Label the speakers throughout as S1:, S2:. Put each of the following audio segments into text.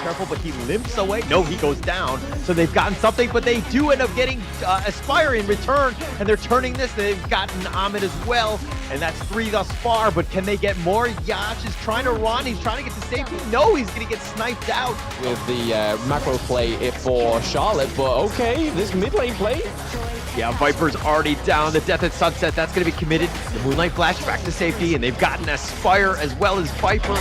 S1: careful, but he limps away. No, he goes down. So they've gotten something, but they do end up getting Aspire in return, and they're turning this. They've gotten Ahmed as well, and that's 3 thus far, but can they get more? Yash is trying to run. He's trying to get to safety. No, he's going to get sniped out.
S2: With the macro play for Charlotte, but okay, this mid lane play.
S1: Yeah, Viper's already down. The Death at Sunset, that's going to be committed. The Moonlight Flash back to safety, and they've gotten Aspire as well as Viper.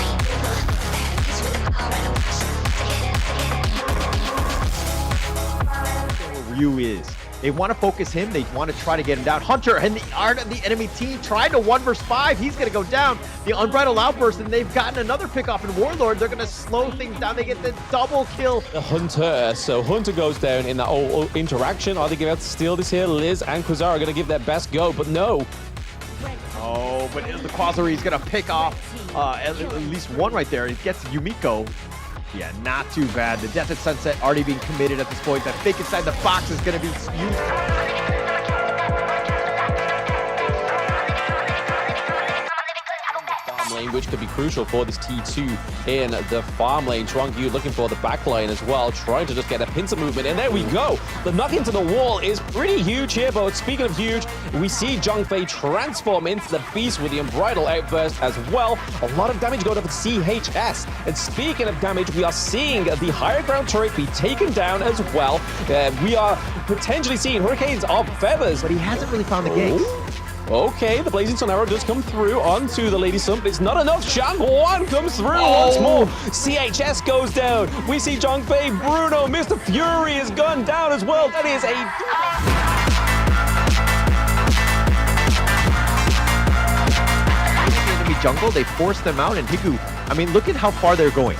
S1: Ryu is. They want to focus him. They want to try to get him down. Hunter and the art of the enemy team tried to 1 versus 5. He's going to go down. The Unbridled Outburst, and they've gotten another pick off in Warlord. They're going to slow things down. They get the double kill.
S2: The Hunter. So Hunter goes down in that whole interaction. Are they going to steal this here? Liz and Quasar are going to give their best go, but no.
S1: Oh, but the Quasar is going to pick off at least one right there. It gets Yumiko. Yeah, not too bad. The Death at Sunset already being committed at this point. That fake inside the box is going to be used.
S2: Lane, which could be crucial for this T2 in the farm lane. Chuangyu looking for the back line as well, trying to just get a pincer movement, and there we go. The knock into the wall is pretty huge here, but speaking of huge, we see Zhongfei transform into the beast with the Unbridled Outburst as well. A lot of damage going up at CHS, and speaking of damage, we are seeing the higher ground turret be taken down as well. We are potentially seeing Hurricanes of Feathers,
S1: but he hasn't really found the gates.
S2: Okay, the Blazing Sun Arrow does come through onto the Lady Sun, but it's not enough. Chang Huan comes through once more. CHS goes down. We see Zhongfei, Bruno, Mr. Fury has gone down as well. That is
S1: a... enemy jungle, they force them out, and Higu, I mean, look at how far they're going.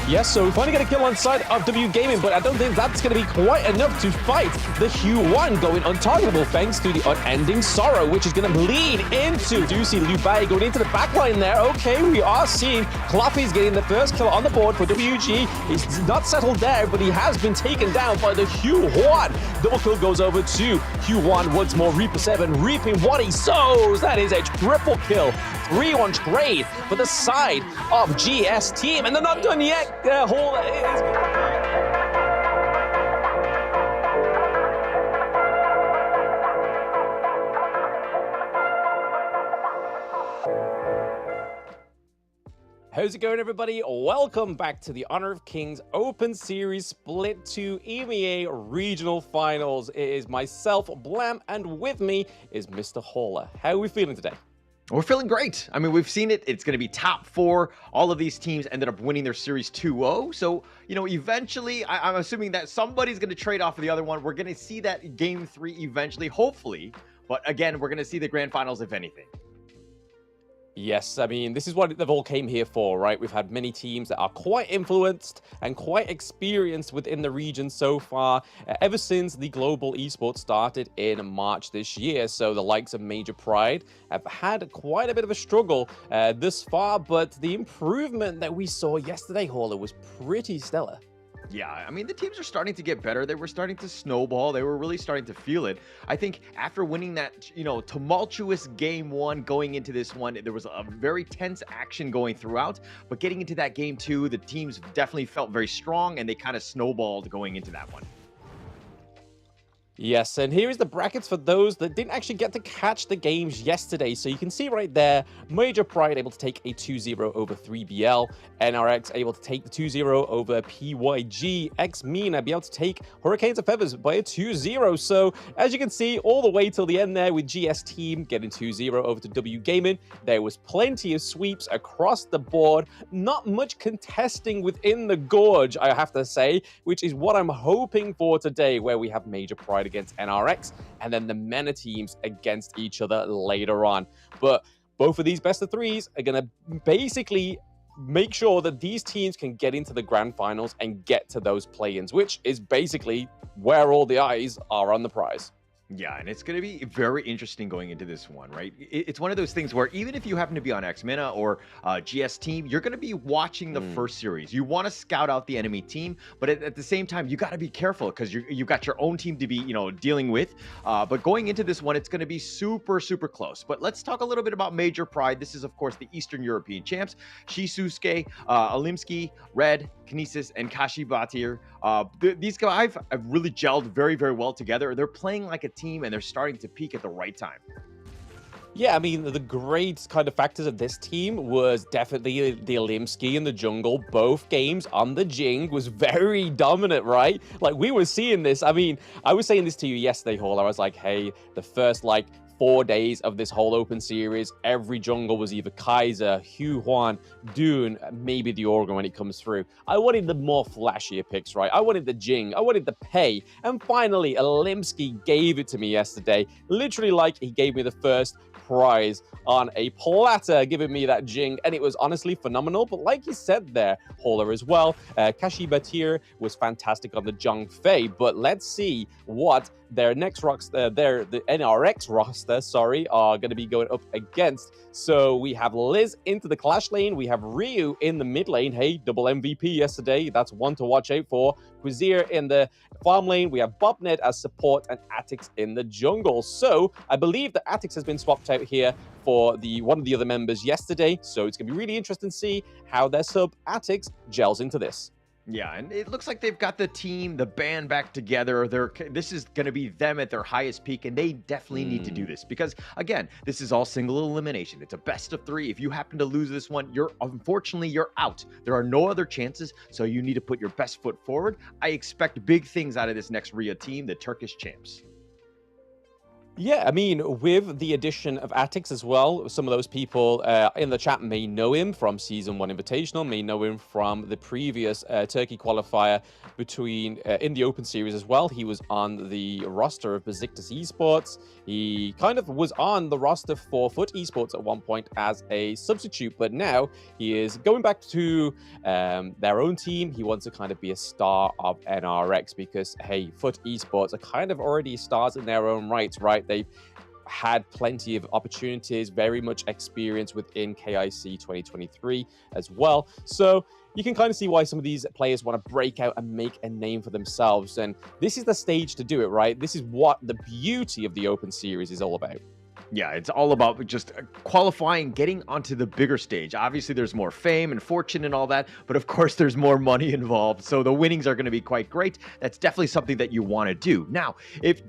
S2: Yes, so we finally get a kill on side of W Gaming, but I don't think that's going to be quite enough to fight the Hue-1 going untargetable thanks to the unending sorrow, which is going to bleed into Ducey Liu Bei going into the backline there. Okay, we are seeing Kloppy's getting the first kill on the board for WG. He's not settled there, but he has been taken down by the Hue-1. Double kill goes over to Hue-1 once more. Reaper 7 reaping what he sows. That is a triple kill. 3-1 trade for the side of GS team, and they're not done yet. The whole is... How's it going, everybody? Welcome back to the Honor of Kings Open Series Split 2 EMEA Regional Finals. It is myself, Blam, and with me is Mr. Hauler. How are we feeling today?
S1: We're feeling great. I mean, we've seen it. It's going to be top 4. All of these teams ended up winning their series 2-0. So, you know, eventually, I'm assuming that somebody's going to trade off of the other one. We're going to see that game 3 eventually, hopefully. But again, we're going to see the grand finals, if anything.
S2: Yes, I mean, this is what they've all came here for, right? We've had many teams that are quite influenced and quite experienced within the region so far, ever since the global esports started in March this year. So the likes of Major Pride have had quite a bit of a struggle thus far, but the improvement that we saw yesterday, Hauler, was pretty stellar.
S1: Yeah, I mean, the teams are starting to get better. They were starting to snowball. They were really starting to feel it. I think after winning that, you know, tumultuous game 1 going into this one, there was a very tense action going throughout. But getting into that game 2, the teams definitely felt very strong, and they kind of snowballed going into that one.
S2: Yes, and here is the brackets for those that didn't actually get to catch the games yesterday. So you can see right there, Major Pride able to take a 2-0 over 3BL, NRX able to take the 2-0 over PYG, MENA be able to take Hurricanes of Feathers by a 2-0. So as you can see, all the way till the end there with GS team getting 2-0 over to W Gaming, there was plenty of sweeps across the board, not much contesting within the gorge, I have to say, which is what I'm hoping for today, where we have Major Pride against NRX, and then the MENA teams against each other later on. But both of these best of 3s are going to basically make sure that these teams can get into the grand finals and get to those play-ins, which is basically where all the eyes are on the prize.
S1: Yeah, and it's going to be very interesting going into this one, right? It's one of those things where even if you happen to be on MENA or GS team, you're going to be watching the
S2: Mm.
S1: first series. You want to scout out the enemy team, but at the same time, you got to be careful because you've got your own team to be, dealing with. But going into this one, it's going to be super, super close. But let's talk a little bit about Major Pride. This is, of course, the Eastern European champs: Shisuke, Alimsky, Red, Kinesis, and Kashi Batir. These guys have really gelled very, very well together. They're playing like a team and they're starting to peak at the right time.
S2: Yeah, I mean, the great kind of factors of this team was definitely the Olimsky and the jungle. Both games on the Jing was very dominant, right? Like, we were seeing this. I mean, I was saying this to you yesterday, Hall. I was like, hey, the first, 4 days of this whole open series, every jungle was either Kaiser, Hu Huan, Dune, maybe the Organ when it comes through. I wanted the more flashier picks, right? I wanted the Jing, I wanted the pay, and finally, Olimsky gave it to me yesterday. Literally like he gave me the first prize on a platter, giving me that Jing, and it was honestly phenomenal. But like you said there, Hauler as well, Kashi Batir was fantastic on the Zhang Fei, but let's see what their next roster, the NRX roster, are going to be going up against. So we have Liz into the Clash lane, we have Ryu in the mid lane, hey, double MVP yesterday, that's one to watch out for. Quizir in the farm lane, we have Bobnet as support, and Atix in the jungle. So I believe that Atix has been swapped out here for one of the other members yesterday, so it's going to be really interesting to see how their sub Atix gels into this.
S1: Yeah, and it looks like they've got the team, the band back together. This is going to be them at their highest peak, and they definitely need to do this because, again, this is all single elimination. It's a best of 3. If you happen to lose this one, unfortunately you're out. There are no other chances, so you need to put your best foot forward. I expect big things out of this next Ruya team, the Turkish champs.
S2: Yeah, I mean, with the addition of Atix as well, some of those people in the chat may know him from Season 1 Invitational, may know him from the previous Turkey qualifier in the Open Series as well. He was on the roster of Besiktas Esports. He kind of was on the roster for Foot Esports at one point as a substitute, but now he is going back to their own team. He wants to kind of be a star of NRX because, hey, Foot Esports are kind of already stars in their own rights, right? They've had plenty of opportunities, very much experience within KIC 2023 as well. So you can kind of see why some of these players want to break out and make a name for themselves. And this is the stage to do it, right? This is what the beauty of the Open Series is all about.
S1: Yeah, it's all about just qualifying, getting onto the bigger stage. Obviously, there's more fame and fortune and all that, but of course, there's more money involved. So the winnings are going to be quite great. That's definitely something that you want to do. Now, if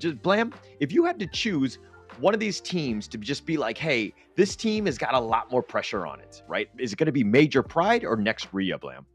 S1: you had to choose one of these teams to just be like, hey, this team has got a lot more pressure on it, right? Is it going to be Major Pride or next Ruya, Blam?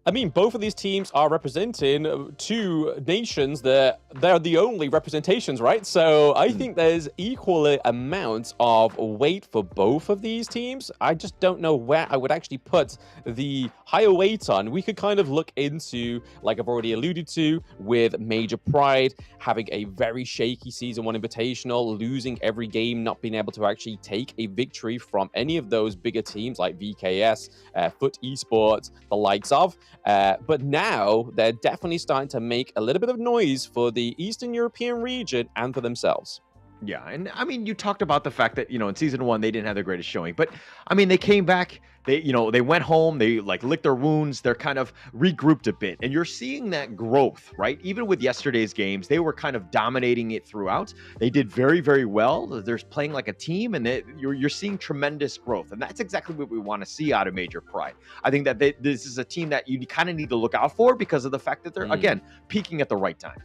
S2: I mean, both of these teams are representing two nations that they're the only representations, right? So I think there's equal amounts of weight for both of these teams. I just don't know where I would actually put the higher weight on. We could kind of look into, like I've already alluded to, with Major Pride having a very shaky Season 1 Invitational, losing every game, not being able to actually take a victory from any of those bigger teams like VKS, Foot Esports, the likes of. But now they're definitely starting to make a little bit of noise for the Eastern European region and for themselves.
S1: Yeah, and I mean, you talked about the fact that, in Season 1, they didn't have their greatest showing. But, I mean, they came back, they went home, they, licked their wounds, they're kind of regrouped a bit. And you're seeing that growth, right? Even with yesterday's games, they were kind of dominating it throughout. They did very, very well. They're playing like a team, and you're seeing tremendous growth. And that's exactly what we want to see out of Major Pride. I think that this is a team that you kind of need to look out for because of the fact that they're, again, peaking at the right time.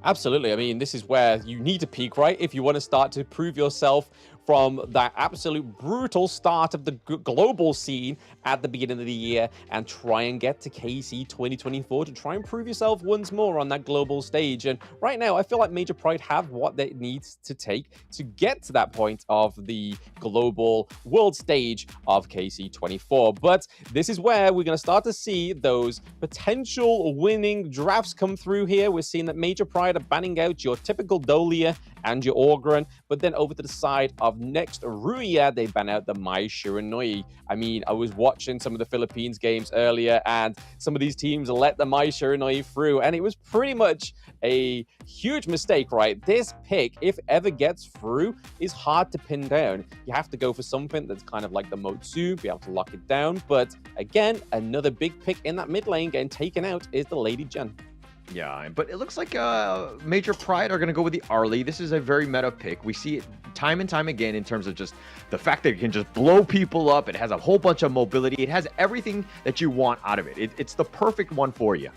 S2: Absolutely. I mean, this is where you need to peak, right? If you want to start to prove yourself from that absolute brutal start of the global scene at the beginning of the year and try and get to KC 2024 to try and prove yourself once more on that global stage. And right now, I feel like Major Pride have what they need to take to get to that point of the global world stage of KC 24. But this is where we're going to start to see those potential winning drafts come through here. We're seeing that Major Pride are banning out your typical Dolia and your Orgren, but then over to the side of of next Ruya, they ban out the Mai Shiranui. I mean, I was watching some of the Philippines games earlier, and some of these teams let the Mai Shiranui through, and it was pretty much a huge mistake, right? This pick, if ever gets through, is hard to pin down. You have to go for something that's kind of like the Motsu, be able to lock it down. But again, another big pick in that mid lane getting taken out is the Lady Jen.
S1: Yeah, but it looks like Major Pride are going to go with the Arlie. This is a very meta pick. We see it time and time again in terms of just the fact that it can just blow people up. It has a whole bunch of mobility. It has everything that you want out of it. It's the perfect one for you.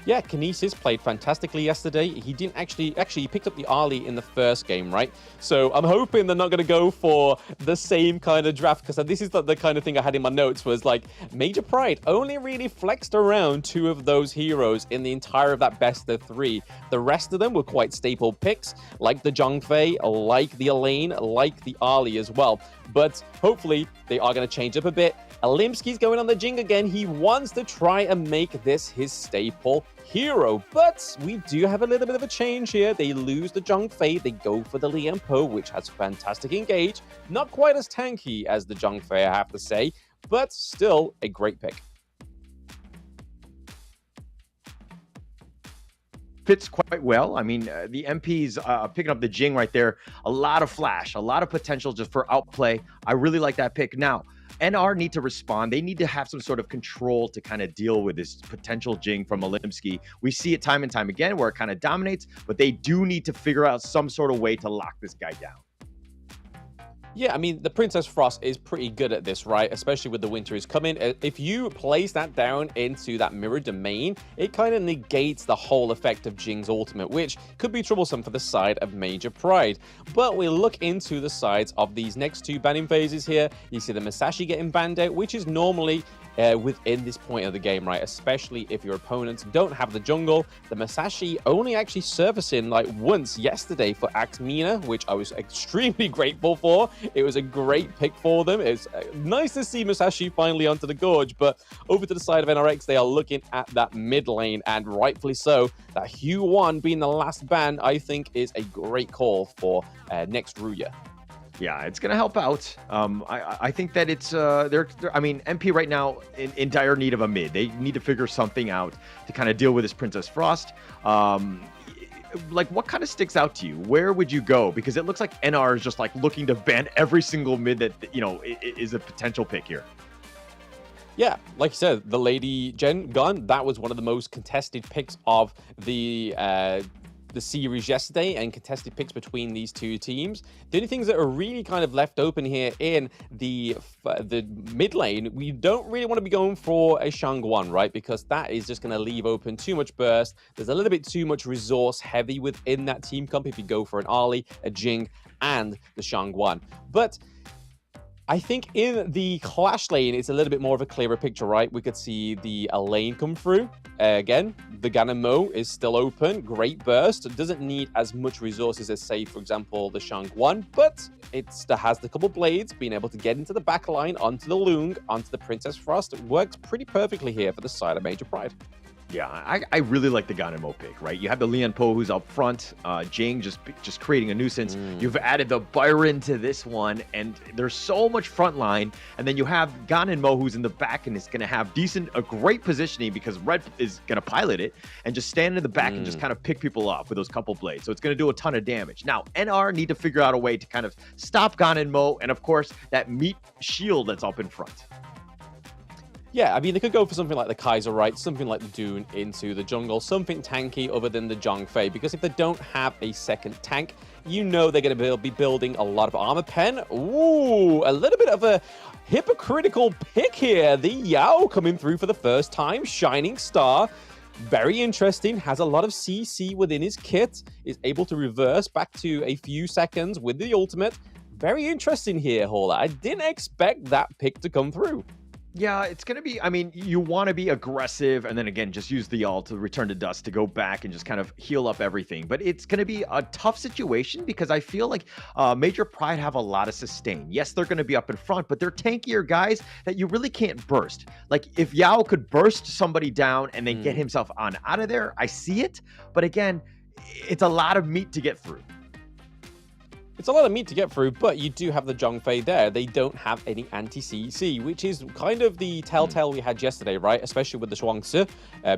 S2: Yeah, Kinesis played fantastically yesterday. He didn't actually he picked up the Arlie in the first game, right? So I'm hoping they're not going to go for the same kind of draft, because this is the kind of thing I had in my notes was like Major Pride only really flexed around 2 of those heroes in the entire of that best of 3. The rest of them were quite staple picks, like the Zhongfei, like the Elaine, like the Arlie as well. But hopefully they are going to change up a bit. Alimski's going on the Jing again. He wants to try and make this his staple hero, but we do have a little bit of a change here. They lose the Zhongfei, they go for the Lian Po, which has fantastic engage. Not quite as tanky as the Zhongfei, I have to say, but still a great pick.
S1: Fits quite well. I mean, the MP's picking up the Jing right there. A lot of flash, a lot of potential just for outplay. I really like that pick. Now, NR need to respond. They need to have some sort of control to kind of deal with this potential Jing from Alimski. We see it time and time again where it kind of dominates, but they do need to figure out some sort of way to lock this guy down.
S2: Yeah, I mean, the Princess Frost is pretty good at this, right? Especially with the winter is coming. If you place that down into that mirror domain, it kind of negates the whole effect of Jing's ultimate, which could be troublesome for the side of Major Pride. But we look into the sides of these next 2 banning phases here. You see the Masashi getting banned out, which is normally within this point of the game, right? Especially if your opponents don't have the jungle. The Masashi only actually surfacing like once yesterday for Axe MENA, which I was extremely grateful for. It was a great pick for them. It's nice to see Masashi finally onto the Gorge, but over to the side of NRX, they are looking at that mid lane, and rightfully so. That Hue1 being the last ban, I think, is a great call for next Ruya.
S1: Yeah, it's going to help out. I think that it's, I mean, MP right now in dire need of a mid. They need to figure something out to kind of deal with this Princess Frost. Like, what kind of sticks out to you? Where would you go? Because it looks like NR is just like looking to ban every single mid that, you know, is a potential pick here.
S2: Yeah, like you said, the Lady Jen gun, that was one of the most contested picks of the series yesterday, and contested picks between these 2 teams. The only things that are really kind of left open here in the mid lane, we don't really want to be going for a Shang1, right? Because that is just going to leave open too much burst. There's a little bit too much resource heavy within that team comp if you go for an Arlie, a Jing, and the Shang1. But I think in the Clash lane, it's a little bit more of a clearer picture, right? We could see the Elaine come through. Again, the Ganon Mo is still open. Great burst. It doesn't need as much resources as, say, for example, the Shang1, but it still has the couple blades, being able to get into the back line, onto the Lung, onto the Princess Frost. It works pretty perfectly here for the side of Major Pride.
S1: Yeah, I really like the Ganemo pick, right? You have the Lian Po who's up front, Jing just creating a nuisance. You've added the Byron to this one, and there's so much front line. And then you have Ganemo who's in the back and is going to have a great positioning because Red is going to pilot it and just stand in the back and just kind of pick people off with those couple blades. So it's going to do a ton of damage. Now, NR need to figure out a way to kind of stop Ganemo and, of course, that meat shield that's up in front.
S2: Yeah, I mean, they could go for something like the Kaiser, right? Something like the Dune into the jungle, something tanky other than the Zhongfei, because if they don't have a second tank, you know they're going to be building a lot of armor pen. Ooh, a little bit of a hypocritical pick here. The Yao coming through for the first time, Shining Star. Very interesting, has a lot of CC within his kit, is able to reverse back to a few seconds with the ultimate. Very interesting here, Hola. I didn't expect that pick to come through.
S1: Yeah, it's going to be, I mean, you want to be aggressive and then again, just use the ult to return to dust to go back and just kind of heal up everything. But it's going to be a tough situation because I feel like Major Pride have a lot of sustain. Yes, they're going to be up in front, but they're tankier guys that you really can't burst. Like if Yao could burst somebody down and then get himself on out of there, I see it. But again, it's a lot of meat to get through.
S2: It's a lot of meat to get through, but you do have the Zhongfei there. They don't have any anti-CC, which is kind of the telltale we had yesterday, right? Especially with the Shuangzi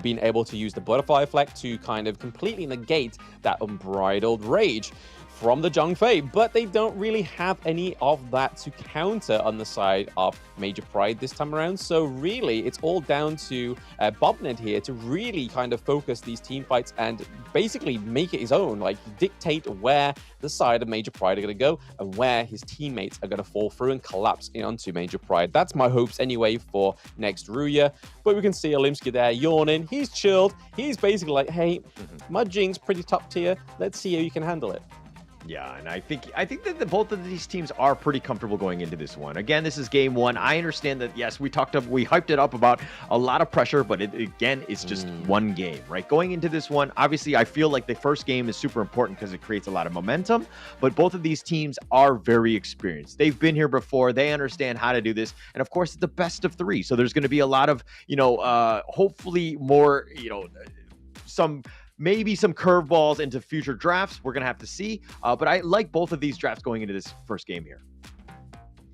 S2: being able to use the butterfly effect to kind of completely negate that unbridled rage from the Zhongfei, but they don't really have any of that to counter on the side of Major Pride this time around. So really, it's all down to Bobned here to really kind of focus these team fights and basically make it his own, like dictate where the side of Major Pride are going to go and where his teammates are going to fall through and collapse in onto Major Pride. That's my hopes anyway for next Ruya. But we can see Olimsky there yawning. He's chilled. He's basically like, hey, my Jing's pretty top tier. Let's see how you can handle it.
S1: Yeah, and I think that both of these teams are pretty comfortable going into this one. Again, this is game one. I understand that, yes, we hyped it up about a lot of pressure, but again, it's just one game, right? Going into this one, obviously, I feel like the first game is super important because it creates a lot of momentum, but both of these teams are very experienced. They've been here before. They understand how to do this. And of course, it's the best of three. So there's going to be a lot of, hopefully more, maybe some curveballs into future drafts. We're going to have to see. But I like both of these drafts going into this first game here.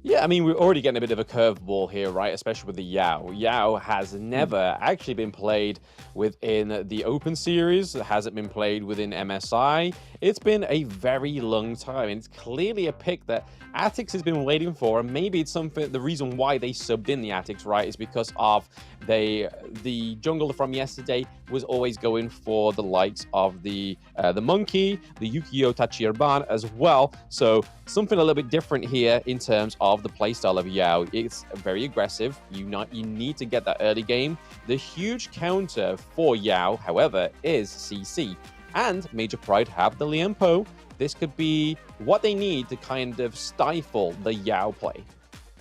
S2: Yeah, I mean, we're already getting a bit of a curveball here, right? Especially with the Yao. Yao has never actually been played within the Open Series. It hasn't been played within MSI. It's been a very long time. And it's clearly a pick that Atix has been waiting for. And maybe it's something, the reason why they subbed in the Atix, right, is because of the jungler from yesterday was always going for the likes of the Monkey, the Yukio Tachirban as well. So something a little bit different here in terms of the playstyle of Yao. It's very aggressive. You need to get that early game. The huge counter for Yao, however, is CC. And Major Pride have the Liempo. This could be what they need to kind of stifle the Yao play.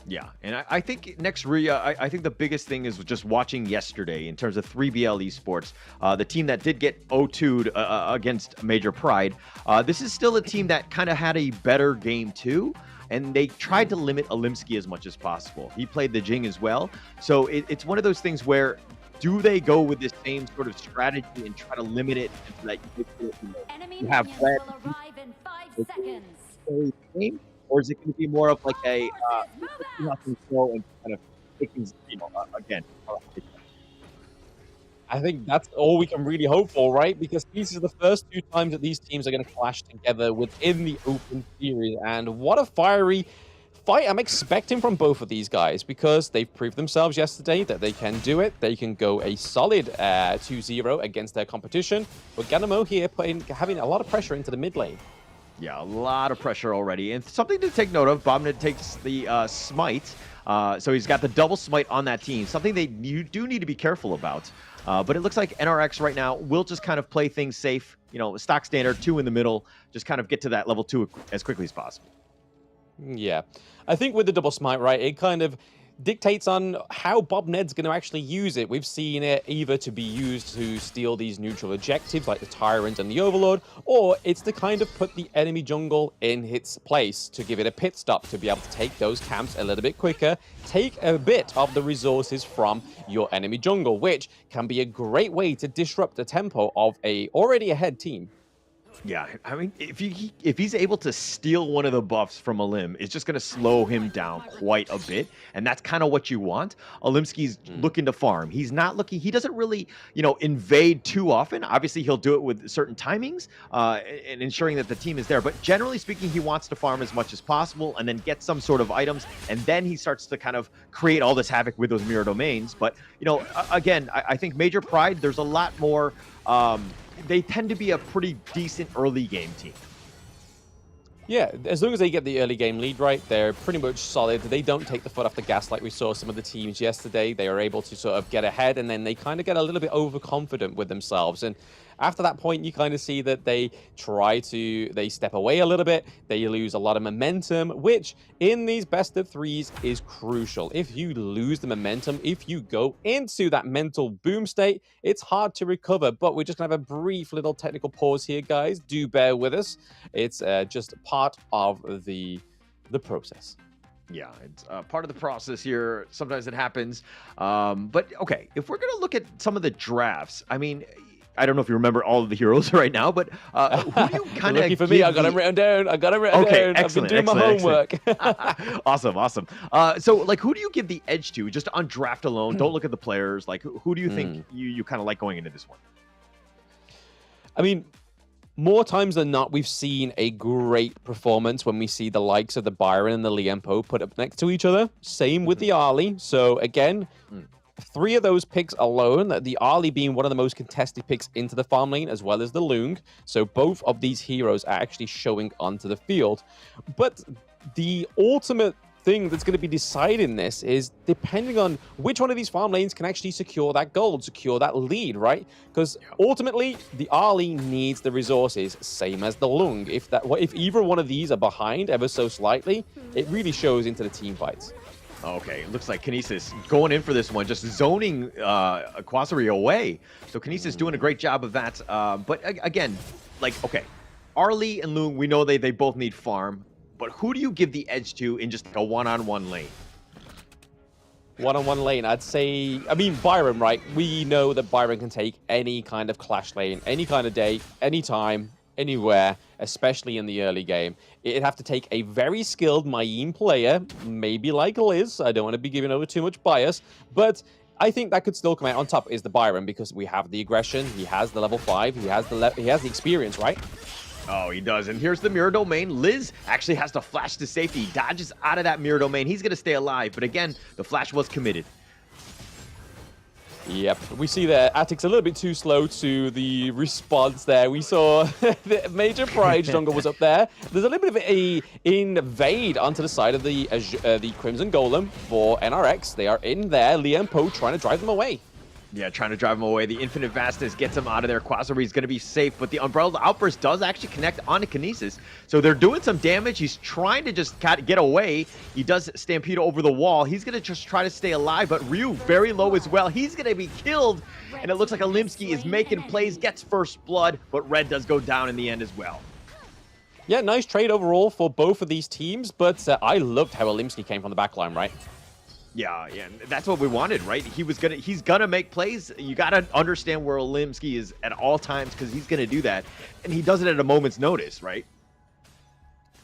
S1: Yeah, and I think next Ruya, I think the biggest thing is just watching yesterday in terms of 3BL Esports, the team that did get 0-2'd against Major Pride. This is still a team that kind of had a better game too, and they tried to limit Olimsky as much as possible. He played the Jing as well, so it's one of those things where do they go with the same sort of strategy and try to limit it so that you have red game? Or is it going to be more of like a control and kind of take things, again?
S2: I think that's all we can really hope for, right? Because these are the first two times that these teams are going to clash together within the Open Series. And what a fiery fight I'm expecting from both of these guys, because they've proved themselves yesterday that they can do it. They can go a solid 2-0 against their competition. But Ganamo here having a lot of pressure into the mid lane.
S1: Yeah, a lot of pressure already. And something to take note of, Bobned takes the smite. So he's got the double smite on that team, something you do need to be careful about. But it looks like NRX right now will just kind of play things safe. Stock standard, 2 in the middle, just kind of get to that level 2 as quickly as possible.
S2: Yeah, I think with the double smite, right, it kind of dictates on how Bobned's going to actually use it. We've seen it either to be used to steal these neutral objectives like the Tyrant and the Overlord, or it's to kind of put the enemy jungle in its place to give it a pit stop to be able to take those camps a little bit quicker, take a bit of the resources from your enemy jungle, which can be a great way to disrupt the tempo of a already ahead team.
S1: Yeah, I mean, if he's able to steal one of the buffs from Olim, it's just going to slow him down quite a bit, and that's kind of what you want. Olimsky's looking to farm. He's not looking. He doesn't really, invade too often. Obviously, he'll do it with certain timings and ensuring that the team is there. But generally speaking, he wants to farm as much as possible and then get some sort of items, and then he starts to kind of create all this havoc with those mirror domains. But again, I think Major Pride, there's a lot more. They tend to be a pretty decent early game team.
S2: Yeah, as long as they get the early game lead right, they're pretty much solid. They don't take the foot off the gas like we saw some of the teams yesterday. They are able to sort of get ahead, and then they kind of get a little bit overconfident with themselves. And after that point, you kind of see that they step away a little bit. They lose a lot of momentum, which in these best of threes is crucial. If you lose the momentum, if you go into that mental boom state, it's hard to recover. But we're just going to have a brief little technical pause here, guys. Do bear with us. It's just part of the process.
S1: Yeah, it's part of the process here. Sometimes it happens. But okay, if we're going to look at some of the drafts, I mean, I don't know if you remember all of the heroes right now, but who do you kind of
S2: Lucky for me, I got them written down. I got them written down. I've been doing my homework.
S1: Awesome, awesome. So, like, who do you give the edge to just on draft alone? Don't look at the players. Like, who do you think you kind of like going into this one?
S2: I mean, more times than not, we've seen a great performance when we see the likes of the Byron and the Liempo put up next to each other. Same with the Arlie. So, again, 3 of those picks alone, the Arlie being one of the most contested picks into the farm lane, as well as the Lung. So both of these heroes are actually showing onto the field. But the ultimate thing that's going to be deciding this is depending on which one of these farm lanes can actually secure that gold, secure that lead, right? Because ultimately, the Arlie needs the resources, same as the Lung. If either one of these are behind ever so slightly, it really shows into the team fights.
S1: Okay, it looks like Kinesis going in for this one, just zoning Quasari away. So Kinesis doing a great job of that. But again, like, okay, Arlie and Lung, we know they both need farm. But who do you give the edge to in just like a one-on-one lane?
S2: One-on-one lane, I'd say, I mean, Byron, right? We know that Byron can take any kind of clash lane, any kind of day, anytime, anywhere, especially in the early game. It'd have to take a very skilled Mayim player, maybe like Liz. I don't want to be giving over too much bias, but I think that could still come out on top is the Byron because we have the aggression, he has the level 5, he has the experience, right?
S1: Oh, he does. And here's the mirror domain. Liz actually has to flash to safety. He dodges out of that mirror domain. He's going to stay alive. But again, the flash was committed.
S2: Yep, we see that Attic's a little bit too slow to the response there. We saw the Major Pride jungle was up there. There's a little bit of a invade onto the side of the Crimson Golem for NRX. They are in there. Liempo trying to drive them away.
S1: Yeah, trying to drive him away. The Infinite Vastness gets him out of there. Quasari is going to be safe, but the Umbrella Outburst does actually connect onto Kinesis. So they're doing some damage. He's trying to just get away. He does Stampede over the wall. He's going to just try to stay alive, but Ryu very low as well. He's going to be killed, and it looks like Alimsky is making plays, gets first blood, but Red does go down in the end as well.
S2: Yeah, nice trade overall for both of these teams, but I loved how Alimsky came from the backline, right?
S1: Yeah, that's what we wanted, right? He's gonna make plays. You gotta understand where Alimsky is at all times because he's gonna do that, and he does it at a moment's notice, right?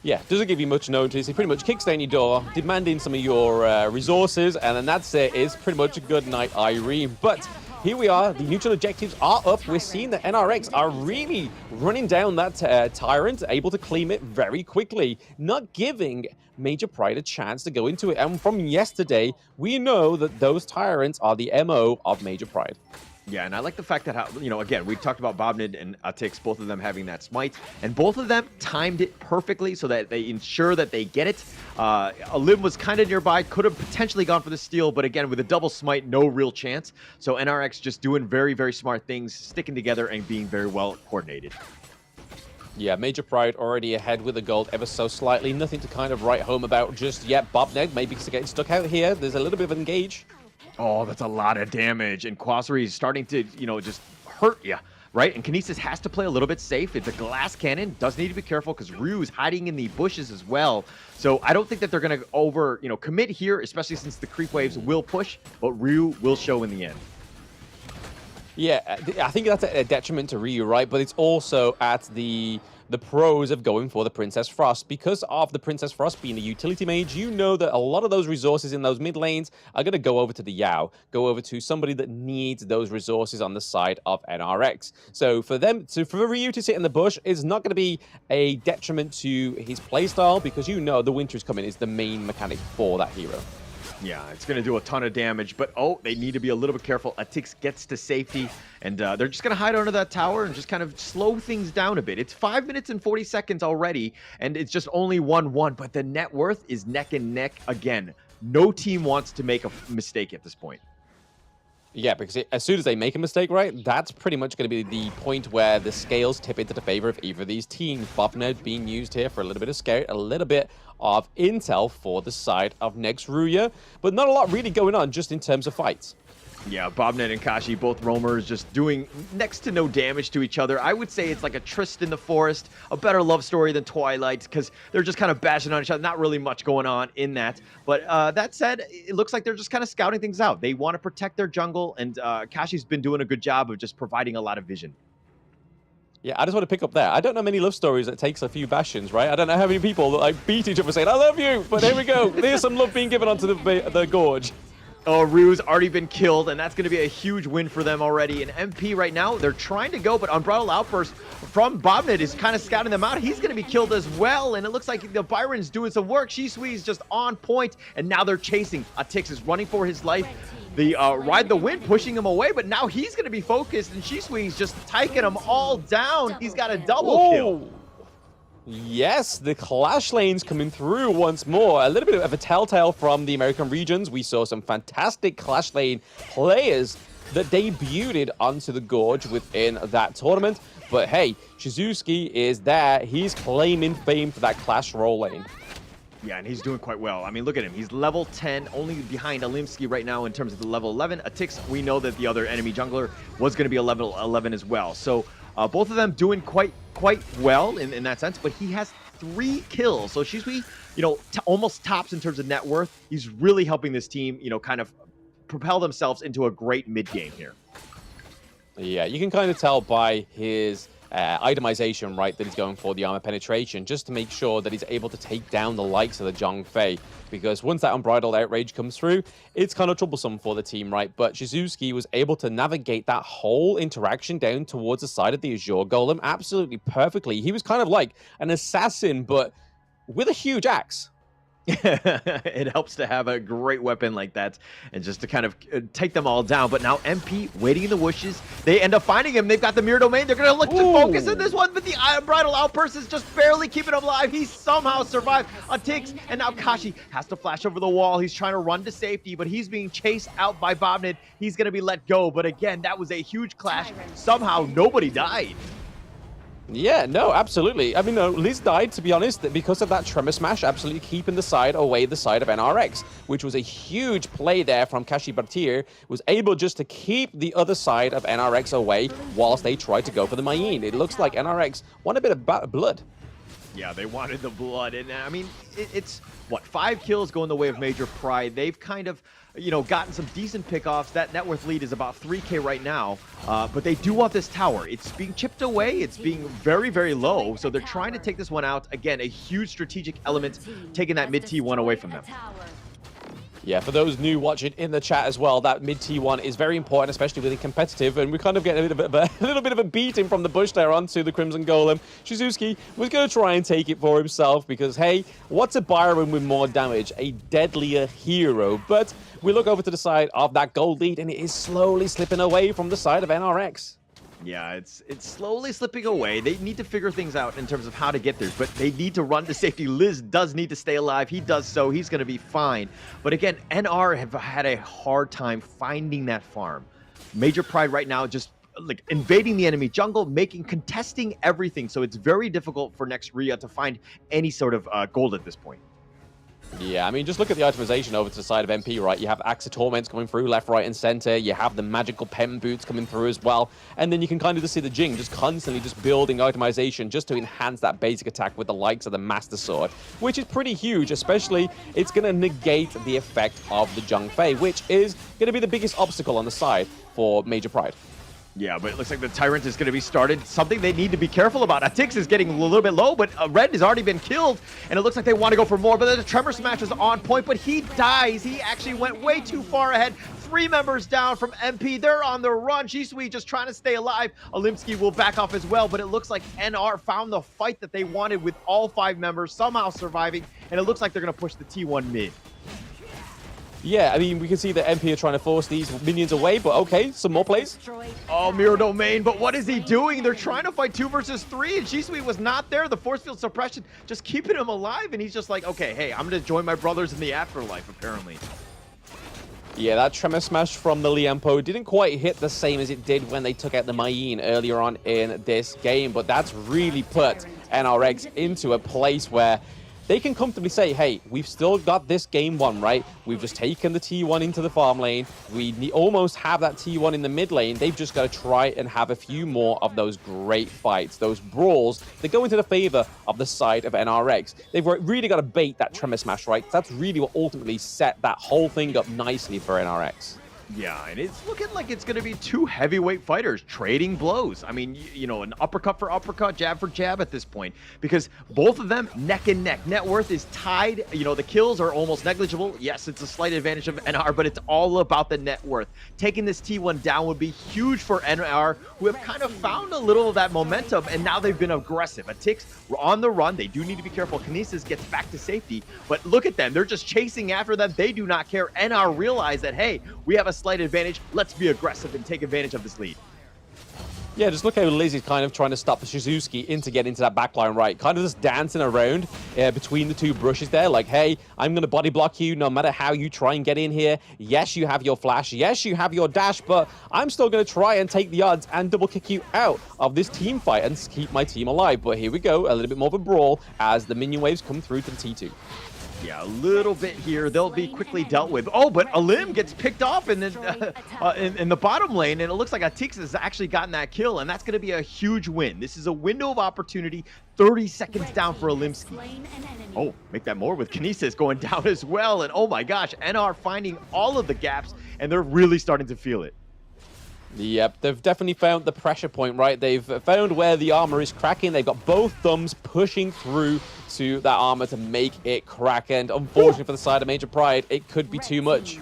S2: Yeah, doesn't give you much notice. He pretty much kicks down your door, demanding some of your resources, and then that's it. It's pretty much a good night, Irene. But here we are. The neutral objectives are up. We're seeing that NRX are really running down that Tyrant, able to claim it very quickly, not giving Major Pride a chance to go into it. And from yesterday, we know that those Tyrants are the MO of Major Pride.
S1: Yeah, and I like the fact that, again, we talked about Bobnid and Atix, both of them having that smite, and both of them timed it perfectly so that they ensure that they get it. Alim was kind of nearby, could have potentially gone for the steal, but again, with a double smite, no real chance. So NRX just doing very, very smart things, sticking together and being very well coordinated.
S2: Yeah, Major Pride already ahead with the gold ever so slightly. Nothing to kind of write home about just yet. Bobned maybe getting stuck out here. There's a little bit of engage.
S1: Oh, that's a lot of damage. And Quasari is starting to, just hurt you, right? And Kinesis has to play a little bit safe. It's a glass cannon. Does need to be careful because Ryu is hiding in the bushes as well. So I don't think that they're going to commit here, especially since the creep waves will push, but Ryu will show in the end.
S2: Yeah, I think that's a detriment to Ryu, right? But it's also at the pros of going for the Princess Frost. Because of the Princess Frost being a utility mage, you know that a lot of those resources in those mid lanes are going to go over to the Yao, go over to somebody that needs those resources on the side of NRX. So for Ryu to sit in the bush is not going to be a detriment to his playstyle because the winter's coming is the main mechanic for that hero.
S1: Yeah, it's going to do a ton of damage, but they need to be a little bit careful. Atix gets to safety, and they're just going to hide under that tower and just kind of slow things down a bit. It's 5 minutes and 40 seconds already, and it's just only 1-1, but the net worth is neck and neck again. No team wants to make a mistake at this point.
S2: Yeah, because as soon as they make a mistake, right, that's pretty much going to be the point where the scales tip into the favor of either of these teams. Bobned being used here for a little bit of scare, a little bit of intel for the side of next Ruya, but not a lot really going on just in terms of fights.
S1: Yeah, Bobnet and Kashi, both roamers, just doing next to no damage to each other. I would say it's like a tryst in the forest, a better love story than Twilight, because they're just kind of bashing on each other. Not really much going on in that. But that said, it looks like they're just kind of scouting things out. They want to protect their jungle, and Kashi's been doing a good job of just providing a lot of vision.
S2: Yeah, I just want to pick up there. I don't know many love stories that takes a few bastions, right? I don't know how many people that like beat each other saying, I love you, but here we go. There's some love being given onto the gorge.
S1: Oh, Ryu's already been killed, and that's going to be a huge win for them already. And MP right now, they're trying to go, but Unbridled Outburst from Bobnet is kind of scouting them out. He's going to be killed as well, and it looks like the Byron's doing some work. Shisui's just on point, and now they're chasing. Atix is running for his life. The Ride the Wind pushing him away, but now he's going to be focused, and Shisui's just taking them all down. He's got a double kill.
S2: Yes, the clash lanes coming through once more. A little bit of a telltale from the American regions. We saw some fantastic clash lane players that debuted onto the Gorge within that tournament. But hey, Shizuki is there. He's claiming fame for that clash role lane.
S1: Yeah, and he's doing quite well. I mean, look at him. He's level 10, only behind Alimsky right now in terms of the level 11. Atix, we know that the other enemy jungler was going to be a level 11 as well. So both of them doing quite well in that sense, but he has 3 kills. So Shisui, almost tops in terms of net worth. He's really helping this team, kind of propel themselves into a great mid game here.
S2: Yeah, you can kind of tell by his itemization, right, that he's going for the armor penetration just to make sure that he's able to take down the likes of the Zhongfei, because once that Unbridled Outrage comes through, it's kind of troublesome for the team, right? But Shizuki was able to navigate that whole interaction down towards the side of the Azure Golem absolutely perfectly. He was kind of like an assassin, but with a huge axe.
S1: It helps to have a great weapon like that and just to kind of take them all down. But now MP waiting in the bushes. They end up finding him. They've got the mirror domain. They're going to look to focus in this one, but the Unbridled Outburst is just barely keeping him alive. He somehow survived a Tix, and now Kashi has to flash over the wall. He's trying to run to safety, but he's being chased out by Bobnet. He's going to be let go. But again, that was a huge clash. Somehow nobody died.
S2: Yeah, no, absolutely. I mean, no, Liz died, to be honest, because of that Tremor Smash absolutely keeping the side of NRX, which was a huge play there from Kashi Bartir, was able just to keep the other side of NRX away whilst they tried to go for the Mayin. It looks like NRX want a bit of blood.
S1: Yeah, they wanted the blood, and I mean, it's, what, 5 kills going the way of Major Pride. They've kind of, gotten some decent pickoffs. That net worth lead is about 3K right now, but they do want this tower. It's being chipped away. It's being very, very low, so they're trying to take this one out. Again, a huge strategic element, taking that mid T1 away from them.
S2: Yeah, for those new watching in the chat as well, that mid T1 is very important, especially with the competitive, and we kind of get a little bit of a beating from the bush there onto the Crimson Golem. Shizuki was going to try and take it for himself because, hey, what's a Byron with more damage? A deadlier hero. But we look over to the side of that gold lead, and it is slowly slipping away from the side of NRX.
S1: Yeah, it's slowly slipping away. They need to figure things out in terms of how to get there, but they need to run to safety. Liz does need to stay alive. He does so. He's going to be fine. But again, NR have had a hard time finding that farm. Major Pride right now just like invading the enemy jungle, contesting everything. So it's very difficult for next Ruya to find any sort of gold at this point.
S2: Yeah, I mean, just look at the itemization over to the side of MP, right? You have Axe of Torments coming through left, right, and center. You have the magical pen boots coming through as well. And then you can kind of just see the Jing just constantly just building itemization just to enhance that basic attack with the likes of the Master Sword, which is pretty huge, especially it's going to negate the effect of the Zhongfei, which is going to be the biggest obstacle on the side for Major Pride.
S1: Yeah, but it looks like the Tyrant is going to be started. Something they need to be careful about. Atix is getting a little bit low, but Red has already been killed, and it looks like they want to go for more. But the Tremor Smash is on point, but he dies. He actually went way too far ahead. 3 members down from MP. They're on the run. Shisui just trying to stay alive. Alimsky will back off as well, but it looks like NR found the fight that they wanted with all 5 members, somehow surviving, and it looks like they're going to push the T1 mid.
S2: Yeah, I mean, we can see that MP are trying to force these minions away, but okay, some more plays.
S1: Oh, Mirror Domain, but what is he doing? They're trying to fight 2 versus 3, and Shisui was not there. The force field suppression just keeping him alive, and he's just like, okay, hey, I'm going to join my brothers in the afterlife, apparently.
S2: Yeah, that Tremor Smash from the Liampo didn't quite hit the same as it did when they took out the Mayin earlier on in this game, but that's really put NRX into a place where they can comfortably say, hey, we've still got this game one, right? We've just taken the T1 into the farm lane. We almost have that T1 in the mid lane. They've just got to try and have a few more of those great fights, those brawls that go into the favor of the side of NRX. They've really got to bait that Tremor Smash, right? That's really what ultimately set that whole thing up nicely for NRX.
S1: Yeah, and it's looking like it's going to be two heavyweight fighters trading blows. I mean, you know, an uppercut for uppercut, jab for jab at this point, because both of them neck and neck. Net worth is tied. You know, the kills are almost negligible. Yes, it's a slight advantage of NR, but it's all about the net worth. Taking this T1 down would be huge for NR, who have kind of found a little of that momentum, and now they've been aggressive. Atix on the run. They do need to be careful. Kinesis gets back to safety, but look at them. They're just chasing after them. They do not care. NR realize that, hey, we have a slight advantage. Let's be aggressive and take advantage of this lead.
S2: Yeah, just look how Liz is kind of trying to stop the Shizuki to get into that backline, right? Kind of just dancing around between the two brushes there, like, hey, I'm going to body block you no matter how you try and get in here. Yes, you have your flash. Yes, you have your dash, but I'm still going to try and take the odds and double kick you out of this team fight and keep my team alive. But here we go, a little bit more of a brawl as the minion waves come through to the T2.
S1: Yeah, a little bit here. They'll be quickly dealt with. Oh, but a limb gets picked off in the bottom lane, and it looks like Atix has actually gotten that kill, and that's going to be a huge win. This is a window of opportunity. 30 seconds down for Olimski. Oh, make that more with Kinesis going down as well, and oh my gosh, NR finding all of the gaps, and they're really starting to feel it.
S2: Yep, they've definitely found the pressure point, right? They've found where the armor is cracking. They've got both thumbs pushing through to that armor to make it crack. And unfortunately for the side of Major Pride, it could be too much.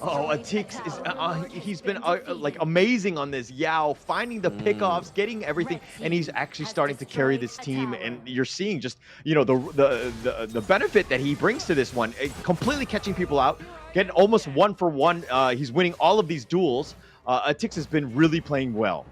S1: Oh, Atix is, he's been like amazing on this Yao, finding the pickoffs, getting everything, and he's actually starting to carry this team. And you're seeing just, you know, the benefit that he brings to this one, completely catching people out, getting almost 1-for-1. He's winning all of these duels. Atix has been really playing well.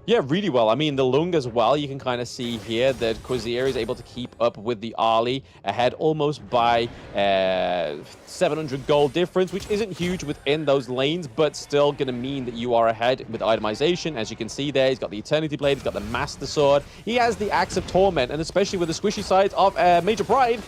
S2: Yeah, really well. I mean, the Lung as well, you can kind of see here that Kozir is able to keep up with the Ali ahead almost by 700 gold difference, which isn't huge within those lanes, but still going to mean that you are ahead with itemization. As you can see there, he's got the Eternity Blade, he's got the Master Sword, he has the Axe of Torment, and especially with the squishy sides of Major Pride,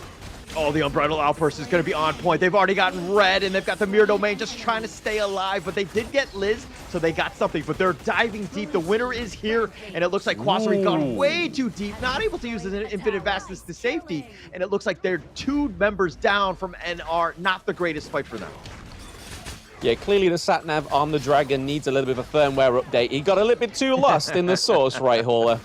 S1: oh, the Unbridled Outburst is going to be on point. They've already gotten red, and they've got the Mirror Domain just trying to stay alive, but they did get Liz, so they got something, but they're diving deep. The winner is here, and it looks like Quasari gone way too deep, not able to use his Infinite Vastness to safety, and it looks like they're 2 members down from NR. Not the greatest fight for them.
S2: Yeah, clearly the Satnav on the Dragon needs a little bit of a firmware update. He got a little bit too lost in the source, right, Hauler?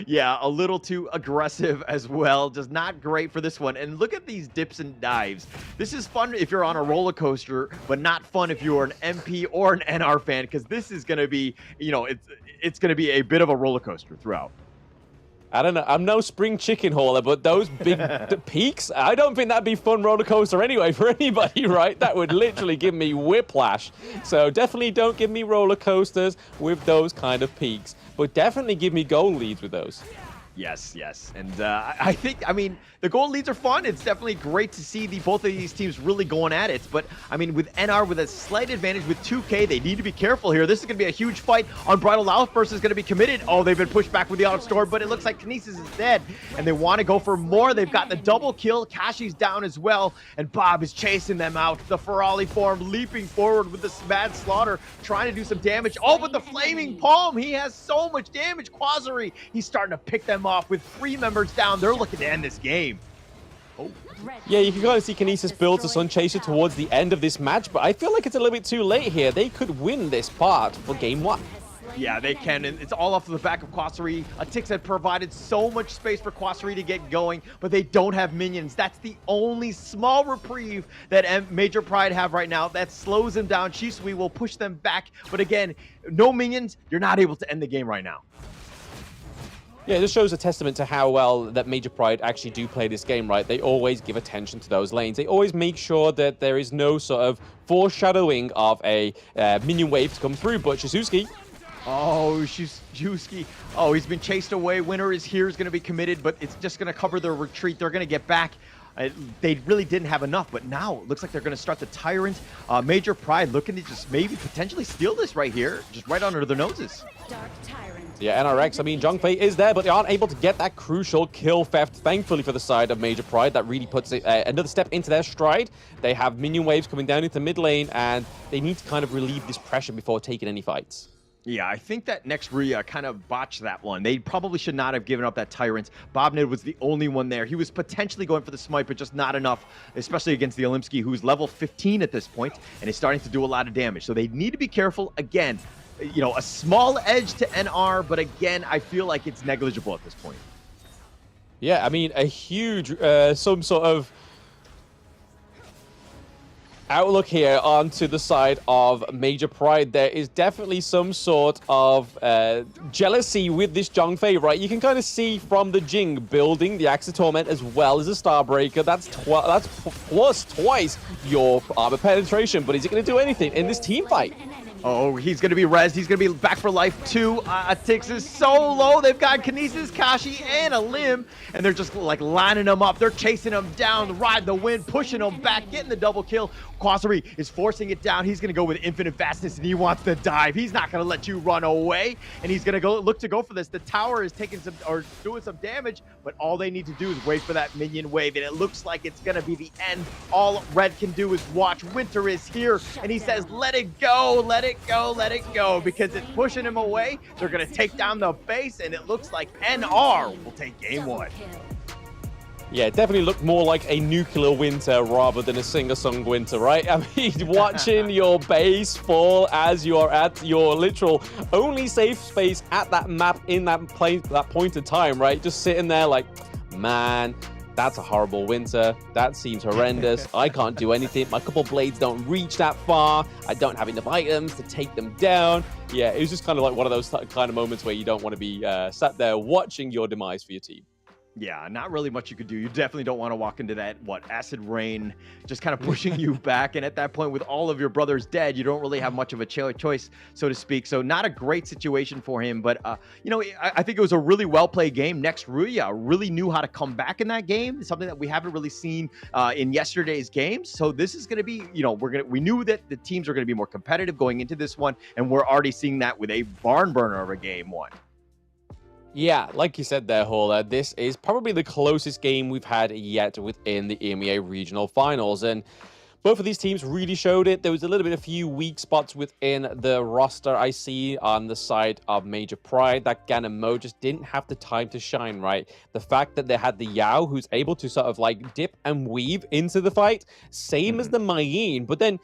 S1: Yeah, a little too aggressive as well. Just not great for this one. And look at these dips and dives. This is fun if you're on a roller coaster, but not fun if you're an MP or an NR fan, because this is going to be, you know, it's going to be a bit of a roller coaster throughout.
S2: I don't know. I'm no spring chicken hauler, but those big peaks, I don't think that'd be fun roller coaster anyway for anybody, right? That would literally give me whiplash. So definitely don't give me roller coasters with those kind of peaks, but definitely give me goal leads with those.
S1: Yes, yes. And I think, I mean, the gold leads are fun. It's definitely great to see both of these teams really going at it. But, I mean, with NR with a slight advantage with 2K, they need to be careful here. This is going to be a huge fight. Unbridled Outburst is going to be committed. Oh, they've been pushed back with the Outstorm, but it looks like Kinesis is dead. And they want to go for more. They've got the double kill. Kashi's down as well. And Bob is chasing them out. The Ferali form leaping forward with the mad slaughter, trying to do some damage. Oh, but the Flaming Palm, he has so much damage. Quasari, he's starting to pick them off with 3 members down. They're looking to end this game. Oh.
S2: Yeah, you can kind of see Kinesis build to Sun Chaser towards the end of this match, but I feel like it's a little bit too late here. They could win this part for game 1.
S1: Yeah, they can, and it's all off of the back of Quasari. Atix had provided so much space for Quasari to get going, but they don't have minions. That's the only small reprieve that Major Pride have right now. That slows them down. Shisui will push them back, but again, no minions, you're not able to end the game right now.
S2: Yeah, this shows a testament to how well that Major Pride actually do play this game, right? They always give attention to those lanes. They always make sure that there is no sort of foreshadowing of a minion wave to come through, but Shizuki...
S1: Oh, Shizuki. Oh, he's been chased away. Winner is here, is going to be committed, but it's just going to cover their retreat. They're going to get back. They really didn't have enough, but now it looks like they're going to start the Tyrant. Major Pride looking to just maybe potentially steal this right here, just right under their noses.
S3: Dark Tyrant.
S2: Yeah, NRX, I mean, Zhongfei is there, but they aren't able to get that crucial kill theft, thankfully, for the side of Major Pride. That really puts another step into their stride. They have minion waves coming down into mid lane, and they need to kind of relieve this pressure before taking any fights.
S1: Yeah, I think that next Ruya kind of botched that one. They probably should not have given up that Tyrant. Bobnid was the only one there. He was potentially going for the smite, but just not enough, especially against the Olimsky, who's level 15 at this point and is starting to do a lot of damage. So they need to be careful. Again, you know, a small edge to NR, but again, I feel like it's negligible at this point.
S2: Yeah, I mean, a huge, some sort of outlook here onto the side of Major Pride. There is definitely some sort of jealousy with this Zhongfei, right? You can kind of see from the Jing building the Axe of Torment as well as a Starbreaker. That's plus twice your armor penetration, but is it going to do anything in this team fight?
S1: Oh, he's going to be rezzed. He's going to be back for life, too. Tix is so low. They've got Kinesis, Kashi, and a Limb, and they're just, like, lining them up. They're chasing them down, ride the wind, pushing them back, getting the double kill. Quasari is forcing it down. He's going to go with infinite fastness, and he wants to dive. He's not going to let you run away, and he's going to look to go for this. The tower is taking some, or doing some damage, but all they need to do is wait for that minion wave, and it looks like it's going to be the end. All Red can do is watch. Winter is here, and he says, let it go, let it go, let it go, because it's pushing him away. They're going to take down the base, and it looks like NR will take game one.
S2: Yeah, it definitely looked more like a nuclear winter rather than a singer-song winter, right? I mean, watching your base fall as you are at your literal only safe space at that map in that point in time, right? Just sitting there like, man, that's a horrible winter. That seems horrendous. I can't do anything. My couple blades don't reach that far. I don't have enough items to take them down. Yeah, it was just kind of like one of those kind of moments where you don't want to be sat there watching your demise for your team.
S1: Yeah, not really much you could do. You definitely don't want to walk into that, acid rain, just kind of pushing you back. And at that point, with all of your brothers dead, you don't really have much of a choice, so to speak. So not a great situation for him. But, you know, I think it was a really well-played game. Next, Ruya really knew how to come back in that game, something that we haven't really seen in yesterday's games. So this is going to be, you know, we knew that the teams are going to be more competitive going into this one. And we're already seeing that with a barn burner of a game one.
S2: Yeah, like you said there, Hola, this is probably the closest game we've had yet within the EMEA Regional Finals. And both of these teams really showed it. There was a few weak spots within the roster I see on the side of Major Pride. That Gan and Mo just didn't have the time to shine, right? The fact that they had the Yao, who's able to sort of like dip and weave into the fight, same as the Mayin, but then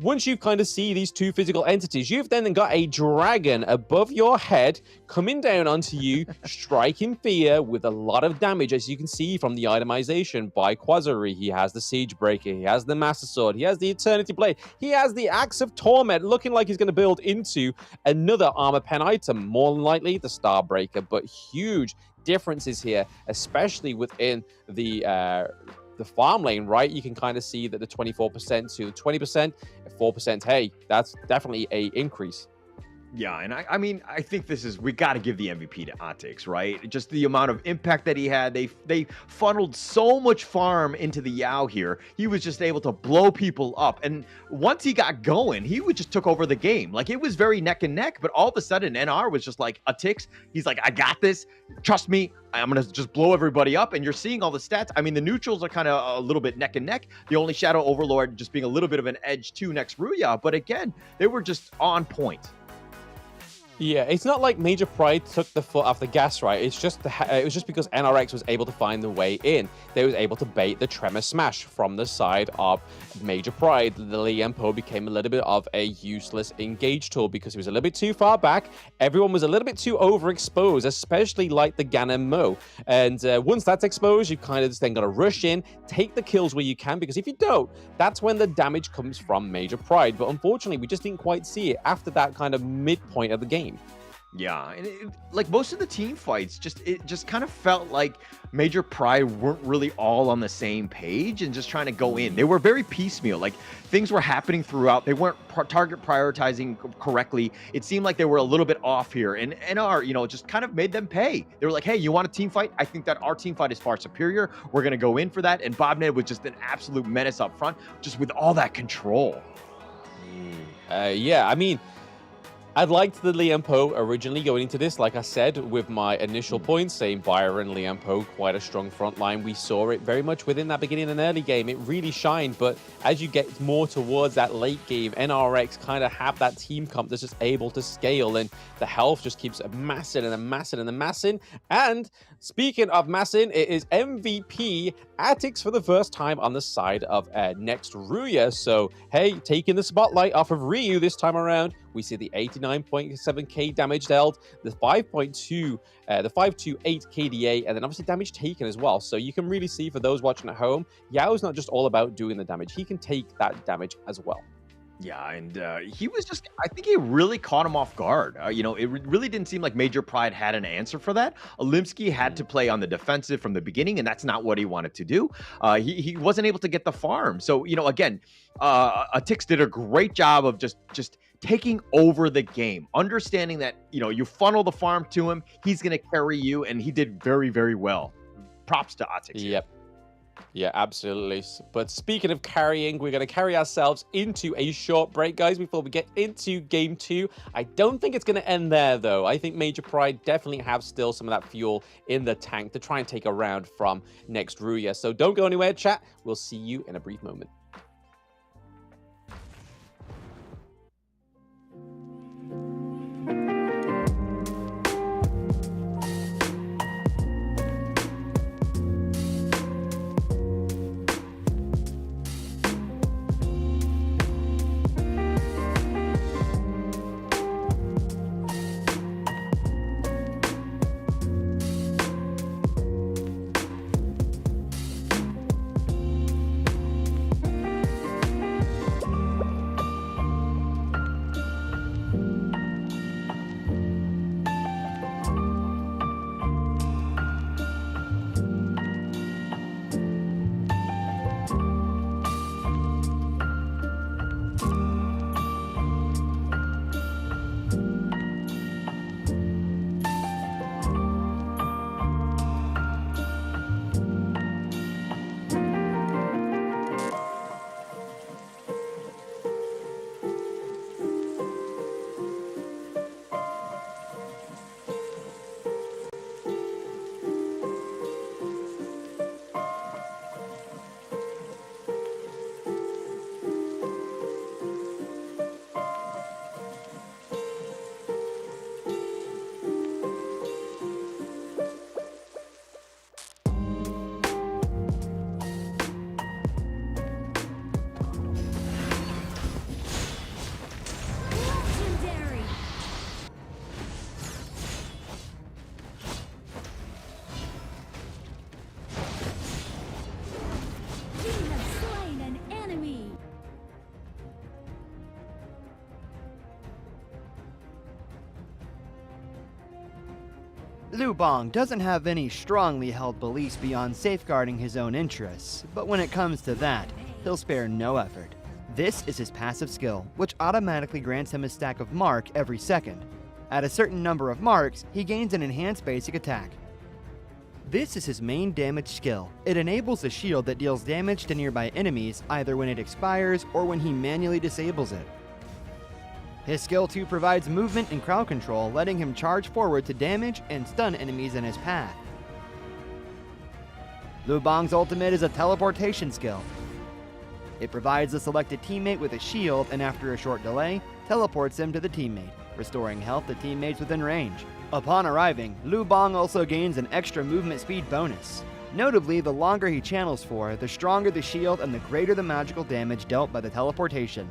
S2: once you kind of see these two physical entities, you've then got a dragon above your head coming down onto you, striking fear with a lot of damage, as you can see from the itemization by Quasari. He has the Siege Breaker, he has the Master Sword, he has the Eternity Blade, he has the Axe of Torment, looking like he's going to build into another armor pen item, more than likely the Starbreaker, but huge differences here, especially within the farm lane, right? You can kind of see that the 24% to 20%, 4%, hey, that's definitely a increase.
S1: Yeah, and I mean, I think we got to give the MVP to Atix, right? Just the amount of impact that he had. They funneled so much farm into the Yao here. He was just able to blow people up. And once he got going, he just took over the game. Like, it was very neck and neck, but all of a sudden, NR was just like, Atix, he's like, I got this. Trust me, I'm going to just blow everybody up. And you're seeing all the stats. I mean, the neutrals are kind of a little bit neck and neck. The only Shadow Overlord just being a little bit of an edge to next Ruya. But again, they were just on point.
S2: Yeah, it's not like Major Pride took the foot off the gas, right? It's just it was just because NRX was able to find the way in. They was able to bait the Tremor Smash from the side of Major Pride. The Liam Po became a little bit of a useless engage tool because he was a little bit too far back. Everyone was a little bit too overexposed, especially like the Gan and Mo. And once that's exposed, you kind of just then got to rush in, take the kills where you can, because if you don't, that's when the damage comes from Major Pride. But unfortunately, we just didn't quite see it after that kind of midpoint of the game.
S1: Yeah, and like most of the team fights, it just kind of felt like Major Pride weren't really all on the same page and just trying to go in. They were very piecemeal. Like things were happening throughout. They weren't target prioritizing correctly. It seemed like they were a little bit off here, and NR, just kind of made them pay. They were like, "Hey, you want a team fight? I think that our team fight is far superior. We're gonna go in for that." And Bobned was just an absolute menace up front, just with all that control.
S2: Yeah, I mean, I liked the Liam Poe originally going into this, like I said, with my initial points, saying Byron, Liam Poe, quite a strong front line. We saw it very much within that beginning and early game. It really shined, but as you get more towards that late game, NRX kind of have that team comp that's just able to scale, and the health just keeps amassing and amassing and amassing. And speaking of massing, it is MVP Attics for the first time on the side of next Ruya. So, hey, taking the spotlight off of Ryu this time around. We see the 89.7k damage dealt, the 5.2, the 528 KDA, and then obviously damage taken as well. So you can really see for those watching at home, Yao's not just all about doing the damage. He can take that damage as well.
S1: Yeah, and he was I think he really caught him off guard. It really didn't seem like Major Pride had an answer for that. Olimsky had to play on the defensive from the beginning, and that's not what he wanted to do. He wasn't able to get the farm. So, again, Atix did a great job of just taking over the game, understanding that, you funnel the farm to him, he's going to carry you, and he did very, very well. Props to Atix.
S2: Yep. Yeah, absolutely. But speaking of carrying, we're going to carry ourselves into a short break, guys, before we get into game 2. I don't think it's going to end there, though. I think Major Pride definitely have still some of that fuel in the tank to try and take a round from next Ruya. So don't go anywhere, chat. We'll see you in a brief moment.
S3: Liu Bang doesn't have any strongly held beliefs beyond safeguarding his own interests, but when it comes to that, he'll spare no effort. This is his passive skill, which automatically grants him a stack of mark every second. At a certain number of marks, he gains an enhanced basic attack. This is his main damage skill. It enables a shield that deals damage to nearby enemies either when it expires or when he manually disables it. His skill 2 provides movement and crowd control, letting him charge forward to damage and stun enemies in his path. Liu Bang's ultimate is a teleportation skill. It provides the selected teammate with a shield and after a short delay, teleports him to the teammate, restoring health to teammates within range. Upon arriving, Liu Bang also gains an extra movement speed bonus. Notably, the longer he channels for, the stronger the shield and the greater the magical damage dealt by the teleportation.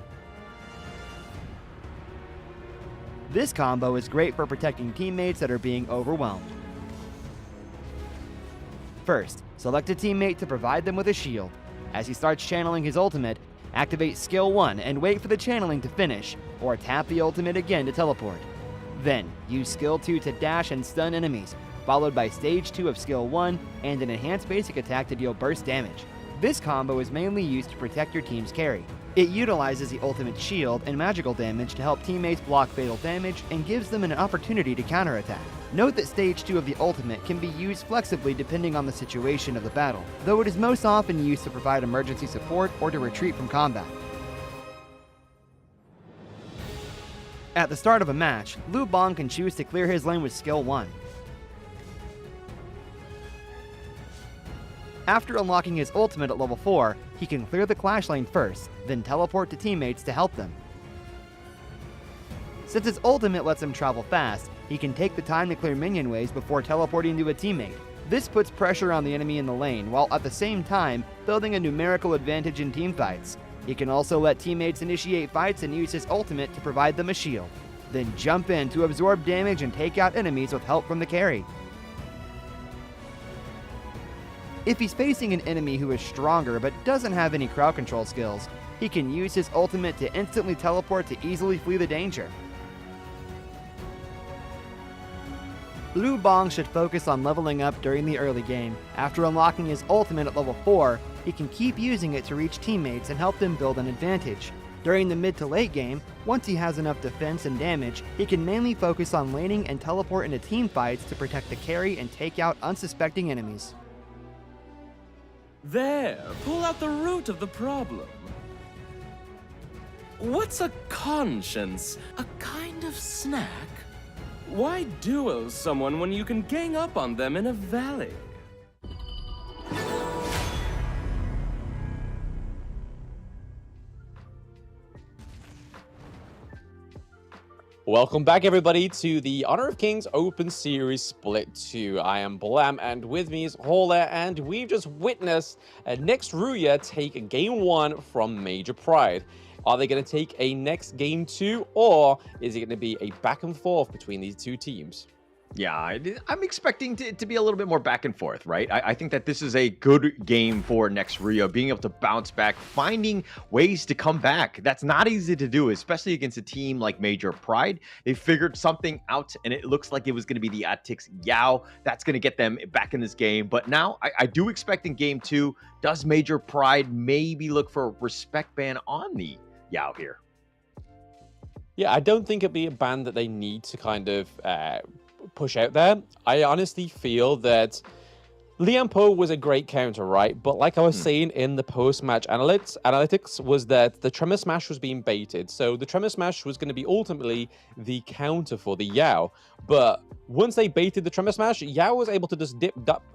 S3: This combo is great for protecting teammates that are being overwhelmed. First, select a teammate to provide them with a shield. As he starts channeling his ultimate, activate skill 1 and wait for the channeling to finish, or tap the ultimate again to teleport. Then, use skill 2 to dash and stun enemies, followed by stage 2 of skill 1 and an enhanced basic attack to deal burst damage. This combo is mainly used to protect your team's carry. It utilizes the ultimate shield and magical damage to help teammates block fatal damage and gives them an opportunity to counterattack. Note that stage 2 of the ultimate can be used flexibly depending on the situation of the battle, though it is most often used to provide emergency support or to retreat from combat. At the start of a match, Lu Bang can choose to clear his lane with skill 1. After unlocking his ultimate at level 4, he can clear the clash lane first, then teleport to teammates to help them. Since his ultimate lets him travel fast, he can take the time to clear minion waves before teleporting to a teammate. This puts pressure on the enemy in the lane, while at the same time building a numerical advantage in teamfights. He can also let teammates initiate fights and use his ultimate to provide them a shield, then jump in to absorb damage and take out enemies with help from the carry. If he's facing an enemy who is stronger but doesn't have any crowd control skills, he can use his ultimate to instantly teleport to easily flee the danger. Lu Bang should focus on leveling up during the early game. After unlocking his ultimate at level 4, he can keep using it to reach teammates and help them build an advantage. During the mid to late game, once he has enough defense and damage, he can mainly focus on laning and teleport into team fights to protect the carry and take out unsuspecting enemies.
S4: There, pull out the root of the problem. What's a conscience? A kind of snack? Why duel someone when you can gang up on them in a valley?
S2: Welcome back, everybody, to the Honor of Kings Open Series Split 2. I am Blam, and with me is Hola, and we've just witnessed next Ruya take Game 1 from Major Pride. Are they going to take a next Game 2, or is it going to be a back and forth between these two teams?
S1: Yeah, I'm expecting to be a little bit more back and forth, right? I think that this is a good game for next Ruya, being able to bounce back, finding ways to come back. That's not easy to do, especially against a team like Major Pride. They figured something out, and it looks like it was going to be the Atix Yao. That's going to get them back in this game. But now I do expect in Game 2, does Major Pride maybe look for a respect ban on the Yao here?
S2: Yeah, I don't think it'd be a ban that they need to kind of push out there. I honestly feel that Liam Poe was a great counter, right? But like I was saying in the post-match analytics was that the Tremor Smash was being baited. So the Tremor Smash was going to be ultimately the counter for the Yao. But once they baited the Tremor Smash, Yao was able to just dip,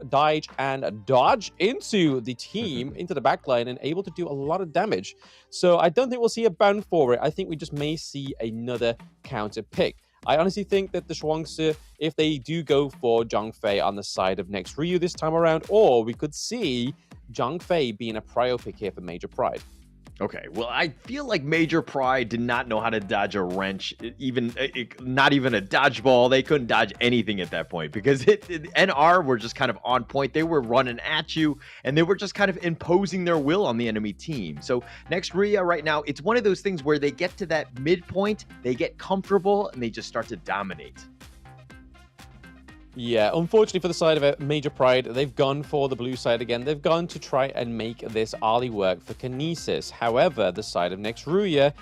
S2: dodge, and dodge into the team, into the backline, and able to do a lot of damage. So I don't think we'll see a ban for it. I think we just may see another counter pick. I honestly think that the Shuangzi, if they do go for Zhang Fei on the side of next Ryu this time around, or we could see Zhang Fei being a prio pick here for Major Pride.
S1: Okay, well, I feel like Major Pride did not know how to dodge a wrench, not even a dodgeball. They couldn't dodge anything at that point because NR were just kind of on point. They were running at you, and they were just kind of imposing their will on the enemy team. So next Ruya right now, it's one of those things where they get to that midpoint, they get comfortable, and they just start to dominate.
S2: Yeah, unfortunately for the side of Major Pride, they've gone for the blue side again. They've gone to try and make this Ali work for Kinesis. However, the side of next Ruya,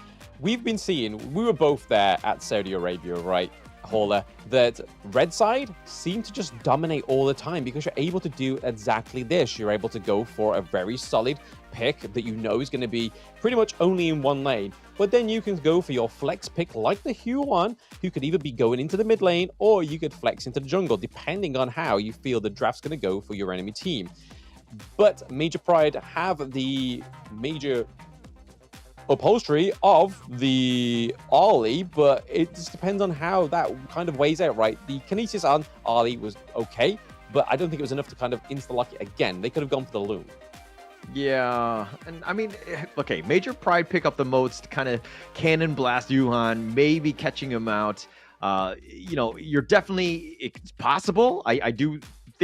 S2: we've been seeing, we were both there at Saudi Arabia, right, Hola, that red side seemed to just dominate all the time because you're able to do exactly this. You're able to go for a very solid pick that you know is going to be pretty much only in one lane. But then you can go for your flex pick like the Huan, who could either be going into the mid lane or you could flex into the jungle, depending on how you feel the draft's going to go for your enemy team. But Major Pride have the major upholstery of the Ollie, but it just depends on how that kind of weighs out, right? The Kinesis on Ollie was okay, but I don't think it was enough to kind of insta-lock it again. They could have gone for the Loom.
S1: Yeah, and I mean, okay, Major Pride pick up the moats to kind of cannon blast Yuhan, maybe catching him out. You know, you're definitely, it's possible. I do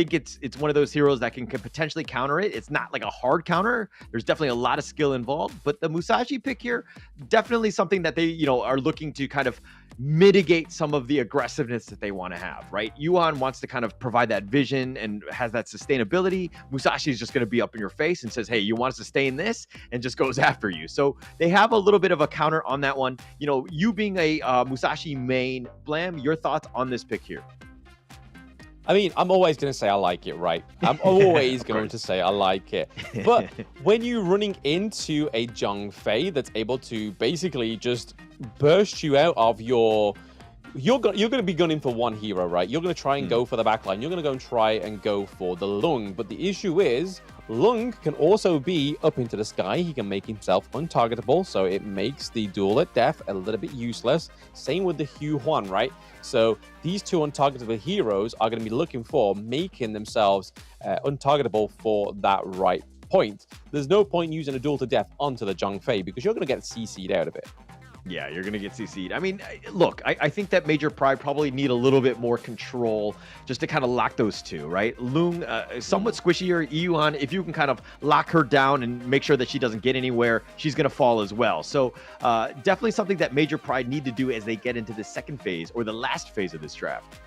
S1: think it's one of those heroes that can potentially counter it. It's not like a hard counter. There's definitely a lot of skill involved, but the Musashi pick here, definitely something that they, are looking to kind of mitigate some of the aggressiveness that they want to have, right? Yuan wants to kind of provide that vision and has that sustainability. Musashi is just going to be up in your face and says, hey, you want to sustain this, and just goes after you. So they have a little bit of a counter on that one. You being a Musashi main, Blam, your thoughts on this pick here?
S2: I mean, I'm always going to say I like it, right? I'm always going to say I like it. But when you're running into a Zhang Fei that's able to basically just burst you out of your... You're going to be gunning for one hero, right? You're going to try and go for the backline. You're going to go and try and go for the Lung. But the issue is, Lung can also be up into the sky. He can make himself untargetable, so it makes the duel at death a little bit useless. Same with the Hu Huan, right? So these two untargetable heroes are going to be looking for making themselves untargetable for that right point. There's no point using a duel to death onto the Zhang Fei because you're going to get CC'd out of it.
S1: Yeah, you're going to get CC'd. I mean, look, I think that Major Pride probably need a little bit more control just to kind of lock those two, right? Lung, somewhat squishier. Yuan, if you can kind of lock her down and make sure that she doesn't get anywhere, she's going to fall as well. So definitely something that Major Pride need to do as they get into the second phase or the last phase of this draft.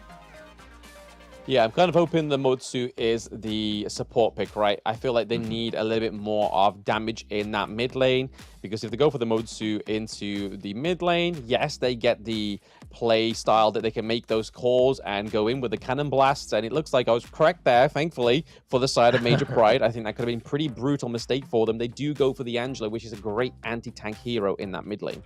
S2: Yeah, I'm kind of hoping the Motsu is the support pick, right? I feel like they need a little bit more of damage in that mid lane, because if they go for the Motsu into the mid lane, yes, they get the play style that they can make those calls and go in with the cannon blasts, and it looks like I was correct there, thankfully, for the side of Major Pride. I think that could have been a pretty brutal mistake for them. They do go for the Angela, which is a great anti-tank hero in that mid lane.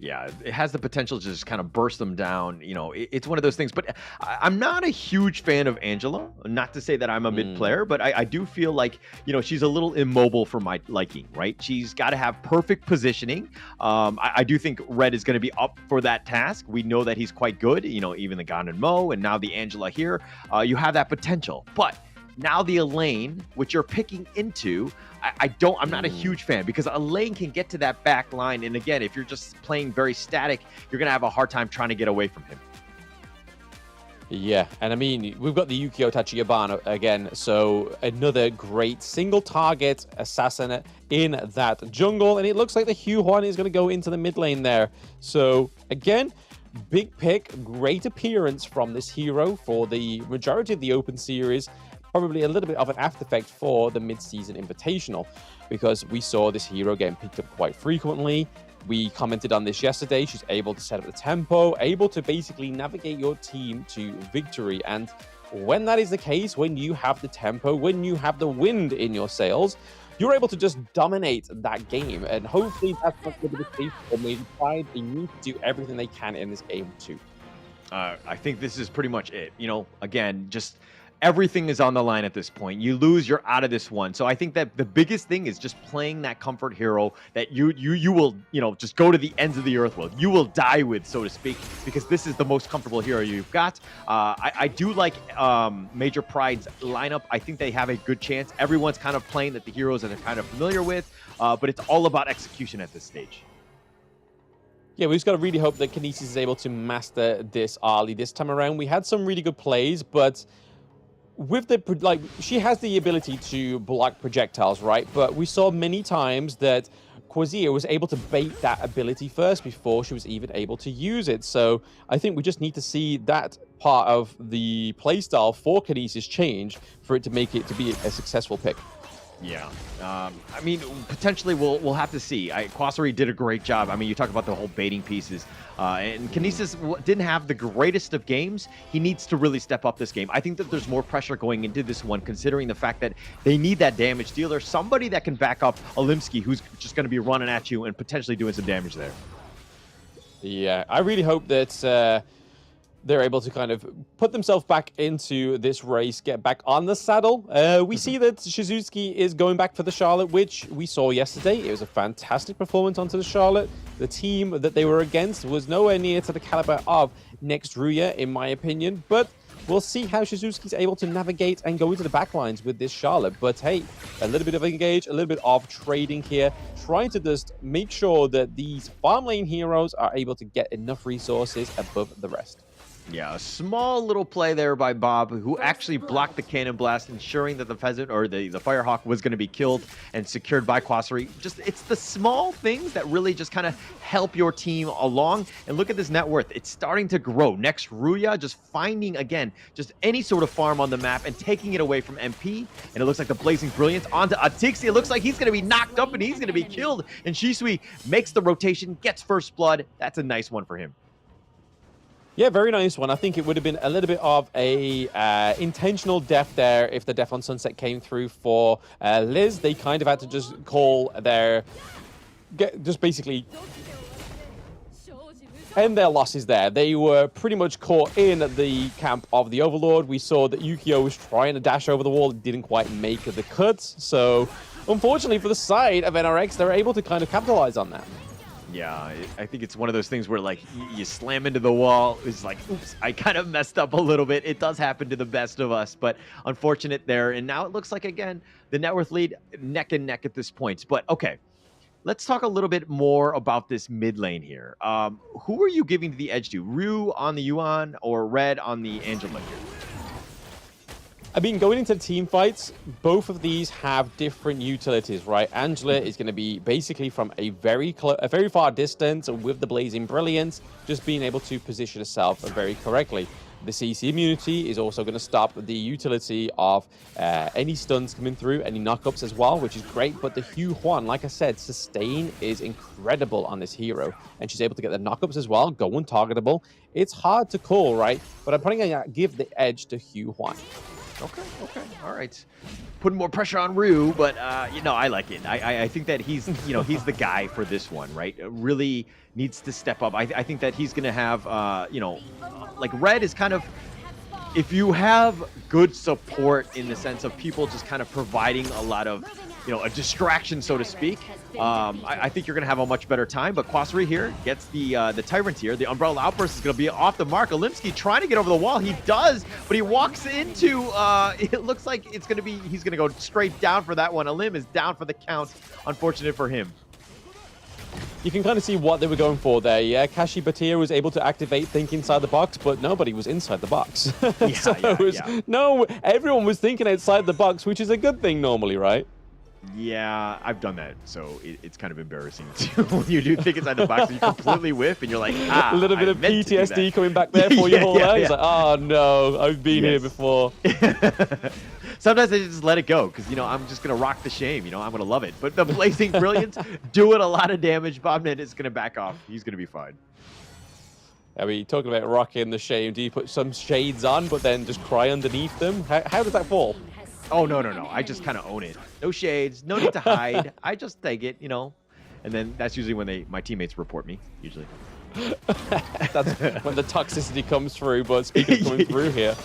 S1: Yeah, it has the potential to just kind of burst them down. It's one of those things. But I'm not a huge fan of Angela. Not to say that I'm a mid player, but I do feel like, she's a little immobile for my liking, right? She's got to have perfect positioning. I do think Red is going to be up for that task. We know that he's quite good, even the Gan and Mo, and now the Angela here. You have that potential. But now the Elaine, which you're picking into, I'm not a huge fan, because Elaine can get to that back line. And again, if you're just playing very static, you're going to have a hard time trying to get away from him.
S2: Yeah, and I mean, we've got the Yukio Tachiyabana again, so another great single target assassin in that jungle, and it looks like the Hu Huan is going to go into the mid lane there. So again, big pick, great appearance from this hero for the majority of the Open Series. Probably a little bit of an after effect for the mid-season invitational, because we saw this hero getting picked up quite frequently. We commented on this yesterday. She's able to set up the tempo, able to basically navigate your team to victory. And when that is the case, when you have the tempo, when you have the wind in your sails, you're able to just dominate that game. And hopefully that's not going to be the case for Major Pride. They need to do everything they can in this game too.
S1: I think this is pretty much it. Again, just everything is on the line at this point. You lose, you're out of this one. So I think that the biggest thing is just playing that comfort hero that you will, just go to the ends of the earth with. You will die with, so to speak, because this is the most comfortable hero you've got. I do like Major Pride's lineup. I think they have a good chance. Everyone's kind of playing the heroes that they're kind of familiar with, but it's all about execution at this stage.
S2: Yeah, we just got to really hope that Kinesis is able to master this early this time around. We had some really good plays, but with the, she has the ability to block projectiles, right? But we saw many times that Quazia was able to bait that ability first before she was even able to use it. So I think we just need to see that part of the playstyle for Kinesis change for it to make it to be a successful pick.
S1: Yeah, I mean, potentially we'll have to see. Quasari did a great job. I mean, you talk about the whole baiting pieces, and Kinesis didn't have the greatest of games. He needs to really step up this game. I think that there's more pressure going into this one, considering the fact that they need that damage dealer, somebody that can back up Olimsky, who's just going to be running at you and potentially doing some damage there.
S2: Yeah, I really hope that they're able to kind of put themselves back into this race, get back on the saddle. We see that Shizuki is going back for the Charlotte, which we saw yesterday. It was a fantastic performance onto the Charlotte. The team that they were against was nowhere near to the caliber of next Ruya, in my opinion. But we'll see how Shizuki's able to navigate and go into the backlines with this Charlotte. But hey, a little bit of engage, a little bit of trading here, trying to just make sure that these farm lane heroes are able to get enough resources above the rest.
S1: Yeah, a small little play there by Bob, who actually blocked the cannon blast, ensuring that the pheasant or the Firehawk was going to be killed and secured by Quasari. Just it's the small things that really just kind of help your team along. And look at this net worth; it's starting to grow. Next, Ruya just finding again just any sort of farm on the map and taking it away from MP. And it looks like the Blazing Brilliance onto Atixi. It looks like he's going to be knocked up and he's going to be killed. And Shisui makes the rotation, gets first blood. That's a nice one for him.
S2: Yeah, very nice one. I think it would have been a little bit of a intentional death there if the death on Sunset came through for Liz. They kind of had to just call their... just basically end their losses there. They were pretty much caught in the camp of the Overlord. We saw that Yukio was trying to dash over the wall. It didn't quite make the cuts. So, unfortunately for the side of NRX, they're able to kind of capitalize on that.
S1: Yeah, I think it's one of those things where, like, you slam into the wall. It's like, oops, I kind of messed up a little bit. It does happen to the best of us, but unfortunate there. And now it looks like, again, the net worth lead neck and neck at this point. But, okay, let's talk a little bit more about this mid lane here. Who are you giving the edge to? Ryu on the Yuan or Red on the Angela here?
S2: I mean, going into team fights, both of these have different utilities, right? Angela is going to be basically from a very far distance with the Blazing Brilliance, just being able to position herself very correctly. The CC immunity is also going to stop the utility of any stuns coming through, any knockups as well, which is great. But the Hugh Huan, like I said, sustain is incredible on this hero. And she's able to get the knockups as well, go untargetable. It's hard to call, right? But I'm probably going to give the edge to Hugh Huan.
S1: Okay, all right. Putting more pressure on Ryu, but you know, I like it. I think that he's, you know, he's the guy for this one, right? Really needs to step up. I think that he's gonna have, you know, like Red is kind of, if you have good support in the sense of people just kind of providing a lot of, you know, a distraction, so to speak, I think you're going to have a much better time. But Quasari here gets the Tyrant here. The Umbrella Outburst is going to be off the mark. Olimsky trying to get over the wall. He does, but he walks into, it looks like it's going to be, he's going to go straight down for that one. Olim is down for the count. Unfortunate for him.
S2: You can kind of see what they were going for there. Yeah, Kashi Batir was able to activate Think Inside the Box, but nobody was inside the box. No, everyone was thinking outside the box, which is a good thing normally, right?
S1: Yeah, I've done that, so it's kind of embarrassing too. When you do think inside the box and you completely whiff, and you're like,
S2: a little bit of PTSD coming back there for you, Hola. It's like, oh no, I've been here before.
S1: Sometimes I just let it go because, you know, I'm just going to rock the shame. You know, I'm going to love it. But the Blazing Brilliance doing a lot of damage. Bobnet is going to back off. He's going to be fine.
S2: I mean, talking about rocking the shame, do you put some shades on but then just cry underneath them? How does that fall?
S1: Oh, no. I just kind of own it. No shades. No need to hide. I just take it, you know. And then that's usually when my teammates report me, usually.
S2: That's when the toxicity comes through, but speaking of coming through here.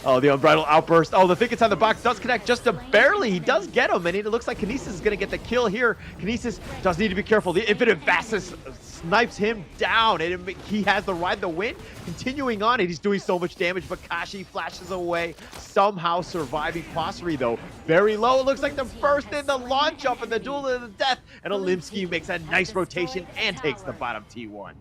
S1: Oh, the Unbridled Outburst. Oh, the Think Inside the Box does connect just to barely. He does get him, and it looks like Kinesis is going to get the kill here. Kinesis does need to be careful. The Infinite Vastus snipes him down, and he has the ride the win. Continuing on, and he's doing so much damage, but Kashi flashes away, somehow surviving. Quasari, though, very low. It looks like the first in the launch up in the duel of the death, and Olimsky makes a nice rotation and takes the bottom T1.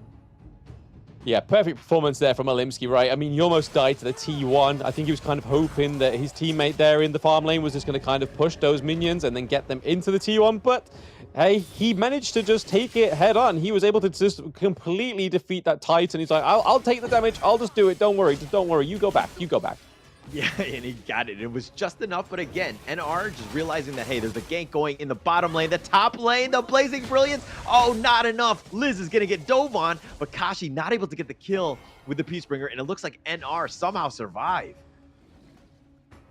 S2: Yeah, perfect performance there from Olimsky, right? I mean, he almost died to the T1. I think he was kind of hoping that his teammate there in the farm lane was just going to kind of push those minions and then get them into the T1. But, hey, he managed to just take it head on. He was able to just completely defeat that Titan. He's like, I'll take the damage. I'll just do it. Don't worry. Just don't worry. You go back. You go back.
S1: Yeah, and he got it. It was just enough, but again, NR just realizing that, hey, there's a gank going in the bottom lane, the top lane, the Blazing Brilliance. Oh, not enough. Liz is going to get dove on, but Kashi not able to get the kill with the Peacebringer, and it looks like NR somehow survive.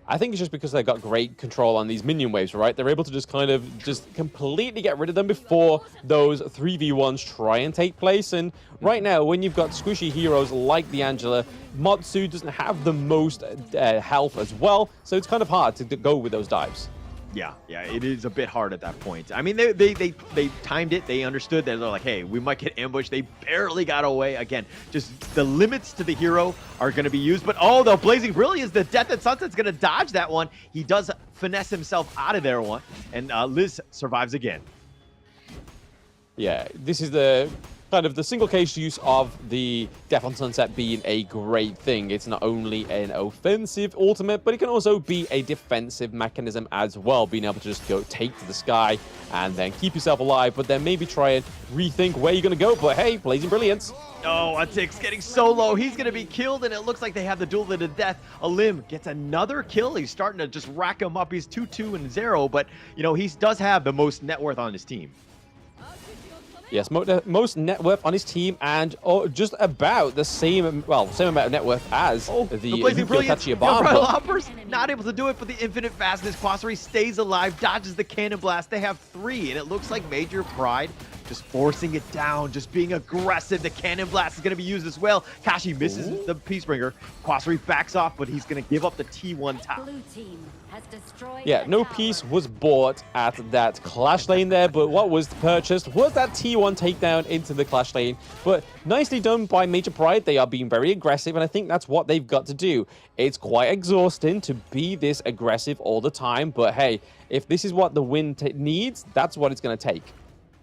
S2: I think it's just because they got great control on these minion waves, right? They're able to just kind of just completely get rid of them before those 3v1s try and take place. And right now, when you've got squishy heroes like the Angela, Motsu doesn't have the most health as well, so it's kind of hard to go with those dives.
S1: Yeah, it is a bit hard at that point. I mean, they timed it. They understood that they're like, hey, we might get ambushed. They barely got away. Again, just the limits to the hero are going to be used. But, oh, the Blazing Brilliance, the Death at Sunset's going to dodge that one. He does finesse himself out of there one, and Liz survives again.
S2: Yeah, this is the kind of the single case use of the Death on Sunset being a great thing. It's not only an offensive ultimate, but it can also be a defensive mechanism as well, being able to just go take to the sky and then keep yourself alive, but then maybe try and rethink where you're going to go. But hey, Blazing Brilliance.
S1: Oh, Atik's getting so low. He's going to be killed, and it looks like they have the duel to the death. Alim gets another kill. He's starting to just rack him up. He's 2-2-0, but, you know, he does have the most net worth on his team.
S2: Yes, most net worth on his team, and just about the same, well, same amount of net worth as the
S1: Blazing Brilliance.
S2: Bomb.
S1: Not able to do it, but the infinite fastness. Quasari stays alive, dodges the cannon blast. They have 3, and it looks like Major Pride just forcing it down, just being aggressive. The cannon blast is going to be used as well. Kashi misses the Peacebringer. Quasari backs off, but he's going to give up the T1 top.
S5: Blue team has destroyed
S2: Yeah, no piece was bought at that Clash lane there, but what was purchased was that T1 takedown into the Clash lane. But nicely done by Major Pride. They are being very aggressive, and I think that's what they've got to do. It's quite exhausting to be this aggressive all the time, but hey, if this is what the win needs, that's what it's going to take.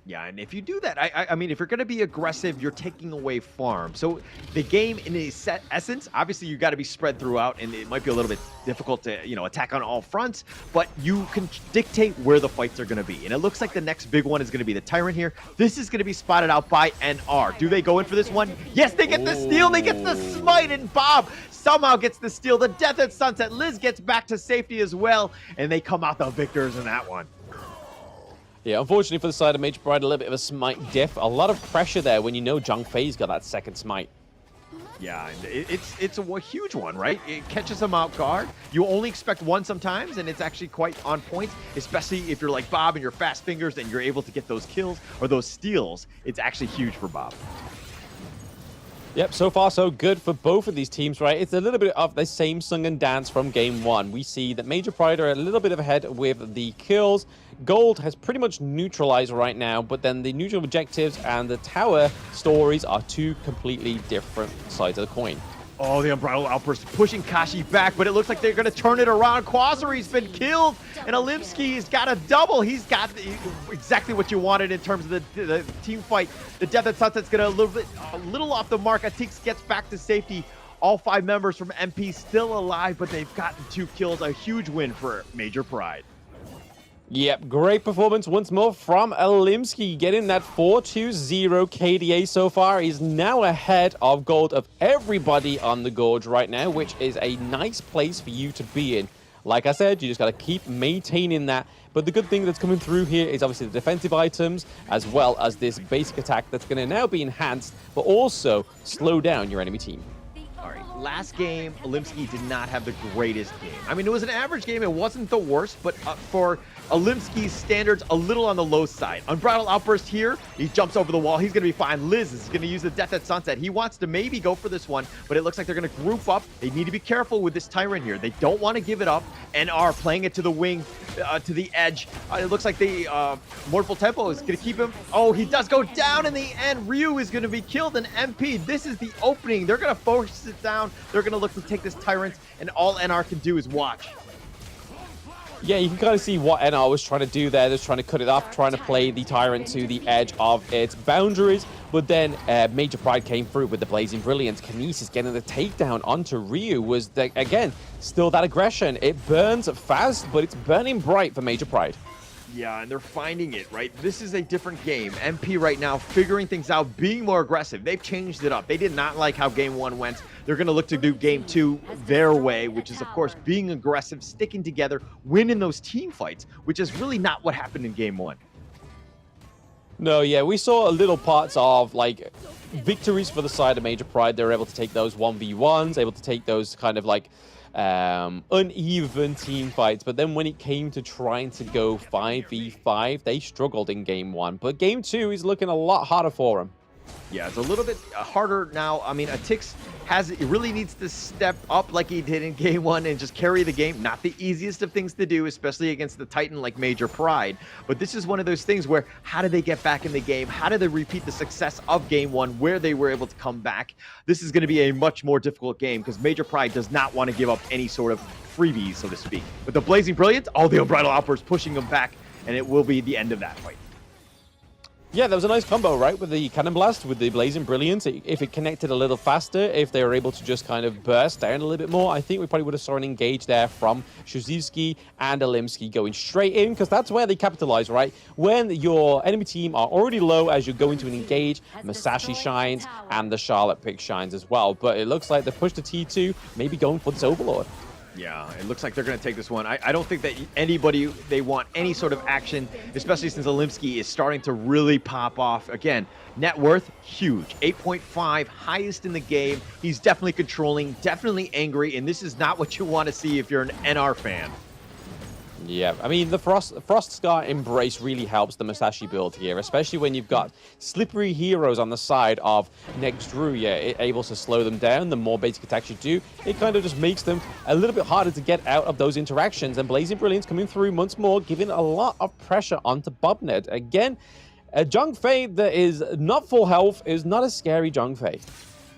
S1: Yeah, and if you do that, I mean, if you're going to be aggressive, you're taking away farm. So the game, in a set essence, obviously you got to be spread throughout, and it might be a little bit difficult to, you know, attack on all fronts, but you can dictate where the fights are going to be. And it looks like the next big one is going to be the Tyrant here. This is going to be spotted out by NR. Do they go in for this one? Yes, they get the steal. They get the smite, and Bob somehow gets the steal. The Death at Sunset. Liz gets back to safety as well, and they come out the victors in that one.
S2: Yeah, unfortunately for the side of Major Pride, a little bit of a smite diff. A lot of pressure there when you know Zhang Fei's got that second smite.
S1: Yeah, and it's a huge one, right? It catches them out guard. You only expect one sometimes, and it's actually quite on point, especially if you're like Bob and you're fast fingers and you're able to get those kills or those steals. It's actually huge for Bob.
S2: Yep, so far so good for both of these teams, right? It's a little bit of the same song and dance from game 1. We see that Major Pride are a little bit ahead with the kills. Gold has pretty much neutralized right now, but then the neutral objectives and the tower stories are two completely different sides of the coin.
S1: Oh, the Unbridled Outburst pushing Kashi back, but it looks like they're going to turn it around. Quasari's been killed, and Alimski's got a double. He's got exactly what you wanted in terms of the team fight. The Death at Sunset's going to a little off the mark. Atix gets back to safety. All 5 members from MP still alive, but they've gotten 2 kills. A huge win for Major Pride.
S2: Yep, great performance once more from Alimski, getting that 4-2-0 KDA so far. He's now ahead of gold of everybody on the Gorge right now, which is a nice place for you to be in. Like I said, you just got to keep maintaining that. But the good thing that's coming through here is obviously the defensive items, as well as this basic attack that's going to now be enhanced, but also slow down your enemy team.
S1: All right, last game, Alimski did not have the greatest game. I mean, it was an average game. It wasn't the worst, but for Alimski's standards, a little on the low side. Unbridled Outburst here. He jumps over the wall. He's going to be fine. Liz is going to use the Death at Sunset. He wants to maybe go for this one, but it looks like they're going to group up. They need to be careful with this Tyrant here. They don't want to give it up. NR playing it to the wing, to the edge. It looks like the Mortal Tempo is going to keep him. Oh, he does go down in the end. Ryu is going to be killed in MP. This is the opening. They're going to force it down. They're going to look to take this Tyrant, and all NR can do is watch.
S2: Yeah, you can kind of see what NR was trying to do there. They're trying to cut it off, trying to play the Tyrant to the edge of its boundaries. But then Major Pride came through with the Blazing Brilliance. Kinesis getting the takedown onto Ryu was, again, still that aggression. It burns fast, but it's burning bright for Major Pride.
S1: Yeah, and they're finding it, right? This is a different game. MP right now figuring things out, being more aggressive. They've changed it up. They did not like how game 1 went. They're going to look to do game 2 their way, which is, of course, being aggressive, sticking together, winning those team fights, which is really not what happened in game 1.
S2: No, yeah, we saw a little parts of, like, victories for the side of Major Pride. They were able to take those 1v1s, able to take those kind of, like, uneven team fights, but then when it came to trying to go 5v5, they struggled in game 1. But game 2 is looking a lot harder for them.
S1: Yeah, it's a little bit harder now. I mean, Atix really needs to step up like he did in game 1 and just carry the game. Not the easiest of things to do, especially against the Titan like Major Pride. But this is one of those things where, how do they get back in the game? How do they repeat the success of game 1 where they were able to come back? This is going to be a much more difficult game because Major Pride does not want to give up any sort of freebies, so to speak. With the Blazing Brilliance, all the Unbridled Outbursts pushing them back, and it will be the end of that fight.
S2: Yeah, there was a nice combo, right? With the Cannon Blast, with the Blazing Brilliance. If it connected a little faster, if they were able to just kind of burst down a little bit more, I think we probably would have saw an engage there from Shizuzki and Alimsky going straight in, because that's where they capitalize, right? When your enemy team are already low as you go into an engage, Masashi shines and the Charlotte pick shines as well. But it looks like they pushed to T2, maybe going for this Overlord.
S1: Yeah, it looks like they're going to take this one. I don't think that they want any sort of action, especially since Alimsky is starting to really pop off. Again, net worth, huge. 8.5, highest in the game. He's definitely controlling, definitely angry, and this is not what you want to see if you're an NR fan.
S2: Yeah, I mean, the Frost Scar Embrace really helps the Masashi build here, especially when you've got slippery heroes on the side of next Ruya, able to slow them down. The more basic attacks you do, it kind of just makes them a little bit harder to get out of those interactions. And Blazing Brilliance coming through once more, giving a lot of pressure onto Bobnet. Again, a Zhang Fei that is not full health is not a scary Zhang Fei.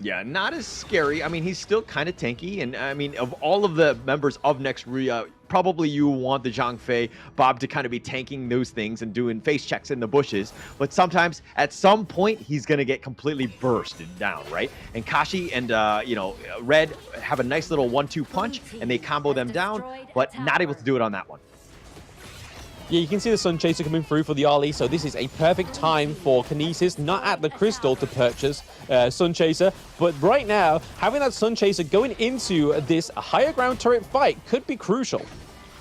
S1: Yeah, not as scary. I mean, he's still kind of tanky. And I mean, of all of the members of next Ruya, probably you want the Zhang Fei Bob to kind of be tanking those things and doing face checks in the bushes. But sometimes, at some point, he's going to get completely bursted down, right? And Kashi and, Red have a nice little 1-2 punch, and they combo them down, but not able to do it on that one.
S2: Yeah, you can see the Sun Chaser coming through for the Ollie, so this is a perfect time for Kinesis, not at the Crystal to purchase Sun Chaser, but right now, having that Sun Chaser going into this higher ground turret fight could be crucial.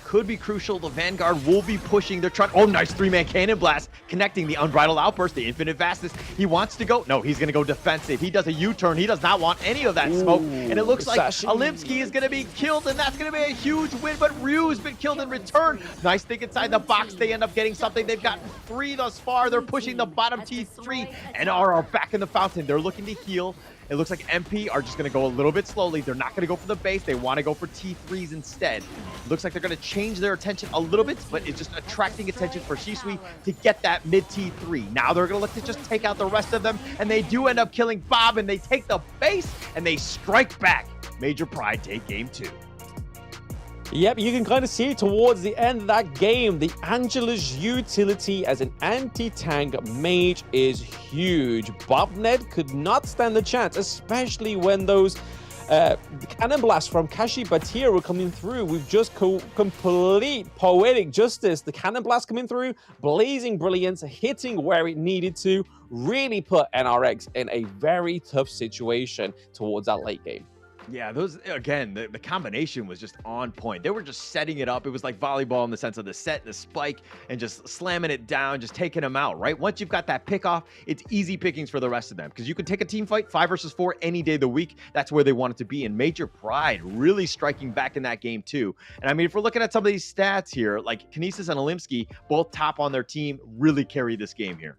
S1: Could be crucial. The Vanguard will be pushing. They're trying. Oh, nice 3-man cannon blast, connecting the Unbridled Outburst, the Infinite Vastness. He wants to go. No, he's going to go defensive. He does a U-turn. He does not want any of that smoke. And it looks like Alimsky is going to be killed, and that's going to be a huge win. But Ryu's been killed in return. Nice thing inside the box. They end up getting something. They've gotten 3 thus far. They're pushing the bottom T3. And are back in the fountain. They're looking to heal. It looks like MP are just going to go a little bit slowly. They're not going to go for the base. They want to go for T3s instead. Looks like they're going to change their attention a little bit, but it's just attracting attention for Shisui to get that mid T3. Now they're going to look to just take out the rest of them, and they do end up killing Bob, and they take the base, and they strike back. Major Pride take game 2.
S2: Yep, you can kind of see towards the end of that game, the Angela's utility as an anti-tank mage is huge. Bobnet could not stand a chance, especially when those cannon blasts from Kashi Batir were coming through with just complete poetic justice. The cannon blast coming through, Blazing Brilliance, hitting where it needed to, really put NRX in a very tough situation towards that late game.
S1: Yeah, those, again, the combination was just on point. They were just setting it up. It was like volleyball in the sense of the set, the spike, and just slamming it down, just taking them out, right? Once you've got that pick off, it's easy pickings for the rest of them because you can take a team fight 5 versus 4 any day of the week. That's where they want it to be. And Major Pride really striking back in that game too. And I mean, if we're looking at some of these stats here, like Kinesis and Alimsky, both top on their team, really carry this game here.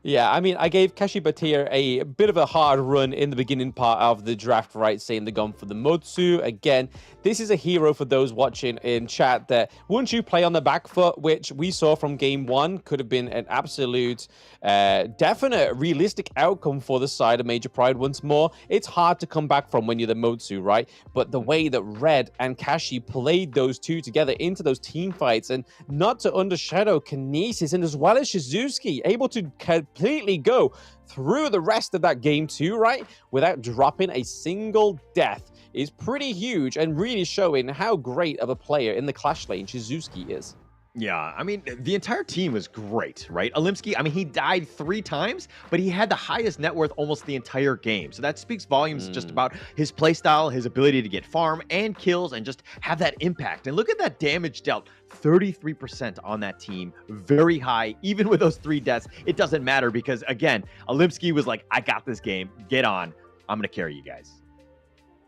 S2: Yeah, I mean, I gave Kashi Batir a bit of a hard run in the beginning part of the draft, right, saying they're going for the Motsu. Again, this is a hero for those watching in chat that once you play on the back foot, which we saw from game 1, could have been an absolute, definite, realistic outcome for the side of Major Pride once more. It's hard to come back from when you're the Motsu, right? But the way that Red and Kashi played those two together into those team fights, and not to undershadow Kinesis, and as well as Shizuki, able to completely go through the rest of that game too, right? Without dropping a single death is pretty huge and really showing how great of a player in the Clash lane Shizuki is.
S1: Yeah, I mean, the entire team was great, right? Alimsky, I mean, he died 3 times, but he had the highest net worth almost the entire game. So that speaks volumes just about his playstyle, his ability to get farm and kills and just have that impact. And look at that damage dealt, 33% on that team, very high. Even with those 3 deaths, it doesn't matter because, again, Alimsky was like, I got this game, get on, I'm going to carry you guys.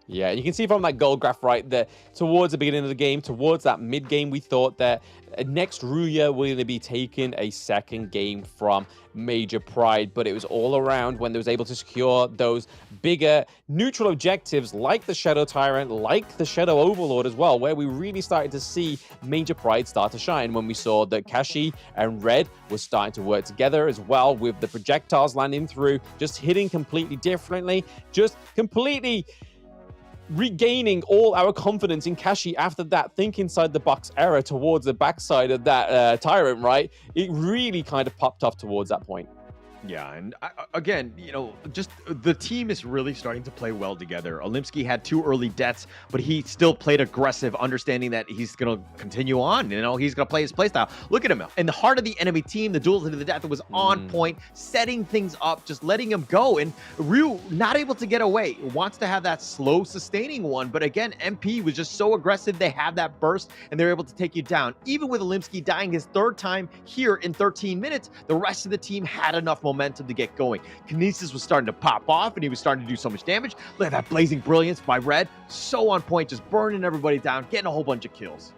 S2: Yeah, and you can see from that goal graph right there, towards the beginning of the game, towards that mid-game, we thought that next Ruya were going to be taking a second game from Major Pride, but it was all around when they was able to secure those bigger neutral objectives like the Shadow Tyrant, like the Shadow Overlord as well, where we really started to see Major Pride start to shine when we saw that Kashi and Red were starting to work together as well with the projectiles landing through, just hitting completely differently, just completely regaining all our confidence in Kashi after that think inside the box error towards the backside of that Tyrant, right? It really kind of popped off towards that point.
S1: Yeah, and again, just the team is really starting to play well together. Olimsky had 2 early deaths, but he still played aggressive, understanding that he's going to continue on. He's going to play his playstyle. Look at him. In the heart of the enemy team, the duel to the death was on point, setting things up, just letting him go. And Ryu, not able to get away, wants to have that slow, sustaining one. But again, MP was just so aggressive. They have that burst, and they're able to take you down. Even with Olimsky dying his 3rd time here in 13 minutes, the rest of the team had enough momentum to get going. Kinesis was starting to pop off, and he was starting to do so much damage. Look at that blazing brilliance by Red. So on point, just burning everybody down, getting a whole bunch of kills.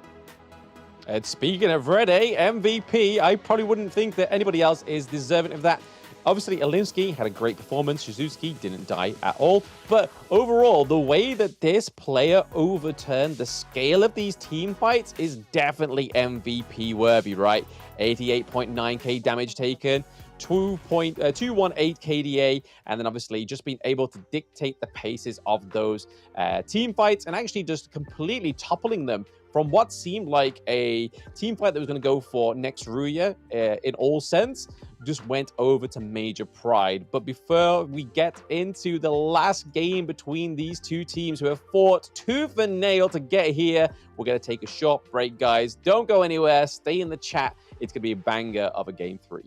S2: And speaking of Red A, MVP, I probably wouldn't think that anybody else is deserving of that. Obviously, Olimsky had a great performance. Shizuki didn't die at all. But overall, the way that this player overturned the scale of these team fights is definitely MVP worthy, right? 88.9k damage taken, 218 KDA, and then obviously just being able to dictate the paces of those team fights and actually just completely toppling them from what seemed like a team fight that was going to go for next Ruya in all sense, just went over to Major Pride. But before we get into the last game between these two teams who have fought tooth and nail to get here, we're going to take a short break, guys. Don't go anywhere. Stay in the chat. It's going to be a banger of a Game 3.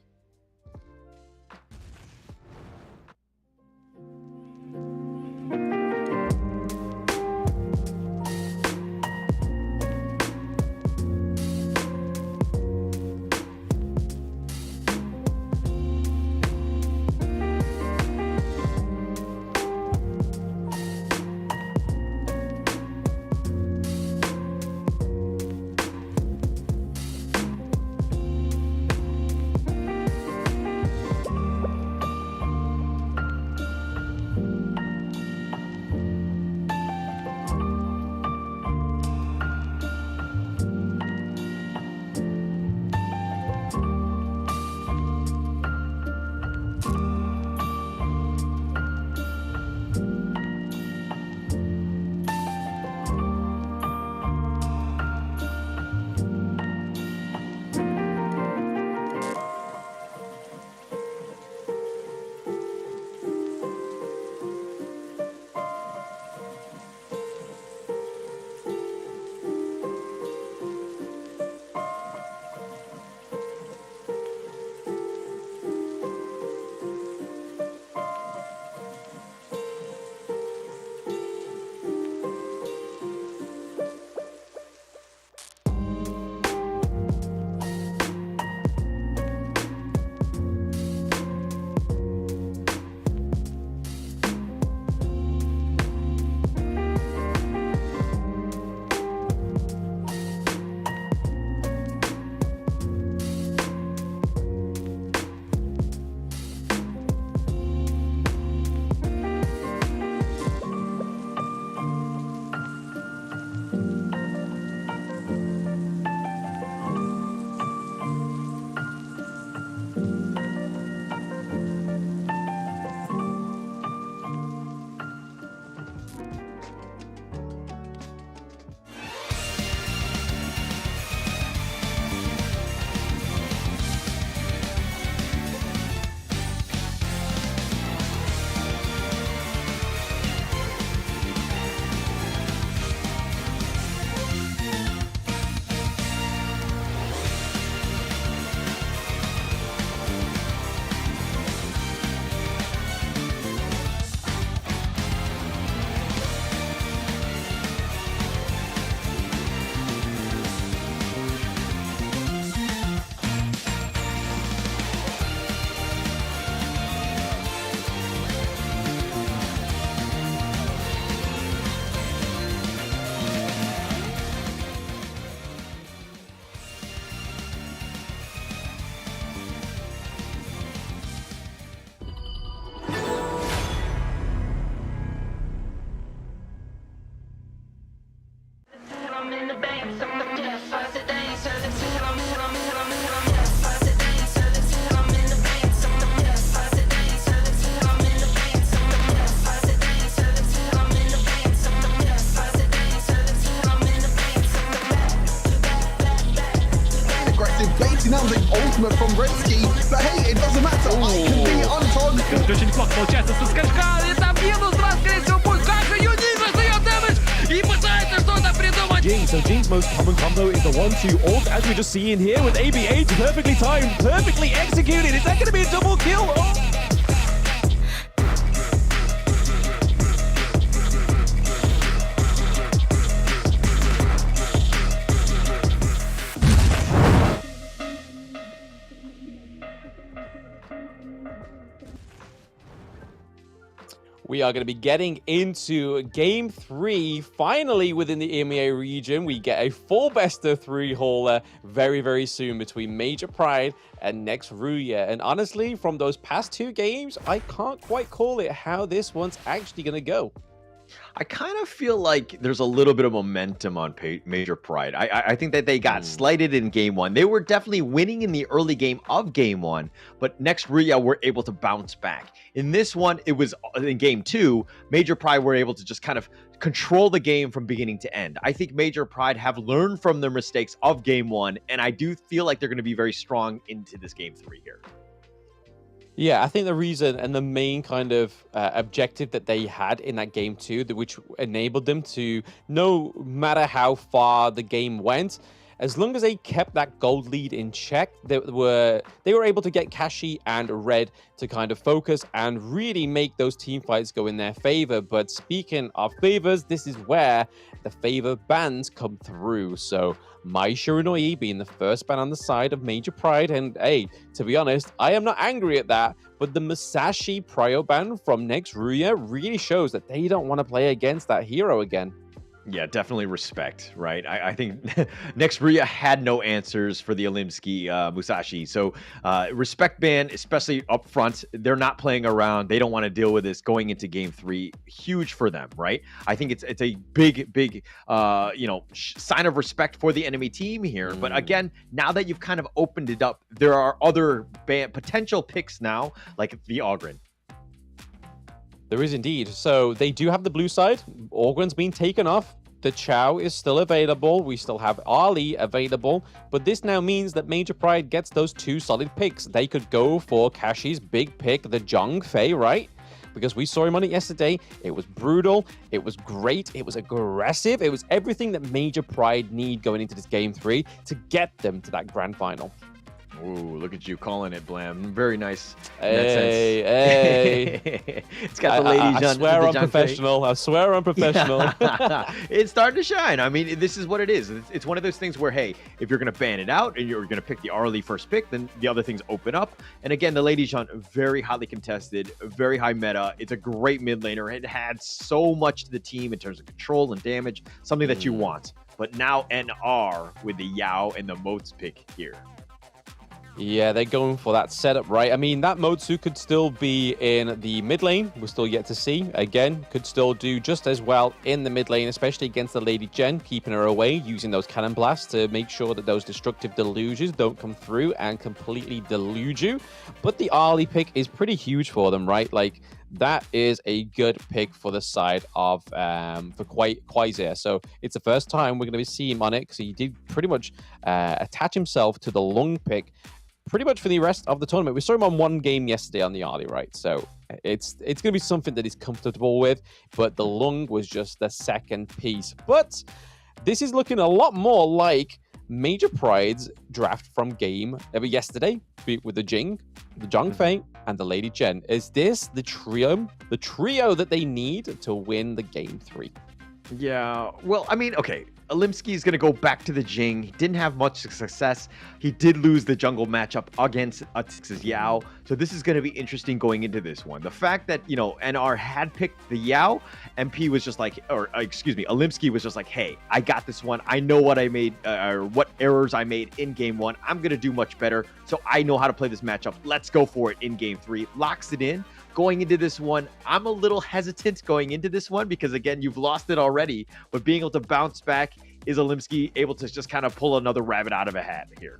S6: now the ultimate from Redsky, but hey, it doesn't matter, I can be on target.
S7: Очень плохо получается со скачка, и там минус 2, скорее всего, будет. Как же Юнин раздает дэмэдж и пытается что-то придумать.
S2: Jing, so Jing's most common combo is the 1-2 ult, as we just see in here with AB8, perfectly timed, perfectly executed. Is that going to be a double kill? Oh. We are going to be getting into Game 3, finally within the EMEA region. We get a full best-of-3 hauler very, very soon between Major Pride and next Ruya. And honestly, from those past 2 games, I can't quite call it how this one's actually going to go.
S1: I kind of feel like there's a little bit of momentum on Major Pride. I think that they got slighted in Game 1. They were definitely winning in the early game of Game 1, but next Ruya were able to bounce back. In this one, it was in Game 2, Major Pride were able to just kind of control the game from beginning to end. I think Major Pride have learned from their mistakes of Game 1, and I do feel like they're going to be very strong into this Game 3 here.
S2: Yeah, I think the reason and the main kind of objective that they had in that game 2, which enabled them to, no matter how far the game went, as long as they kept that gold lead in check, they were able to get Kashi and Red to kind of focus and really make those team fights go in their favor. But speaking of favors, this is where the favor bans come through. So Mai Shiranui being the first ban on the side of Major Pride. And hey, to be honest, I am not angry at that. But the Musashi Prio ban from next Ruya really shows that they don't want to play against that hero again.
S1: Yeah, definitely respect, right? I think next Ruya had no answers for the Olimsky Musashi. So respect ban, especially up front. They're not playing around. They don't want to deal with this going into Game 3. Huge for them, right? I think it's a big sign of respect for the enemy team here. But again, now that you've kind of opened it up, there are other potential picks now, like the Ogren.
S2: There is indeed. So they do have the blue side. Orgren's been taken off. The Chow is still available. We still have Ali available. But this now means that Major Pride gets those 2 solid picks. They could go for Kashi's big pick, the Zhongfei, right? Because we saw him on it yesterday. It was brutal. It was great. It was aggressive. It was everything that Major Pride need going into this Game 3 to get them to that grand final.
S1: Ooh, look at you calling it, Blam. Very nice.
S2: Hey, hey.
S1: It's got the lady
S2: I swear I'm professional. I swear I'm professional.
S1: It's starting to shine. I mean, this is what it is. It's one of those things where, hey, if you're going to ban it out and you're going to pick the Arlie first pick, then the other things open up. And again, the Lady Jean, very highly contested, very high meta. It's a great mid laner. It had so much to the team in terms of control and damage, something that you want. But now NR with the Yao and the Moats pick here.
S2: Yeah, they're going for that setup, right? I mean, that Motsu could still be in the mid lane. We're still yet to see. Again, could still do just as well in the mid lane, especially against the Lady Jen, keeping her away, using those cannon blasts to make sure that those destructive deluges don't come through and completely delude you. But the Arlie pick is pretty huge for them, right? Like, that is a good pick for the side of for Quasir. So it's the first time we're going to be seeing him on it, because he did pretty much attach himself to the Lung pick pretty much for the rest of the tournament. We saw him on 1 game yesterday on the Arlie, right? So it's going to be something that he's comfortable with, but the Lung was just the second piece. But this is looking a lot more like Major Pride's draft from game yesterday with the Jing, the Zhongfei, and the Lady Jen. Is this the trio that they need to win the Game 3?
S1: Yeah, well, I mean, okay, Olimsky is going to go back to the Jing. He didn't have much success. He did lose the jungle matchup against Texas Yao. So this is going to be interesting going into this one. The fact that, NR had picked the Yao, MP was just like, Olimsky was just like, hey, I got this one. I know what I made, or what errors I made in Game 1. I'm going to do much better. So I know how to play this matchup. Let's go for it in Game 3. Locks it in. Going into this one, I'm a little hesitant going into this one because, again, you've lost it already. But being able to bounce back, is Olimsky able to just kind of pull another rabbit out of a hat here?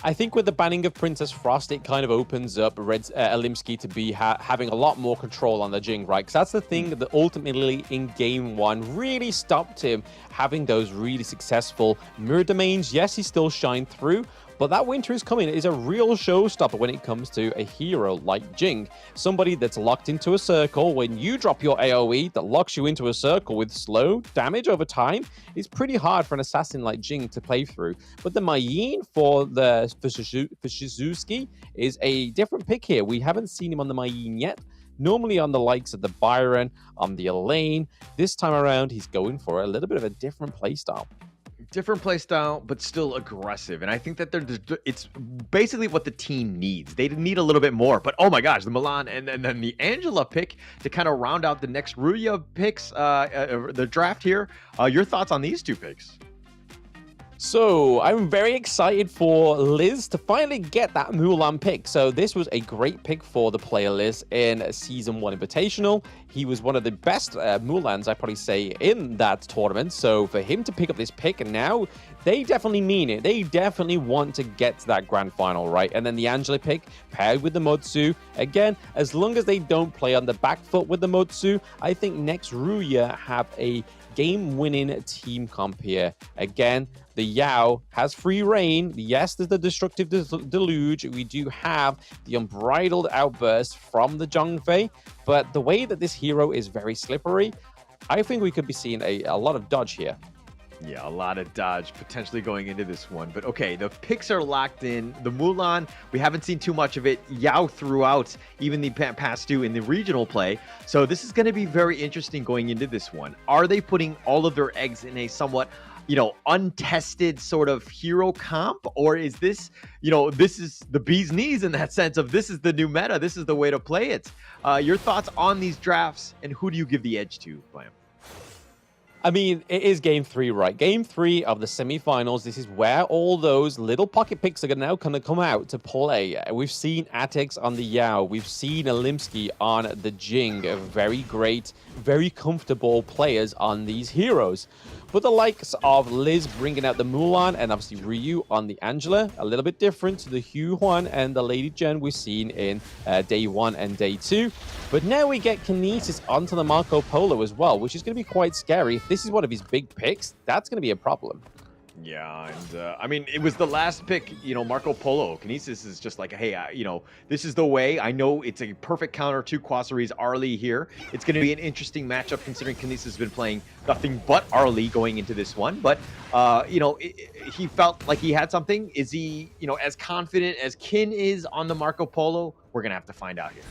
S2: I think with the banning of Princess Frost, it kind of opens up Olimsky to be having a lot more control on the Jing, right? Because that's the thing that ultimately in Game 1 really stopped him having those really successful mirror domains. Yes, he still shined through, But that winter is coming is a real showstopper when it comes to a hero like Jing. Somebody that's locked into a circle. When you drop your AoE that locks you into a circle with slow damage over time, it's pretty hard for an assassin like Jing to play through. But the Mayin for Shizuki is a different pick here. We haven't seen him on the Mayin yet. Normally on the likes of the Byron, on the Elaine. This time around, he's going for a little bit of a different playstyle.
S1: Different play style, but still aggressive. And I think that it's basically what the team needs. They need a little bit more. But oh my gosh, the Milan and then the Angela pick to kind of round out the next Ruya picks, the draft here. Your thoughts on these two picks?
S2: So I'm very excited for Liz to finally get that Mulan pick. So this was a great pick for the player Liz in Season 1 Invitational. He was one of the best Mulans, I'd probably say, in that tournament. So for him to pick up this pick, and now they definitely mean it. They definitely want to get to that grand final, right? And then the Angela pick paired with the Motsu. Again, as long as they don't play on the back foot with the Motsu, I think next Ruya have a game-winning team comp here. Again, the Yao has free reign. Yes, there's the destructive deluge. We do have the unbridled outburst from the Zhongfei, but the way that this hero is very slippery, I think we could be seeing a lot of dodge here.
S1: Yeah, a lot of dodge potentially going into this one. But okay, the picks are locked in. The Mulan, we haven't seen too much of it. Yao throughout even the past two in the regional play. So this is going to be very interesting going into this one. Are they putting all of their eggs in a somewhat, untested sort of hero comp? Or is this, this is the bee's knees in that sense of this is the new meta. This is the way to play it. Your thoughts on these drafts and who do you give the edge to, Blam?
S2: I mean, it is game 3, right? Game 3 of the semifinals. This is where all those little pocket picks are now going to come out to play. We've seen Atix on the Yao. We've seen Alimsky on the Jing. Very great, very comfortable players on these heroes. But the likes of Liz bringing out the Mulan and obviously Ryu on the Angela, a little bit different to the Hugh Huan and the Lady Jen we've seen in day 1 and day 2. But now we get Kinesis onto the Marco Polo as well, which is going to be quite scary. If this is one of his big picks, that's going to be a problem.
S1: Yeah, and I mean, it was the last pick, Marco Polo. Kinesis is just like, hey, this is the way. I know it's a perfect counter to Quasari's Arlie here. It's going to be an interesting matchup considering Kinesis has been playing nothing but Arlie going into this one. But, he felt like he had something. Is he, as confident as Kin is on the Marco Polo? We're going to have to find out here.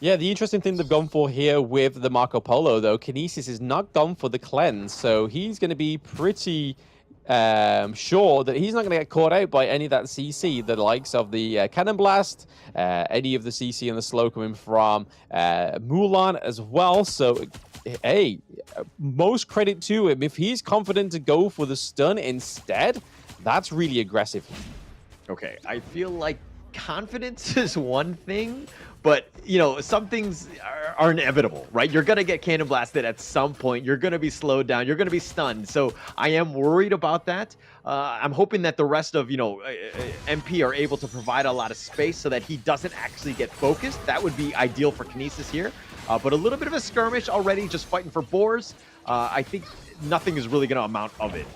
S2: Yeah, the interesting thing they've gone for here with the Marco Polo, though, Kinesis is not gone for the cleanse, so he's going to be pretty sure that he's not going to get caught out by any of that CC, the likes of the Cannon Blast, any of the CC and the slow coming from Mulan as well. So, hey, most credit to him. If he's confident to go for the stun instead, that's really aggressive.
S1: Okay, I feel like confidence is one thing, but some things are inevitable, right? You're gonna get cannon blasted at some point. You're gonna be slowed down. You're gonna be stunned. So I am worried about that. I'm hoping that the rest of MP are able to provide a lot of space so that he doesn't actually get focused. That would be ideal for Kinesis here. But a little bit of a skirmish already, just fighting for boars. I think nothing is really gonna amount of it.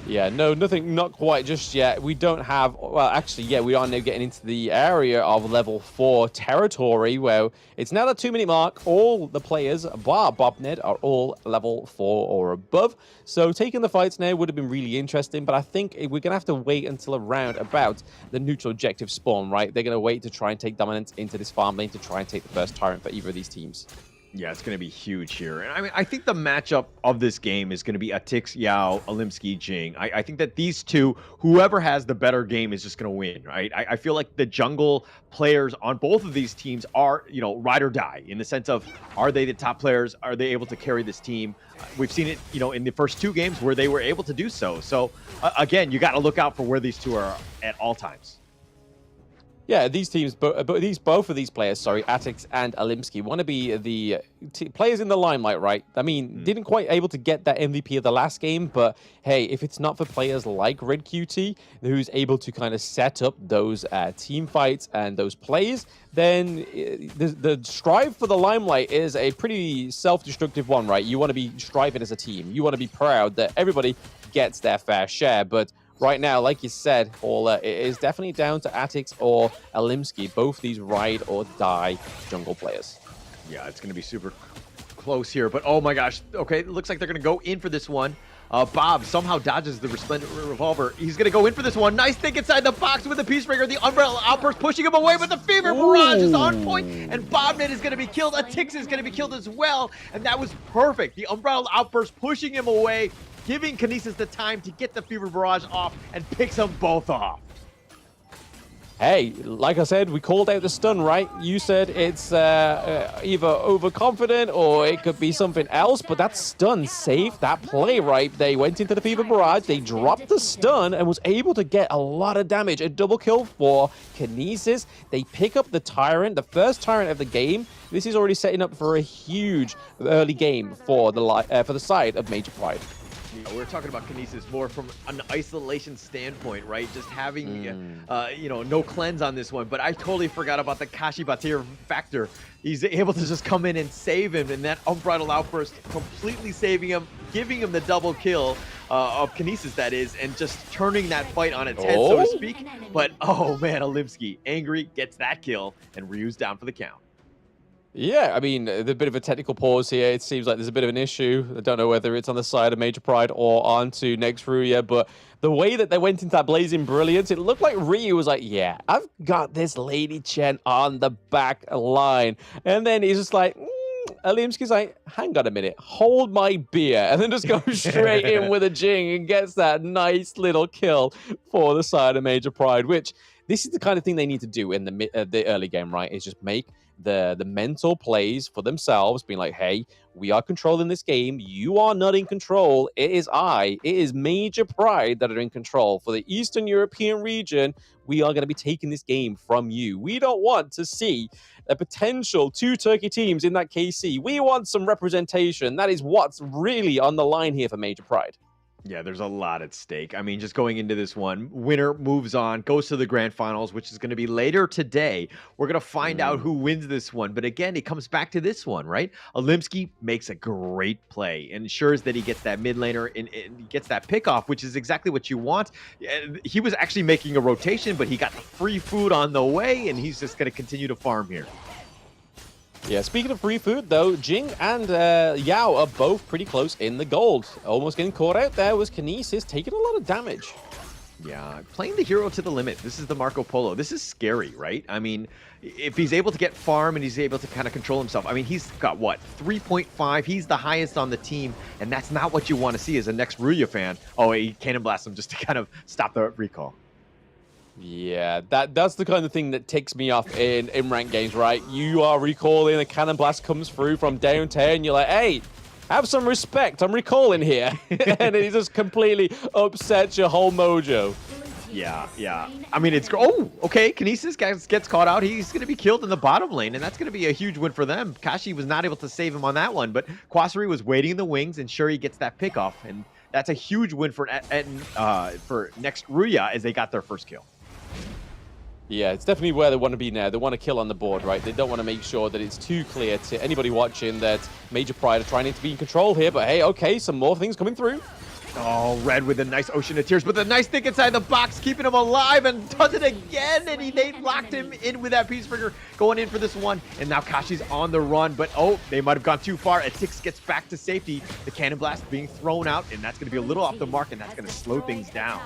S2: Yeah, no, nothing, not quite just yet. We don't have, well, actually, yeah, we are now getting into the area of level 4 territory where it's now the 2-minute mark. All the players, bar Bobned, are all level 4 or above. So taking the fights now would have been really interesting, but I think we're going to have to wait until around about the neutral objective spawn, right? They're going to wait to try and take dominance into this farm lane to try and take the first tyrant for either of these teams.
S1: Yeah, it's going to be huge here. And I mean, I think the matchup of this game is going to be Atix, Yao, Alimsky, Jing. I think that these two, whoever has the better game is just going to win, right? I feel like the jungle players on both of these teams are, ride or die in the sense of, are they the top players? Are they able to carry this team? We've seen it, in the first 2 games where they were able to do so. So, again, you got to look out for where these two are at all times.
S2: Yeah, these teams, both of these players, Atix and Alimsky, want to be the players in the limelight, right? I mean, didn't quite able to get that MVP of the last game, but hey, if it's not for players like Red QT, who's able to kind of set up those team fights and those plays, then the strive for the limelight is a pretty self-destructive one, right? You want to be striving as a team. You want to be proud that everybody gets their fair share, but right now, like you said, Paula, it is definitely down to Atix or Alimsky, both these ride or die jungle players.
S1: Yeah, it's going to be super close here, but oh my gosh. Okay, it looks like they're going to go in for this one. Bob somehow dodges the Resplendent Revolver. He's going to go in for this one. Nice think inside the box with the Peacebreaker. The Umbrella Outburst pushing him away, but the Fever Barrage is on point, and Bobnet is going to be killed. Atix is going to be killed as well, and that was perfect. The Umbrella Outburst pushing him away, giving Kinesis the time to get the Fever Barrage off, and picks them both off.
S2: Hey, like I said, we called out the stun, right? You said it's either overconfident or it could be something else, but that stun saved that play, right? They went into the Fever Barrage, they dropped the stun and was able to get a lot of damage. A double kill for Kinesis. They pick up the Tyrant, the first Tyrant of the game. This is already setting up for a huge early game for the side of Major Pride.
S1: Yeah, we're talking about Kinesis more from an isolation standpoint, right? Just having, you know, no cleanse on this one. But I totally forgot about the Kashi Batir factor. He's able to just come in and save him, and that Unbridled Outburst completely saving him, giving him the double kill of Kinesis, that is, and just turning that fight on its head, so to speak. But, oh man, Alimsky, angry, gets that kill, and Ryu's down for the count.
S2: Yeah, I mean, a bit of a technical pause here. It seems like there's a bit of an issue. I don't know whether it's on the side of Major Pride or onto next Ruya, but the way that they went into that Blazing Brilliance, it looked like Ryu was like, yeah, I've got this Lady Chen on the back line. And then he's just like, Alimsky's like, hang on a minute, hold my beer, and then just goes straight in with a Jing and gets that nice little kill for the side of Major Pride, which this is the kind of thing they need to do in the early game, right? Is just make the mental plays for themselves, being like, hey, we are controlling this game. You are not in control. It is Major Pride that are in control. For the Eastern European region, we are going to be taking this game from you. We don't want to see a potential 2 Turkey teams in that KC. We want some representation. That is what's really on the line here for Major Pride.
S1: Yeah, there's a lot at stake. I mean, just going into this one, winner moves on, goes to the grand finals, which is going to be later today. We're going to find out who wins this one. But again, it comes back to this one, right? Alimsky makes a great play, ensures that he gets that mid laner and he gets that pick off, which is exactly what you want. He was actually making a rotation, but he got the free food on the way, and he's just going to continue to farm here.
S2: Yeah, speaking of free food, though, Jing and Yao are both pretty close in the gold. Almost getting caught out there was Kinesis, taking a lot of damage.
S1: Yeah, playing the hero to the limit. This is the Marco Polo. This is scary, right? I mean, if he's able to get farm and he's able to kind of control himself. I mean, he's got, what, 3.5? He's the highest on the team, and that's not what you want to see as a next Ruya fan. Oh, he cannon blast him just to kind of stop the recall.
S2: Yeah, that's the kind of thing that ticks me off in ranked games, right? You are recalling, a cannon blast comes through from downtown, you're like, hey, have some respect, I'm recalling here. And it just completely upsets your whole mojo.
S1: Yeah. I mean, it's... Oh, okay, Kinesis gets caught out. He's going to be killed in the bottom lane, and that's going to be a huge win for them. Kashi was not able to save him on that one, but Kwasari was waiting in the wings, and sure, he gets that pick off, and that's a huge win for next Ruya as they got their first kill.
S2: Yeah, it's definitely where they want to be now. They want to kill on the board, right? They don't want to make sure that it's too clear to anybody watching that Major Pride are trying to be in control here. But hey, okay, some more things coming through.
S1: Oh, Red with a nice Ocean of Tears, but the nice thing inside the box, keeping him alive, and does it again, and they locked him in with that Peacebreaker, going in for this one, and now Kashi's on the run, but oh, they might have gone too far. Atix gets back to safety, the Cannon Blast being thrown out, and that's going to be a little off the mark, and that's going to slow things down.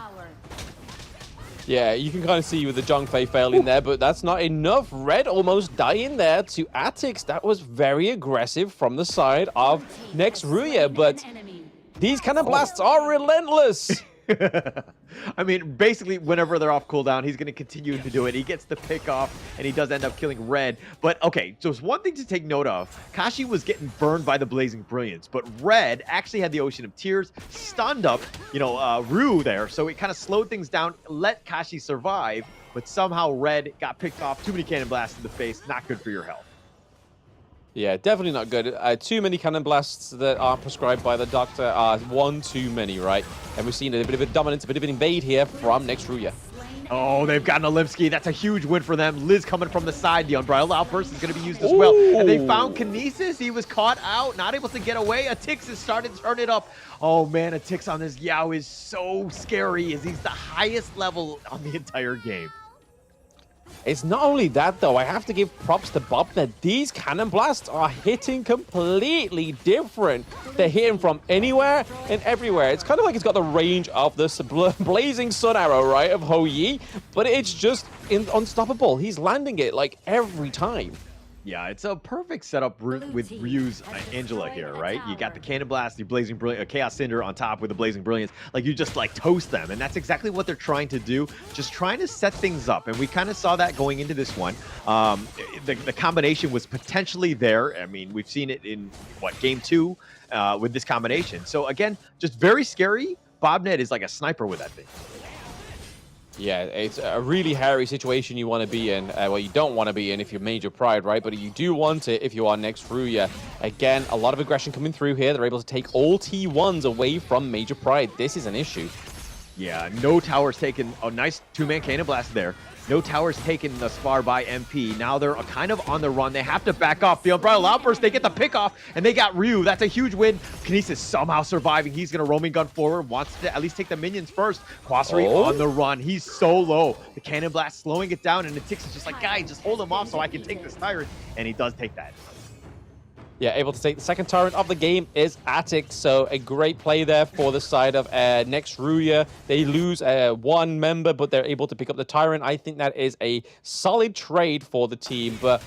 S2: Yeah, you can kind of see with the Zhongfei failing there, but that's not enough. Red almost dying there to Atix. That was very aggressive from the side of next Ruya, but these cannon blasts are relentless.
S1: I mean, basically, whenever they're off cooldown, he's going to continue to do it. He gets the pick off, and he does end up killing Red. But, okay, so there's one thing to take note of. Kashi was getting burned by the Blazing Brilliance, but Red actually had the Ocean of Tears, stunned up, Rue there, so it kind of slowed things down, let Kashi survive, but somehow Red got picked off. Too many cannon blasts in the face, not good for your health.
S2: Yeah, definitely not good. Too many cannon blasts that are prescribed by the doctor are one too many, right? And we've seen a bit of a dominance, a bit of an invade here from next Ruya.
S1: Oh, they've gotten Olimsky. That's a huge win for them. Liz coming from the side. The Unbridled Outburst is going to be used as well. And they found Kinesis. He was caught out, not able to get away. Atix is starting to turn it up. Oh, man, Atix on this Yao is so scary as he's the highest level on the entire game.
S2: It's not only that, though. I have to give props to Bobnet. These cannon blasts are hitting completely different. They're hitting from anywhere and everywhere. It's kind of like it's got the range of the blazing sun arrow, right, of HoYi, but it's just unstoppable. He's landing it, like, every time.
S1: Yeah, it's a perfect setup with Ryu's Angela here, right? You got the Cannon Blast, the Blazing Brilliance, Chaos Cinder on top with the Blazing Brilliance. Like, you just, like, toast them, and that's exactly what they're trying to do, just trying to set things up, and we kind of saw that going into this one. The combination was potentially there. I mean, we've seen it in, what, Game 2 with this combination. So, again, just very scary. Bobnet is like a sniper with that thing.
S2: Yeah, it's a really hairy situation you want to be in. Well, you don't want to be in if you're Major Pride, right? But you do want it if you are next Ruya. Again, a lot of aggression coming through here. They're able to take all T1s away from Major Pride. This is an issue.
S1: Yeah, no towers taken. A nice two-man Cannon Blast there. No towers taken thus far by MP. Now they're kind of on the run. They have to back off. The Unbridled Outburst, they get the pick off, and they got Ryu. That's a huge win. Kinesis somehow surviving. He's going to roaming gun forward. Wants to at least take the minions first. Quasari on the run. He's so low. The Cannon Blast slowing it down, and the Tix is just like, guys, just hold him off so I can take this tyrant. And he does take that.
S2: Yeah, able to take the second tyrant of the game is Attic, so a great play there for the side of next Ruya. They lose one member, but they're able to pick up the tyrant. I think that is a solid trade for the team, but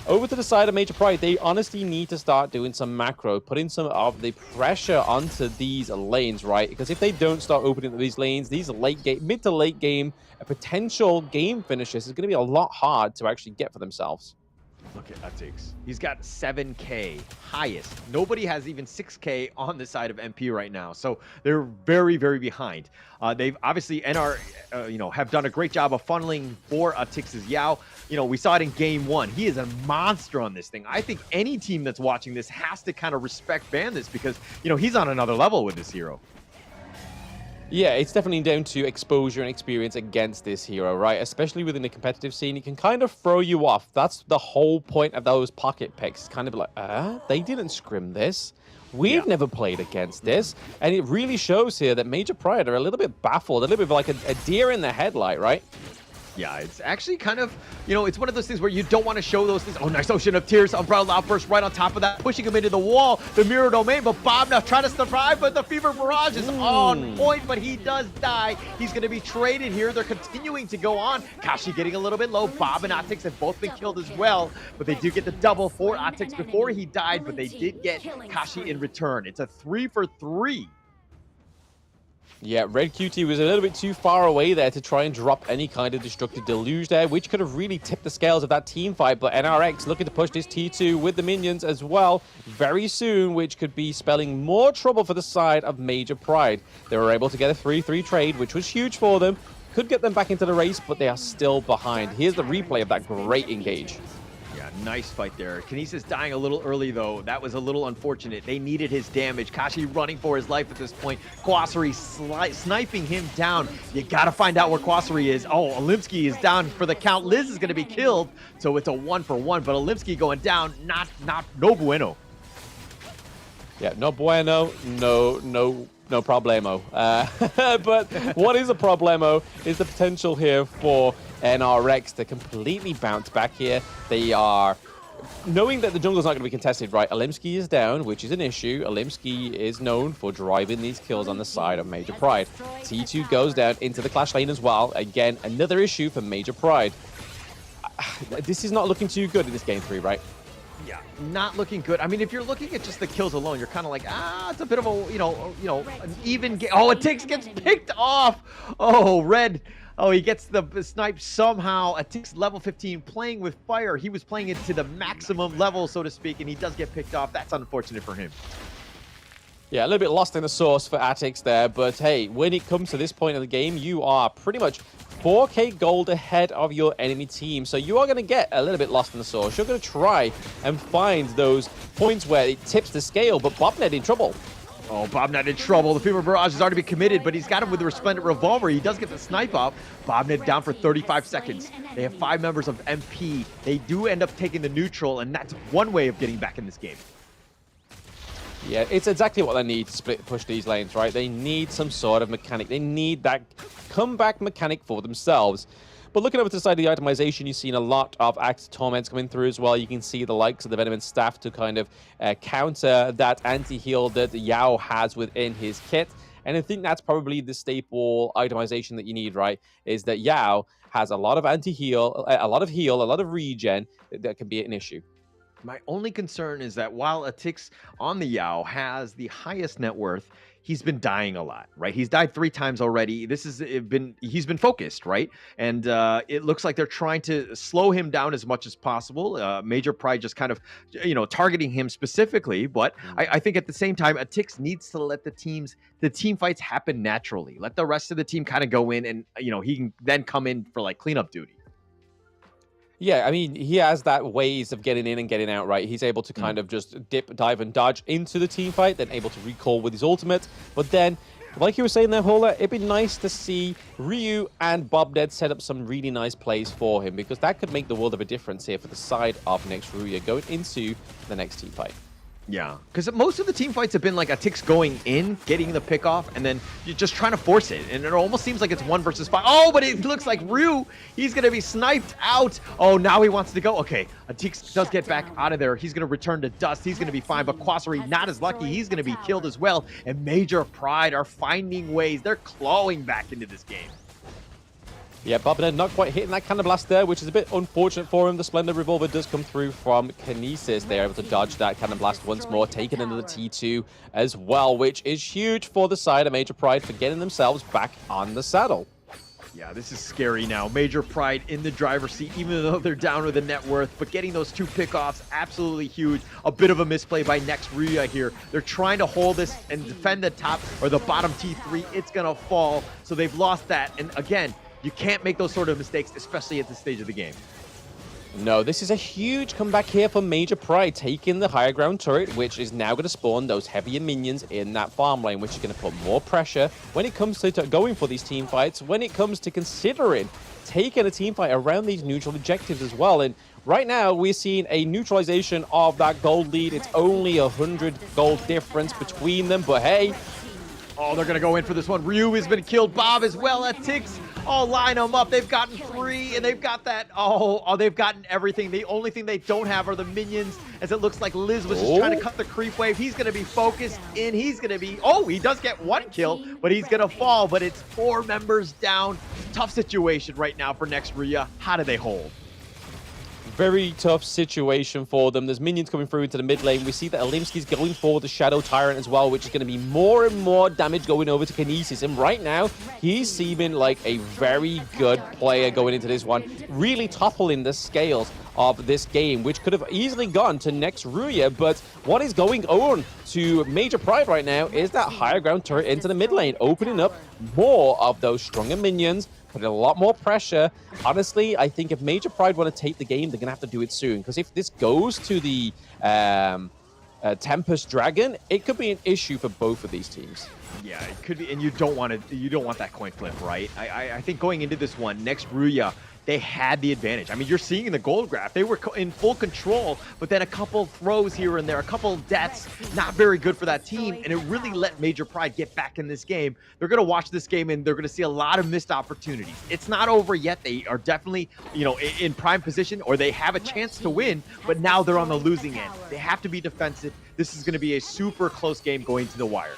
S2: over to the side of Major Pride, they honestly need to start doing some macro, putting some of the pressure onto these lanes, right? Because if they don't start opening these lanes, these mid to late game potential game finishes is going to be a lot hard to actually get for themselves.
S1: Look at Atix. He's got 7K highest. Nobody has even 6K on the side of MP right now. So they're very, very behind. They've obviously NR, have done a great job of funneling for Atix's Yao. We saw it in Game 1. He is a monster on this thing. I think any team that's watching this has to kind of respect ban this because, he's on another level with this hero.
S2: Yeah, it's definitely down to exposure and experience against this hero, right? Especially within the competitive scene, it can kind of throw you off. That's the whole point of those pocket picks. Kind of like, they didn't scrim this. We've never played against this. And it really shows here that Major Pride are a little bit baffled, a little bit like a deer in the headlight, right?
S1: Yeah, it's actually kind of, it's one of those things where you don't want to show those things. Oh, nice Ocean of Tears, Unbridled Outburst right on top of that, pushing him into the wall, the Mirror Domain, but Bob now trying to survive, but the Fever Barrage is on point, but he does die. He's going to be traded here. They're continuing to go on. Kashi getting a little bit low. Bob and Atix have both been killed as well, but they do get the double for Atix before he died, but they did get Kashi in return. It's a 3 for 3.
S2: Yeah, Red QT was a little bit too far away there to try and drop any kind of destructive deluge there, which could have really tipped the scales of that team fight. But NRX looking to push this T2 with the minions as well very soon, which could be spelling more trouble for the side of Major Pride. They were able to get a 3-3 trade, which was huge for them. Could get them back into the race, but they are still behind. Here's the replay of that great engage.
S1: Yeah, nice fight there. Kinesis dying a little early, though. That was a little unfortunate. They needed his damage. Kashi running for his life at this point. Quasari sniping him down. You got to find out where Quasari is. Oh, Olimsky is down for the count. Liz is going to be killed, so it's a 1-for-1. But Olimsky going down, no bueno.
S2: Yeah, no bueno, no problemo. But what is a problemo is the potential here for NRX to completely bounce back here. They are knowing that the jungle's not going to be contested, right? Olimsky is down, which is an issue. Olimsky is known for driving these kills on the side of Major Pride. T2 goes down into the clash lane as well. Again, another issue for Major Pride. This is not looking too good in this game 3, right?
S1: Yeah, not looking good. I mean, if you're looking at just the kills alone, you're kind of like, it's a bit of a, an even game. Oh, Atix gets picked off. Oh, Red. Oh, he gets the snipe somehow. Atix level 15 playing with fire. He was playing it to the maximum level, so to speak, and he does get picked off. That's unfortunate for him.
S2: Yeah, a little bit lost in the sauce for Atix there, but hey, when it comes to this point of the game, you are pretty much 4K gold ahead of your enemy team. So you are going to get a little bit lost in the sauce. You're going to try and find those points where it tips the scale, but Bobnet in trouble.
S1: Oh, Bobnet in trouble. The Fever Barrage has already been committed, but he's got him with the Resplendent Revolver. He does get the snipe off. Bobnet down for 35 seconds. They have 5 members of MP. They do end up taking the neutral, and that's one way of getting back in this game.
S2: Yeah, it's exactly what they need to push these lanes, right? They need some sort of mechanic. They need that comeback mechanic for themselves. But looking over to the side of the itemization, you've seen a lot of Axe Torments coming through as well. You can see the likes of the Venomous Staff to kind of counter that anti-heal that Yao has within his kit. And I think that's probably the staple itemization that you need, right? Is that Yao has a lot of anti-heal, a lot of heal, a lot of regen that can be an issue.
S1: My only concern is that while Atix on the Yao has the highest net worth, he's been dying a lot, right? He's died 3 times already. He's been focused, right? And it looks like they're trying to slow him down as much as possible. Major Pride just kind of, targeting him specifically. But I think at the same time, Atix needs to let the team fights happen naturally. Let the rest of the team kind of go in, and he can then come in for like cleanup duty.
S2: Yeah, I mean, he has that ways of getting in and getting out, right? He's able to kind of just dip, dive, and dodge into the team fight, then able to recall with his ultimate. But then, like you were saying there, Hola, it'd be nice to see Ryu and Bobnet set up some really nice plays for him, because that could make the world of a difference here for the side of next Ruya going into the next team fight.
S1: Yeah, because most of the team fights have been like Atix going in, getting the pick off, and then you're just trying to force it. And it almost seems like it's 1 versus 5. Oh, but it looks like Ryu, he's going to be sniped out. Oh, now he wants to go. Okay, Atix does get back out of there. He's going to return to dust. He's going to be fine. But Quasari, not as lucky. He's going to be killed as well. And Major Pride are finding ways. They're clawing back into this game.
S2: Yeah, Bobnet not quite hitting that Cannon Blast there, which is a bit unfortunate for him. The Splendid Revolver does come through from Kinesis. They're able to dodge that Cannon Blast once more, taking another T2 as well, which is huge for the side of Major Pride for getting themselves back on the saddle.
S1: Yeah, this is scary now. Major Pride in the driver's seat, even though they're down with the net worth, but getting those 2 pickoffs, absolutely huge. A bit of a misplay by next Ruya here. They're trying to hold this and defend the top or the bottom T3. It's going to fall, so they've lost that. And again, you can't make those sort of mistakes, especially at this stage of the game.
S2: No, this is a huge comeback here for Major Pride, taking the higher ground turret, which is now going to spawn those heavier minions in that farm lane, which is going to put more pressure when it comes to going for these team fights, when it comes to considering taking a team fight around these neutral objectives as well. And right now, we're seeing a neutralization of that gold lead. It's only 100 gold difference between them, but hey.
S1: Oh, they're going to go in for this one. Ryu has been killed. Bob as well. Atix. Oh, line them up. They've gotten 3, and they've got that. Oh, they've gotten everything. The only thing they don't have are the minions, as it looks like Liz was just trying to cut the creep wave. He's going to be focused in. He's going to be... Oh, he does get 1 kill, but he's going to fall. But it's 4 members down. Tough situation right now for next Ruya. How do they hold?
S2: Very tough situation for them. There's minions coming through into the mid lane. We see that Alimski's going for the Shadow Tyrant as well, which is going to be more and more damage going over to Kinesis. And right now, he's seeming like a very good player going into this one, really toppling the scales of this game, which could have easily gone to next Ruya. But what is going on to Major Pride right now is that higher ground turret into the mid lane, opening up more of those stronger minions, putting a lot more pressure. Honestly, I think if Major Pride want to take the game, they're going to have to do it soon. Because if this goes to the Tempest Dragon, it could be an issue for both of these teams.
S1: Yeah, it could be, and you don't want that coin flip, right? I think going into this one, next Ruya, they had the advantage. I mean, you're seeing in the gold graph, they were in full control, but then a couple throws here and there, a couple deaths, not very good for that team, and it really let Major Pride get back in this game. They're going to watch this game, and they're going to see a lot of missed opportunities. It's not over yet. They are definitely, in prime position, or they have a chance to win, but now they're on the losing end. They have to be defensive. This is going to be a super close game going to the wire.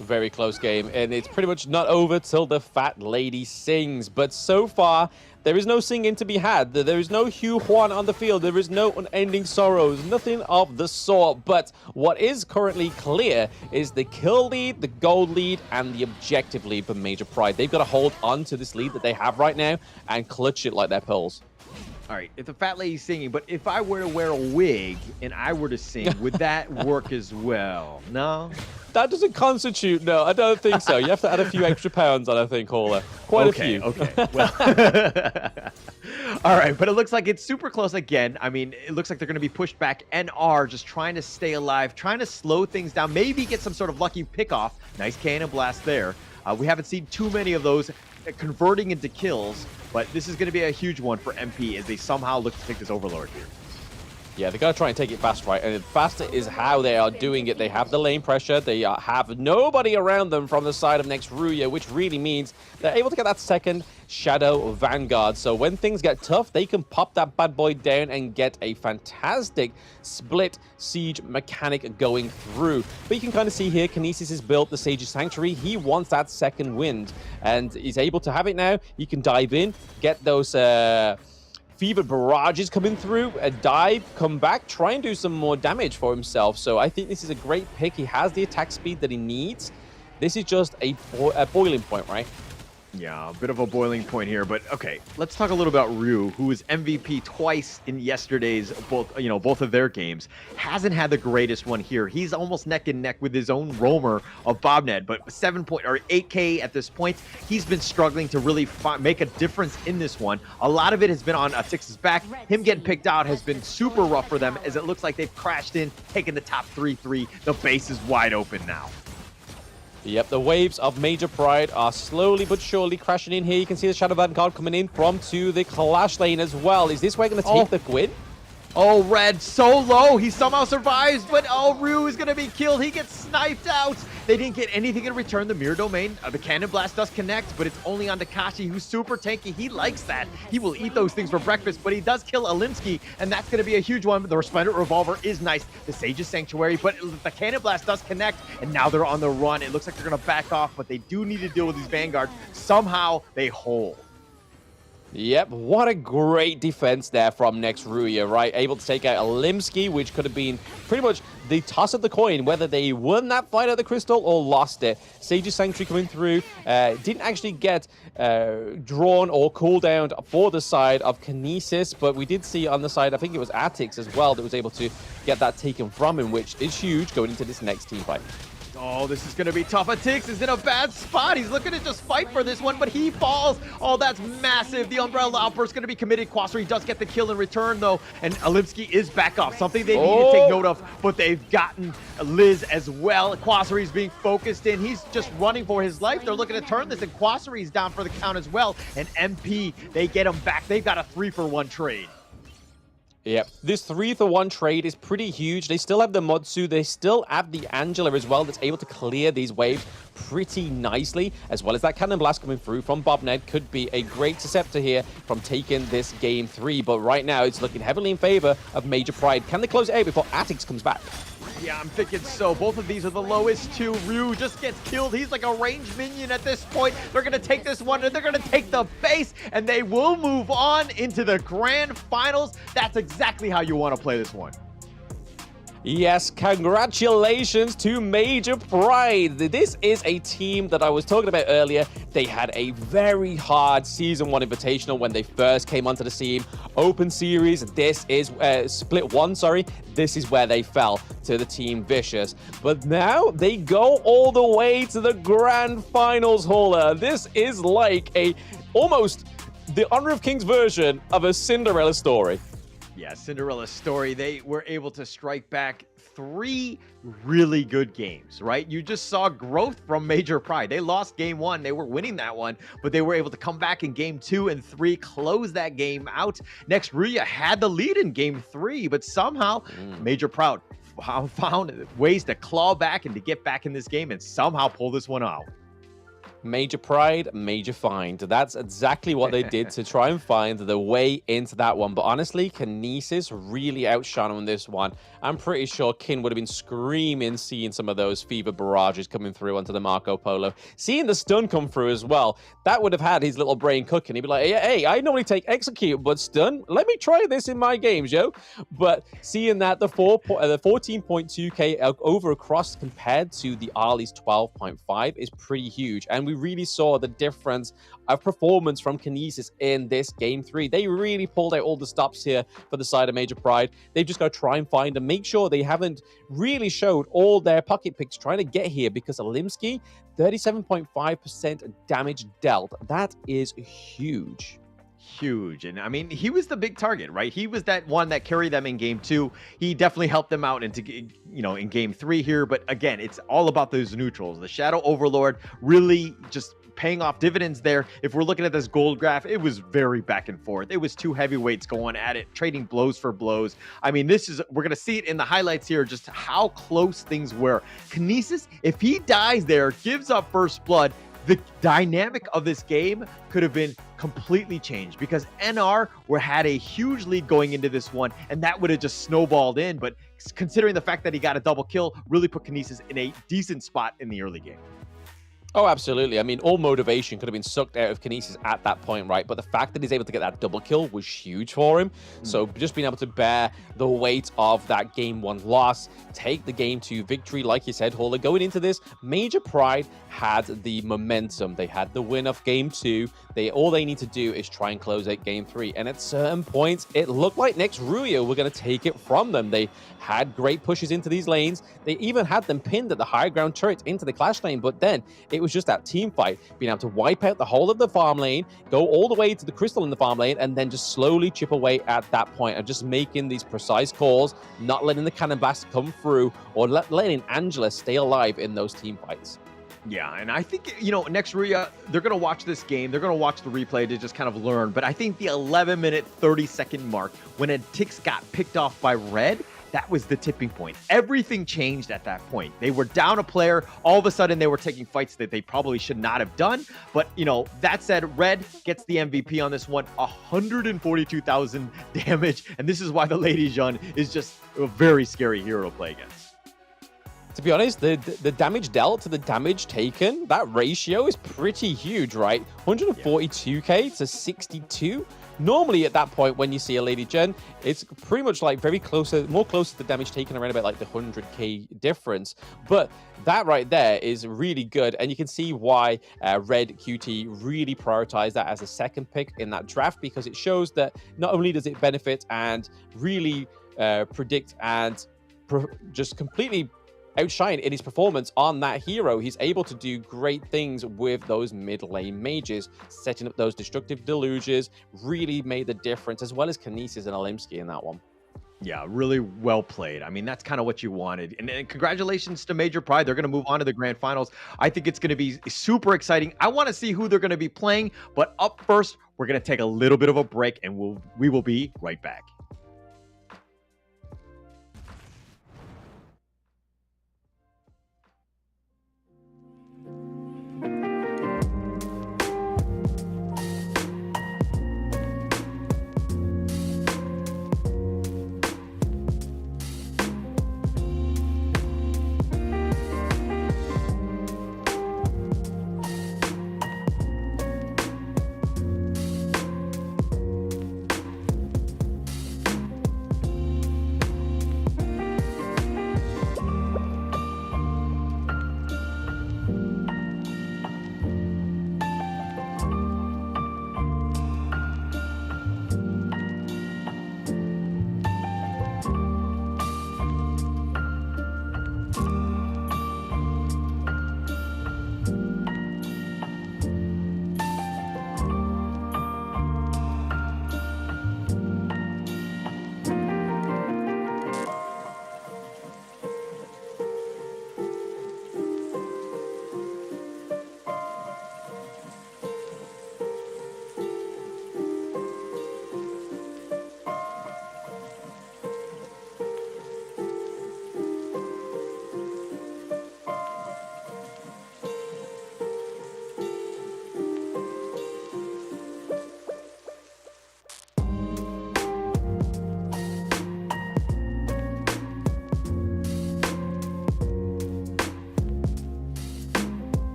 S2: Very close game, and it's pretty much not over till the fat lady sings. But so far, there is no singing to be had. There is no Hugh Juan on the field. There is no unending sorrows, nothing of the sort. But what is currently clear is the kill lead, the gold lead, and the objective lead for Major Pride. They've got to hold on to this lead that they have right now and clutch it like their pearls.
S1: All right, if the fat lady's singing, but if I were to wear a wig and I were to sing, would that work as well? No?
S2: That doesn't constitute, no, I don't think so. You have to add a few extra pounds on, I think, Hola. Quite a few.
S1: Okay, well. All right, but it looks like it's super close again. I mean, it looks like they're going to be pushed back. NR just trying to stay alive, trying to slow things down, maybe get some sort of lucky pickoff. Nice cannon blast there. We haven't seen too many of those converting into kills, but this is going to be a huge one for MP as they somehow look to take this Overlord here.
S2: Yeah, they got to try and take it fast, right? And faster is how they are doing it. They have the lane pressure. They have nobody around them from the side of next Ruya, which really means they're able to get that second Shadow Vanguard. So when things get tough, they can pop that bad boy down and get a fantastic split siege mechanic going through. But you can kind of see here, Kinesis has built the Sage's Sanctuary. He wants that second wind, and he's able to have it now. He can dive in, get those fevered barrages coming through, a dive, come back, try and do some more damage for himself. So I think this is a great pick. He has the attack speed that he needs. This is just a boiling point, right?
S1: Yeah, a bit of a boiling point here, but okay, let's talk a little about Ryu, who was MVP twice in yesterday's both of their games. Hasn't had the greatest one here. He's almost neck and neck with his own roamer of Bobnet, but 8K at this point. He's been struggling to really make a difference in this one. A lot of it has been on Tix's back. Him getting picked out has been super rough for them, as it looks like they've crashed in, taken the top 3-3. The base is wide open now.
S2: Yep, the waves of Major Pride are slowly but surely crashing in here. You can see the Shadow Vanguard coming in from to the Clash lane as well. Is this way going to take the win?
S1: Oh, Red, so low. He somehow survives, but Ryu is going to be killed. He gets sniped out. They didn't get anything in return. The Mirror Domain, the Cannon Blast does connect, but it's only on Takashi, who's super tanky. He likes that. He will eat those things for breakfast, but he does kill Alimsky, and that's going to be a huge one. The Resplendent Revolver is nice. The Sage's Sanctuary, but the Cannon Blast does connect, and now they're on the run. It looks like they're going to back off, but they do need to deal with these Vanguards. Somehow, they hold.
S2: Yep, what a great defense there from next Ruya, right? Able to take out Alimsky, which could have been pretty much the toss of the coin, whether they won that fight at the Crystal or lost it. Sage's Sanctuary coming through, didn't actually get drawn or cooldowned for the side of Kinesis, but we did see on the side, I think it was Atix as well, that was able to get that taken from him, which is huge going into this next team fight.
S1: Oh, this is going to be tough. Atix is in a bad spot. He's looking to just fight for this one, but he falls. Oh, that's massive. The Umbrella Outburst is going to be committed. Quasri does get the kill in return, though, and Alimsky is back off. Something they need to take note of, but they've gotten Liz as well. Quasri is being focused in. He's just running for his life. They're looking to turn this, and Quasri is down for the count as well. And MP, they get him back. They've got a 3-for-1 trade.
S2: Yep, this 3-for-1 trade is pretty huge. They still have the Motsu, they still have the Angela as well that's able to clear these waves pretty nicely, as well as that Cannon Blast coming through from Bobnet could be a great interceptor here from taking this game 3. But right now, it's looking heavily in favor of Major Pride. Can they close it out before Atix comes back?
S1: Yeah, I'm thinking so. Both of these are the lowest two. Ryu just gets killed. He's like a ranged minion at this point. They're going to take this one, and they're going to take the base, and they will move on into the grand finals. That's exactly how you want to play this one.
S2: Yes, congratulations to Major Pride. This is a team that I was talking about earlier. They had a very hard Season 1 Invitational when they first came onto the scene. Open Series, this is Split 1, sorry. This is where they fell to the Team Vicious. But now they go all the way to the Grand Finals, Hola. This is like almost the Honor of Kings version of a Cinderella story.
S1: Yeah, Cinderella story. They were able to strike back 3 really good games, right? You just saw growth from Major Pride. They lost game 1. They were winning that one, but they were able to come back in game 2 and 3, close that game out. Next, Ruya had the lead in game 3, but somehow Major Pride found ways to claw back and to get back in this game and somehow pull this one out.
S2: Major Pride, Major Find. That's exactly what they did to try and find the way into that one. But honestly, Kinesis really outshone on this one. I'm pretty sure Kin would have been screaming seeing some of those fever barrages coming through onto the Marco Polo. Seeing the stun come through as well, that would have had his little brain cooking. He'd be like, hey, I normally take execute, but stun? Let me try this in my games, yo. But seeing that, the 14.2k over across compared to the Arlie's 12.5 is pretty huge. And we we really saw the difference of performance from Kinesis in this Game 3. They really pulled out all the stops here for the side of Major Pride. They've just got to try and find and make sure they haven't really showed all their pocket picks trying to get here, because Alimsky, 37.5% damage dealt. That is huge.
S1: Huge. And I mean, he was the big target, right? He was that one that carried them in game 2. He definitely helped them out into, in game 3 here. But again, it's all about those neutrals. The Shadow Overlord really just paying off dividends there. If we're looking at this gold graph, it was very back and forth. It was two heavyweights going at it, trading blows for blows. I mean, we're going to see it in the highlights here, just how close things were. Kinesis, if he dies there, gives up first blood, the dynamic of this game could have been completely changed, because NR had a huge lead going into this one, and that would have just snowballed in. But considering the fact that he got a double kill, really put Kinesis in a decent spot in the early game.
S2: Oh, absolutely. I mean, all motivation could have been sucked out of Kinesis at that point, right? But the fact that he's able to get that double kill was huge for him. So just being able to bear the weight of that game 1 loss, take the game 2 victory, like you said, Hauler, going into this, Major Pride had the momentum. They had the win of game 2. All they need to do is try and close out game 3. And at certain points, it looked like next Ruya were going to take it from them. They had great pushes into these lanes. They even had them pinned at the high ground turret into the clash lane. But then it was just that team fight, being able to wipe out the whole of the farm lane, go all the way to the crystal in the farm lane, and then just slowly chip away at that point and just making these precise calls, not letting the cannon blast come through, or letting Angela stay alive in those team fights.
S1: Yeah, and I think, next Ruya, they're going to watch this game. They're going to watch the replay to just kind of learn. But I think the 11-minute, 30-second mark, when a Tix got picked off by Red, that was the tipping point. Everything changed at that point. They were down a player. All of a sudden, they were taking fights that they probably should not have done. But, that said, Red gets the MVP on this one, 142,000 damage. And this is why the Lady Jeanne is just a very scary hero to play against.
S2: To be honest, the damage dealt to the damage taken, that ratio is pretty huge, right? 142k to 62. Normally at that point, when you see a Lady Jeanne, it's pretty much like more close to the damage taken, around about like the 100k difference. But that right there is really good. And you can see why Red QT really prioritized that as a second pick in that draft, because it shows that not only does it benefit and really predict and just completely outshine in his performance on that hero, he's able to do great things with those mid lane mages, setting up those destructive deluges, really made the difference, as well as Kinesis and Alimsky in that one.
S1: Yeah, really well played. I mean, that's kind of what you wanted. And congratulations to Major Pride. They're going to move on to the grand finals. I think it's going to be super exciting. I want to see who they're going to be playing. But up first, we're going to take a little bit of a break, and we will be right back.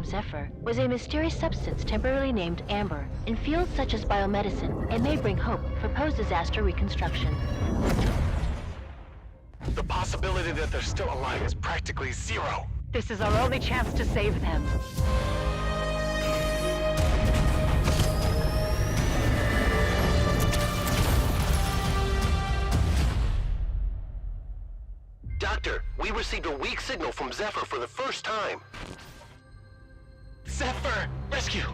S8: Zephyr was a mysterious substance temporarily named Amber. In fields such as biomedicine, it may bring hope for post-disaster reconstruction.
S9: The possibility that they're still alive is practically zero.
S8: This is our only chance to save them.
S9: Doctor, we received a weak signal from Zephyr for the first time. Zephyr! Rescue!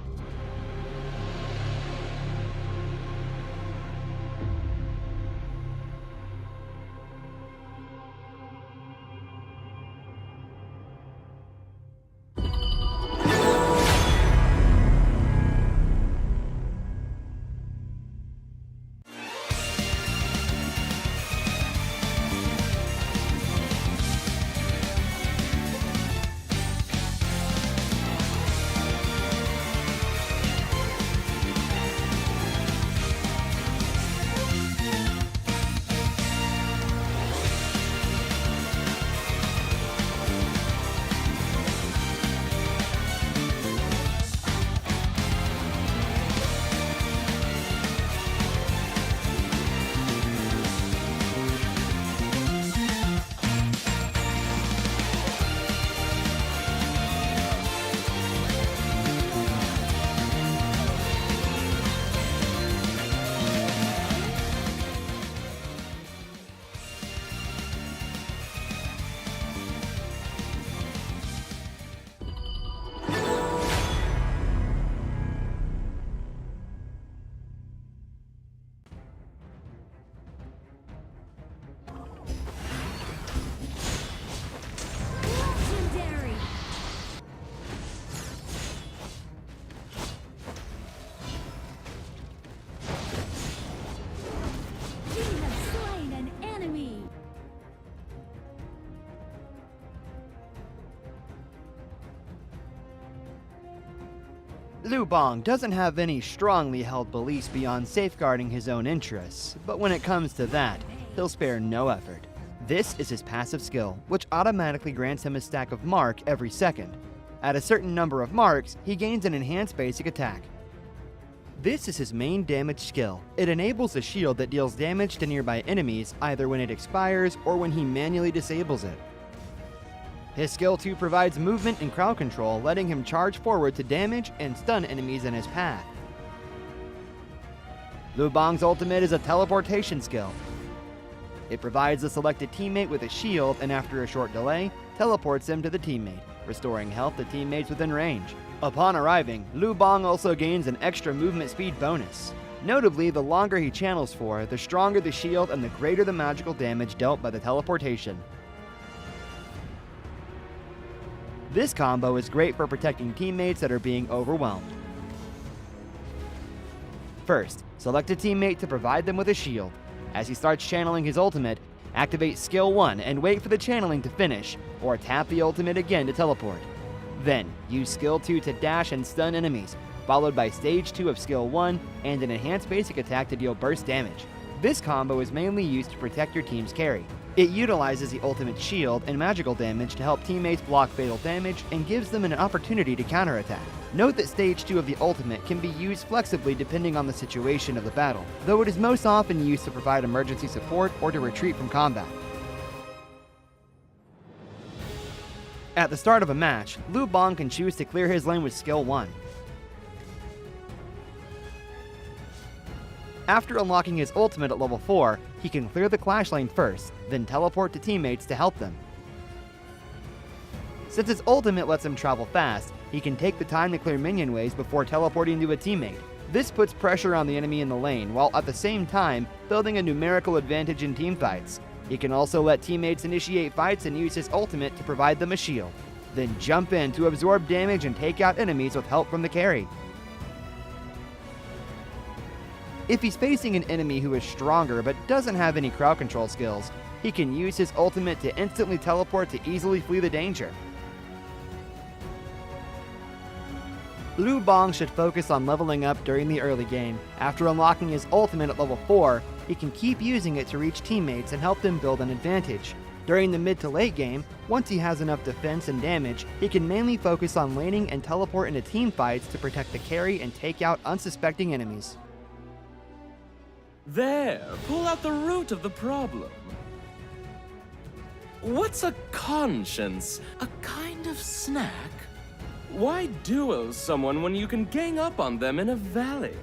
S5: Legendary. You have slain an enemy.
S3: Liu Bang doesn't have any strongly held beliefs beyond safeguarding his own interests, but when it comes to that, he'll spare no effort. This is his passive skill, which automatically grants him a stack of mark every second. At a certain number of marks, he gains an enhanced basic attack. This is his main damage skill. It enables a shield that deals damage to nearby enemies either when it expires or when he manually disables it. His skill 2 provides movement and crowd control, letting him charge forward to damage and stun enemies in his path. Liu Bang's ultimate is a teleportation skill. It provides the selected teammate with a shield and after a short delay, teleports him to the teammate, restoring health to teammates within range. Upon arriving, Liu Bang also gains an extra movement speed bonus. Notably, the longer he channels for, the stronger the shield and the greater the magical damage dealt by the teleportation. This combo is great for protecting teammates that are being overwhelmed. First, select a teammate to provide them with a shield. As he starts channeling his ultimate, activate skill 1 and wait for the channeling to finish, or tap the ultimate again to teleport. Then, use skill 2 to dash and stun enemies, followed by stage 2 of skill 1 and an enhanced basic attack to deal burst damage. This combo is mainly used to protect your team's carry. It utilizes the ultimate shield and magical damage to help teammates block fatal damage and gives them an opportunity to counterattack. Note that stage 2 of the ultimate can be used flexibly depending on the situation of the battle, though it is most often used to provide emergency support or to retreat from combat. At the start of a match, Liu Bang can choose to clear his lane with skill 1. After unlocking his ultimate at level 4, he can clear the clash lane first, then teleport to teammates to help them. Since his ultimate lets him travel fast, he can take the time to clear minion waves before teleporting to a teammate. This puts pressure on the enemy in the lane, while at the same time building a numerical advantage in teamfights. He can also let teammates initiate fights and use his ultimate to provide them a shield, then jump in to absorb damage and take out enemies with help from the carry. If he's facing an enemy who is stronger but doesn't have any crowd control skills, he can use his ultimate to instantly teleport to easily flee the danger. Liu Bang should focus on leveling up during the early game. After unlocking his ultimate at level 4, he can keep using it to reach teammates and help them build an advantage. During the mid to late game, once he has enough defense and damage, he can mainly focus on laning and teleport into team fights to protect the carry and take out unsuspecting enemies.
S4: There, pull out the root of the problem. What's a conscience? A kind of snack? Why duo someone when you can gang up on them in a valley?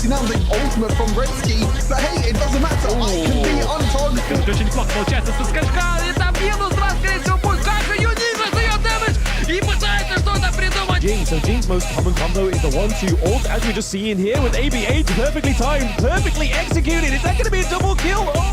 S6: Now the ultimate from Redski, but hey, it doesn't matter. I can be on target.
S7: Очень неплохо получается со скачка. И там минус 2, скорее всего, будет. Как же Юнин раздает дэмэдж и пытается что-то придумать.
S2: Jinx, so Jinx's most common combo is the 1-2 ult, as we just see in here with ABH, perfectly timed, perfectly executed. Is that going to be a double kill? Oh.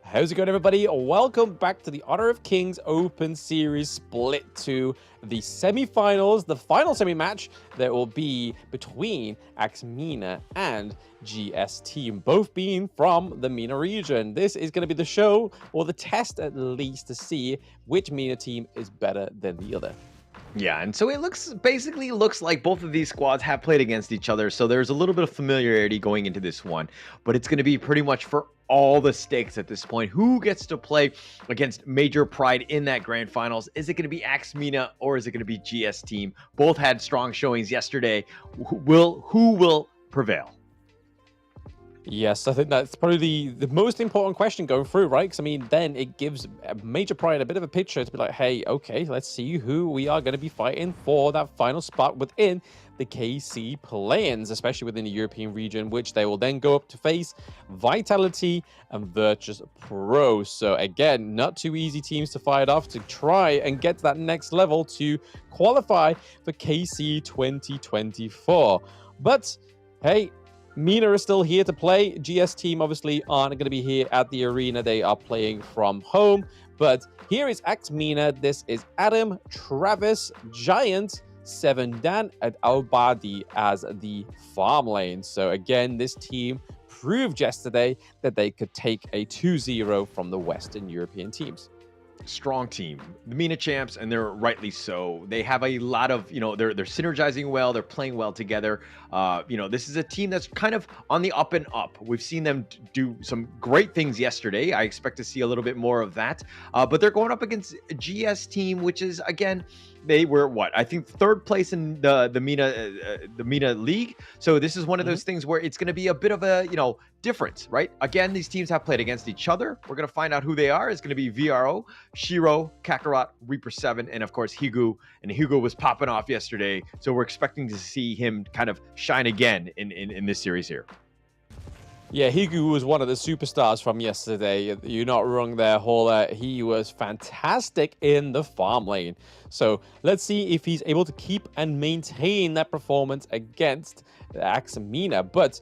S2: How's it going, everybody? Welcome back to the Honor of Kings Open Series Split 2, the semi-finals, the final semi-match that will be between MENA and GS Team, both being from the MENA region. This is going to be the show, or the test at least, to see which MENA team is better than the other.
S1: Yeah, and so it basically looks like both of these squads have played against each other, so there's a little bit of familiarity going into this one, but it's going to be pretty much for all the stakes at this point. Who gets to play against Major Pride in that grand finals? Is it going to be MENA or is it going to be GS Team? Both had strong showings yesterday. Who will prevail?
S2: Yes, I think that's probably the most important question going through, right? Because, I mean, then it gives Major Pride a bit of a picture to be like, hey, okay, let's see who we are going to be fighting for that final spot within the KC play-ins, especially within the European region, which they will then go up to face Vitality and Virtus Pro. So, again, not two easy teams to fight off to try and get to that next level to qualify for KC 2024. But, hey, MENA is still here to play. GS Team obviously aren't going to be here at the arena. They are playing from home. But here is MENA. This is Adam, Travis, Giant, Seven Dan, and Albadi as the farm lane. So again, this team proved yesterday that they could take a 2-0 from the Western European teams.
S1: Strong team, the MENA champs, and they're rightly so. They have a lot of, they're synergizing well, they're playing well together. This is a team that's kind of on the up and up. We've seen them do some great things yesterday. I expect to see a little bit more of that. But they're going up against a GS team, which is, again, they were I think third place in the MENA league. So this is one of those things where it's going to be a bit of a difference, right? Again, these teams have played against each other. We're going to find out who they are. It's going to be VRO, Shiro, Kakarot, Reaper 7, and of course Higu. And Higu was popping off yesterday, so we're expecting to see him kind of shine again in this series here.
S2: Yeah, Higu was one of the superstars from yesterday. You're not wrong there, Hola. He was fantastic in the farm lane. So let's see if he's able to keep and maintain that performance against MENA. But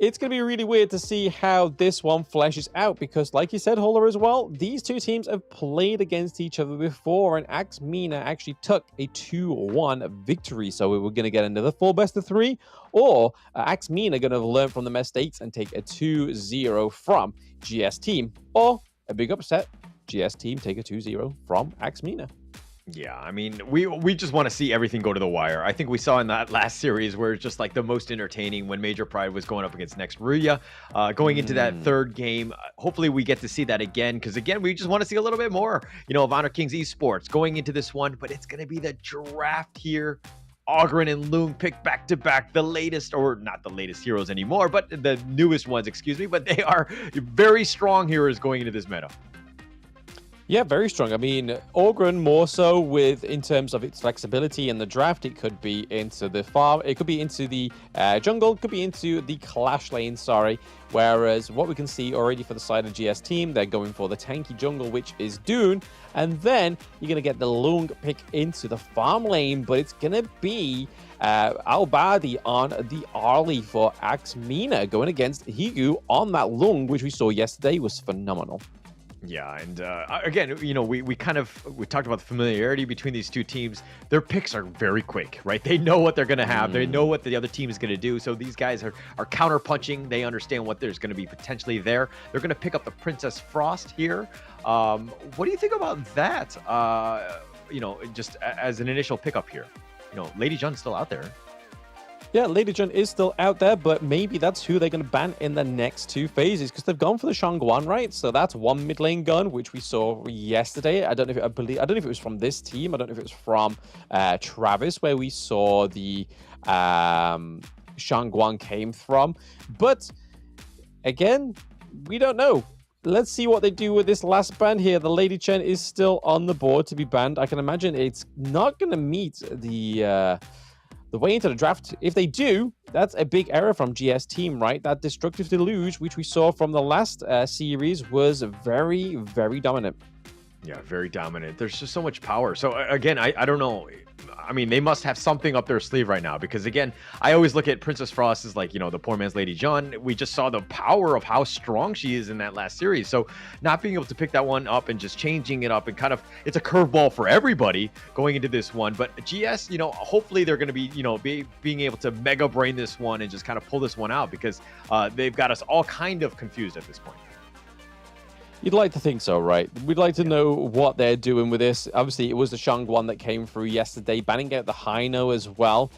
S2: it's going to be really weird to see how this one fleshes out because, like you said, Hola, as well, these two teams have played against each other before, and MENA actually took a 2-1 victory. So we're going to get another full best of 3, or MENA going to learn from the mistakes and take a 2-0 from GS Team, or a big upset, GS Team take a 2-0 from MENA.
S1: Yeah, I mean, we just want to see everything go to the wire. I think we saw in that last series where it's just like the most entertaining when Major Pride was going up against next Ruya. Going into that third game, hopefully we get to see that again, because again, we just want to see a little bit more, of Honor Kings Esports going into this one, but it's going to be the draft here. Ogren and Loon picked back-to-back the latest, or not the latest heroes anymore, but the newest ones, excuse me, but they are very strong heroes going into this meta.
S2: Yeah, very strong. I mean, Orgren more so with in terms of its flexibility in the draft. It could be into the farm, it could be into the jungle, it could be into the clash lane, sorry. Whereas what we can see already for the side of GS team, they're going for the tanky jungle, which is Dune. And then you're going to get the Lung pick into the farm lane, but it's going to be Al-Badi on the Arlie for Axe MENA going against Higu on that Lung, which we saw yesterday was phenomenal.
S1: Yeah, and again, you know, we talked about the familiarity between these two teams. Their picks are very quick, right? They know what they're going to have. They know what the other team is going to do. So these guys are counter punching. They understand what there's going to be potentially there. They're going to pick up the Princess Frost here. What do you think about that? You know, just as an initial pickup here. You know, Lady Jun's still out there.
S2: Yeah, Lady Jun is still out there, but maybe that's who they're going to ban in the next two phases because they've gone for the Shangguan, right? So that's one mid lane gun, which we saw yesterday. I don't know if it was from this team. I don't know if it was from Travis, where we saw the Shangguan came from. But again, we don't know. Let's see what they do with this last ban here. The Lady Chen is still on the board to be banned. I can imagine it's not going to meet the way into the draft. If they do, that's a big error from GS team, right? That destructive deluge, which we saw from the last series, was very, very dominant.
S1: Yeah, very dominant. There's just so much power. So again, I don't know. I mean, they must have something up their sleeve right now because again, I always look at Princess Frost as like, you know, the poor man's Lady Jun. We just saw the power of how strong she is in that last series. So not being able to pick that one up and just changing it up and kind of, it's a curveball for everybody going into this one. But GS, you know, hopefully they're going to be, you know, being able to mega brain this one and just kind of pull this one out because they've got us all kind of confused at this point.
S2: You'd like to think so, right? We'd like to know what they're doing with this. Obviously, it was the Shangguan that came through yesterday, banning out the Hino as well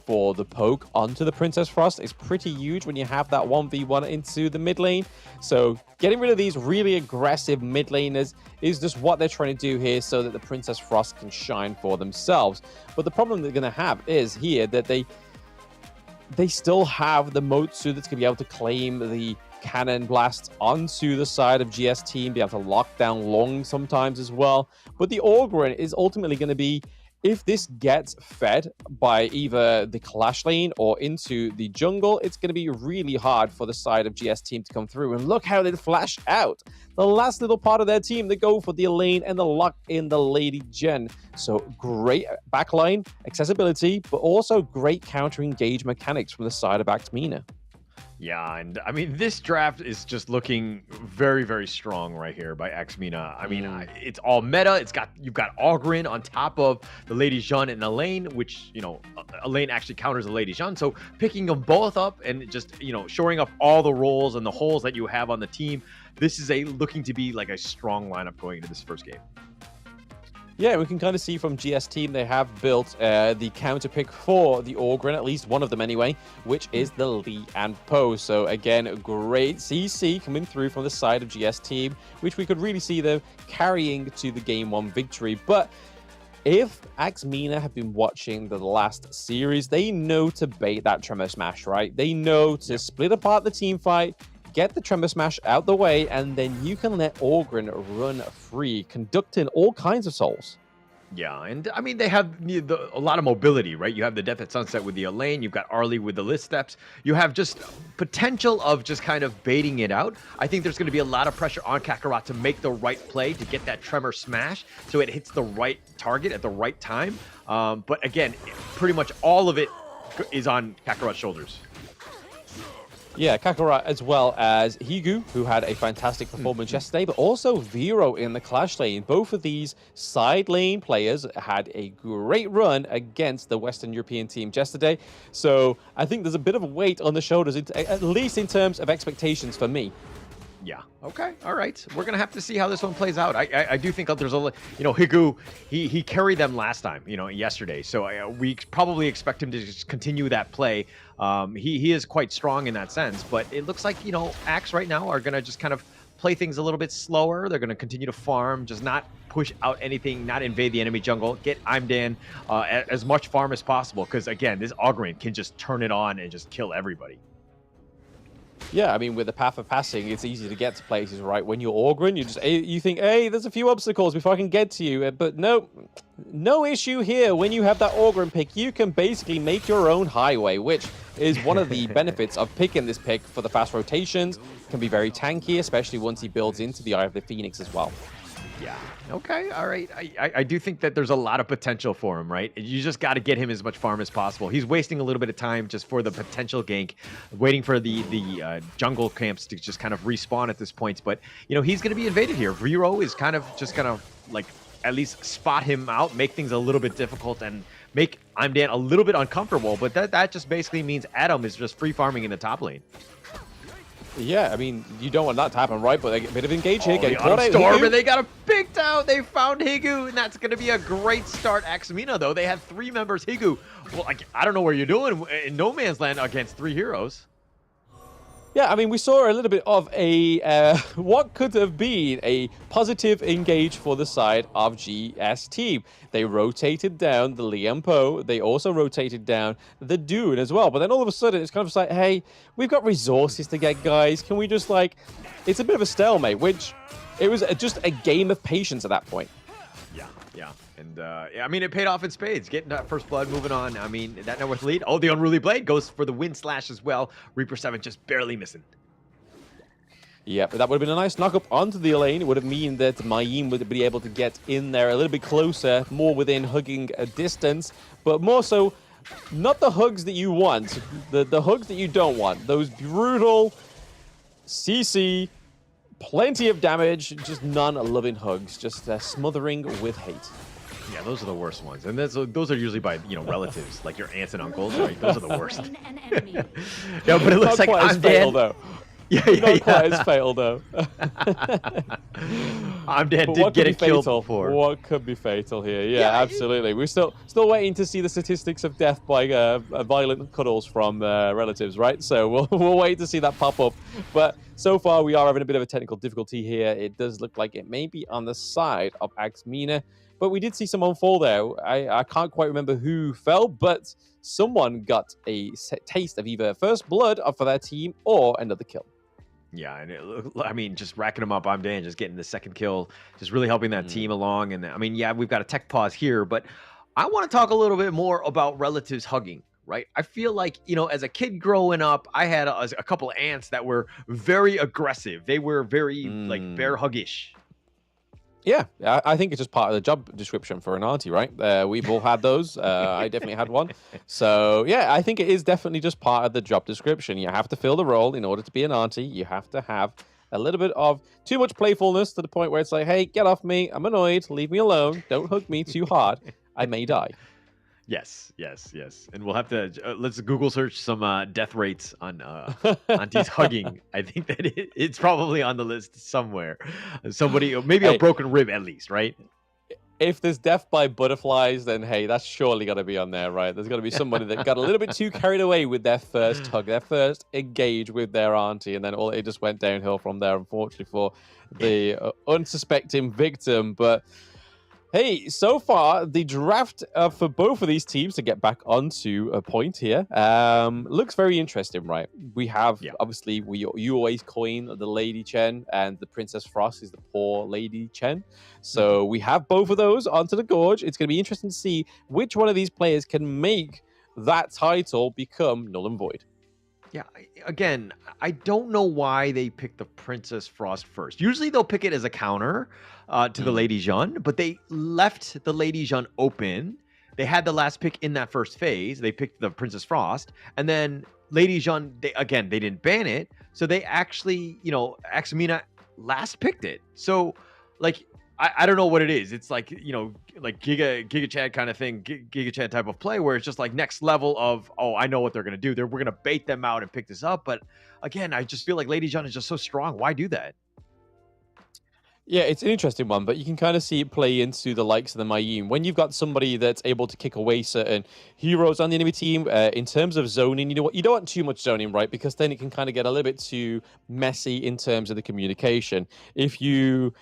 S2: for the poke onto the Princess Frost. It's pretty huge when you have that 1v1 into the mid lane. So getting rid of these really aggressive mid laners is just what they're trying to do here so that the Princess Frost can shine for themselves. But the problem they're going to have is here that they still have the Motsu that's going to be able to claim the cannon blast onto the side of GS team, be able to lock down long sometimes as well. But the Orgren is ultimately going to be, if this gets fed by either the clash lane or into the jungle, it's going to be really hard for the side of GS team to come through. And look how they flash out. The last little part of their team, they go for the Elaine and the lock in the Lady Jen. So great backline accessibility, but also great counter engage mechanics from the side of Axe MENA.
S1: Yeah, and I mean, this draft is just looking very, very strong right here by Axe MENA. I mean, it's all meta. You've got Orgren on top of the Lady Jun and Elaine, which, you know, Elaine actually counters the Lady Jun. So picking them both up and just, you know, shoring up all the roles and the holes that you have on the team. This is looking to be like a strong lineup going into this first game.
S2: Yeah, we can kind of see from GS team, they have built the counter pick for the Orgren, at least one of them anyway, which is the Lee and Poe. So again, great CC coming through from the side of GS team, which we could really see them carrying to the game one victory. But if Axe MENA have been watching the last series, they know to bait that Tremor Smash, right? They know to split apart the team fight, get the Tremor Smash out the way, and then you can let Orgren run free, conducting all kinds of souls.
S1: Yeah, and I mean, they have a lot of mobility, right? You have the Death at Sunset with the Elaine. You've got Arlie with the List Steps. You have just potential of just kind of baiting it out. I think there's going to be a lot of pressure on Kakarot to make the right play to get that Tremor Smash so it hits the right target at the right time. But again, pretty much all of it is on Kakarot's shoulders.
S2: Yeah, Kakarot as well as Higu, who had a fantastic performance yesterday, but also Vero in the clash lane. Both of these side lane players had a great run against the Western European team yesterday. So I think there's a bit of a weight on the shoulders, at least in terms of expectations for me.
S1: Yeah. Okay. All right. We're gonna have to see how this one plays out. I do think that there's a, you know, Higu, he carried them last time, you know, yesterday. So we probably expect him to just continue that play. He is quite strong in that sense, but it looks like, you know, Axe right now are gonna just kind of play things a little bit slower. They're gonna continue to farm, just not push out anything, not invade the enemy jungle, get Imdan as much farm as possible. Because again, this Orgren can just turn it on and just kill everybody.
S2: Yeah, I mean, with the path of passing, it's easy to get to places, right? When you're Orgrin, you think, hey, there's a few obstacles before I can get to you. But no issue here. When you have that Orgrin pick, you can basically make your own highway, which is one of the benefits of picking this pick for the fast rotations. Can be very tanky, especially once he builds into the Eye of the Phoenix as well.
S1: Yeah. Okay. All right. I do think that there's a lot of potential for him, right? You just got to get him as much farm as possible. He's wasting a little bit of time just for the potential gank, waiting for the jungle camps to just kind of respawn at this point. But, you know, he's going to be invaded here. Riro is kind of just going to, like, at least spot him out, make things a little bit difficult, and make Imdan a little bit uncomfortable. But that just basically means Adam is just free farming in the top lane.
S2: Yeah, I mean, you don't want that to happen, right? But they get a bit of engage here. Getting
S1: caught out. Storm, and they got him picked out. They found Higu, and that's going to be a great start. MENA, though, they had 3 members. Higu, well, I don't know where you're doing in no man's land against 3 heroes.
S2: Yeah, I mean, we saw a little bit of a what could have been a positive engage for the side of GS team. They rotated down the Liam Poe. They also rotated down the Dune as well. But then all of a sudden, it's kind of just like, hey, we've got resources to get, guys. Can we just, like, it's a bit of a stalemate, which it was just a game of patience at that point.
S1: Yeah. And, I mean, it paid off in spades. Getting that first blood, moving on. I mean, that net worth lead. Oh, the Unruly Blade goes for the Wind Slash as well. Reaper 7 just barely missing.
S2: Yeah, but that would have been a nice knock-up onto the lane. It would have mean that Mayim would be able to get in there a little bit closer, more within hugging distance, but more so, not the hugs that you want, the hugs that you don't want. Those brutal CC, plenty of damage, just non-loving hugs, just smothering with hate.
S1: Yeah, those are the worst ones. And those are usually by, you know, relatives, like your aunts and uncles, right? Those are the worst. Yeah, but it looks like I'm dead.
S2: Though. Not quite as fatal, though.
S1: I'm dead. Did get it killed before.
S2: What could be fatal here? Yeah, absolutely. We're still waiting to see the statistics of death by violent cuddles from relatives, right? So we'll wait to see that pop up. But so far, we are having a bit of a technical difficulty here. It does look like it may be on the side of MENA. But we did see someone fall there. I can't quite remember who fell, but someone got a taste of either first blood for their team or another kill.
S1: Yeah, and I mean, just racking them up. I'm Dan, just getting the second kill, just really helping that team along. And I mean, yeah, we've got a tech pause here, but I want to talk a little bit more about relatives hugging, right? I feel like, you know, as a kid growing up, I had a couple of aunts that were very aggressive. They were very like bear huggish.
S2: Yeah, I think it's just part of the job description for an auntie, right? We've all had those. I definitely had one. So, yeah, I think it is definitely just part of the job description. You have to fill the role in order to be an auntie. You have to have a little bit of too much playfulness to the point where it's like, hey, get off me. I'm annoyed. Leave me alone. Don't hug me too hard. I may die.
S1: Yes. And we'll have to let's Google search some death rates on aunties hugging. I think that it's probably on the list somewhere. Somebody, maybe a broken rib at least, right?
S2: If there's death by butterflies, then hey, that's surely got to be on there, right? There's got to be somebody that got a little bit too carried away with their first hug, their first engage with their auntie, and then it just went downhill from there, unfortunately, for the unsuspecting victim. But hey, so far, the draft for both of these teams, to get back onto a point here, looks very interesting, right? We have, obviously, you always coin the Lady Chen, and the Princess Frost is the poor Lady Chen. So we have both of those onto the Gorge. It's going to be interesting to see which one of these players can make that title become null and void.
S1: Yeah, again, I don't know why they picked the Princess Frost first. Usually they'll pick it as a counter to the Lady Jeanne, but they left the Lady Jeanne open. They had the last pick in that first phase. They picked the Princess Frost, and then Lady Jeanne, they didn't ban it. So they actually, you know, MENA last picked it. So, like, I don't know what it is. It's like, you know, like Giga Chad kind of thing, Giga Chad type of play where it's just like next level of, oh, I know what they're going to do. We're going to bait them out and pick this up. But again, I just feel like Lady Jeanne is just so strong. Why do that?
S2: Yeah, it's an interesting one, but you can kind of see it play into the likes of the Mayim. When you've got somebody that's able to kick away certain heroes on the enemy team, in terms of zoning, you know what, you don't want too much zoning, right? Because then it can kind of get a little bit too messy in terms of the communication. If you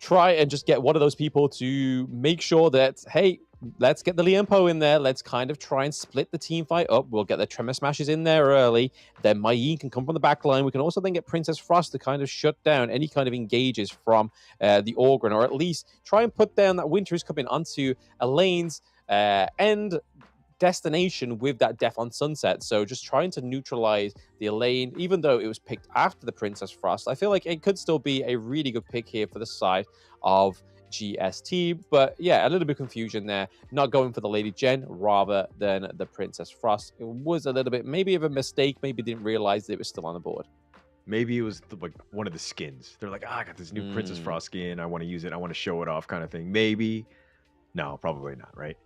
S2: try and just get one of those people to make sure that, hey, let's get the Liempo in there. Let's kind of try and split the team fight up. We'll get the Tremor Smashes in there early. Then Mayin can come from the back line. We can also then get Princess Frost to kind of shut down any kind of engages from the Orgrin, or at least try and put down that Winter is coming onto Elaine's end destination with that Death on Sunset. So just trying to neutralize the Elaine, even though it was picked after the Princess Frost, I feel like it could still be a really good pick here for the side of GST. But yeah, a little bit of confusion there, not going for the Lady Jen rather than the Princess Frost. It was a little bit maybe of a mistake, maybe didn't realize that it was still on the board.
S1: Maybe it was like one of the skins. They're like, I got this new Princess Frost skin, I want to use it, I want to show it off kind of thing. Maybe. No, probably not, right?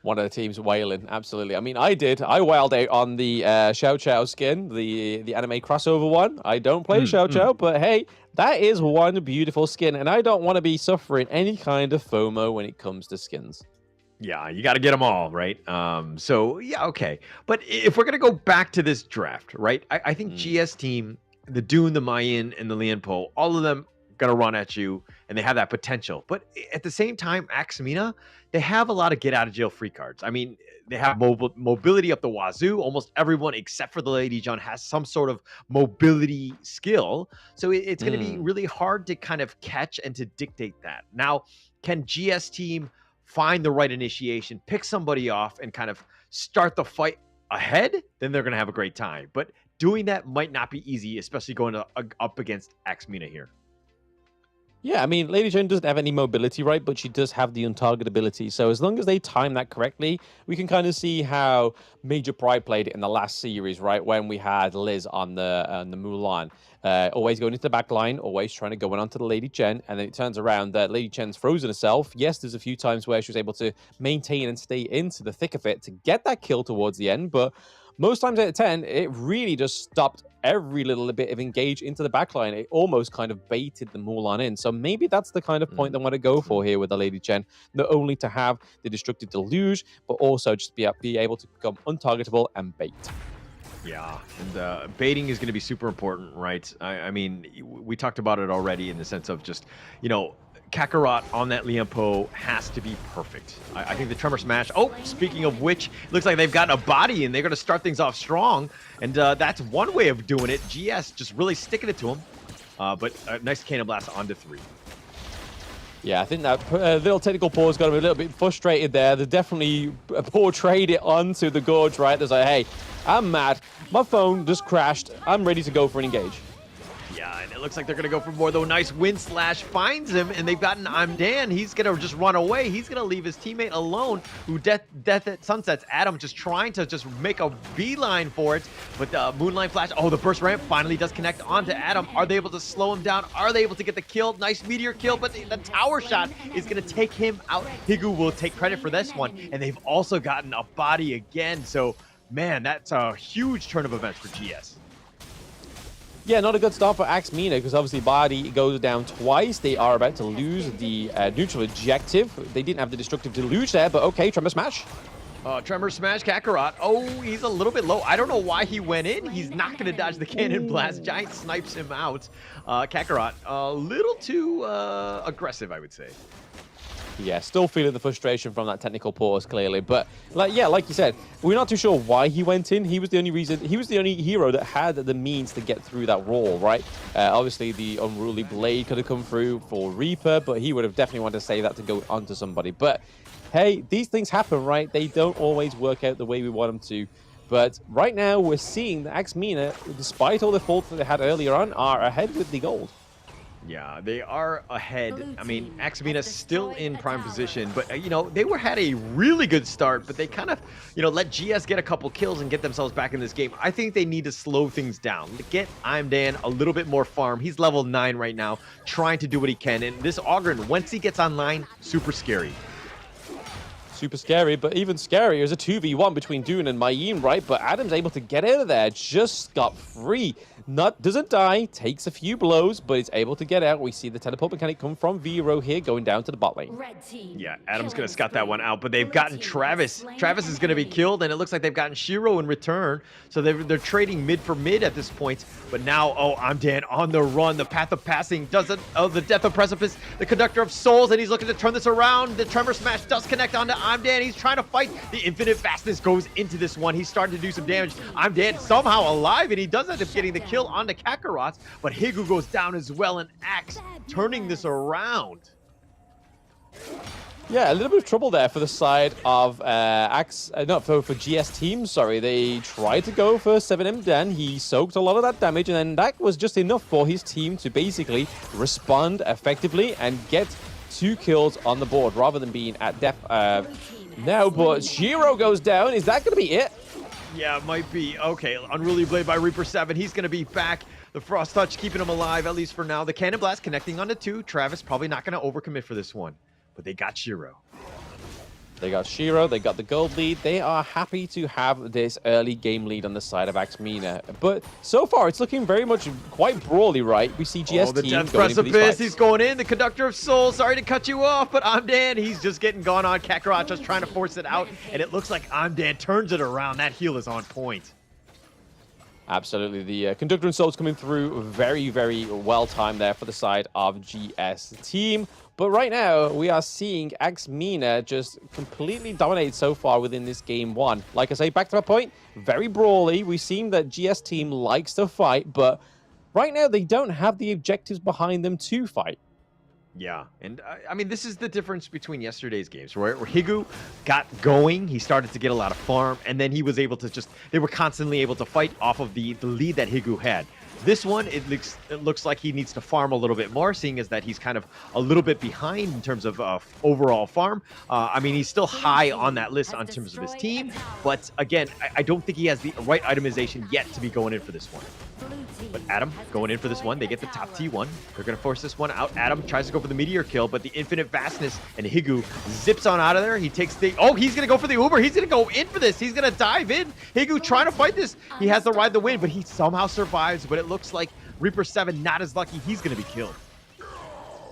S2: One of the teams wailing, absolutely. I mean, I wailed out on the Xiao Chao skin, the anime crossover one. I don't play Xiao Chao, but hey, that is one beautiful skin, and I don't want to be suffering any kind of FOMO when it comes to skins.
S1: Yeah, you got to get them all, right? So, yeah, okay. But if we're going to go back to this draft, right, I think GS team, the Dune, the Mayan, and the Lianpo, all of them going to run at you, and they have that potential. But at the same time, MENA, they have a lot of get-out-of-jail-free cards. I mean, they have mobility up the wazoo. Almost everyone except for the Lady John has some sort of mobility skill. So it's going to be really hard to kind of catch and to dictate that. Now, can GS team find the right initiation, pick somebody off, and kind of start the fight ahead? Then they're going to have a great time. But doing that might not be easy, especially going up against MENA here.
S2: Yeah, I mean, Lady Jane doesn't have any mobility, right? But she does have the untargetability. So as long as they time that correctly, we can kind of see how Major Pride played it in the last series, right? When we had Liz on the Mulan. Always going into the back line, always trying to go on to the Lady Chen. And then it turns around that Lady Chen's frozen herself. Yes, there's a few times where she was able to maintain and stay into the thick of it to get that kill towards the end. But most times out of 10, it really just stopped every little bit of engage into the backline. It almost kind of baited the Mulan in. So maybe that's the kind of point they want to go for here with the Lady Chen. Not only to have the Destructive Deluge, but also just be able to become untargetable and bait.
S1: Yeah, and baiting is going to be super important, right? I mean, we talked about it already in the sense of just, Kakarot on that Lianpo has to be perfect. I think the Tremor Smash. Oh, speaking of which, looks like they've gotten a body and they're going to start things off strong. And that's one way of doing it. GS just really sticking it to him. But nice Cannon Blast onto 3.
S2: Yeah, I think that little technical pause got him a little bit frustrated there. They definitely portrayed it onto the Gorge, right? There's like, hey, I'm mad. My phone just crashed. I'm ready to go for an engage.
S1: Yeah, and it looks like they're going to go for more, though. Nice wind slash finds him, and they've gotten I'm Dan. He's going to just run away. He's going to leave his teammate alone, who Death at Sunset's Adam just trying to just make a beeline for it. But the Moonlight Flash, the burst ramp finally does connect onto Adam. Are they able to slow him down? Are they able to get the kill? Nice meteor kill, but the tower shot is going to take him out. Higu will take credit for this one, and they've also gotten a body again. So, man, that's a huge turn of events for GS.
S2: Yeah, not a good start for MENA because obviously Body goes down twice. They are about to lose the neutral objective. They didn't have the Destructive Deluge there, but okay, Tremor Smash.
S1: Tremor Smash, Kakarot. Oh, he's a little bit low. I don't know why he went in. He's not going to dodge the Cannon Blast. Giant snipes him out. Kakarot, a little too aggressive, I would say.
S2: Yeah, still feeling the frustration from that technical pause, clearly. But, like you said, we're not too sure why he went in. He was the only hero that had the means to get through that wall, right? Obviously, the Unruly Blade could have come through for Reaper, but he would have definitely wanted to save that to go onto somebody. But, hey, these things happen, right? They don't always work out the way we want them to. But right now, we're seeing that MENA, despite all the faults that they had earlier on, are ahead with the gold.
S1: Yeah, they are ahead. I mean, MENA still in prime position, but, they had a really good start, but they kind of, let GS get a couple kills and get themselves back in this game. I think they need to slow things down. Get I'm Dan a little bit more farm. He's level 9 right now, trying to do what he can. And this Ogren, once he gets online, super scary.
S2: super scary, but even scarier is a 2v1 between Dune and Mayim, right? But Adam's able to get out of there, just scot-free. Doesn't die, takes a few blows, but is able to get out. We see the teleport mechanic come from Vero here, going down to the bot lane.
S1: Yeah, Adam's going to scout that one out, but they've gotten Travis. Travis is going to be killed, and it looks like they've gotten Shiro in return. So they're trading mid for mid at this point. But now, oh, I'm dead on the run. The path of passing doesn't, oh, the death of precipice, the conductor of souls, and he's looking to turn this around. The tremor smash does connect onto I'm dead. He's trying to fight. The infinite fastness goes into this one. He's starting to do some damage. I'm dead, somehow alive, and he does end up getting the kill onto Kakarot, but Higu goes down as well, and Axe turning this around.
S2: Yeah, a little bit of trouble there for the side of Axe, for GS team, sorry. They tried to go for 7M Den. He soaked a lot of that damage, and then that was just enough for his team to basically respond effectively and get 2 kills on the board rather than being at depth now. But Shiro goes down. Is that going to be it?
S1: Yeah, it might be. Okay, Unruly Blade by Reaper 7. He's going to be back. The Frost Touch keeping him alive, at least for now. The Cannon Blast connecting onto 2. Travis probably not going to overcommit for this one, but they got Shiro.
S2: They got Shiro, they got the gold lead. They are happy to have this early game lead on the side of MENA. But so far, it's looking very much quite brawly, right? We see GS
S1: the
S2: team
S1: Death
S2: going into these
S1: Precipice,
S2: fights.
S1: he's going in. The Conductor of Souls, sorry to cut you off, but I'm dead. He's just getting gone on. Kakarot just trying to force it out, and it looks like I'm dead turns it around. That heal is on point.
S2: Absolutely. The Conductor and Souls coming through very, very well timed there for the side of GS team. But right now, we are seeing MENA just completely dominate so far within this game 1. Like I say, back to my point, very brawly. We've seen that GS team likes to fight, but right now they don't have the objectives behind them to fight.
S1: Yeah, and I mean, this is the difference between yesterday's games, right? Where Higu got going, he started to get a lot of farm, and then he was able to they were constantly able to fight off of the lead that Higu had. This one, it looks like he needs to farm a little bit more, seeing as that he's kind of a little bit behind in terms of overall farm. I mean, he's still high on that list in terms of his team, but again, I don't think he has the right itemization yet to be going in for this one. But Adam going in for this one. They get the top T1. They're going to force this one out. Adam tries to go for the meteor kill, but the infinite vastness, and Higu zips on out of there. He takes the... Oh, he's going to go for the Uber. He's going to go in for this. He's going to dive in. Higu trying to fight this. He has to ride the win, but he somehow survives. But it looks like Reaper 7 not as lucky. He's going to be killed.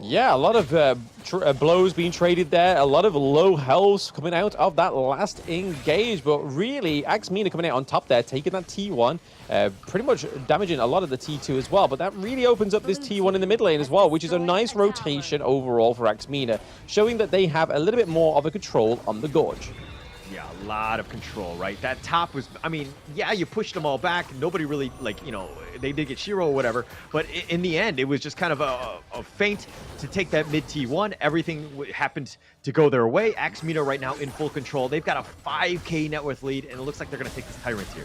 S2: Yeah, a lot of blows being traded there. A lot of low health coming out of that last engage. But really, MENA coming out on top there, taking that T1. Pretty much damaging a lot of the T2 as well. But that really opens up this T1 in the mid lane as well, which is a nice rotation overall for MENA, showing that they have a little bit more of a control on the Gorge.
S1: Yeah, a lot of control, right? That top was, I mean, yeah, you pushed them all back. Nobody really, like, you know, they did get Shiro or whatever. But in the end, it was just kind of a feint to take that mid T1. Everything happened to go their way. MENA right now in full control. They've got a 5K net worth lead, and it looks like they're going to take this Tyrant here.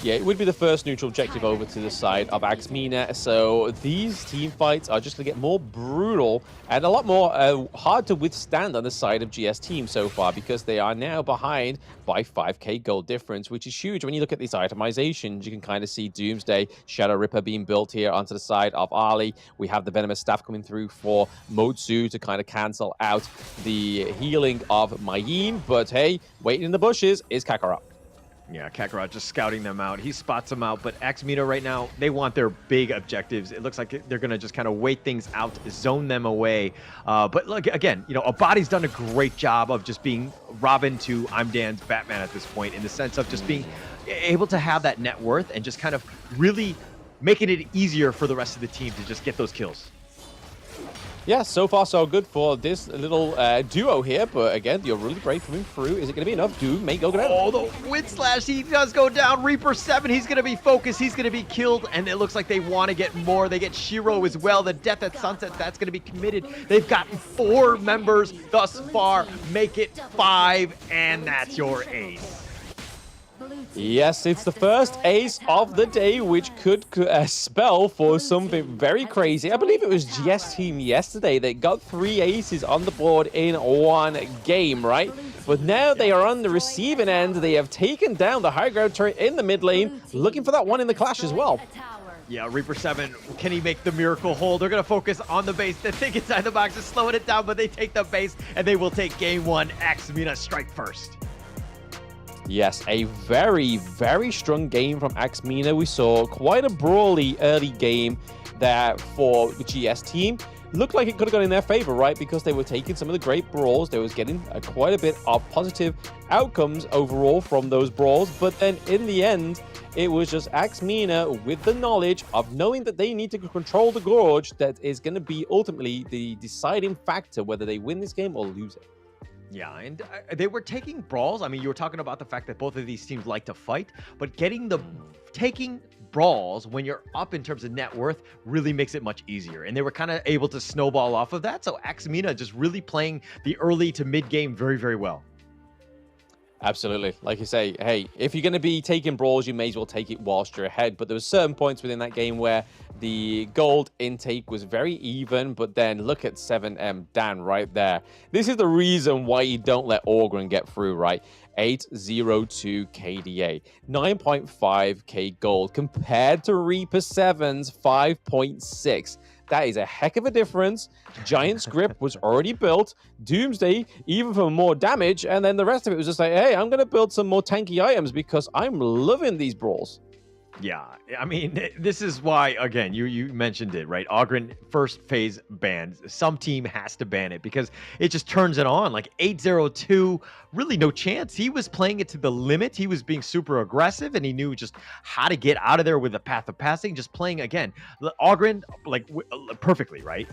S2: Yeah, it would be the first neutral objective over to the side of MENA. So these team fights are just going to get more brutal and a lot more hard to withstand on the side of GS team so far, because they are now behind by 5K gold difference, which is huge. When you look at these itemizations, you can kind of see Doomsday, Shadow Ripper being built here onto the side of Ali. We have the Venomous Staff coming through for Motsu to kind of cancel out the healing of Mayim. But hey, waiting in the bushes is Kakarot.
S1: Yeah, Kakarot just scouting them out. He spots them out, but MENA right now, they want their big objectives. It looks like they're going to just kind of wait things out, zone them away. But look, again, you know, Abadi's done a great job of just being Robin to I'm Dan's Batman at this point, in the sense of just being able to have that net worth and just kind of really making it easier for the rest of the team to just get those kills.
S2: Yeah, so far so good for this little duo here, but again, you're really brave coming through. Is it going to be enough? Doom may go down.
S1: Oh, the Wind Slash, he does go down. Reaper 7, he's going to be focused. He's going to be killed, and it looks like they want to get more. They get Shiro as well. The Death at Sunset, that's going to be committed. They've gotten 4 members thus far. Make it 5, and that's your ace.
S2: Yes, it's the first ace of the day, which could spell for something very crazy. I believe it was GS team yesterday that got 3 aces on the board in one game, right? But now they are on the receiving end. They have taken down the high ground turret in the mid lane, looking for that one in the clash as well.
S1: Yeah, Reaper 7, can he make the miracle hold? They're going to focus on the base. The thing inside the box is slowing it down, but they take the base, and they will take game one. MENA strike first.
S2: Yes, a very, very strong game from MENA. We saw quite a brawly early game there for the GS team. Looked like it could have gone in their favor, right? Because they were taking some of the great brawls. They was getting quite a bit of positive outcomes overall from those brawls. But then in the end, it was just MENA with the knowledge of knowing that they need to control the Gorge that is going to be ultimately the deciding factor whether they win this game or lose it.
S1: Yeah, and they were taking brawls. I mean, you were talking about the fact that both of these teams like to fight, but taking brawls when you're up in terms of net worth really makes it much easier. And they were kind of able to snowball off of that. So MENA just really playing the early to mid game very, very well.
S2: Absolutely. Like you say, hey, if you're going to be taking brawls, you may as well take it whilst you're ahead. But there were certain points within that game where the gold intake was very even. But then look at 7M Dan right there. This is the reason why you don't let Orgren get through, right? 802 KDA, 9.5k gold compared to Reaper 7's 5.6. That is a heck of a difference. Giant's Grip was already built. Doomsday, even for more damage. And then the rest of it was just like, hey, I'm going to build some more tanky items because I'm loving these brawls.
S1: Yeah, I mean, this is why, again, you mentioned it, right? Ogren first phase banned. Some team has to ban it because it just turns it on. Like 802, really no chance. He was playing it to the limit. He was being super aggressive, and he knew just how to get out of there with the path of passing. Just playing, again, Ogren, like, perfectly, right?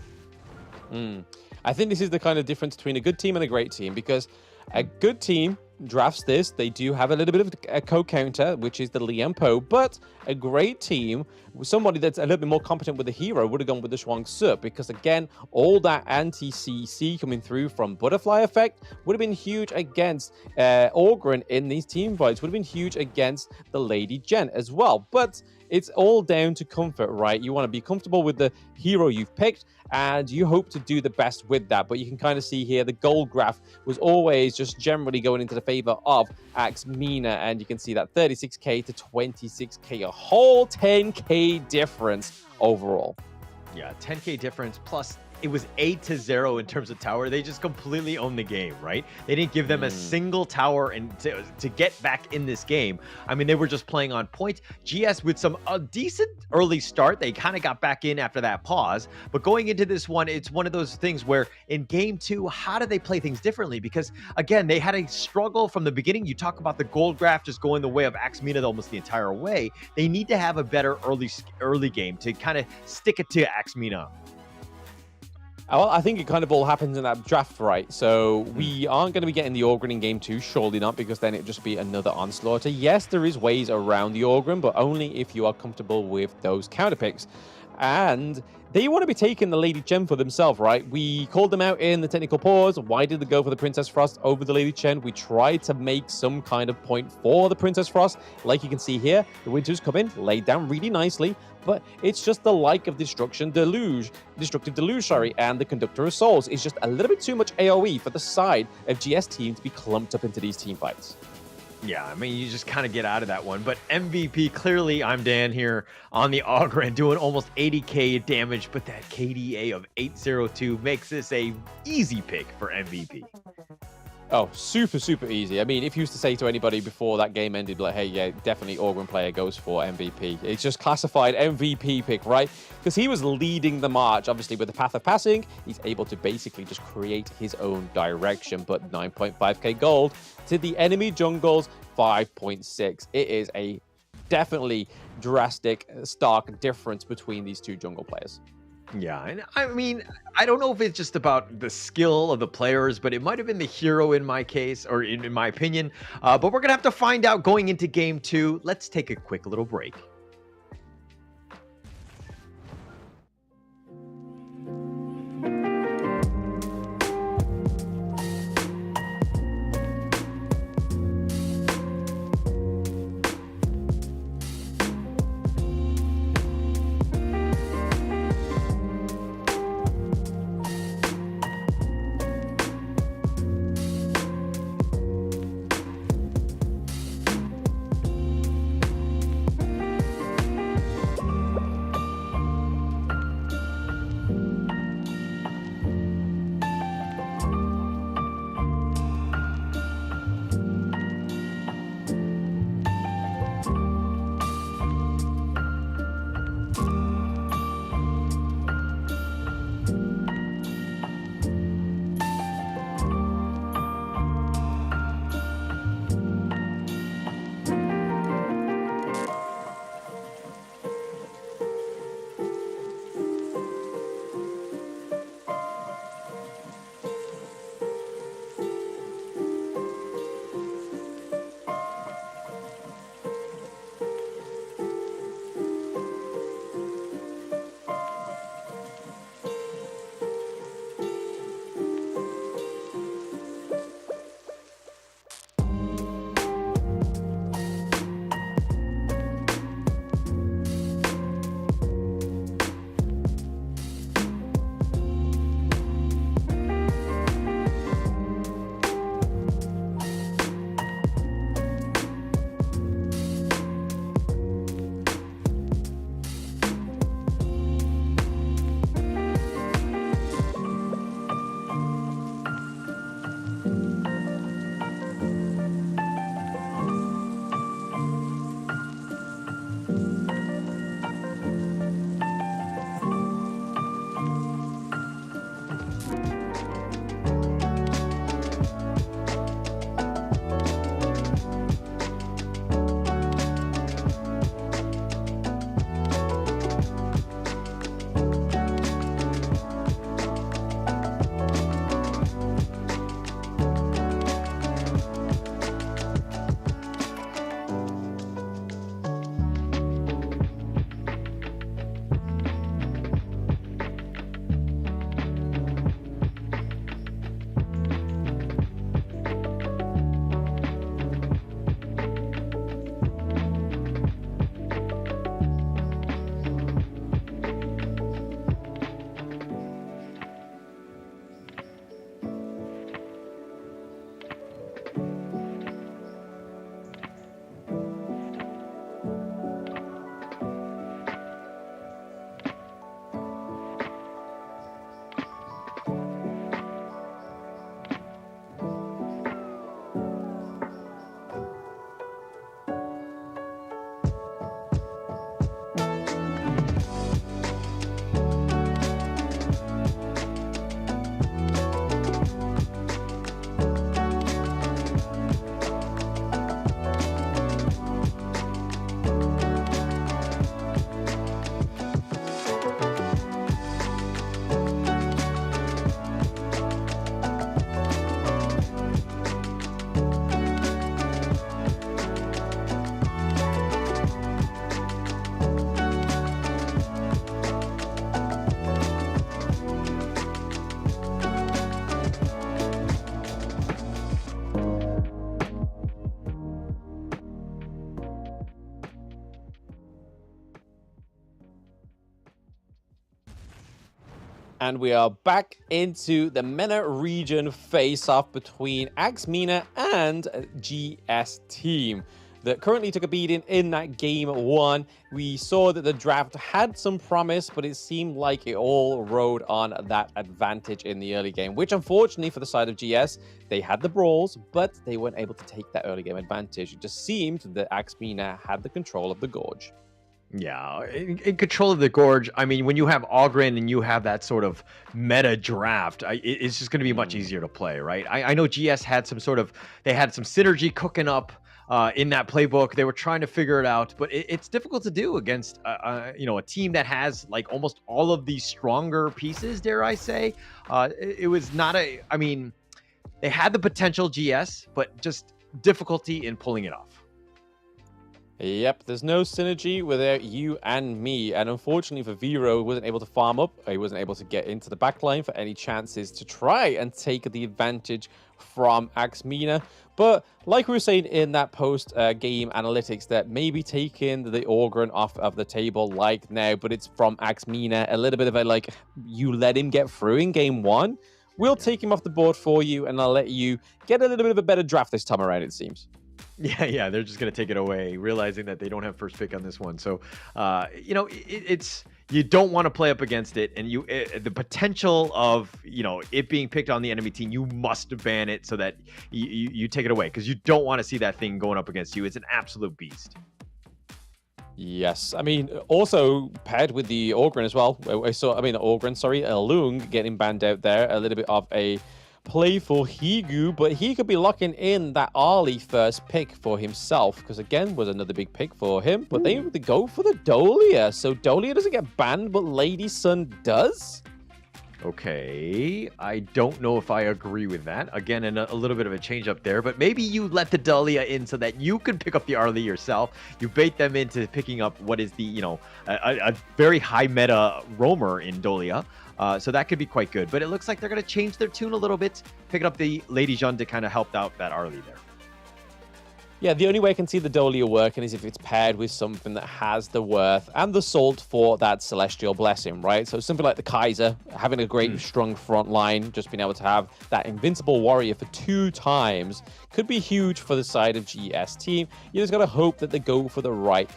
S2: I think this is the kind of difference between a good team and a great team, because a good team drafts this. They do have a little bit of a co-counter, which is the Liam Poe, but a great team, somebody that's a little bit more competent with the hero, would have gone with the Shuang Tzu, because again, all that anti-CC coming through from Butterfly Effect would have been huge against Orgren in these team fights, would have been huge against the Lady Jen as well. But it's all down to comfort, right? You want to be comfortable with the hero you've picked, and you hope to do the best with that. But you can kind of see here the gold graph was always just generally going into the favor of MENA, and you can see that 36k to 26k, a whole 10k difference overall.
S1: Yeah, 10k difference, plus it was 8-0 in terms of tower. They just completely owned the game, right? They didn't give them a single tower and to get back in this game. I mean, they were just playing on point. GS with a decent early start. They kind of got back in after that pause. But going into this one, it's one of those things where in game two, how do they play things differently? Because again, they had a struggle from the beginning. You talk about the gold graph just going the way of MENA almost the entire way. They need to have a better early game to kind of stick it to MENA.
S2: Well, I think it kind of all happens in that draft, right? So we aren't going to be getting the Orgren in game two, surely not, because then it'd just be another onslaught. Yes, there is ways around the Orgren, but only if you are comfortable with those counter picks. And they want to be taking the Lady Chen for themselves, right? We called them out in the technical pause. Why did they go for the Princess Frost over the Lady Chen? We tried to make some kind of point for the Princess Frost. Like you can see here, the Winters come in, laid down really nicely, but it's just the like of Destructive Deluge, and the Conductor of Souls is just a little bit too much AoE for the side of GS team to be clumped up into these team fights.
S1: Yeah, I mean, you just kind of get out of that one. But MVP, clearly, I'm Dan here on the Ogren doing almost 80k damage, but that KDA of 802 makes this a easy pick for MVP.
S2: Oh, super, super easy. I mean, if you used to say to anybody before that game ended, like, hey, yeah, definitely Orgren player goes for MVP. It's just classified MVP pick, right? Because he was leading the march, obviously, with the Path of Passing. He's able to basically just create his own direction, but 9.5k gold to the enemy jungle's 5.6. It is a definitely drastic, stark difference between these two jungle players.
S1: Yeah, and I mean, I don't know if it's just about the skill of the players, but it might have been the hero in my case, or in my opinion. But we're going to have to find out going into game two. Let's take a quick little break.
S2: And we are back into the MENA region face-off between MENA and GS team that currently took a beating in that game 1. We saw that the draft had some promise, but it seemed like it all rode on that advantage in the early game, which unfortunately for the side of GS, they had the brawls, but they weren't able to take that early game advantage. It just seemed that MENA had the control of the Gorge.
S1: Yeah, in control of the Gorge. I mean, when you have Ogren and you have that sort of meta draft, it's just going to be much easier to play, right? I know GS had some they had some synergy cooking up in that playbook. They were trying to figure it out, but it's difficult to do against, a team that has like almost all of these stronger pieces, dare I say. It was not they had the potential, GS, but just difficulty in pulling it off.
S2: Yep, there's no synergy without you and me. And unfortunately for Vero, he wasn't able to farm up. He wasn't able to get into the backline for any chances to try and take the advantage from MENA. But like we were saying in that post-game analytics, that maybe taking the Ogren off of the table like now, but it's from MENA, a little bit of a you let him get through in game 1. We'll take him off the board for you, and I'll let you get a little bit of a better draft this time around, it seems.
S1: Yeah, they're just going to take it away, realizing that they don't have first pick on this one. So, it's you don't want to play up against it, and the potential of it being picked on the enemy team, you must ban it so that you take it away, because you don't want to see that thing going up against you. It's an absolute beast.
S2: Yes, I mean, also paired with the Ogren as well. Lung getting banned out there, a little bit of a play for Higu, but he could be locking in that early first pick for himself, because again was another big pick for him. But they go for the Dolia, so Dolia doesn't get banned, but Lady Sun does.
S1: Okay, I don't know if I agree with that. Again, a little bit of a change up there, but maybe you let the Dolia in so that you can pick up the Arlie yourself. You bait them into picking up what is the a very high meta roamer in Dolia. So that could be quite good. But it looks like they're going to change their tune a little bit, picking up the Lady Jeanne to kind of help out that Arlie there.
S2: Yeah, the only way I can see the Dolia working is if it's paired with something that has the worth and the salt for that Celestial Blessing, right? So something like the Kaiser, having a great strong front line, just being able to have that invincible warrior for 2 times could be huge for the side of GS team. You just got to hope that they go for the right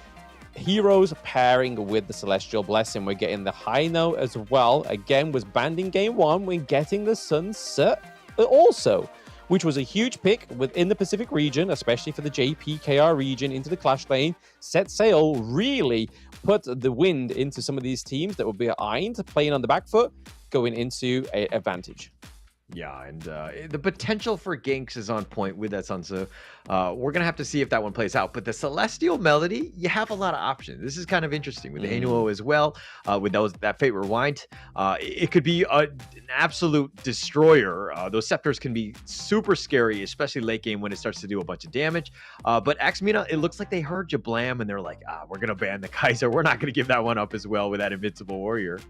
S2: heroes pairing with the Celestial Blessing. We're getting the High Note as well. Again, was banned in game 1. We're getting the Sunset also, which was a huge pick within the Pacific region, especially for the JPKR region into the Clash lane. Set Sail really put the wind into some of these teams that would be behind, playing on the back foot, going into an advantage.
S1: Yeah, and the potential for ganks is on point with that Sunsu. We're going to have to see if that one plays out. But the Celestial Melody, you have a lot of options. This is kind of interesting with the Anuo as well, with that Fate Rewind. It could be an absolute destroyer. Those Scepters can be super scary, especially late game when it starts to do a bunch of damage. But MENA, it looks like they heard Jablam, and they're like, we're going to ban the Kaiser. We're not going to give that one up as well with that Invincible Warrior.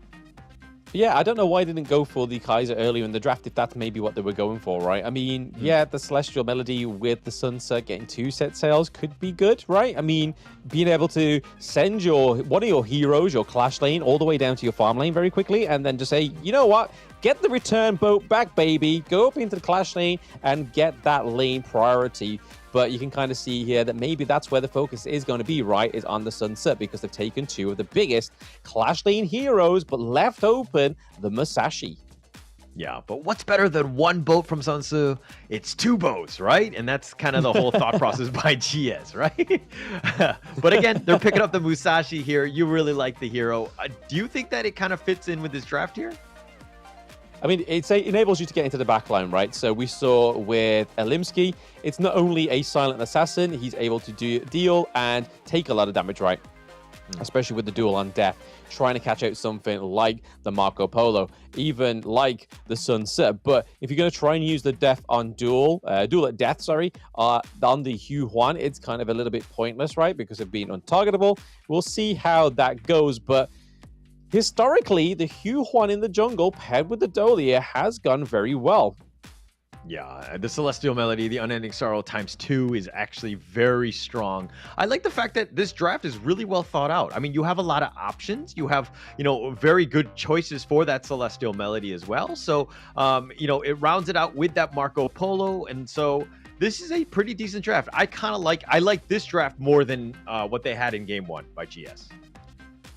S2: Yeah, I don't know why they didn't go for the Kaiser earlier in the draft, if that's maybe what they were going for, right? I mean, yeah, the Celestial Melody with the Sunset getting 2 set sales could be good, right? I mean, being able to send one of your heroes, your Clash lane, all the way down to your farm lane very quickly, and then just say, you know what? Get the return boat back, baby. Go up into the Clash lane and get that lane priority. But you can kind of see here that maybe that's where the focus is going to be, right, is on the Sunset, because they've taken 2 of the biggest Clash lane heroes, but left open the Musashi.
S1: Yeah, but what's better than 1 boat from Sunsu? It's 2 boats, right? And that's kind of the whole thought process by GS, right? But again, they're picking up the Musashi here. You really like the hero. Do you think that it kind of fits in with this draft here?
S2: I mean, it enables you to get into the backline, right? So we saw with Elimsky, it's not only a silent assassin, he's able to deal and take a lot of damage, right? Especially with the duel on death, trying to catch out something like the Marco Polo, even like the Sunset. But if you're going to try and use the death on duel at death, on the Hugh Huan, it's kind of a little bit pointless, right? Because of being untargetable. We'll see how that goes, but historically, the Hugh Huan in the jungle paired with the Dolia has gone very well.
S1: Yeah, the Celestial Melody, the Unending Sorrow ×2 is actually very strong. I like the fact that this draft is really well thought out. I mean, you have a lot of options. You have, very good choices for that Celestial Melody as well. So, it rounds it out with that Marco Polo. And so this is a pretty decent draft. I like this draft more than what they had in game 1 by GS.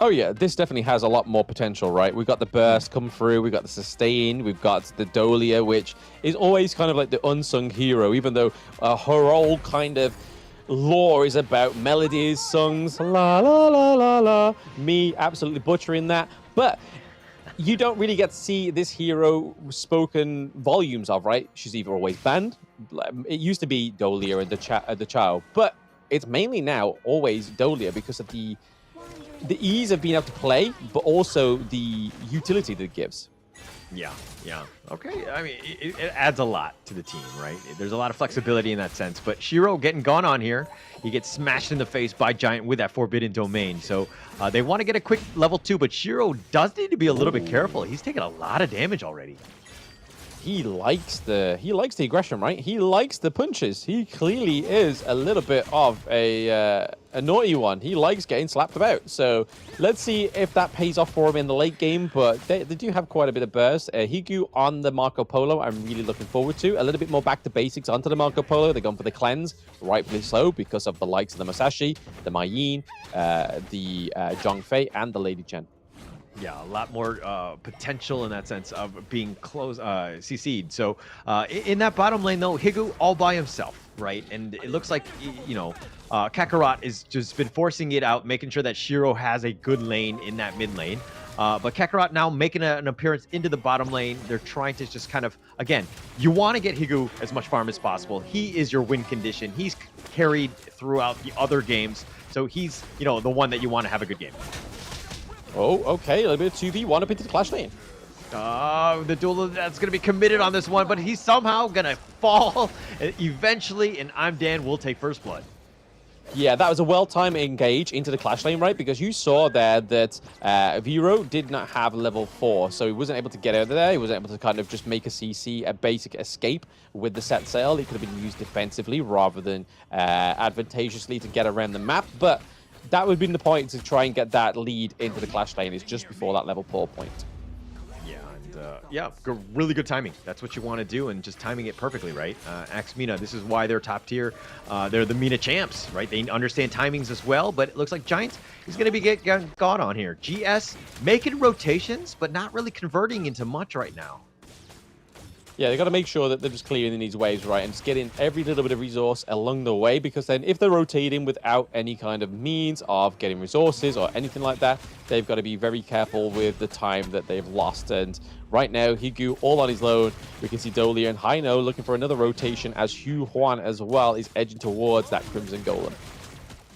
S2: Oh yeah, this definitely has a lot more potential, right? We've got the burst come through, we've got the sustain, we've got the Dolia, which is always kind of like the unsung hero, even though her whole kind of lore is about melodies, songs, la la la la la. Me absolutely butchering that, but you don't really get to see this hero spoken volumes of, right? She's either always banned. It used to be Dolia and the Chow, but it's mainly now always Dolia because of the ease of being able to play, but also the utility that it gives.
S1: Yeah. Okay. I mean, it adds a lot to the team, right? There's a lot of flexibility in that sense. But Shiro getting gone on here. He gets smashed in the face by Giant with that Forbidden Domain. So they want to get a quick level 2, but Shiro does need to be a little bit careful. He's taking a lot of damage already.
S2: He likes the aggression, right? He likes the punches. He clearly is a little bit of a naughty one. He likes getting slapped about. So let's see if that pays off for him in the late game. But they do have quite a bit of burst. Higu on the Marco Polo, I'm really looking forward to. A little bit more back to basics onto the Marco Polo. They're going for the cleanse, rightfully so, because of the likes of the Masashi, the Mai Yin, the Zhongfei, and the Lady Chen.
S1: Yeah, a lot more potential in that sense of being CC'd. So in that bottom lane, though, Higu all by himself, right? And it looks like, Kakarot is just been forcing it out, making sure that Shiro has a good lane in that mid lane. But Kakarot now making an appearance into the bottom lane. They're trying to just kind of, again, you want to get Higu as much farm as possible. He is your win condition. He's carried throughout the other games. So he's, the one that you want to have a good game.
S2: Oh, okay. A little bit of 2v1 up into the clash lane.
S1: The duel that's going to be committed on this one, but he's somehow going to fall eventually, and I'm Dan will take first blood.
S2: Yeah, that was a well-timed engage into the clash lane, right? Because you saw there that Vero did not have level 4, so he wasn't able to get out of there. He wasn't able to kind of just make a CC, a basic escape with the set sail. It could have been used defensively rather than advantageously to get around the map, but that would have been the point to try and get that lead into the clash lane is just before that level 4 point.
S1: Yeah, really good timing. That's what you want to do, and just timing it perfectly, right? MENA, this is why they're top tier. They're the MENA champs, right? They understand timings as well, but it looks like Giants is going to be getting gone on here. GS making rotations, but not really converting into much right now.
S2: Yeah, they got to make sure that they're just clearing these waves, right, and just getting every little bit of resource along the way, because then if they're rotating without any kind of means of getting resources or anything like that, they've got to be very careful with the time that they've lost. And right now, Higu all on his own. We can see Dolia and Haino looking for another rotation as Hugh Huan as well is edging towards that Crimson Golem.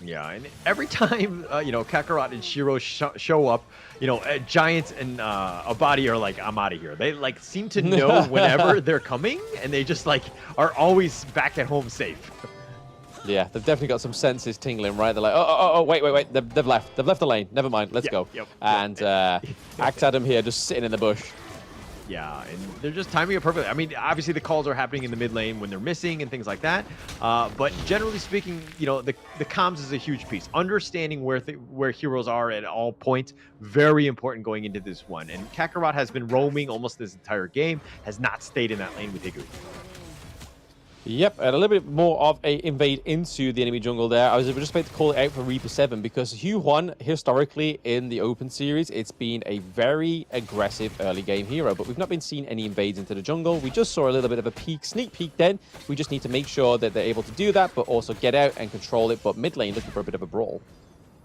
S1: Yeah, and every time, Kakarot and Shiro show up, Giants and Abadi are like, I'm out of here. They, seem to know whenever they're coming, and they just, are always back at home safe.
S2: Yeah, they've definitely got some senses tingling, right? They're like, oh, wait. They've left. They've left the lane. Never mind. Let's go. And Axe Adam here just sitting in the bush.
S1: Yeah, and they're just timing it perfectly. I mean, obviously the calls are happening in the mid lane when they're missing and things like that. But generally speaking, the comms is a huge piece. Understanding where heroes are at all points, very important going into this one. And Kakarot has been roaming almost this entire game, has not stayed in that lane with Higu.
S2: Yep, and a little bit more of a invade into the enemy jungle there. I was just about to call it out for Reaper 7 because Hugh Huan, historically in the Open Series, it's been a very aggressive early game hero, but we've not been seeing any invades into the jungle. We just saw a little bit of a sneak peek then. We just need to make sure that they're able to do that, but also get out and control it. But mid lane looking for a bit of a brawl.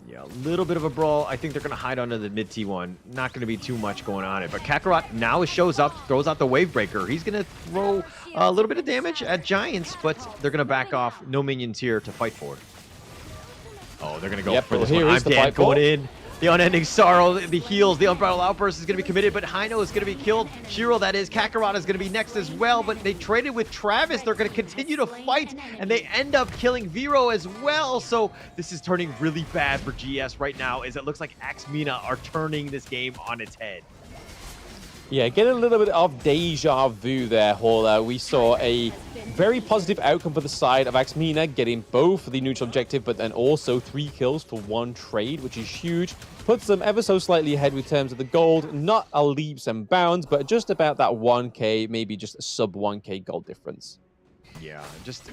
S1: Yeah, a little bit of a brawl. I think they're going to hide under the mid T1. Not going to be too much going on it. But Kakarot now shows up, throws out the Wave Breaker. He's going to throw a little bit of damage at Giants, but they're going to back off. No minions here to fight for. Oh, they're going to go for this one. I'm Dan going in. The Unending Sorrow, the heals, the Unbridled Outburst is going to be committed, but Haino is going to be killed. Shiro, that is, Kakarot is going to be next as well, but they traded with Travis. They're going to continue to fight, and they end up killing Vero as well. So this is turning really bad for GS right now, as it looks like MENA are turning this game on its head.
S2: Yeah, getting a little bit of deja vu there, Hauler. We saw a very positive outcome for the side of AXMENA, getting both the neutral objective, but then also 3 kills for 1 trade, which is huge. Puts them ever so slightly ahead with terms of the gold. Not a leaps and bounds, but just about that 1k, maybe just a sub 1k gold difference.
S1: Yeah,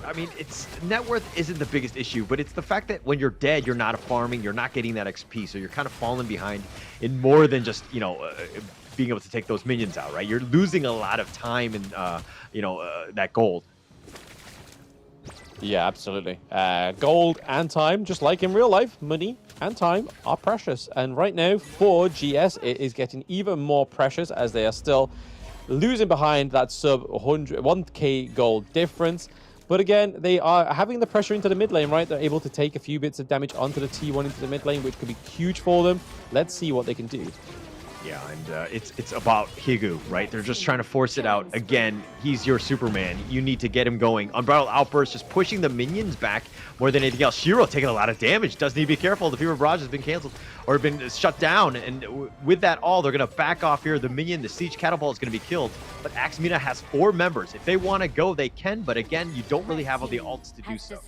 S1: I mean, it's net worth isn't the biggest issue, but it's the fact that when you're dead, you're not farming, you're not getting that XP, so you're kind of falling behind in more than just, being able to take those minions out, right? You're losing a lot of time and, that gold.
S2: Yeah, absolutely. Gold and time, just like in real life, money and time are precious. And right now, for GS, it is getting even more precious as they are still losing behind that sub 1k gold difference. But again, they are having the pressure into the mid lane, right? They're able to take a few bits of damage onto the T1 into the mid lane, which could be huge for them. Let's see what they can do.
S1: Yeah, and it's about Higu, right? They're just trying to force it out. Again, he's your Superman. You need to get him going. Unbridled Outburst just pushing the minions back more than anything else. Shiro taking a lot of damage. Does need to be careful. The Fever Barrage has been canceled or been shut down. And with that all, they're going to back off here. The minion, the Siege Catapult is going to be killed. But AXMENA has 4 members. If they want to go, they can. But again, you don't really have all the ults to do so.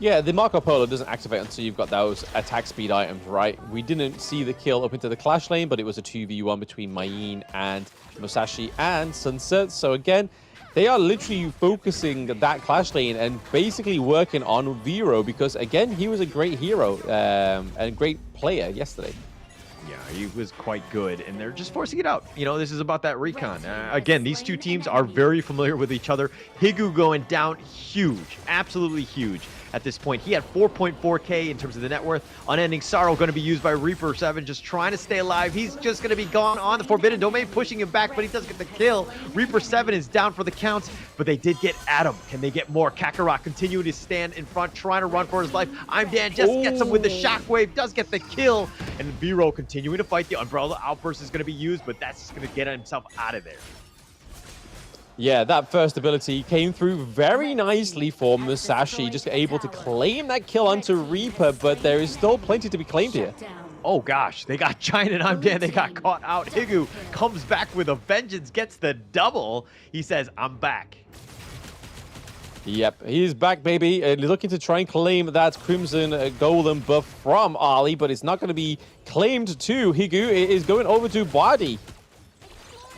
S2: Yeah, the Marco Polo doesn't activate until you've got those attack speed items, right? We didn't see the kill up into the clash lane, but it was a 2v1 between Mayeen and Musashi and Sunset. So again, they are literally focusing that clash lane and basically working on Vero because, again, he was a great hero and a great player yesterday.
S1: Yeah, he was quite good, and they're just forcing it out. This is about that recon. Again, these two teams are very familiar with each other. Higu going down huge, absolutely huge at this point. He had 4.4k in terms of the net worth. Unending Sorrow going to be used by Reaper 7, just trying to stay alive. He's just going to be gone on the Forbidden Domain, pushing him back, but he does get the kill. Reaper 7 is down for the count, but they did get Adam. Can they get more? Kakarot continuing to stand in front, trying to run for his life. I'm Dan just gets him with the shockwave, does get the kill, and Vero continuing to fight. The Umbrella Outburst is going to be used, but that's just going to get himself out of there.
S2: Yeah, that first ability came through very nicely for Musashi, just able to claim that kill onto Reaper, but there is still plenty to be claimed here.
S1: Oh gosh, they got Giant and I'm Dan, they got caught out. Higu comes back with a vengeance, gets the double. He says, I'm back.
S2: Yep, he's back, baby. Looking to try and claim that Crimson Golem buff from Ali, but it's not going to be claimed to Higu. It is going over to Badi.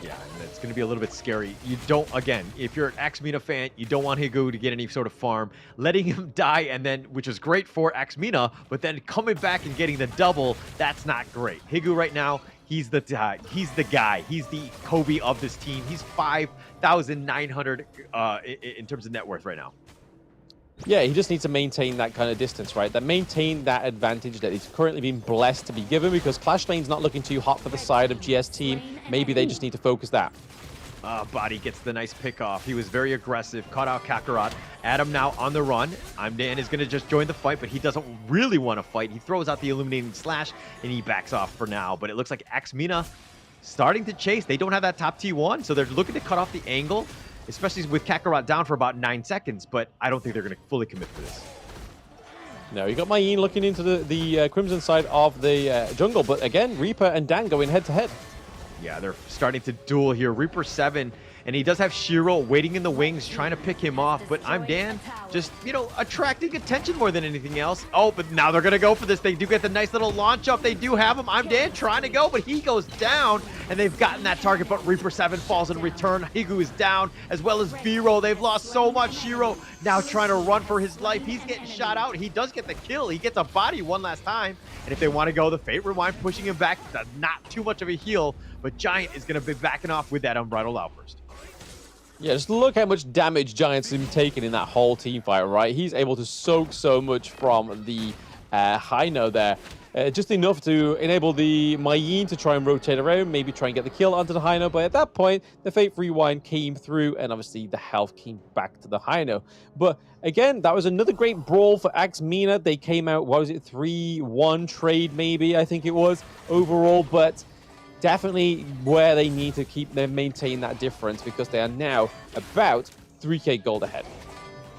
S1: Yeah, and it's going to be a little bit scary. You don't, again, if you're an AXMENA fan, you don't want Higu to get any sort of farm. Letting him die, and then, which is great for AXMENA, but then coming back and getting the double, that's not great. Higu right now, he's the guy. He's the Kobe of this team. He's 5,900 in terms of net worth right now.
S2: Yeah, he just needs to maintain that kind of distance, right? Maintain that advantage that he's currently been blessed to be given because Clash Lane's not looking too hot for the side of GS team. Maybe they just need to focus that.
S1: Body gets the nice pick off. He was very aggressive, caught out Kakarot. Adam now on the run. I'm Dan is going to just join the fight, but he doesn't really want to fight. He throws out the Illuminating Slash, and he backs off for now. But it looks like AXMENA starting to chase. They don't have that top T1, so they're looking to cut off the angle, especially with Kakarot down for about 9 seconds, but I don't think they're going to fully commit for this.
S2: No, you got Mayeen looking into the Crimson side of the jungle, but again, Reaper and Dan going head-to-head.
S1: Yeah, they're starting to duel here. Reaper 7, and he does have Shiro waiting in the wings, trying to pick him off, but I'm Dan, just, attracting attention more than anything else. Oh, but now they're going to go for this. They do get the nice little launch up. They do have him. I'm Dan trying to go, but he goes down, and they've gotten that target, but Reaper 7 falls in return. Higu is down, as well as Vero. They've lost so much. Shiro now trying to run for his life. He's getting shot out. He does get the kill. He gets a body one last time, and if they want to go, the Fate Rewind pushing him back. That's not too much of a heal, but Giant is going to be backing off with that Unbridled Outburst.
S2: Yeah, just look how much damage Giant's been taking in that whole team fight, right? He's able to soak so much from the Hino there. Just enough to enable the Mayeen to try and rotate around, maybe try and get the kill onto the Hino. But at that point, the Fate Rewind came through, and obviously the health came back to the Hino. But again, that was another great brawl for AXMENA. They came out, what was it, 3-1 trade maybe, I think it was, overall. But definitely where they need to maintain that difference because they are now about 3k gold ahead.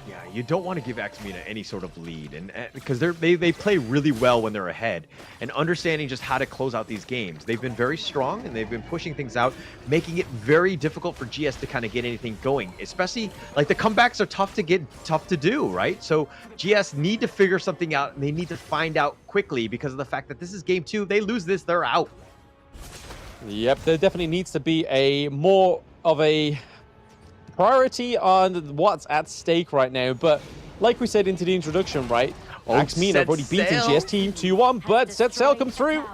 S1: Yeah, you don't want to give MENA any sort of lead, and because they play really well when they're ahead, and understanding just how to close out these games. They've been very strong, and they've been pushing things out, making it very difficult for GS to kind of get anything going. Especially like the comebacks are tough to do, right? So GS need to figure something out, and they need to find out quickly because of the fact that this is game 2. They lose this, they're out.
S2: Yep, there definitely needs to be a more of a priority on what's at stake right now. But like we said into the introduction, right? MENA have already beaten GS Team 2-1, but Set Sail come through.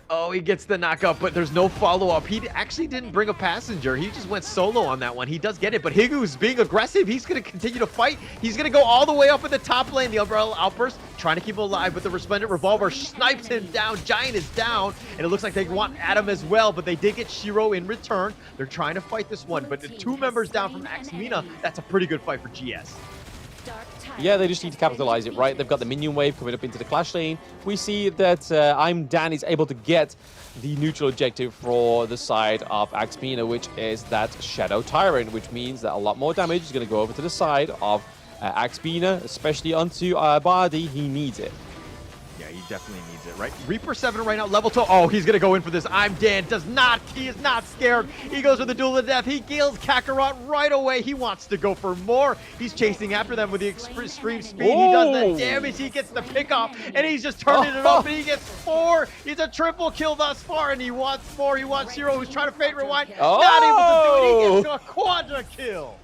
S1: Oh, he gets the knockup, but there's no follow-up. He actually didn't bring a passenger. He just went solo on that one. He does get it, but Higu's being aggressive. He's going to continue to fight. He's going to go all the way up in the top lane. The Umbrella Outburst trying to keep him alive, but the Resplendent Revolver snipes him down. Giant is down, and it looks like they want Adam as well, but they did get Shiro in return. They're trying to fight this one, but the 2 members down from MENA, that's a pretty good fight for GS.
S2: Yeah, they just need to capitalize it, right? They've got the minion wave coming up into the clash lane. We see that I'm Dan is able to get the neutral objective for the side of MENA, which is that Shadow Tyrant, which means that a lot more damage is going to go over to the side of MENA, especially onto Bardi. He needs it.
S1: Yeah, he definitely needs it, right? Reaper 7 right now, level 2. Oh, he's going to go in for this. I'm Dan. He is not scared. He goes for the duel of death. He kills Kakarot right away. He wants to go for more. He's chasing after them with the extreme speed. He does the damage. He gets the pickoff, and he's just turning it up, and he gets 4. He's a triple kill thus far, and he wants more. He wants Shiro, who's trying to fate rewind. Not able to do it. He gets a quadra kill.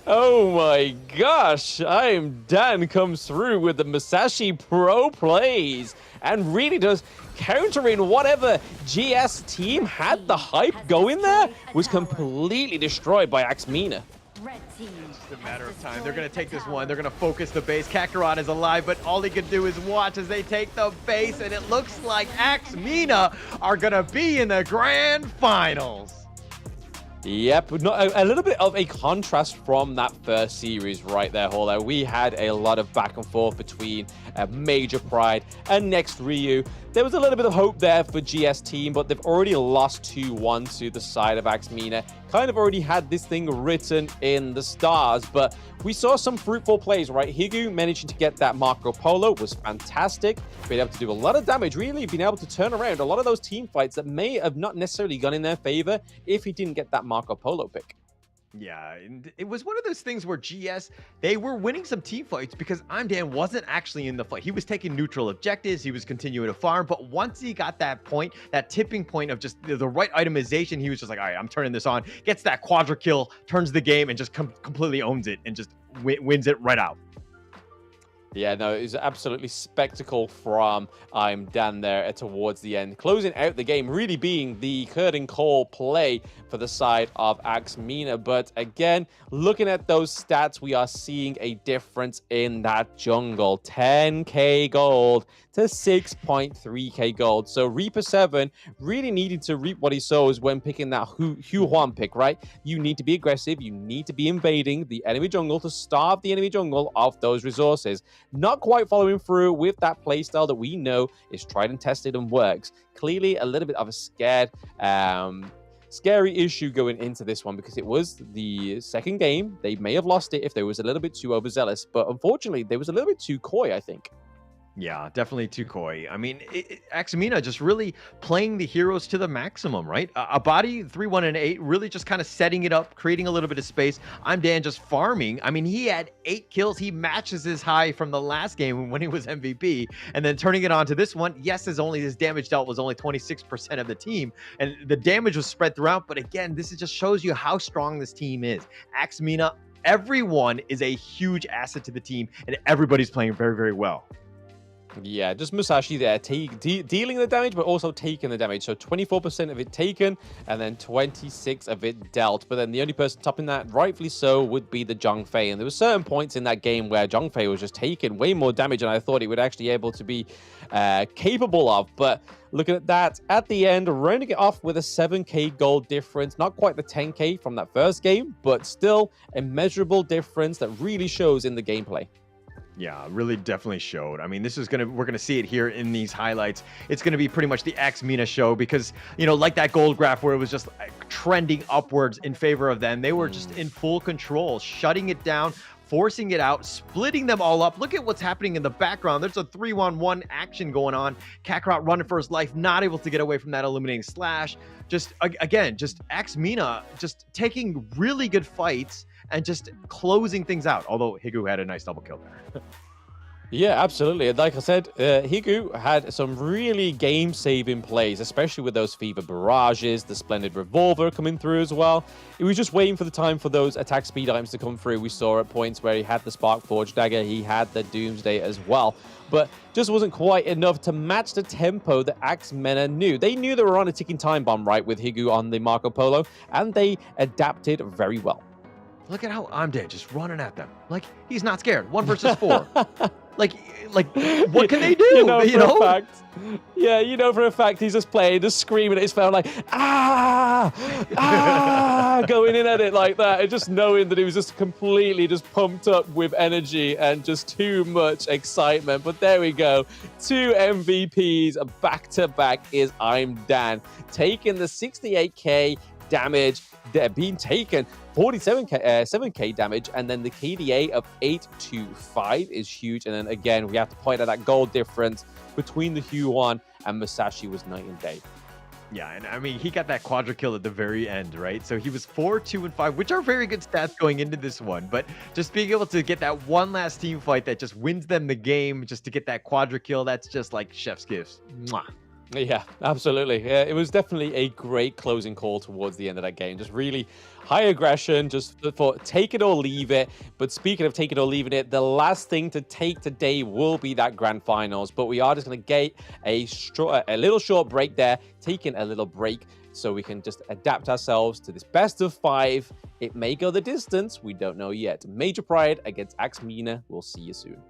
S2: Oh my gosh, I'm Dan comes through with the Musashi Pro plays and really does countering whatever GS team had the hype going there was completely destroyed by MENA.
S1: It's just a matter of time. They're going to take this one. They're going to focus the base. Kakarot is alive, but all he can do is watch as they take the base, and it looks like MENA are going to be in the grand finals.
S2: Yep, a little bit of a contrast from that first series right there, Holo. We had a lot of back and forth between Major Pride and Next Ryu. There was a little bit of hope there for GS team, but they've already lost 2-1 to the side of MENA. Kind of already had this thing written in the stars, but we saw some fruitful plays, right? Higu managing to get that Marco Polo was fantastic. Being able to do a lot of damage, really being able to turn around a lot of those team fights that may have not necessarily gone in their favor if he didn't get that Marco Polo pick.
S1: Yeah, and it was one of those things where GS, they were winning some team fights because Dan wasn't actually in the fight. He was taking neutral objectives. He was continuing to farm. But once he got that point, that tipping point of just the right itemization, he was just like, all right, I'm turning this on. Gets that quadra kill, turns the game, and just completely owns it and just wins it right out.
S2: Yeah, no, it was absolutely spectacle from I'm Dan there towards the end. Closing out the game, really being the curtain call play for the side of MENA. But again, looking at those stats, we are seeing a difference in that jungle. 10k gold to 6.3k gold. So Reaper 7 really needed to reap what he sows when picking that Hu Huan pick, right? You need to be aggressive. You need to be invading the enemy jungle to starve the enemy jungle of those resources. Not quite following through with that playstyle that we know is tried and tested and works. Clearly a little bit of a scary issue going into this one because it was the second game. They may have lost it if they was a little bit too overzealous, but unfortunately they was a little bit too coy, I think.
S1: Yeah, definitely too coy. I mean, MENA just really playing the heroes to the maximum, right? Abadi 3-1 and 8, really just kind of setting it up, creating a little bit of space. I'm Dan just farming. I mean, he had 8 kills. He matches his high from the last game when he was MVP, and then turning it on to this one. Yes, his damage dealt was only 26% of the team, and the damage was spread throughout. But again, this just shows you how strong this team is. MENA, everyone is a huge asset to the team, and everybody's playing very, very well.
S2: Yeah, just Musashi there, dealing the damage, but also taking the damage. So 24% of it taken, and then 26 of it dealt. But then the only person topping that, rightfully so, would be the Zhongfei. And there were certain points in that game where Zhongfei was just taking way more damage than I thought he would actually able to be capable of. But looking at that, at the end, rounding it off with a 7k gold difference. Not quite the 10k from that first game, but still a measurable difference that really shows in the gameplay.
S1: Yeah, really definitely showed. I mean, we're gonna see it here in these highlights. It's gonna be pretty much the MENA show because, you know, like that gold graph where it was just trending upwards in favor of them. They were just in full control, shutting it down, forcing it out, splitting them all up. Look at what's happening in the background. There's a 3-on-1 action going on. Kakarot running for his life, not able to get away from that eliminating slash. Just, again, just MENA just taking really good fights and just closing things out. Although Higu had a nice double kill there.
S2: Yeah, absolutely. And like I said, Higu had some really game-saving plays, especially with those Fever Barrages, the Splendid Revolver coming through as well. He was just waiting for the time for those attack speed items to come through. We saw at points where he had the Spark Forge Dagger, he had the Doomsday as well. But just wasn't quite enough to match the tempo that MENA knew. They knew they were on a ticking time bomb, right, with Higu on the Marco Polo, and they adapted very well.
S1: Look at how Amde just running at them. Like, he's not scared. 1 versus 4. Like, what can they do?
S2: You know? For a fact, yeah, you know for a fact he's just playing, just screaming at his phone like, going in at it like that, and just knowing that he was just completely just pumped up with energy and just too much excitement. But there we go. 2 MVPs back-to-back is I'm Dan, taking the 68k damage, being taken 7k damage, and then the KDA of 825 is huge. And then again, we have to point out that gold difference between the Huan and Musashi was night and day.
S1: Yeah, and I mean, he got that quadra kill at the very end, right? So he was 4, 2, and 5, which are very good stats going into this one. But just being able to get that one last team fight that just wins them the game, just to get that quadra kill, that's just like chef's kiss. Mwah.
S2: Yeah, absolutely. Yeah, it was definitely a great closing call towards the end of that game. Just really high aggression, just for take it or leave it. But speaking of take it or leaving it, the last thing to take today will be that grand finals. But we are just going to get a little short break there, taking a little break so we can just adapt ourselves to this best of 5. It may go the distance. We don't know yet. Major Pride against MENA. We'll see you soon.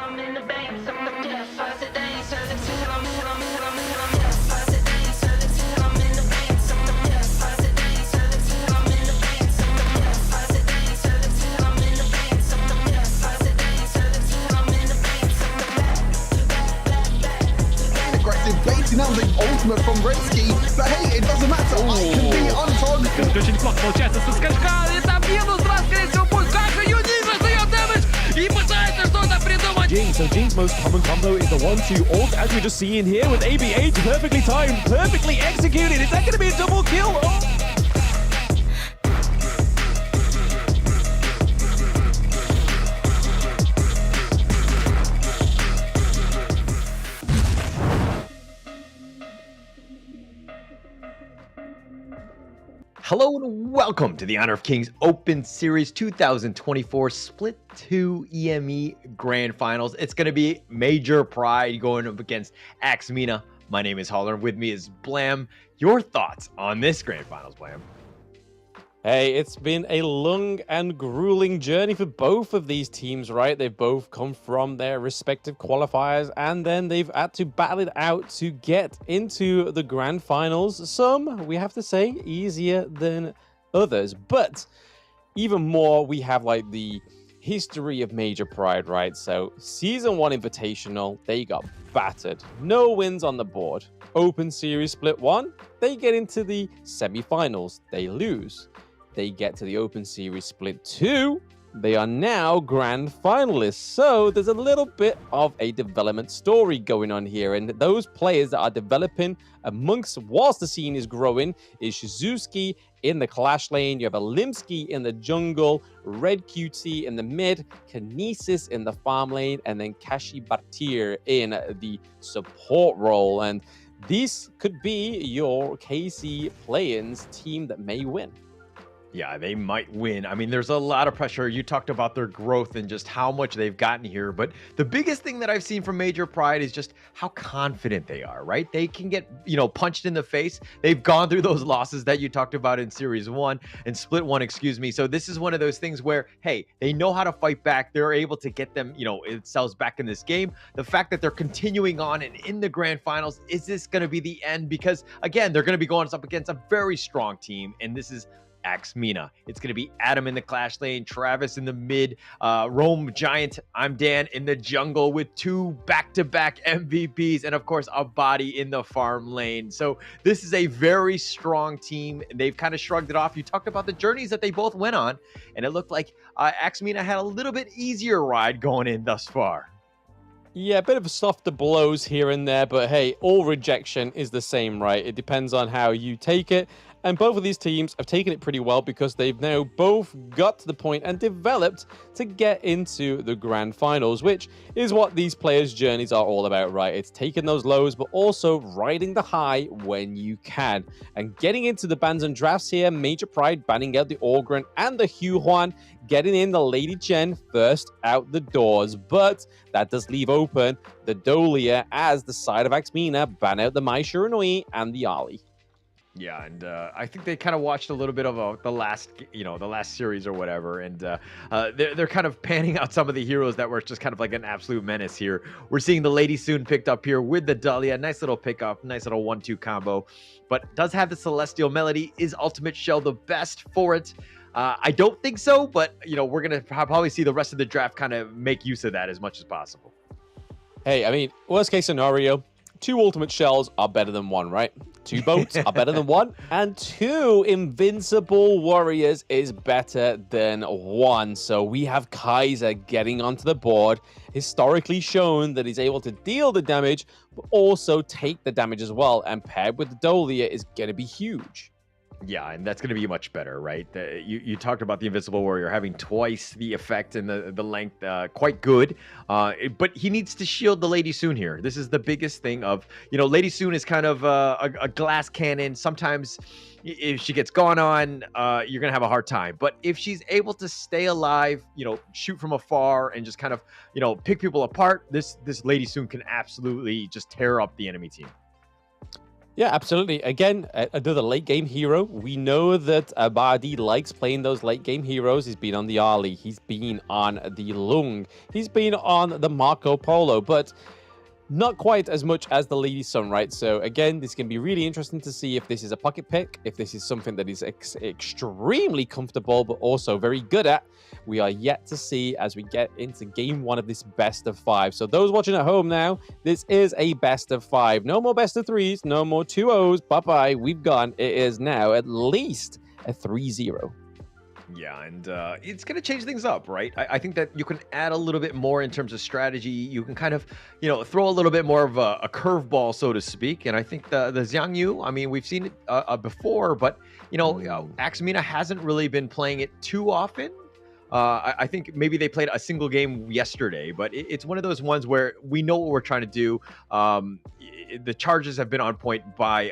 S6: Aggressive baiting out the ultimate from Redski, but hey, it doesn't matter. I can be on target.
S7: Очень неплохо получается со скачка. И там минус, раз, скорее всего, будет как же Юнина дает дэмэдж и пытается что-то придумать.
S2: Jinx, so Jinx's most common combo is the 1-2 ult, as we're just seeing here with ABH, perfectly timed, perfectly executed. Is that going to be a double kill? Oh.
S1: Hello and welcome to the Honor of Kings Open Series 2024 Split 2 EME Grand Finals. It's going to be major pride going up against MENA. My name is Holler. With me is Blam. Your thoughts on this Grand Finals, Blam?
S2: Hey, it's been a long and grueling journey for both of these teams, right? They've both come from their respective qualifiers, and then they've had to battle it out to get into the grand finals. Some, we have to say, easier than others. But even more, we have like the history of Major Pride, right? So Season 1 Invitational, they got battered. No wins on the board. Open Series Split 1, they get into the semi-finals. They lose. They get to the Open Series Split 2. They are now grand finalists. So there's a little bit of a development story going on here. And those players that are developing amongst whilst the scene is growing is Shizuki in the Clash lane. You have Alimsky in the jungle, Red QT in the mid, Kinesis in the farm lane, and then Kashi Bartir in the support role. And this could be your KC Play-ins team that may win.
S1: Yeah, they might win. I mean, there's a lot of pressure. You talked about their growth and just how much they've gotten here. But the biggest thing that I've seen from Major Pride is just how confident they are, right? They can get, punched in the face. They've gone through those losses that you talked about in Series 1 and Split 1, excuse me. So this is one of those things where, hey, they know how to fight back. They're able to get them, themselves back in this game. The fact that they're continuing on and in the grand finals, is this going to be the end? Because, again, they're going to be going up against a very strong team. And this is MENA. It's going to be Adam in the Clash lane, Travis in the mid, Rome Giant, I'm Dan in the jungle with 2 back-to-back MVPs, and of course, a body in the farm lane. So this is a very strong team. They've kind of shrugged it off. You talked about the journeys that they both went on, and it looked like MENA had a little bit easier ride going in thus far.
S2: Yeah, a bit of softer blows here and there, but hey, all rejection is the same, right? It depends on how you take it. And both of these teams have taken it pretty well because they've now both got to the point and developed to get into the grand finals, which is what these players' journeys are all about, right? It's taking those lows, but also riding the high when you can. And getting into the bans and drafts here, Major Pride banning out the Orgren and the Hugh Huan, getting in the Lady Chen first out the doors. But that does leave open the Dolia as the side of MENA ban out the Mai Shiranui and the Ali.
S1: Yeah, and I think they kind of watched a little bit of the last series or whatever, and they're kind of panning out some of the heroes that were just kind of like an absolute menace here. We're seeing the Lady Soon picked up here with the Dahlia. Nice little pickup, nice little 1-2 combo, but does have the Celestial Melody. Is Ultimate Shell the best for it? I don't think so, but we're gonna probably see the rest of the draft kind of make use of that as much as possible.
S2: Hey, I mean, worst case scenario, 2 Ultimate Shells are better than 1, right? 2 boats are better than 1, and 2 Invincible Warriors is better than 1. So we have Kaiser getting onto the board, historically shown that he's able to deal the damage, but also take the damage as well, and paired with the Dolia is going to be huge.
S1: Yeah, and that's going to be much better, right? You talked about the Invincible Warrior having twice the effect and the length, quite good. But he needs to shield the Lady Soon here. This is the biggest thing of, Lady Soon is kind of a glass cannon. Sometimes if she gets gone on, you're going to have a hard time. But if she's able to stay alive, shoot from afar and just kind of, pick people apart, this Lady Soon can absolutely just tear up the enemy team.
S2: Yeah, absolutely. Again, another late game hero. We know that Abadi likes playing those late game heroes. He's been on the Ali, he's been on the Lung, he's been on the Marco Polo, but not quite as much as the Lady Sun, right? So again, this can be really interesting to see if this is a pocket pick, if this is something that is extremely comfortable, but also very good at. We are yet to see as we get into game one of this best of 5. So those watching at home now, this is a best of 5. No more best of 3s, no more 2-0s. Bye-bye, we've gone. It is now at least a 3-0.
S1: Yeah, and it's going to change things up, right? I think that you can add a little bit more in terms of strategy. You can kind of, throw a little bit more of a curveball, so to speak. And I think the Xiang Yu, I mean, we've seen it before, but, HoK MENA hasn't really been playing it too often. I think maybe they played a single game yesterday, but it's one of those ones where we know what we're trying to do. The charges have been on point by,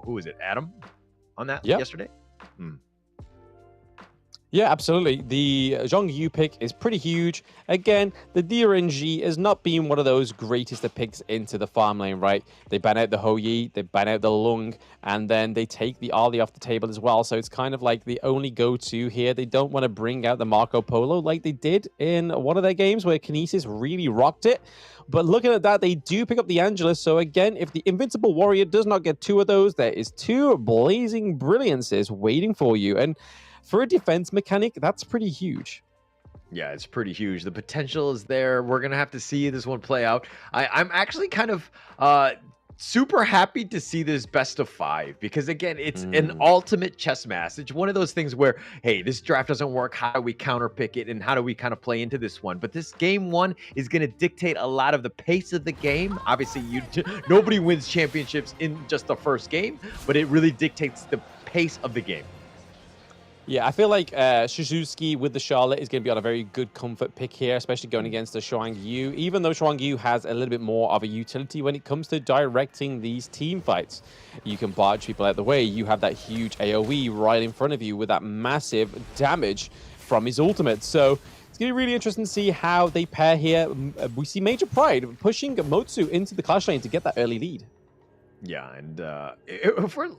S1: who is it, Adam, on that yesterday?
S2: Yeah, absolutely. The Zhong Yu pick is pretty huge. Again, the DRNG has not been one of those greatest of picks into the farm lane, right? They ban out the Ho Yi, they ban out the Lung, and then they take the Ali off the table as well. So it's kind of like the only go-to here. They don't want to bring out the Marco Polo like they did in one of their games where Kinesis really rocked it. But looking at that, they do pick up the Angelus. So again, if the Invincible Warrior does not get 2 of those, there is 2 blazing brilliances waiting for you. And for a defense mechanic, that's pretty huge.
S1: Yeah, it's pretty huge. The potential is there. We're going to have to see this one play out. I'm actually kind of super happy to see this best of 5 because, again, it's an ultimate chess match. It's one of those things where, hey, this draft doesn't work. How do we counterpick it and how do we kind of play into this one? But this game 1 is going to dictate a lot of the pace of the game. Obviously, nobody wins championships in just the first game, but it really dictates the pace of the game.
S2: Yeah, I feel like Shizuki with the Charlotte is going to be on a very good comfort pick here, especially going against the Shuang Yu, even though Shuang Yu has a little bit more of a utility when it comes to directing these team fights. You can barge people out the way. You have that huge AoE right in front of you with that massive damage from his ultimate. So it's going to be really interesting to see how they pair here. We see Major Pride pushing Motsu into the clash lane to get that early lead.
S1: Yeah, and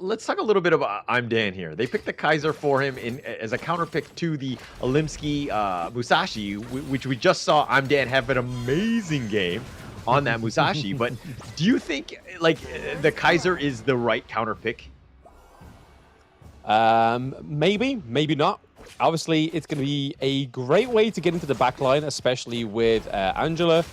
S1: let's talk a little bit about I'm Dan here. They picked the Kaiser for him as a counter pick to the Olimsky Musashi, which we just saw I'm Dan have an amazing game on that Musashi. But do you think the Kaiser is the right counter pick?
S2: Maybe, maybe not. Obviously, it's going to be a great way to get into the backline, especially with Angela,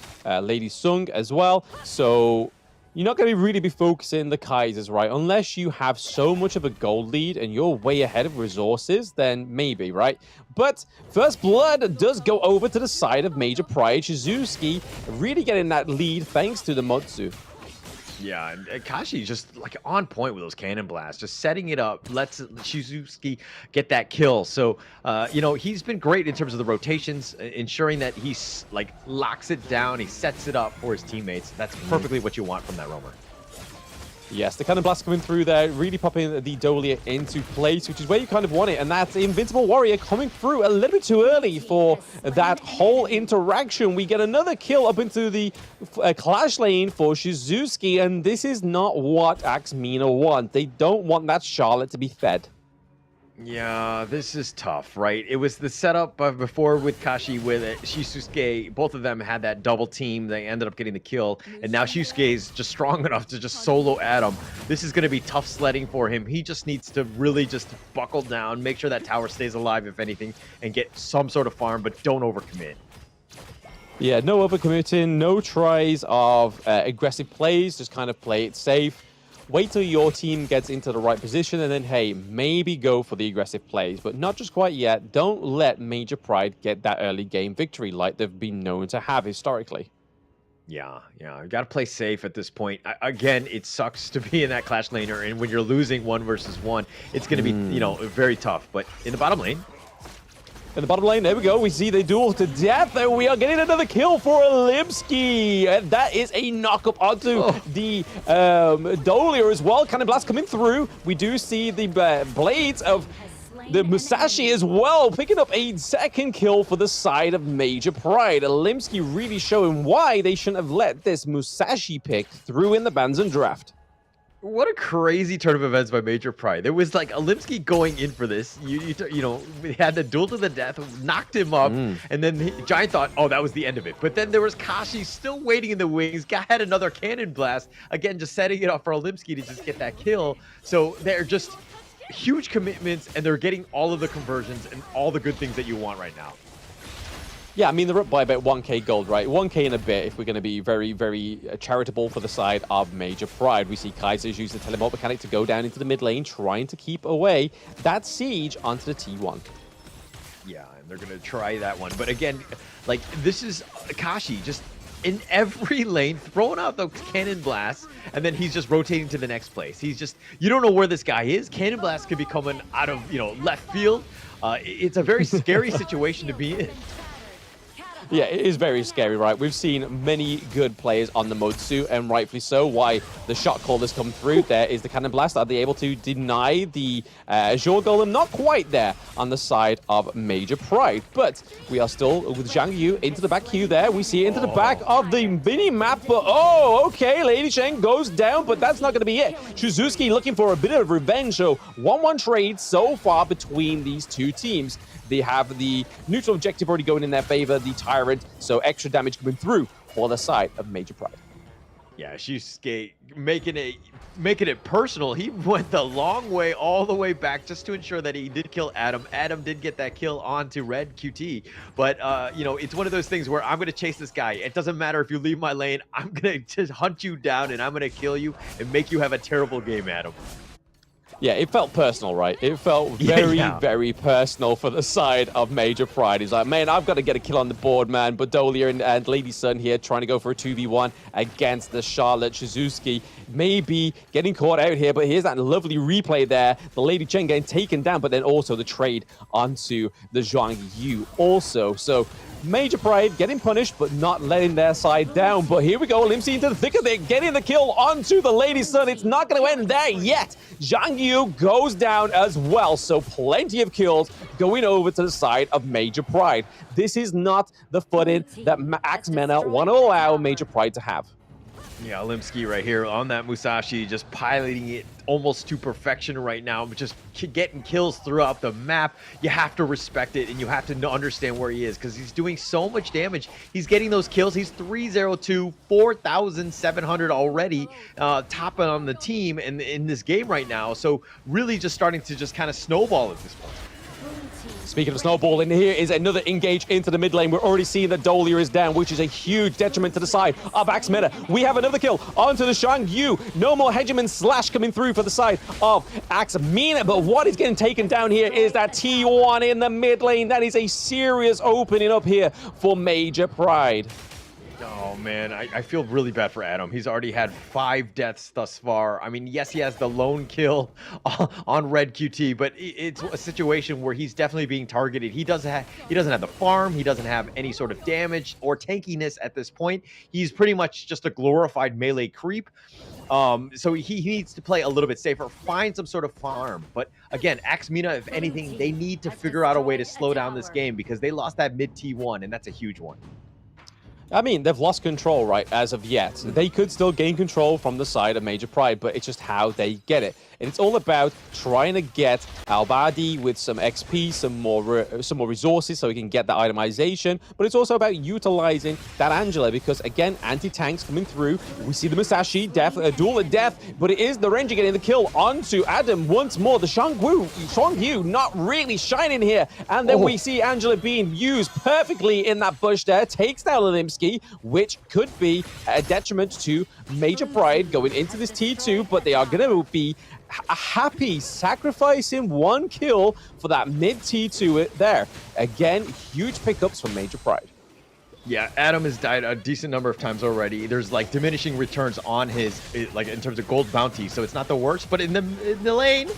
S2: Lady Sung as well. So you're not going to really be focusing the Kaisers, right? Unless you have so much of a gold lead and you're way ahead of resources, then maybe, right? But First Blood does go over to the side of Major Pride. Shizuki really getting that lead thanks to the Motsu.
S1: Yeah, and Kashi just on point with those cannon blasts, just setting it up, lets Shizuki get that kill. So, he's been great in terms of the rotations, ensuring that he locks it down, he sets it up for his teammates. That's perfectly what you want from that roamer.
S2: Yes, the cannon blast coming through there, really popping the Dolia into place, which is where you kind of want it. And that's the Invincible Warrior coming through a little bit too early for that whole interaction. We get another kill up into the clash lane for Shizuki, and this is not what HoK MENA want. They don't want that Charlotte to be fed.
S1: Yeah, this is tough, right? It was the setup before with Kashi with Shisuke. Both of them had that double team. They ended up getting the kill. And now Shisuke is just strong enough to just solo Adam. This is going to be tough sledding for him. He just needs to really just buckle down, make sure that tower stays alive, if anything, and get some sort of farm, but don't overcommit.
S2: Yeah, no overcommitting, no tries of aggressive plays. Just kind of play it safe. Wait till your team gets into the right position and then, hey, maybe go for the aggressive plays, but not just quite yet. Don't let Major Pride get that early game victory like they've been known to have historically.
S1: Yeah, you got to play safe at this point. Again, it sucks to be in that clash laner, and when you're losing 1 versus 1, it's going to be, very tough. But in the bottom lane,
S2: in the bottom lane, there we go. We see they duel to death, and we are getting another kill for Olimsky. And that is a knock-up onto the Dolia as well. Cannon blast coming through. We do see the blades of the Musashi as well, picking up a second kill for the side of Major Pride. Olimsky really showing why they shouldn't have let this Musashi pick through in the Banzan draft.
S1: What a crazy turn of events by Major Pride. There was like Olimsky going in for this. You know, we had the duel to the death, knocked him up, and then Giant thought, oh, that was the end of it. But then there was Kashi still waiting in the wings, had another cannon blast, again, just setting it up for Olimsky to just get that kill. So they're just huge commitments, and they're getting all of the conversions and all the good things that you want right now.
S2: Yeah, I mean, they're up by about 1k gold, right? 1k in a bit if we're going to be very, very charitable for the side of Major Pride. We see Kaiser's use the teleport mechanic to go down into the mid lane, trying to keep away that siege onto the T1.
S1: Yeah, and they're going to try that one. But again, like, this is Kashi just in every lane, throwing out the cannon blasts, and then he's just rotating to the next place. He's just, you don't know where this guy is. Cannon blast could be coming out of, you know, left field. It's a very scary situation to be in.
S2: Yeah, it is very scary, right? We've seen many good players on the Motsu, and rightfully so. Why the shot call has come through. There is the cannon blast. Are they able to deny the Azure Golem? Not quite there on the side of Major Pride, but we are still with Zhang Yu into the back queue there. We see it into the back of the mini map, but oh, okay, Lady Cheng goes down, but that's not going to be it. Shuzuki looking for a bit of revenge. So 1-1 trade so far between these two teams. They have the neutral objective already going in their favor, the Tyrant, so extra damage coming through for the side of Major Pride.
S1: Yeah, she's making it personal. He went the long way all the way back just to ensure that he did kill Adam. Adam did get that kill onto Red QT, but you know, it's one of those things where I'm going to chase this guy. It doesn't matter if you leave my lane. I'm going to just hunt you down, and I'm going to kill you and make you have a terrible game, Adam.
S2: Yeah, it felt personal, right? It felt very, very personal for the side of Major Pride. He's like, man, I've got to get a kill on the board, man. But Dolia and Lady Sun here trying to go for a 2v1 against the Charlotte. Shizuki maybe getting caught out here, but here's that lovely replay there. The Lady Chen getting taken down, but then also the trade onto the Zhang Yu also. So Major Pride getting punished, but not letting their side down. But here we go, Limsy into the thick of it, getting the kill onto the Lady Sun. It's not going to end there yet. Zhang Yu goes down as well, so plenty of kills going over to the side of Major Pride. This is not the footing that Axe MENA want to allow Major Pride to have.
S1: Yeah, Olimsky right here on that Musashi, just piloting it almost to perfection right now, just getting kills throughout the map. You have to respect it, and you have to understand where he is, because he's doing so much damage. He's getting those kills. He's 302, 4,700 already, topping on the team in this game right now. So really just starting to just kind of snowball at this point.
S2: Speaking of snowballing, here is another engage into the mid lane. We're already seeing that Dolia is down, which is a huge detriment to the side of Axe MENA. We have another kill onto the Zhang Yu. No more Hegemon Slash coming through for the side of Axe MENA. But what is getting taken down here is that T1 in the mid lane. That is a serious opening up here for Major Pride.
S1: Oh, man, I feel really bad for Adam. He's already had 5 deaths thus far. I mean, yes, he has the lone kill on Red QT, but it's a situation where he's definitely being targeted. He doesn't have the farm. He doesn't have any sort of damage or tankiness at this point. He's pretty much just a glorified melee creep. So he needs to play a little bit safer, find some sort of farm. But again, Axe MENA, if anything, they need to figure out a way to slow down this game, because they lost that mid T1, and that's a huge one.
S2: I mean, they've lost control, right, as of yet. They could still gain control from the side of Major Pride, but it's just how they get it. And it's all about trying to get Al-Badi with some XP, some more resources so he can get that itemization. But it's also about utilizing that Angela, because, again, anti-tanks coming through. We see the Musashi, death, a duel of death, but it is the Ranger getting the kill onto Adam once more. The Zhang Yu not really shining here. And then we see Angela being used perfectly in that bush there, takes down Olimsky, which could be a detriment to Major Pride going into this T2, but they are going to be happy sacrificing 1 kill for that mid T2 there. Again, huge pickups from Major Pride.
S1: Yeah, Adam has died a decent number of times already. There's like diminishing returns on his, like in terms of gold bounty, so it's not the worst, but in the lane.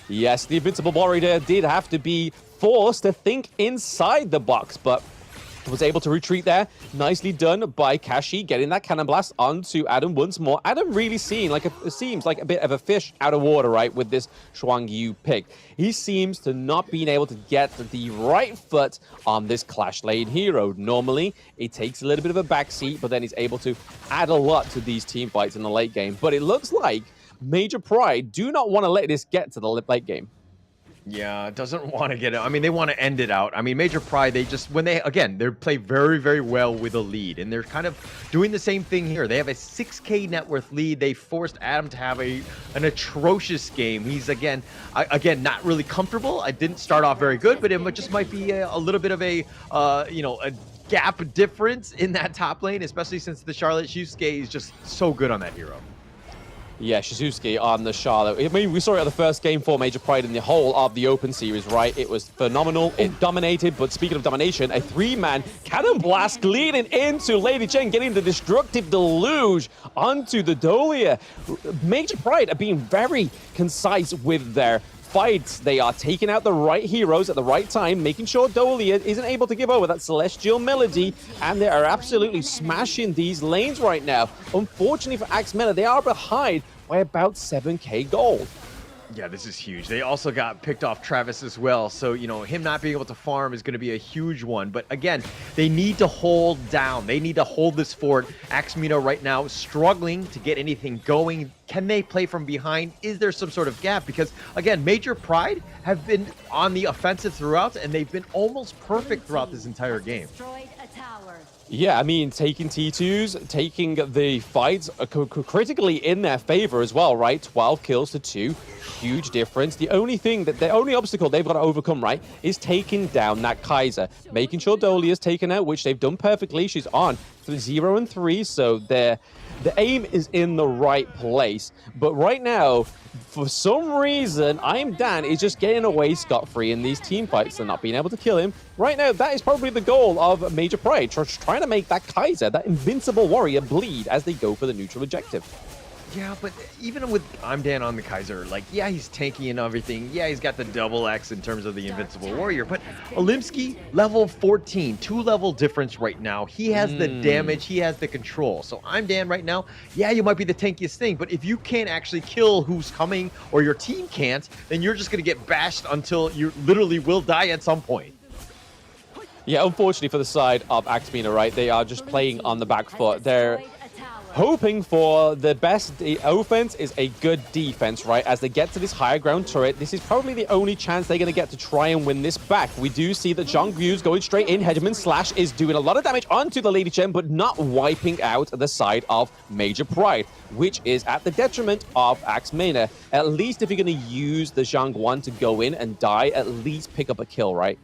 S2: Yes, the Invincible Warrior did have to be forced to think inside the box, but was able to retreat there. Nicely done by Kashi, getting that cannon blast onto Adam once more. Adam really seems like a bit of a fish out of water, right, with this Shuangyu pick. He seems to not being able to get the right foot on this Clash Lane hero. Normally, it takes a little bit of a backseat, but then he's able to add a lot to these team fights in the late game. But it looks like Major Pride do not want to let this get to the late game.
S1: Yeah, doesn't want to get it. I mean, they want to end it out. I mean, Major Pride, they just, they play very, very well with a lead. And they're kind of doing the same thing here. They have a 6K net worth lead. They forced Adam to have an atrocious game. He's, again, not really comfortable. I didn't start off very good, but it just might be a little bit of a gap difference in that top lane, especially since the Charlotte Shusuke is just so good on that hero.
S2: Yeah, Shizuki on the Charlotte. I mean, we saw it at the first game for Major Pride in the whole of the Open Series, right? It was phenomenal. It dominated, but speaking of domination, a 3-man cannon blast leading into Lady Chen, getting the destructive deluge onto the Dolia. Major Pride are being very concise with their fights. They are taking out the right heroes at the right time, making sure Dolia isn't able to give over that Celestial Melody, and they are absolutely smashing these lanes right now. Unfortunately for Axe MENA, they are behind by about 7K gold.
S1: Yeah, this is huge. They also got picked off Travis as well. So, him not being able to farm is going to be a huge one. But again, they need to hold down. They need to hold this fort. Axe MENA right now struggling to get anything going. Can they play from behind? Is there some sort of gap? Because, again, Major Pride have been on the offensive throughout, and they've been almost perfect throughout this entire game.
S2: Yeah, I mean, taking T2s, taking the fights critically in their favor as well, right? 12 kills to 2. Huge difference. The only obstacle they've got to overcome, right, is taking down that Kaiser. Making sure Dolia's taken out, which they've done perfectly. She's on 0 and 3, so the aim is in the right place. But right now, for some reason, I'm Dan is just getting away scot-free in these team fights and not being able to kill him. Right now, that is probably the goal of Major Pride, trying to make that Kaiser, that invincible warrior, bleed as they go for the neutral objective.
S1: Yeah, but even with I'm Dan on the Kaiser, he's tanky and everything. Yeah, he's got the double X in terms of the Invincible Warrior. But Olimsky, level 14, 2-level difference right now. He has the damage, he has the control. So I'm Dan right now. Yeah, you might be the tankiest thing, but if you can't actually kill who's coming or your team can't, then you're just going to get bashed until you literally will die at some point.
S2: Yeah, unfortunately for the side of Axe MENA, right, they are just playing on the back foot. They're hoping for the best offense is a good defense, right? As they get to this higher ground turret, this is probably the only chance they're going to get to try and win this back. We do see that Zhongyu's going straight in. Hegemon Slash is doing a lot of damage onto the Lady Chen, but not wiping out the side of Major Pride, which is at the detriment of Axe MENA. At least if you're going to use the Zhang to go in and die, at least pick up a kill, right?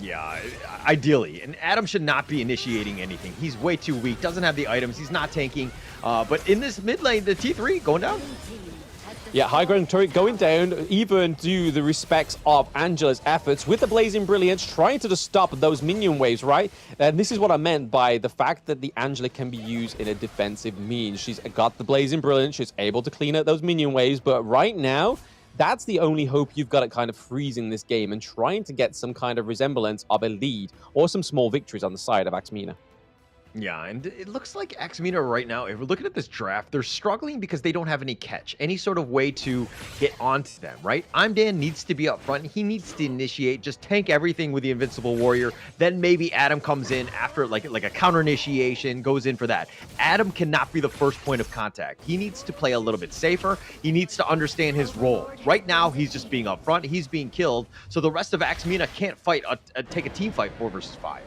S1: Yeah, ideally. And Adam should not be initiating anything. He's way too weak, doesn't have the items, he's not tanking. But in this mid lane, the T3 going down.
S2: Yeah, high ground turret going down, even due the respects of Angela's efforts with the Blazing Brilliance, trying to just stop those minion waves, right? And this is what I meant by the fact that the Angela can be used in a defensive means. She's got the Blazing Brilliance, she's able to clean out those minion waves, but right now, that's the only hope you've got at kind of freezing this game and trying to get some kind of resemblance of a lead or some small victories on the side of Axe MENA.
S1: Yeah, and it looks like Axe MENA right now, if we're looking at this draft, they're struggling because they don't have any catch, any sort of way to get onto them, right? I'm Dan needs to be up front. He needs to initiate, just tank everything with the Invincible Warrior. Then maybe Adam comes in after like a counter initiation, goes in for that. Adam cannot be the first point of contact. He needs to play a little bit safer. He needs to understand his role. Right now, he's just being up front. He's being killed. So the rest of Axe MENA can't fight, take a team fight 4 versus 5.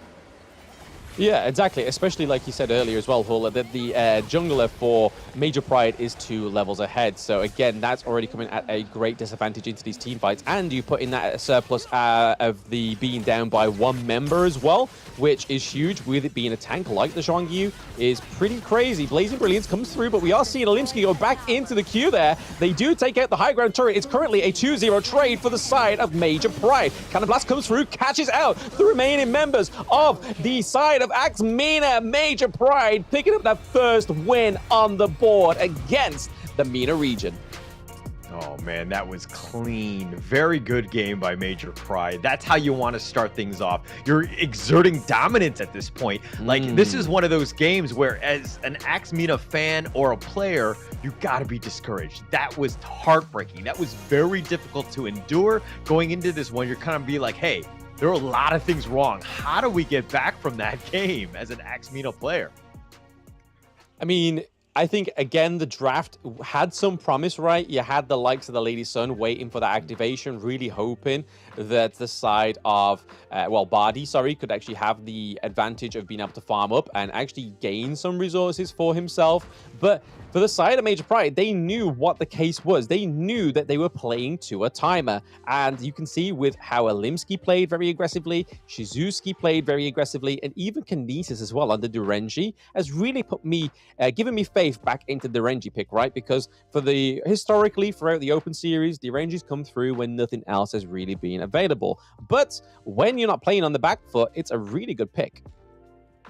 S2: Yeah, exactly. Especially like you said earlier as well, Hula, that the jungler for Major Pride is 2 levels ahead. So again, that's already coming at a great disadvantage into these team fights. And you put in that surplus of the being down by 1 member as well, which is huge. With it being a tank like the Zhongyu is pretty crazy. Blazing Brilliance comes through, but we are seeing Olimsky go back into the queue there. They do take out the high ground turret. It's currently a 2-0 trade for the side of Major Pride. Cannon Blast comes through, catches out the remaining members of the side of Axe MENA. Major Pride picking up that first win on the board against the MENA region.
S1: Oh man, that was clean. Very good game by Major Pride. That's how you want to start things off. You're exerting dominance at this point. Like, this is one of those games where, as an Axe MENA fan or a player, you got to be discouraged. That was heartbreaking. That was very difficult to endure. Going into this one, you're kind of be like, hey, there are a lot of things wrong. How do we get back from that game as an Axe MENA player?
S2: I mean, I think, again, the draft had some promise, right? You had the likes of the Lady Sun waiting for that activation, really hoping that the side of, Bardi, could actually have the advantage of being able to farm up and actually gain some resources for himself. But for the side of Major Pride, they knew what the case was. They knew that they were playing to a timer. And you can see with how Alimsky played very aggressively, Shizuski played very aggressively, and even Kinesis as well under Durenji has really put me, given me faith back into the Durenji pick, right? Because historically, throughout the Open Series, Durenji's come through when nothing else has really been available. But when you're not playing on the back foot, it's a really good pick.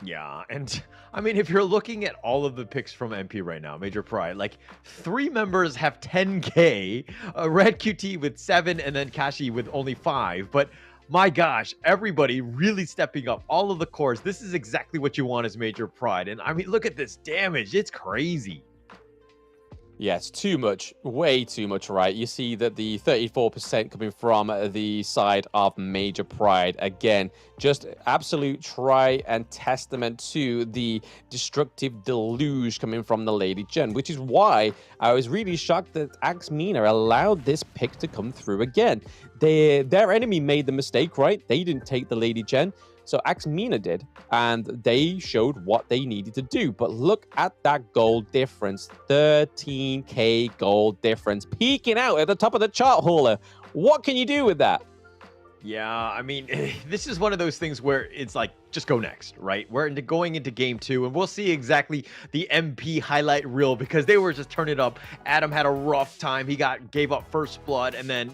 S1: Yeah, and I mean, if you're looking at all of the picks from MP right now, Major Pride, like 3 members have 10K, Red QT with 7, and then Kashi with only 5. But my gosh, everybody really stepping up. All of the cores. This is exactly what you want as Major Pride. And I mean, look at this damage. It's crazy.
S2: Yes, too much, way too much, right? You see that the 34% coming from the side of Major Pride. Again, just absolute try and testament to the destructive deluge coming from the Lady Gen, which is why I was really shocked that Axe MENA allowed this pick to come through again. Their enemy made the mistake, right? They didn't take the Lady Gen. So Axe MENA did, and they showed what they needed to do. But look at that gold difference, 13K gold difference, peeking out at the top of the chart, Hauler. What can you do with that?
S1: Yeah, I mean, this is one of those things where it's like, just go next, right? We're going into game 2, and we'll see exactly the MP highlight reel because they were just turning it up. Adam had a rough time. He gave up first blood, and then,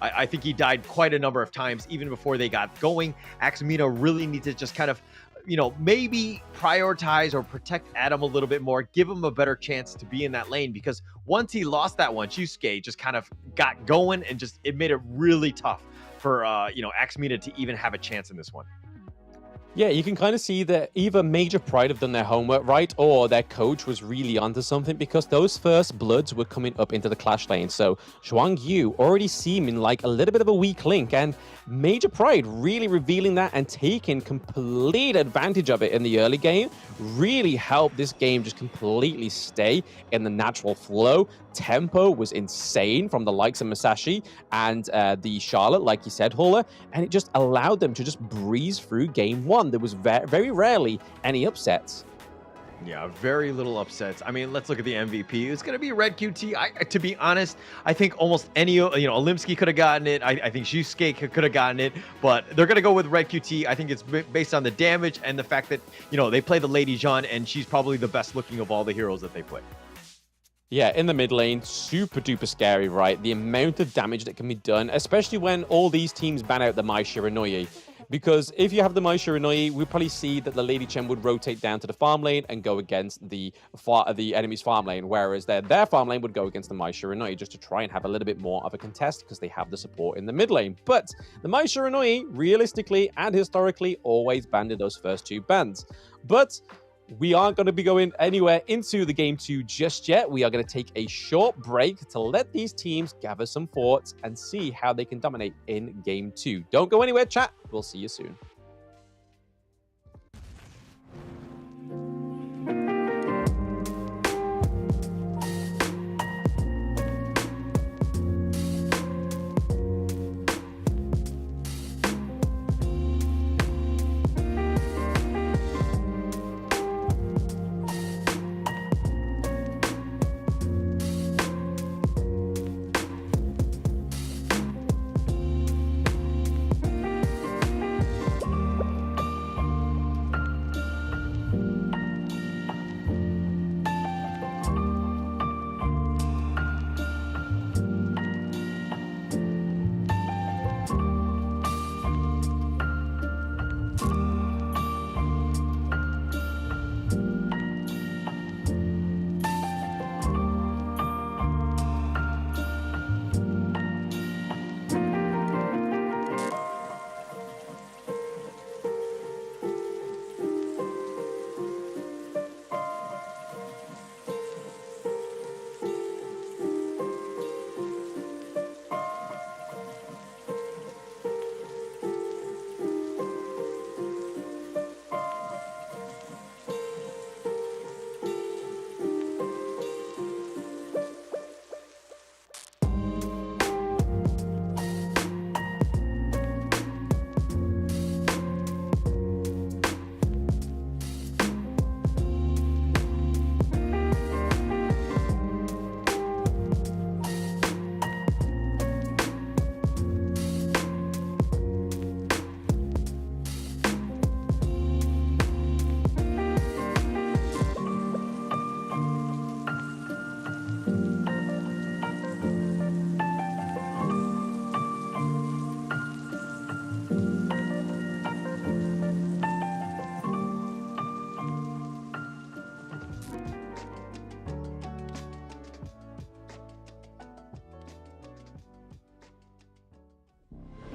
S1: I think he died quite a number of times even before they got going. Axe MENA really needs to just kind of, maybe prioritize or protect Adam a little bit more, give him a better chance to be in that lane, because once he lost that one, Shusuke just kind of got going and it made it really tough for, Axe MENA to even have a chance in this one.
S2: Yeah, you can kind of see that either Major Pride have done their homework right, or their coach was really onto something, because those first bloods were coming up into the clash lane. So Zhuang Yu already seeming like a little bit of a weak link, and Major Pride really revealing that and taking complete advantage of it in the early game really helped this game just completely stay in the natural flow. Tempo was insane from the likes of Masashi and the Charlotte, like you said, Hauler, and it just allowed them to just breeze through game 1. There was very rarely any upsets.
S1: Yeah, very little upsets. I mean, let's look at the MVP. It's going to be Red QT. To be honest, I think almost any, Alimsky could have gotten it. I think Shusuke could have gotten it, but they're going to go with Red QT. I think it's based on the damage and the fact that, they play the Lady Jean, and she's probably the best looking of all the heroes that they play.
S2: Yeah, in the mid lane, super duper scary, right? The amount of damage that can be done, especially when all these teams ban out the Mai Shiranui. Because if you have the Mai Shiranui, we'll probably see that the Lady Chen would rotate down to the farm lane and go against the enemy's farm lane, whereas their farm lane would go against the Mai Shiranui just to try and have a little bit more of a contest because they have the support in the mid lane. But the Mai Shiranui, realistically and historically, always banned in those first 2 bans. But we aren't going to be going anywhere into the game 2 just yet. We are going to take a short break to let these teams gather some thoughts and see how they can dominate in game 2. Don't go anywhere, chat. We'll see you soon.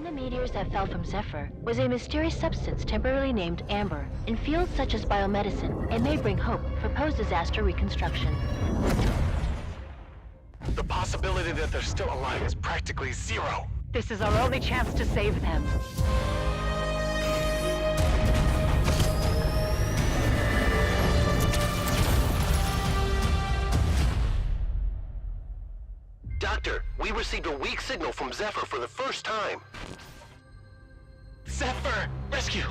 S8: the meteors that fell from Zephyr was a mysterious substance temporarily named Amber. In fields such as biomedicine, it may bring hope for post-disaster reconstruction.
S9: The possibility that they're still alive is practically zero.
S8: This is our only chance to save them.
S9: Doctor, we received a weak signal from Zephyr for the first time. Zephyr! Rescue!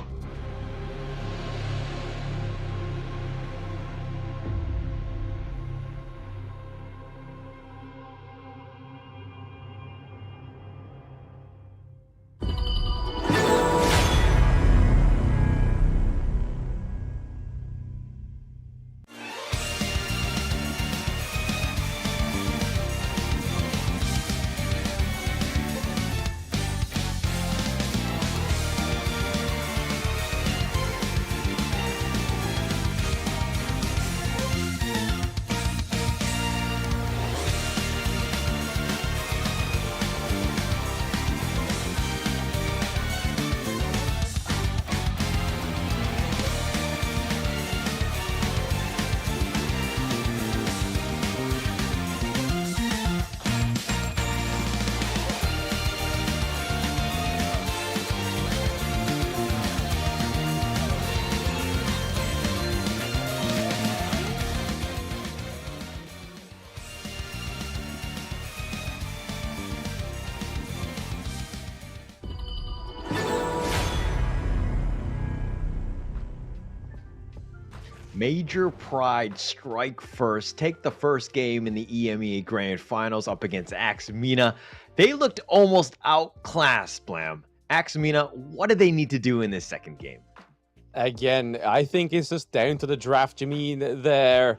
S1: Major Pride strike first, take the first game in the EMEA Grand Finals up against MENA. They looked almost outclassed, Blam. MENA, what do they need to do in this second game?
S2: Again, I think it's just down to the draft. I mean, their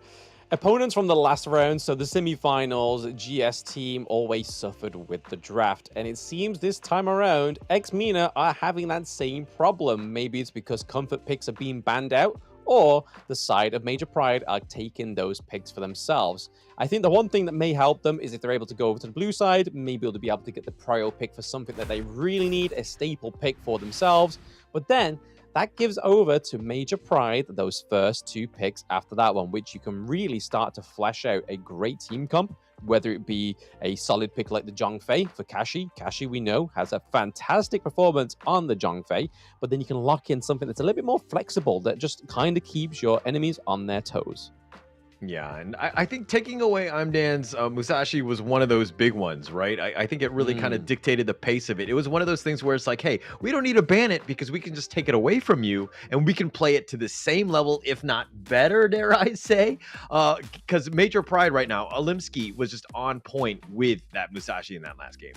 S2: opponents from the last round, so the semifinals, GS team always suffered with the draft. And it seems this time around, MENA are having that same problem. Maybe it's because comfort picks are being banned out, or the side of Major Pride are taking those picks for themselves. I think the one thing that may help them is if they're able to go over to the blue side, maybe they'll be able to get the prio pick for something that they really need, a staple pick for themselves. But then that gives over to Major Pride those first two picks after that one, which you can really start to flesh out a great team comp, whether it be a solid pick like the Zhongfei for Kashi. Kashi, we know, has a fantastic performance on the Zhongfei, but then you can lock in something that's a little bit more flexible that just kind of keeps your enemies on their toes.
S1: Yeah, and I think taking away Imdan's Musashi was one of those big ones, right? I think it really kind of dictated the pace of it. It was one of those things where it's like, hey, we don't need to ban it because we can just take it away from you and we can play it to the same level, if not better, dare I say. Because Major Pride right now, Alimsky was just on point with that Musashi in that last game.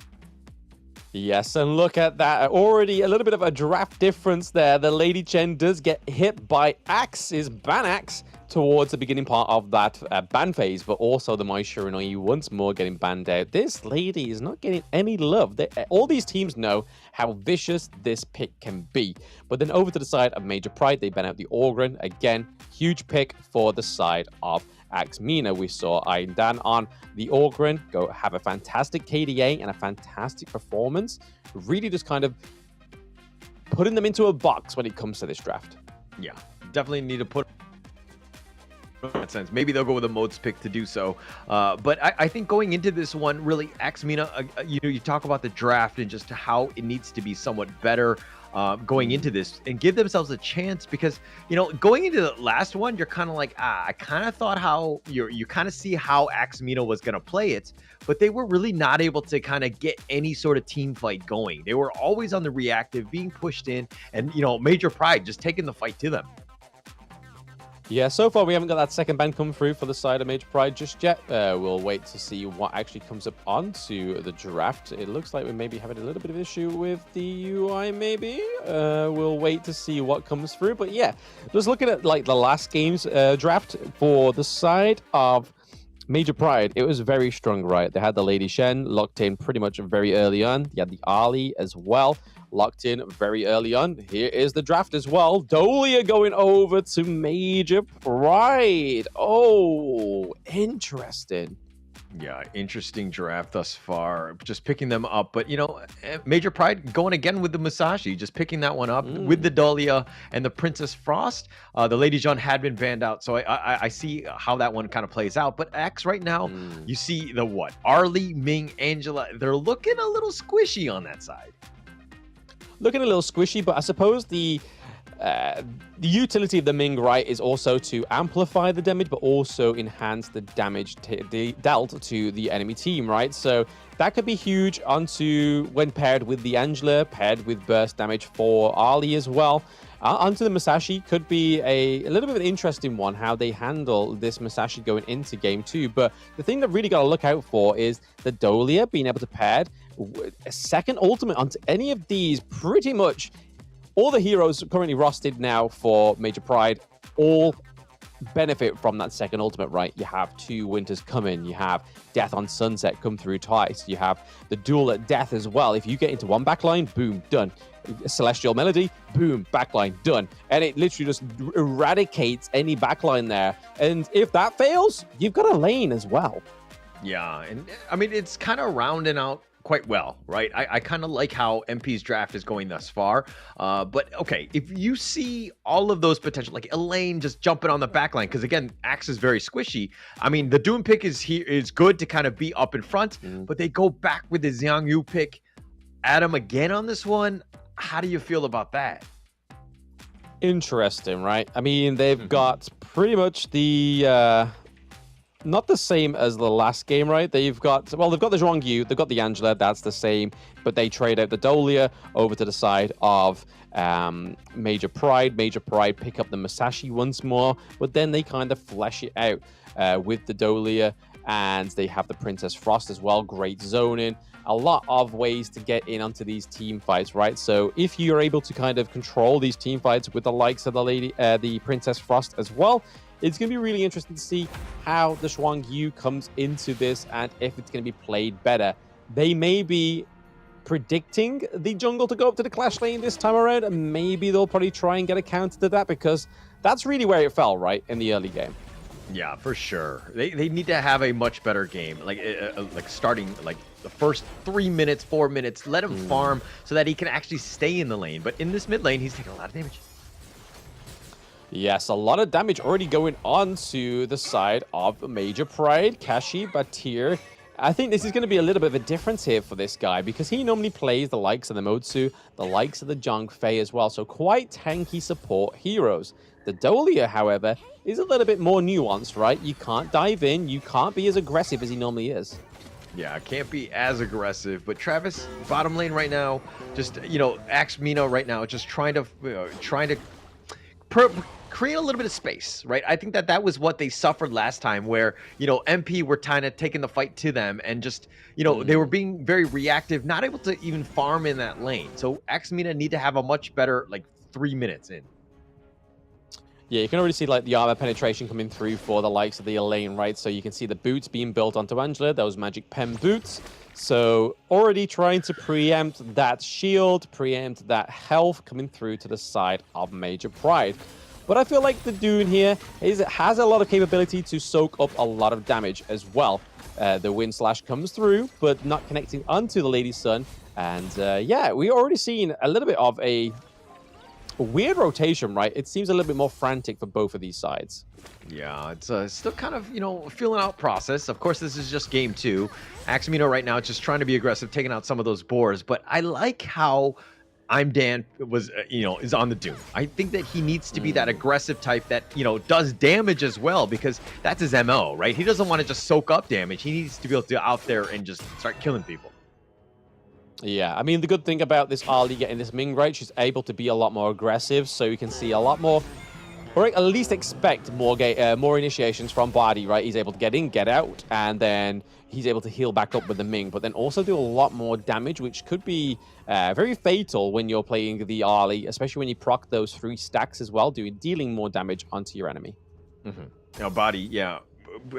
S2: Yes, and look at that. Already a little bit of a draft difference there. The Lady Chen does get hit by Axe's ban axe towards the beginning part of that ban phase, but also the Mai Shiranui once more getting banned out. This lady is not getting any love. All these teams know how vicious this pick can be. But then over to the side of Major Pride, they ban out the Orgren. Again, huge pick for the side of MENA. We saw Imdan on the Orgren go have a fantastic KDA and a fantastic performance. Really just kind of putting them into a box when it comes to this draft.
S1: Yeah, definitely need to put in that sense. Maybe they'll go with a modes pick to do so. But I think going into this one, really, MENA, you talk about the draft and just how it needs to be somewhat better going into this and give themselves a chance, because going into the last one, you're kind of like, I kind of thought how you kind of see how MENA was going to play it, but they were really not able to kind of get any sort of team fight going. They were always on the reactive, being pushed in, and Major Pride just taking the fight to them.
S2: Yeah, so far we haven't got that second ban come through for the side of Major Pride just yet. We'll wait to see what actually comes up onto the draft. It looks like we may be having a little bit of issue with the UI, maybe. We'll wait to see what comes through. But yeah, just looking at like the last game's draft for the side of Major Pride, it was very strong, right? They had the Lady Shen locked in pretty much very early on. You had the Ali as well, locked in very early on. Here is the draft as well. Dolia going over to Major Pride. Oh, interesting.
S1: Yeah, interesting draft thus far. Just picking them up, but Major Pride going again with the Musashi, just picking that one up with the Dahlia and the Princess Frost. The Lady Jeanne had been banned out, so I see how that one kind of plays out. But X right now, you see the what? Arlie, Ming, Angela. They're looking a little squishy on that side.
S2: Looking a little squishy, but I suppose the utility of the Ming, right, is also to amplify the damage, but also enhance the damage dealt to the enemy team, right? So that could be huge onto when paired with the Angela, paired with burst damage for Ali as well. Onto the Musashi could be a little bit of an interesting one, how they handle this Musashi going into game 2. But the thing that really got to look out for is the Dahlia being able to pair a second ultimate onto any of these. Pretty much all the heroes currently rostered now for Major Pride all benefit from that second ultimate, right? You have 2 Winters coming. You have Death on Sunset come through twice. You have the Duel at Death as well. If you get into one backline, boom, done. Celestial Melody, boom, backline, done. And it literally just eradicates any backline there. And if that fails, you've got a lane as well.
S1: Yeah, and I mean, it's kind of rounding out quite well, right? I kind of like how MP's draft is going thus far. But okay, if you see all of those potential, like Elaine just jumping on the backline, because again, Axe is very squishy. I mean, the Doom pick is good to kind of be up in front, but they go back with the Xiang Yu pick. Adam again on this one. How do you feel about that?
S2: Interesting, right? I mean, they've got pretty much the not the same as the last game, right? They've got the Zhuang Yu, they've got the Angela, that's the same, but they trade out the Dahlia over to the side of Major Pride. Major Pride pick up the Musashi once more, but then they kind of flesh it out with the Dahlia, and they have the Princess Frost as well. Great zoning. A lot of ways to get in onto these team fights, right? So if you're able to kind of control these team fights with the likes of the Princess Frost as well, it's going to be really interesting to see how the Zhuang Yu comes into this and if it's going to be played better. They may be predicting the jungle to go up to the Clash lane this time around, and maybe they'll probably try and get a counter to that, because that's really where it fell, right, in the early game.
S1: Yeah, for sure. They need to have a much better game, like starting like the first 3 minutes, 4 minutes. Let him farm so that he can actually stay in the lane. But in this mid lane, he's taking a lot of damage.
S2: Yes, a lot of damage already going on to the side of Major Pride. Kashi, Batir. I think this is going to be a little bit of a difference here for this guy, because he normally plays the likes of the Motsu, the likes of the Zhang Fei as well. So quite tanky support heroes. The Dahlia, however, is a little bit more nuanced, right? You can't dive in. You can't be as aggressive as he normally is.
S1: Yeah, can't be as aggressive. But Travis, bottom lane right now, just, Axe MENA right now, just trying to create a little bit of space, right? I think that was what they suffered last time, where, MP were kind of taking the fight to them and just, they were being very reactive, not able to even farm in that lane. So Axe MENA need to have a much better, 3 minutes in.
S2: Yeah, you can already see the armor penetration coming through for the likes of the Elaine, right? So you can see the boots being built onto Angela, those magic pen boots. So already trying to preempt that shield, preempt that health coming through to the side of Major Pride. But I feel like the Dune here has a lot of capability to soak up a lot of damage as well. The Wind Slash comes through, but not connecting onto the Lady Sun. And yeah, we're already seeing a little bit of a weird rotation, right? It seems a little bit more frantic for both of these sides.
S1: Yeah, it's still kind of, feeling out process. Of course, this is just game 2. Axe MENA right now just trying to be aggressive, taking out some of those boars. But I like how I'm Dan was, is on the Doom. I think that he needs to be that aggressive type that, does damage as well, because that's his MO, right? He doesn't want to just soak up damage. He needs to be able to out there and just start killing people.
S2: Yeah, I mean, the good thing about this Ali getting this Ming, right, she's able to be a lot more aggressive, so you can see a lot more, or at least expect more initiations from Badi, right? He's able to get in, get out, and then he's able to heal back up with the Ming, but then also do a lot more damage, which could be very fatal when you're playing the Ali, especially when you proc those 3 stacks as well, dealing more damage onto your enemy.
S1: Now, Badi, yeah,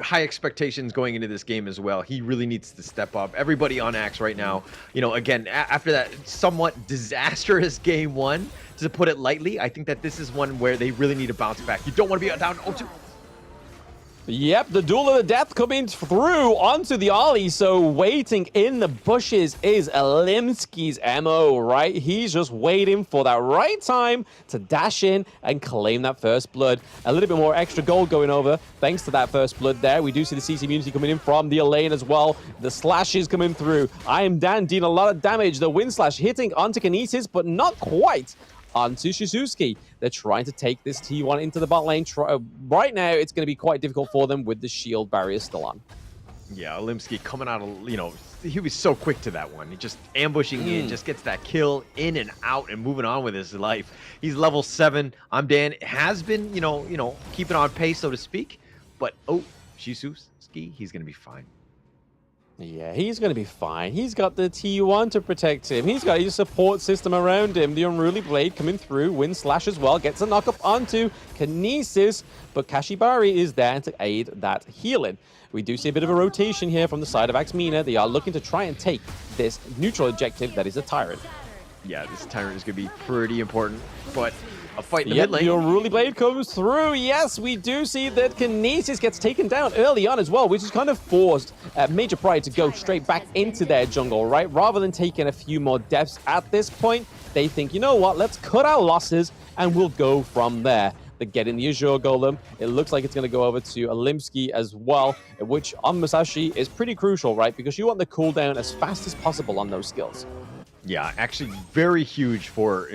S1: high expectations going into this game as well. He really needs to step up. Everybody on Axe right now, again, after that somewhat disastrous game 1, to put it lightly, I think that this is one where they really need to bounce back. You don't want to be down 0-2.
S2: Yep, the Duel of the Death coming through onto the Ollie, so waiting in the bushes is Alimski's MO, right? He's just waiting for that right time to dash in and claim that first blood. A little bit more extra gold going over thanks to that first blood there. We do see the CC immunity coming in from the lane as well. The slashes coming through. I Am Dan dealing a lot of damage. The wind slash hitting onto Kinesis, but not quite onto Shizuki. They're trying to take this T1 into the bot lane. Right now, it's going to be quite difficult for them with the shield barrier still on.
S1: Yeah, Alimski coming out of, he was so quick to that one. He just ambushing in, just gets that kill in and out and moving on with his life. He's level 7. I'm Dan. Has been, keeping on pace, so to speak. But, Shizuki, he's going to be fine.
S2: Yeah, he's going to be fine. He's got the T1 to protect him. He's got his support system around him. The Unruly Blade coming through. Wind Slash as well. Gets a knock up onto Kinesis. But Kashibari is there to aid that healing. We do see a bit of a rotation here from the side of MENA. They are looking to try and take this neutral objective that is a Tyrant.
S1: Yeah, this Tyrant is going to be pretty important. But a fight in the
S2: yep,
S1: mid lane.
S2: The Unruly Blade comes through. Yes, we do see that Kinesis gets taken down early on as well, which is kind of forced Major Pride to go straight back into their jungle, right? Rather than taking a few more deaths at this point, they think, you know what, let's cut our losses and we'll go from there. They get in the Azure Golem. It looks like it's going to go over to Alimski as well, which on Musashi is pretty crucial, right? Because you want the cooldown as fast as possible on those skills.
S1: Yeah, actually very huge for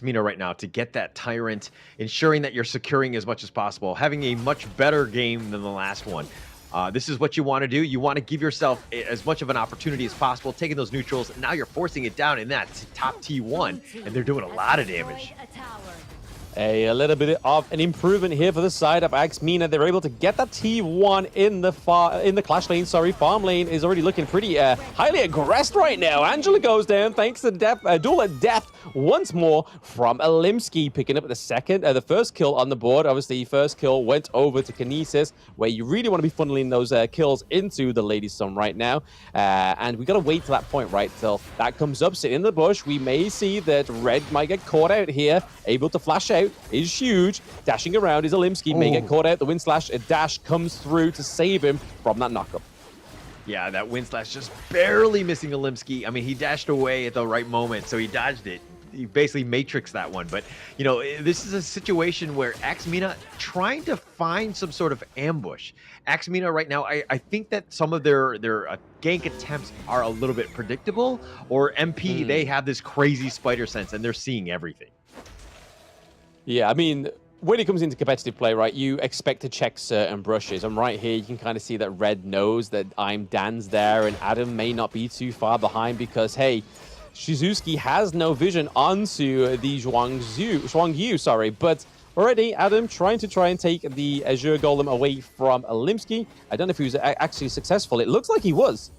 S1: MENA right now to get that Tyrant, ensuring that you're securing as much as possible, having a much better game than the last one. This is what you want to do. You want to give yourself as much of an opportunity as possible, taking those neutrals. Now you're forcing it down in that top T1, and they're doing a lot of damage.
S2: A little bit of an improvement here for the side of MENA. They're able to get that T1 in the clash lane. Farm lane is already looking pretty highly aggressed right now. Angela goes down thanks to the Duel of Death once more from Alimski, picking up the first kill on the board. Obviously, first kill went over to Kinesis, where you really want to be funneling those kills into the Lady Sun right now. And we got to wait till that point, right? Till that comes up, sitting in the bush. We may see that Red might get caught out here, able to flash out. Is huge. Dashing around is Alimski. May get caught out. The Wind Slash dash comes through to save him from that knockup.
S1: Yeah, that Wind Slash just barely missing Alimski. I mean, he dashed away at the right moment, so he dodged it. He basically matrixed that one. But, this is a situation where MENA trying to find some sort of ambush. MENA right now, I think that some of their gank attempts are a little bit predictable. Or MP, they have this crazy spider sense, and they're seeing everything.
S2: Yeah, I mean, when it comes into competitive play, right, you expect to check certain brushes. And right here, you can kind of see that Red knows that I'm Dan's there, and Adam may not be too far behind because, hey, Shizuki has no vision onto the Zhuangyu, but already Adam trying and take the Azure Golem away from Alimski. I don't know if he was actually successful. It looks like he was.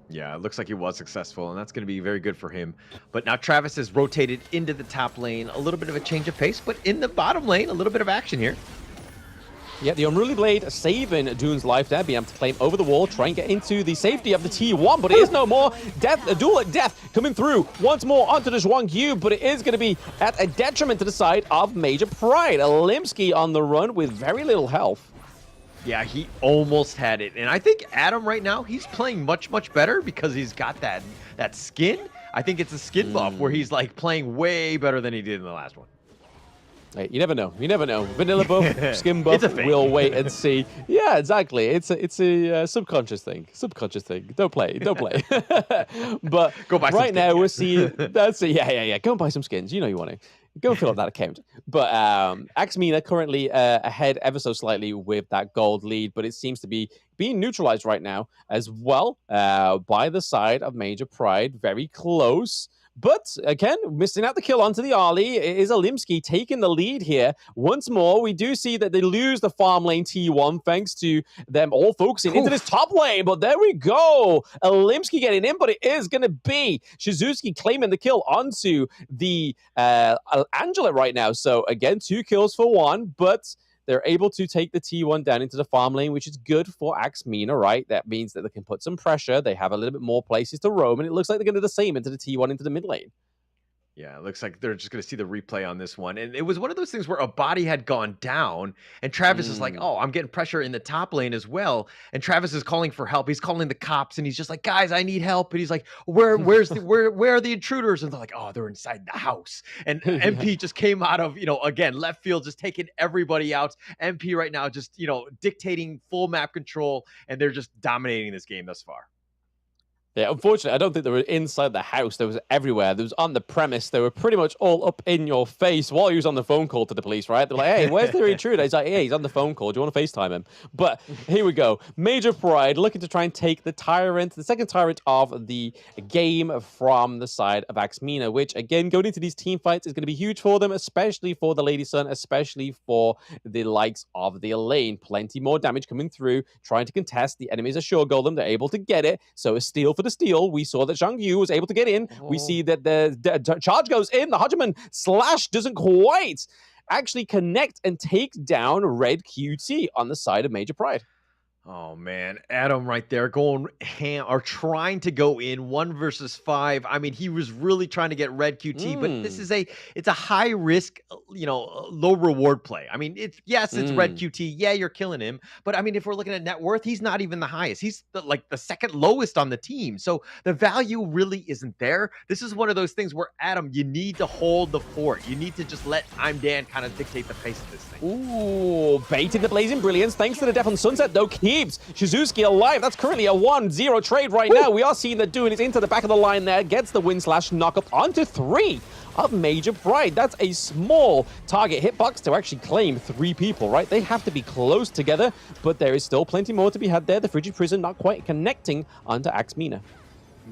S1: Yeah, it looks like he was successful, and that's going to be very good for him. But now Travis has rotated into the top lane. A little bit of a change of pace, but in the bottom lane, a little bit of action here.
S2: Yeah, the Unruly Blade saving Dune's life there, being able to claim over the wall, try and get into the safety of the T1, but it is no more. A Duel of Death coming through once more onto the Zhuangyu, but it is going to be at a detriment to the side of Major Pride. Alimski on the run with very little health.
S1: Yeah, he almost had it. And I think Adam right now, he's playing much, much better because he's got that skin. I think it's a skin buff where he's like playing way better than he did in the last one.
S2: Hey, you never know. You never know. Vanilla buff, skin buff, we'll wait and see. Yeah, exactly. It's a subconscious thing. Don't play. But
S1: go buy
S2: right now we're seeing that's it. Yeah. Go and buy some skins. You know you want to. Go and fill up that account. But MENA currently ahead ever so slightly with that gold lead, but it seems to be being neutralized right now as well by the side of Major Pride. Very close. But again, missing out the kill onto the Arlie. It is Alimski taking the lead here. Once more, we do see that they lose the farm lane T1 thanks to them all focusing into this top lane. But there we go. Alimski getting in, but it is going to be Shizuki claiming the kill onto the Angela right now. So again, 2 kills for 1, but they're able to take the T1 down into the farm lane, which is good for MENA, right? That means that they can put some pressure. They have a little bit more places to roam, and it looks like they're going to do the same into the T1 into the mid lane.
S1: Yeah, it looks like they're just going to see the replay on this one. And it was one of those things where a body had gone down, and Travis is like, oh, I'm getting pressure in the top lane as well. And Travis is calling for help. He's calling the cops, and he's just like, guys, I need help. And he's like, where are the intruders? And they're like, oh, they're inside the house. And MP just came out of, again, left field, just taking everybody out. MP right now just, dictating full map control, and they're just dominating this game thus far.
S2: Yeah, unfortunately, I don't think they were inside the house. There was everywhere. There was on the premise. They were pretty much all up in your face while he was on the phone call to the police, right? They're like, hey, where's the intruder? He's like, hey, he's on the phone call. Do you want to FaceTime him? But here we go. Major Pride looking to try and take the tyrant, the second tyrant of the game from the side of MENA, which, again, going into these team fights is going to be huge for them, especially for the Lady Sun, especially for the likes of the lane. Plenty more damage coming through, trying to contest. The enemies are sure golem. They're able to get it. So a steal for the steal. We saw that Zhang Yu was able to get in. We see that the charge goes in. The Hodgman slash doesn't quite actually connect and take down Red QT on the side of Major Pride.
S1: Oh, man. Adam right there going ham or trying to go in 1 versus 5. I mean, he was really trying to get Red QT, but this is it's a high risk, low reward play. I mean, it's Red QT. Yeah, you're killing him. But I mean, if we're looking at net worth, he's not even the highest. He's the second lowest on the team. So the value really isn't there. This is one of those things where, Adam, you need to hold the fort. You need to just let I'm Dan kind of dictate the pace of this thing.
S2: Ooh, baited the Blazing Brilliance. Thanks to the Death on Sunset, though. Keeps Shizuki alive. That's currently a 1-0 trade right now. We are seeing that doing it into the back of the line there. Gets the win slash knock up onto 3 of Major Pride. That's a small target hitbox to actually claim 3 people, right? They have to be close together, but there is still plenty more to be had there. The Frigid Prison not quite connecting onto MENA.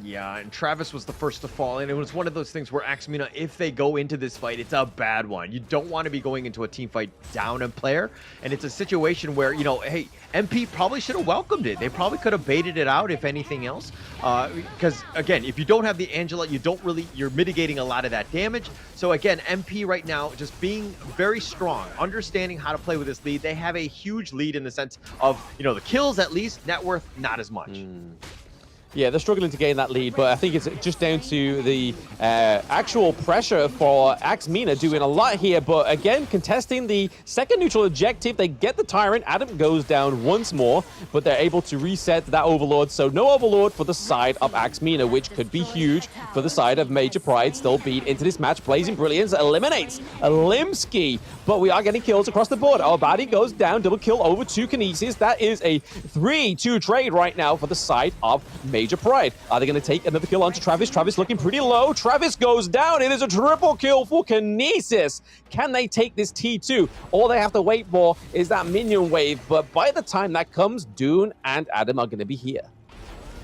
S1: Yeah, and Travis was the first to fall, and it was one of those things where MENA, if they go into this fight, it's a bad one. You don't want to be going into a team fight down a player, and it's a situation where, hey, MP probably should have welcomed it. They probably could have baited it out, if anything else, because, again, if you don't have the Angela, you're mitigating a lot of that damage. So, again, MP right now just being very strong, understanding how to play with this lead. They have a huge lead in the sense of, the kills at least, net worth, not as much.
S2: Yeah, they're struggling to gain that lead, but I think it's just down to the actual pressure for MENA doing a lot here. But again, contesting the second neutral objective, they get the Tyrant. Adam goes down once more, but they're able to reset that Overlord. So no Overlord for the side of MENA, which could be huge for the side of Major Pride. Still beat into this match. Blazing Brilliance eliminates Limsky, but we are getting kills across the board. Our body goes down, double kill over to Kinesis. That is a 3-2 trade right now for the side of Major Pride. Are they going to take another kill onto Travis? Travis looking pretty low. Travis goes down. It is a triple kill for Kinesis. Can they take this T2? All they have to wait for is that minion wave, but by the time that comes, Dune and Adam are going to be here.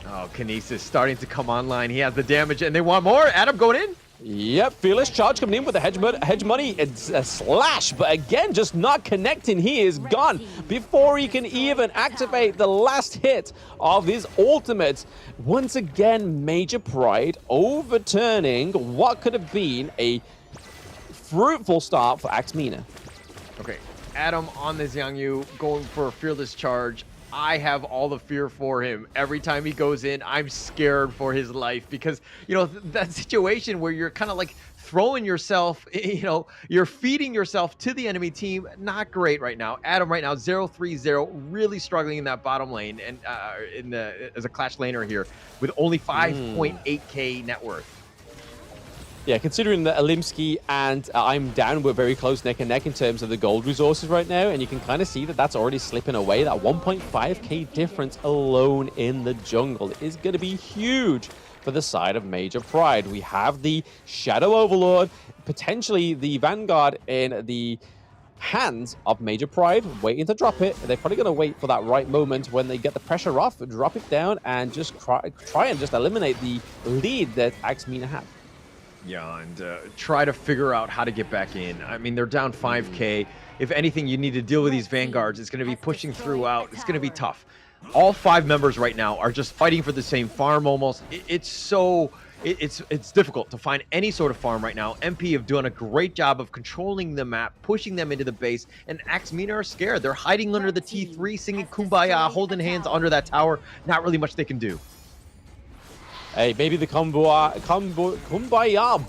S1: Oh, Kinesis starting to come online. He has the damage, and they want more. Adam going in.
S2: Yep, Fearless Charge coming in with the hedge money. It's a slash, but again, just not connecting. He is gone before he can even activate the last hit of his ultimate. Once again, Major Pride overturning what could have been a fruitful start for MENA.
S1: Okay, Adam on this Zhang Yu going for a Fearless Charge. I have all the fear for him. Every time he goes in, I'm scared for his life because, that situation where you're kind of like throwing yourself, you're feeding yourself to the enemy team. Not great right now. Adam right now, 0-3-0, really struggling in that bottom lane and as a Clash laner here with only 5.8k net worth.
S2: Yeah, considering that Alimsky and I'm Down were very close neck and neck in terms of the gold resources right now, and you can kind of see that that's already slipping away. That 1.5k difference alone in the jungle is going to be huge for the side of Major Pride. We have the Shadow Overlord, potentially the Vanguard in the hands of Major Pride, waiting to drop it. They're probably going to wait for that right moment when they get the pressure off, drop it down, and just try and just eliminate the lead that MENA have.
S1: Yeah, and try to figure out how to get back in. I mean, they're down 5k. If anything, you need to deal with these Vanguards. It's going to be pushing throughout. It's going to be tough. All 5 members right now are just fighting for the same farm almost. It's difficult to find any sort of farm right now. MP have done a great job of controlling the map, pushing them into the base, and MENA are scared. They're hiding under the T3, singing Kumbaya, holding hands under that tower. Not really much they can do.
S2: Hey, maybe the kumbaya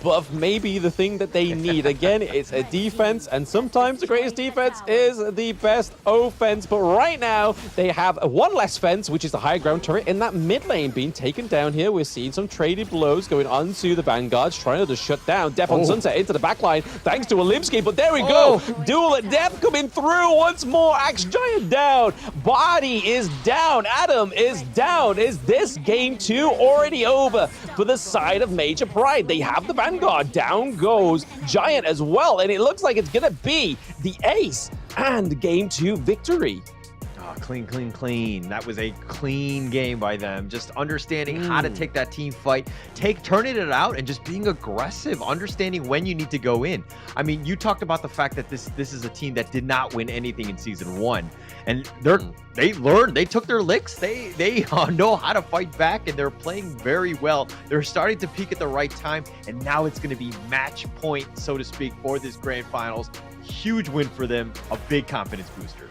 S2: buff may be the thing that they need. Again, it's a defense, and sometimes the greatest defense is the best offense. But right now, they have one less fence, which is the high ground turret in that mid lane being taken down here. We're seeing some traded blows going onto the Vanguards, trying to just shut down Death on Sunset into the backline, thanks to Olimsky. But there we go. Duel at Death coming through once more. Axe Giant down. Body is down. Adam is down. Is this game 2 already over for the side of Major Pride? They have the Vanguard. Down goes Giant as well, and it looks like it's gonna be the ace and game 2 victory.
S1: Clean, clean, clean. That was a clean game by them. Just understanding how to take that team fight, turning it out, and just being aggressive, understanding when you need to go in. I mean, you talked about the fact that this is a team that did not win anything in season 1, and they learned, they took their licks, they know how to fight back, and they're playing very well. They're starting to peak at the right time, and now it's going to be match point, so to speak, for this grand finals. Huge win for them, a big confidence booster.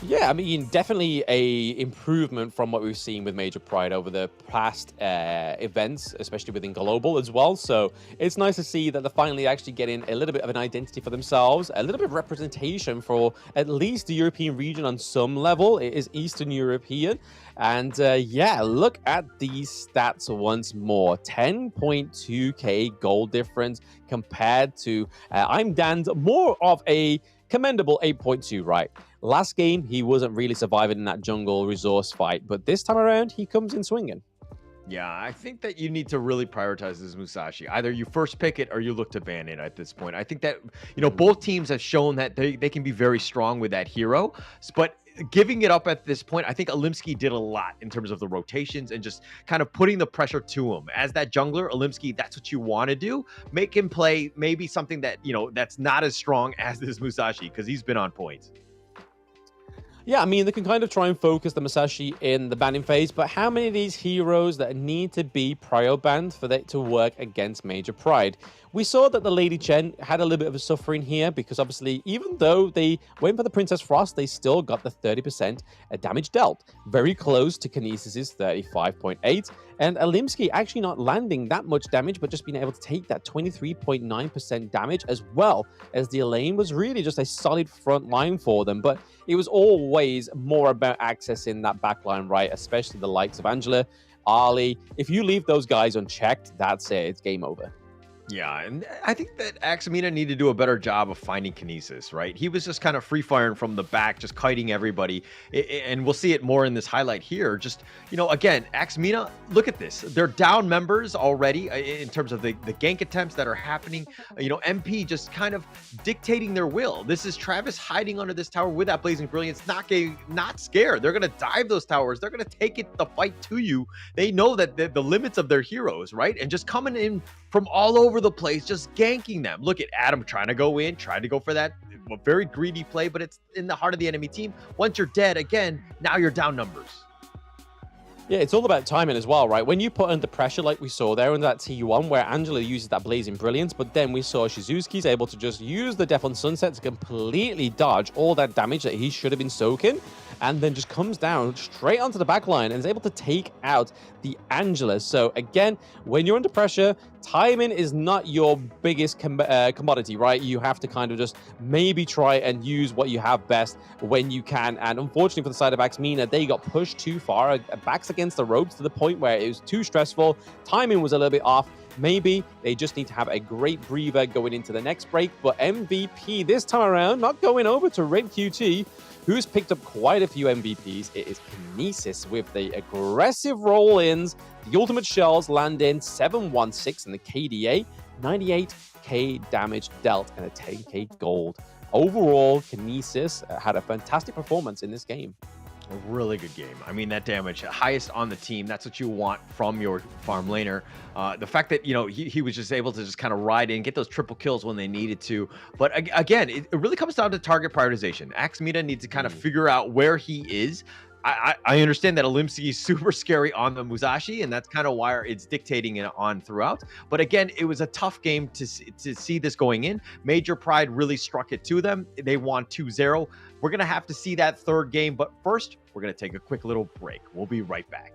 S2: Yeah, I mean, definitely a improvement from what we've seen with Major Pride over the past events, especially within Global as well. So it's nice to see that they're finally actually getting a little bit of an identity for themselves, a little bit of representation for at least the European region on some level. It is Eastern European. And yeah, look at these stats once more. 10.2k goal difference compared to I'm Dan's more of a commendable 8.2, right? Last game, he wasn't really surviving in that jungle resource fight, but this time around, he comes in swinging.
S1: Yeah, I think that you need to really prioritize this Musashi. Either you first pick it or you look to ban it at this point. I think that, you know, both teams have shown that they can be very strong with that hero, but giving it up at this point, I think Olimsky did a lot in terms of the rotations and just kind of putting the pressure to him. As that jungler, Olimsky, that's what you want to do. Make him play maybe something that, you know, that's not as strong as this Musashi, because he's been on point.
S2: Yeah, I mean, they can kind of try and focus the Musashi in the banning phase, but how many of these heroes that need to be prio banned for that to work against Major Pride? We saw that the Lady Chen had a little bit of a suffering here because obviously, even though they went for the Princess Frost, they still got the 30% damage dealt. Very close to Kinesis's 35.8, and Olimsky actually not landing that much damage, but just being able to take that 23.9% damage, as well as the lane was really just a solid front line for them. But it was always more about accessing that back line, right? Especially the likes of Angela, Ali. If you leave those guys unchecked, that's it. It's game over.
S1: Yeah, and I think that Axamina needed to do a better job of finding Kinesis, right? He was just kind of free-firing from the back, just kiting everybody, and we'll see it more in this highlight here. Just, you know, again, Axamina, look at this. They're down members already in terms of the gank attempts that are happening. You know, MP just kind of dictating their will. This is Travis hiding under this tower with that Blazing Brilliance, not scared. They're going to dive those towers. They're going to take the fight to you. They know that the limits of their heroes, right? And just coming in from all over the place, just ganking them. Look at Adam trying to go in, trying to go for that very greedy play, but it's in the heart of the enemy team. Once you're dead, again, now you're down numbers.
S2: Yeah, it's all about timing as well, right? When you put under pressure like we saw there in that T1 where Angela uses that Blazing Brilliance, but then we saw Shizuki's able to just use the Death on Sunset to completely dodge all that damage that he should have been soaking, and then just comes down straight onto the back line and is able to take out the Angela. So again, when you're under pressure, timing is not your biggest commodity, right? You have to kind of just maybe try and use what you have best when you can. And unfortunately for the side of Axamina, they got pushed too far, backs against the ropes to the point where it was too stressful. Timing was a little bit off. Maybe they just need to have a great breather going into the next break. But MVP this time around, not going over to Red QT, who's picked up quite a few MVPs. It is Kinesis with the aggressive roll-ins. The ultimate shells land in 716 in the KDA, 98k damage dealt, and a 10k gold. Overall, Kinesis had a fantastic performance in this game.
S1: A really good game. I mean, that damage, highest on the team. That's what you want from your farm laner. The fact that, you know, he was just able to just kind of ride in, get those triple kills when they needed to. But again, it really comes down to target prioritization. Axamina needs to kind of figure out where he is. I understand that Olimsky is super scary on the Musashi, and that's kind of why it's dictating it on throughout. But again, it was a tough game to see this going in. Major Pride really struck it to them. They won 2-0. We're going to have to see that third game, but first, we're going to take a quick little break. We'll be right back.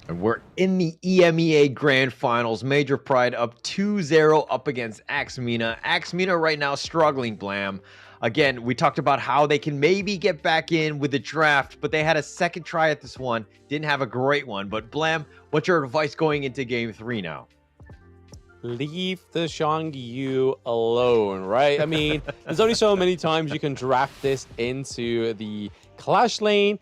S1: And we're in the EMEA Grand Finals. Major Pride up 2-0 up against MENA. MENA right now struggling, Blam. Again, we talked about how they can maybe get back in with the draft, but they had a second try at this one. Didn't have a great one. But Blam, what's your advice going into Game 3 now?
S2: Leave the Xiangyu alone, right? I mean, there's only so many times you can draft this into the Clash lane.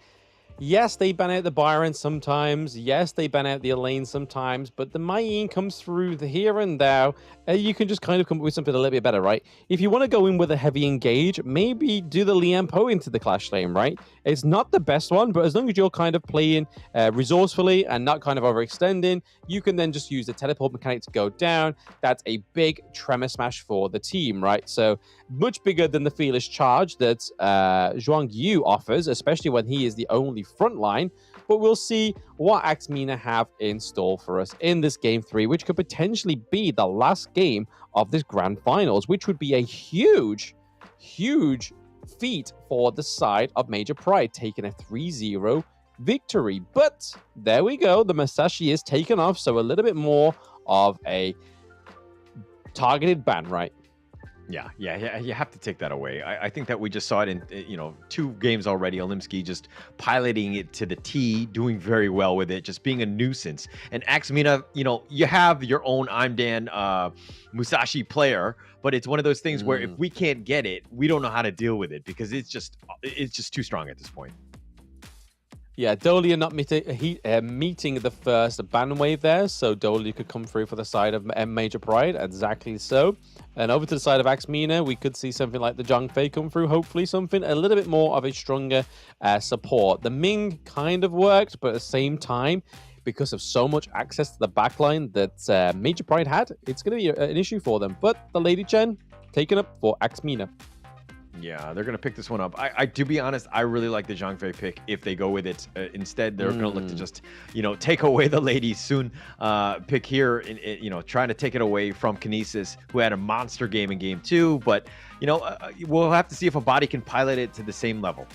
S2: Yes, they ban out the Byron sometimes. Yes, they ban out the Elaine sometimes. But the Mayin comes through the here and there. You can just kind of come up with something a little bit better, right? If you want to go in with a heavy engage, maybe do the Lian Po into the Clash lane, right? It's not the best one, but as long as you're kind of playing resourcefully and not kind of overextending, you can then just use the teleport mechanic to go down. That's a big tremor smash for the team, right? So much bigger than the Fearless Charge that Zhuang Yu offers, especially when he is the only front line. But we'll see what MENA have in store for us in this Game 3, which could potentially be the last game of this Grand Finals, which would be a huge, huge feat for the side of Major Pride, taking a 3-0 victory. But there we go. The Masashi is taken off, so a little bit more of a targeted ban, right?
S1: Yeah, you have to take that away. I think that we just saw it in, 2 games already. Olimsky just piloting it to the T, doing very well with it, just being a nuisance. And MENA, you have your own I'm Dan Musashi player, but it's one of those things where if we can't get it, we don't know how to deal with it because it's just too strong at this point.
S2: Yeah, Dolia not meeting the first ban wave there, so Dolia could come through for the side of Major Pride, exactly so. And over to the side of MENA, we could see something like the Zhangfei come through, hopefully something a little bit more of a stronger support. The Ming kind of worked, but at the same time, because of so much access to the backline that Major Pride had, it's going to be an issue for them. But the Lady Chen taken up for MENA.
S1: Yeah, they're going to pick this one up. I to be honest, I really like the Zhangfei pick if they go with it. Instead, they're going to look to just, take away the Lady Soon pick here, in trying to take it away from Kinesis, who had a monster game in Game 2. But, we'll have to see if a body can pilot it to the same level.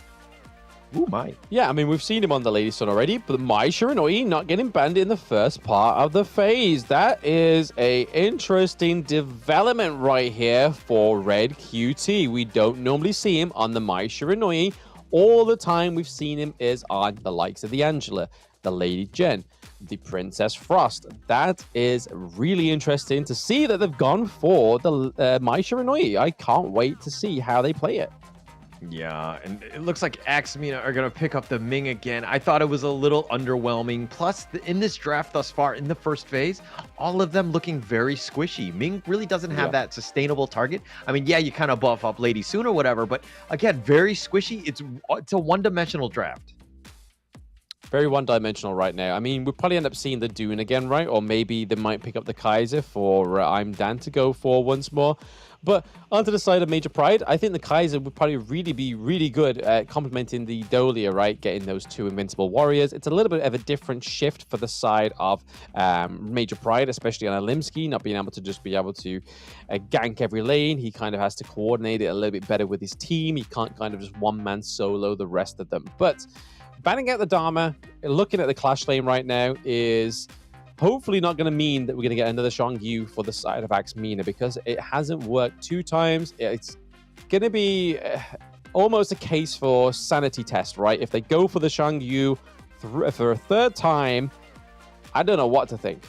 S1: Ooh, my.
S2: Yeah, I mean, we've seen him on the Lady Sun already, but Mai Shiranui not getting banned in the first part of the phase. That is a interesting development right here for Red QT. We don't normally see him on the Mai Shiranui. All the time we've seen him is on the likes of the Angela, the Lady Jen, the Princess Frost. That is really interesting to see that they've gone for the Mai Shiranui. I can't wait to see how they play it.
S1: Yeah, and it looks like MENA are going to pick up the Ming again. I thought it was a little underwhelming. Plus, in this draft thus far, in the first phase, all of them looking very squishy. Ming really doesn't have that sustainable target. I mean, yeah, you kind of buff up Lady Soon or whatever, but again, very squishy. It's a one-dimensional draft.
S2: Very one-dimensional right now. I mean, we'll probably end up seeing the Dune again, right? Or maybe they might pick up the Kaiser for I'm Dan to go for once more. But onto the side of Major Pride, I think the Kaiser would probably really be really good at complementing the Dolia, right? Getting those 2 invincible warriors. It's a little bit of a different shift for the side of Major Pride, especially on Olimsky, not being able to just be able to gank every lane. He kind of has to coordinate it a little bit better with his team. He can't kind of just one-man solo the rest of them. But banning out the Dharma, looking at the Clash lane right now is hopefully not going to mean that we're going to get another Xiangyu for the side of MENA because it hasn't worked 2 times. It's going to be almost a case for sanity test, right? If they go for the Xiangyu for a 3rd time, I don't know what to think.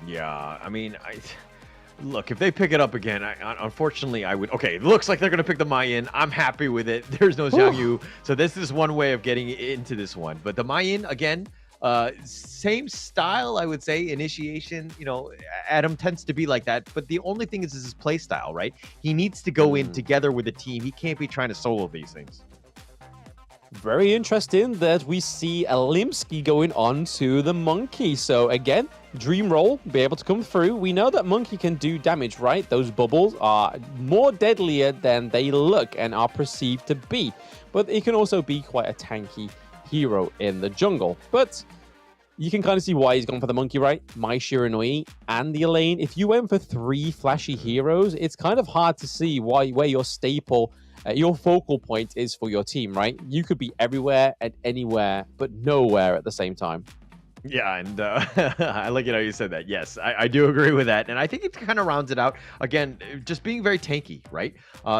S1: Yeah, I mean, look, if they pick it up again, unfortunately, I would. Okay, it looks like they're going to pick the Mayin. I'm happy with it. There's no Xiangyu. So this is one way of getting into this one. But the Mayin, again, same style, I would say. Initiation, Adam tends to be like that. But the only thing is his play style, right? He needs to go in together with a team. He can't be trying to solo these things.
S2: Very interesting that we see Olimsky going on to the Monkey. So again, Dream Roll be able to come through. We know that Monkey can do damage, right? Those bubbles are more deadlier than they look and are perceived to be. But it can also be quite a tanky hero in the jungle. But you can kind of see why he's gone for the Monkey, right? Mai Shiranui and the Elaine. If you went for 3 flashy heroes, it's kind of hard to see where your staple, your focal point is for your team, right? You could be everywhere and anywhere, but nowhere at the same time.
S1: Yeah, and I like it how you said that. Yes, I do agree with that. And I think it kind of rounds it out. Again, just being very tanky, right?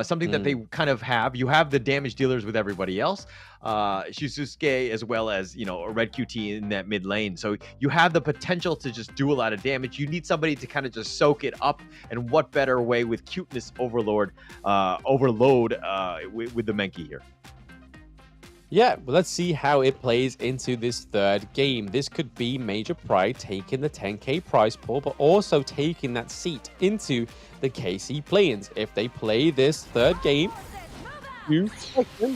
S1: Something that they kind of have. You have the damage dealers with everybody else. Shusuke as well as, a red QT in that mid lane. So you have the potential to just do a lot of damage. You need somebody to kind of just soak it up. And what better way with cuteness overload with the Menki here.
S2: Yeah, well, let's see how it plays into this third game. This could be Major Pride taking the 10k prize pool, but also taking that seat into the KC play-ins. If they play this third game,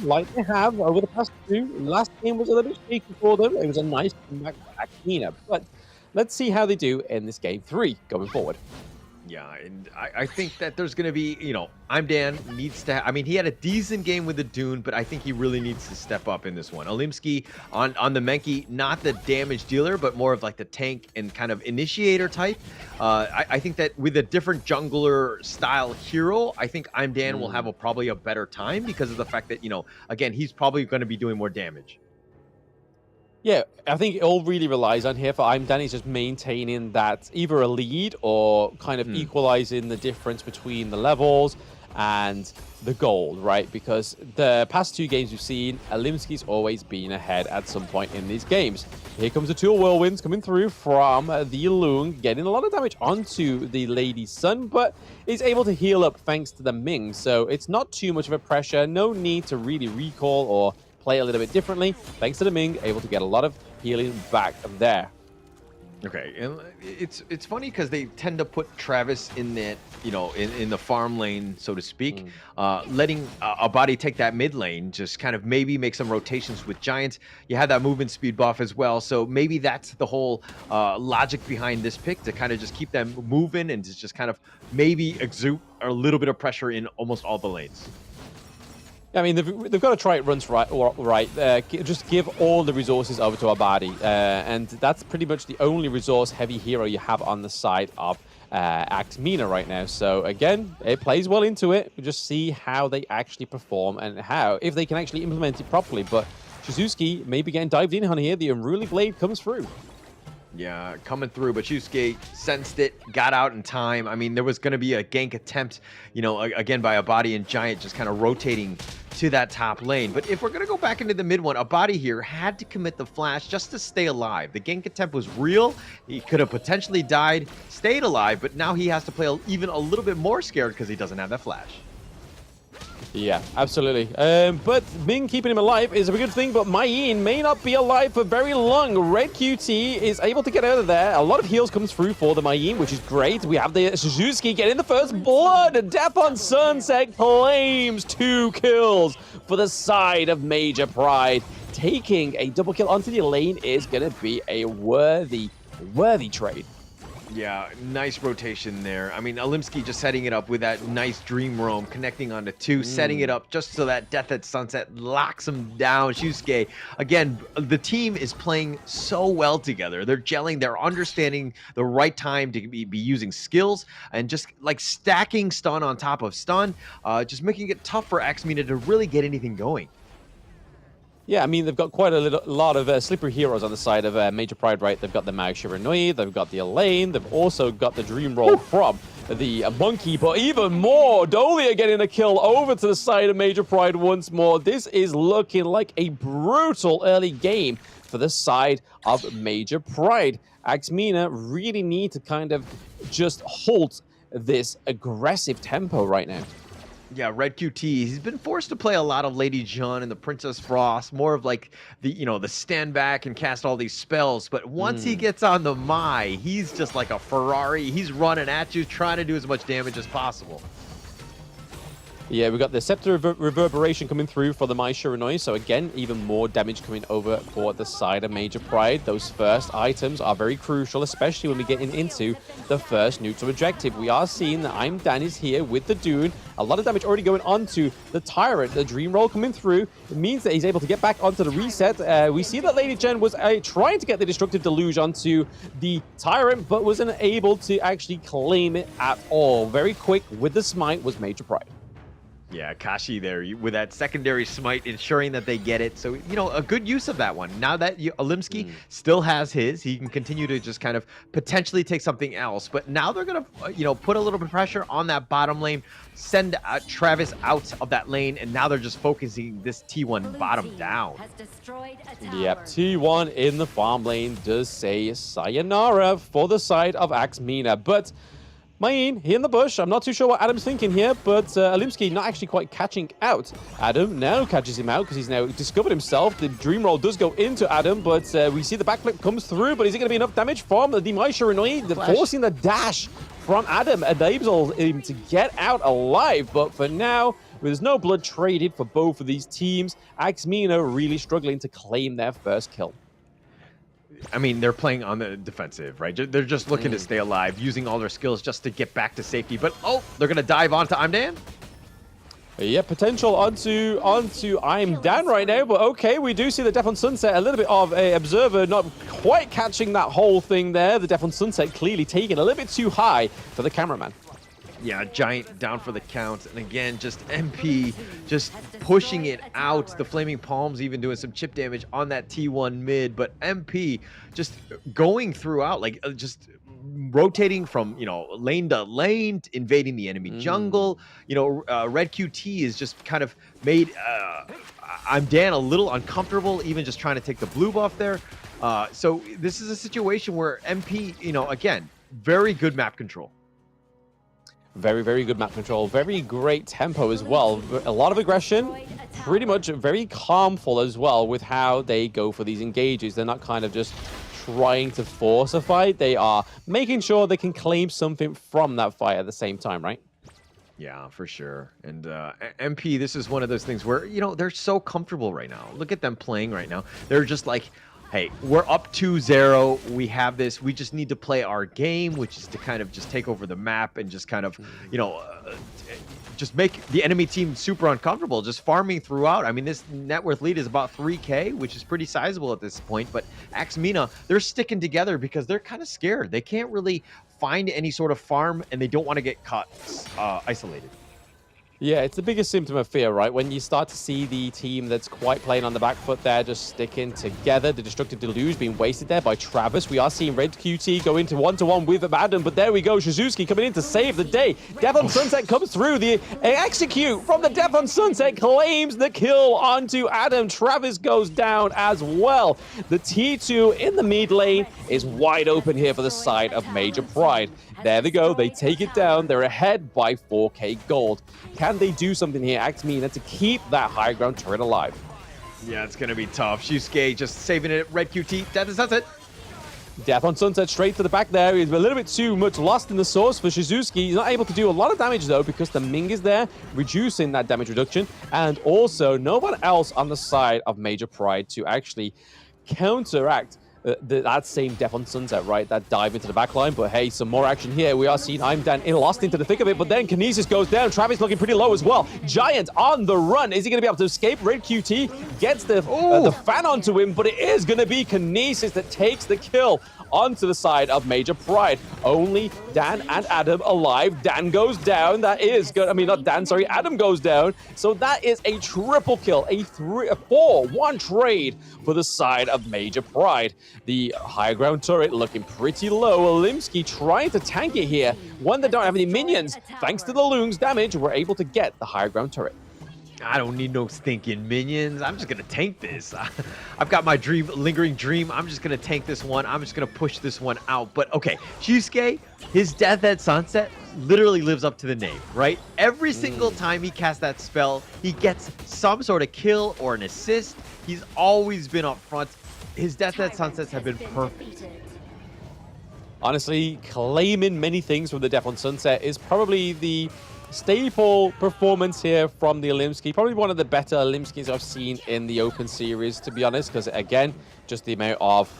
S2: like they have over the past two. Last game was a little bit shaky for them. It was a nice comeback back MENA. But let's see how they do in this game 3 going forward.
S1: Yeah, and I think that there's going to be, I'm Dan needs to, he had a decent game with the Dune, but I think he really needs to step up in this one. Alimsky on the Menki, not the damage dealer, but more of like the tank and kind of initiator type. I think that with a different jungler style hero, I think I'm Dan will have probably a better time because of the fact that, again, he's probably going to be doing more damage.
S2: Yeah, I think it all really relies on here for I'm Danny's just maintaining that either a lead or kind of equalizing the difference between the levels and the gold, right? Because the past 2 games we've seen, Alimsky's always been ahead at some point in these games. Here comes the 2 whirlwinds coming through from the Loon, getting a lot of damage onto the Lady Sun, but is able to heal up thanks to the Ming. So it's not too much of a pressure, no need to really recall or play a little bit differently. Thanks to the Ming, able to get a lot of healing back there.
S1: Okay, and it's funny because they tend to put Travis in that, in the farm lane, so to speak, letting a body take that mid lane, just kind of maybe make some rotations with Giants. You have that movement speed buff as well, so maybe that's the whole logic behind this pick, to kind of just keep them moving and to just kind of maybe exude a little bit of pressure in almost all the lanes.
S2: I mean, they've got to try it runs right. Just give all the resources over to Abadi. And that's pretty much the only resource-heavy hero you have on the side of MENA right now. So, again, it plays well into it. We'll just see how they actually perform and if they can actually implement it properly. But Shizuki may be getting dived in on here. The Unruly Blade comes through.
S1: Yeah, coming through, but Shusuke sensed it, got out in time. There was going to be a gank attempt, again by Abadi and Giant just kind of rotating to that top lane. But if we're going to go back into the mid one, Abadi here had to commit the flash just to stay alive. The gank attempt was real. He could have potentially died, stayed alive, but now he has to play even a little bit more scared because he doesn't have that flash.
S2: Yeah, absolutely. But Ming keeping him alive is a good thing, but Mayin may not be alive for very long. Red QT is able to get out of there. A lot of heals comes through for the Mayin, which is great. We have the Suzuki getting the first blood. Death on Sunset claims 2 kills for the side of Major Pride. Taking a double kill onto the lane is going to be a worthy trade.
S1: Yeah, nice rotation there. Alimsky just setting it up with that nice Dream Roam, connecting onto 2, setting it up just so that Death at Sunset locks him down. Shusuke, again, the team is playing so well together. They're gelling, they're understanding the right time to be using skills and just like stacking stun on top of stun, just making it tough for MENA to really get anything going.
S2: Yeah, they've got quite a lot of slippery heroes on the side of Major Pride, right? They've got the Mao Shiranui, they've got the Elaine, they've also got the Dream Roll from the Monkey, but even more, Dolia getting a kill over to the side of Major Pride once more. This is looking like a brutal early game for the side of Major Pride. MENA really need to kind of just halt this aggressive tempo right now.
S1: Yeah, Red QT, he's been forced to play a lot of Lady Jun and the Princess Frost, more of like the stand back and cast all these spells. But once he gets on the Mai, he's just like a Ferrari. He's running at you, trying to do as much damage as possible.
S2: Yeah, we got the Scepter Reverberation coming through for the Mai Shiranui, so again, even more damage coming over for the side of Major Pride. Those first items are very crucial, especially when we get into the first neutral objective. We are seeing that I'm Dan is here with the Dune. A lot of damage already going onto the Tyrant. The Dream Roll coming through. It means that he's able to get back onto the reset. We see that Lady Jen was trying to get the Destructive Deluge onto the Tyrant, but wasn't able to actually claim it at all. Very quick with the smite was Major Pride.
S1: Yeah, Kashi there with that secondary smite, ensuring that they get it. So, you know, a good use of that one. Now that Olimsky still has his, he can continue to just kind of potentially take something else. But now they're going to, you know, put a little bit of pressure on that bottom lane, send Travis out of that lane, and now they're just focusing this T1 bottom down.
S2: Yep, T1 in the farm lane does say sayonara for the side of Axe MENA. But Main, here in the bush. I'm not too sure what Adam's thinking here, but Olimsky not actually quite catching out. Adam now catches him out because he's now discovered himself. The dream roll does go into Adam, but we see the backflip comes through, but is it going to be enough damage from the Shiranui? Forcing the dash from Adam enables him to get out alive, but for now, there's no blood traded for both of these teams. Axe MENA really struggling to claim their first kill.
S1: I mean, they're playing on the defensive, right? They're just looking to stay alive, using all their skills just to get back to safety. But, oh, they're going to dive onto I'm Dan.
S2: Yeah, potential onto I'm Dan right now, but okay, we do see the Death on Sunset, a little bit of a observer not quite catching that whole thing there. The Death on Sunset clearly taking a little bit too high for the cameraman.
S1: Yeah, Giant down for the count. And again, just MP just pushing it out. The Flaming Palms even doing some chip damage on that T1 mid. But MP just going throughout, like just rotating from, you know, lane to lane, invading the enemy jungle. You know, Red QT is just kind of made I'm Dan a little uncomfortable, even just trying to take the blue buff there. So this is a situation where MP, you know, again, very good map control.
S2: Very, very good map control. Very great tempo as well. A lot of aggression. Pretty much very calmful as well with how they go for these engages. They're not kind of just trying to force a fight. They are making sure they can claim something from that fight at the same time, right?
S1: Yeah, for sure. And MP, this is one of those things where, you know, they're so comfortable right now. Look at them playing right now. They're just like, hey, we're up 2-0. We have this. We just need to play our game, which is to kind of just take over the map and just kind of, you know, just make the enemy team super uncomfortable, just farming throughout. I mean, this net worth lead is about 3K, which is pretty sizable at this point. But Axe MENA, they're sticking together because they're kind of scared. They can't really find any sort of farm, and they don't want to get caught isolated.
S2: Yeah, it's the biggest symptom of fear, right? When you start to see the team that's quite playing on the back foot there, just sticking together. The Destructive Deluge being wasted there by Travis. We are seeing Red QT go into one-to-one with Adam, but there we go. Shizuki coming in to save the day. Death on Sunset comes through. The execute from the Death on Sunset claims the kill onto Adam. Travis goes down as well. The T2 in the mid lane is wide open here for the side of Major Pride. There they go. They take it down. They're ahead by 4K gold. Can they do something here, Axe MENA, to keep that high ground turret alive?
S1: Yeah, it's going to be tough. Shusuke just saving it. Red QT. Death on Sunset.
S2: Death on Sunset straight to the back there. He's a little bit too much lost in the source for Shizuki. He's not able to do a lot of damage, though, because the Ming is there, reducing that damage reduction. And also, no one else on the side of Major Pride to actually counteract that same Death on Sunset, right? That dive into the back line. But hey, some more action here. We are seeing I'm Dan lost into the thick of it, but then Kinesis goes down. Travis looking pretty low as well. Giant on the run. Is he going to be able to escape? Red QT gets the fan onto him, but it is going to be Kinesis that takes the kill onto the side of Major Pride. Only Dan and Adam alive. Dan goes down. That is good. I mean, not Dan, sorry. Adam goes down. So that is a triple kill, a 4-1 trade for the side of Major Pride. The high ground turret looking pretty low. Olimsky trying to tank it here. When they don't have any minions, thanks to the Loon's damage, we're able to get the high ground turret.
S1: I don't need no stinking minions. I'm just going to tank this. I've got my lingering dream. I'm just going to tank this one. I'm just going to push this one out. But okay, Shusuke, his Death at Sunset literally lives up to the name, right? Every single time he casts that spell, he gets some sort of kill or an assist. He's always been up front. His Death at Sunsets have been perfect.
S2: Honestly, claiming many things from the Death on Sunset is probably the staple performance here from the Olimsky. Probably one of the better Olimskys I've seen in the Open Series, to be honest, because again, just the amount of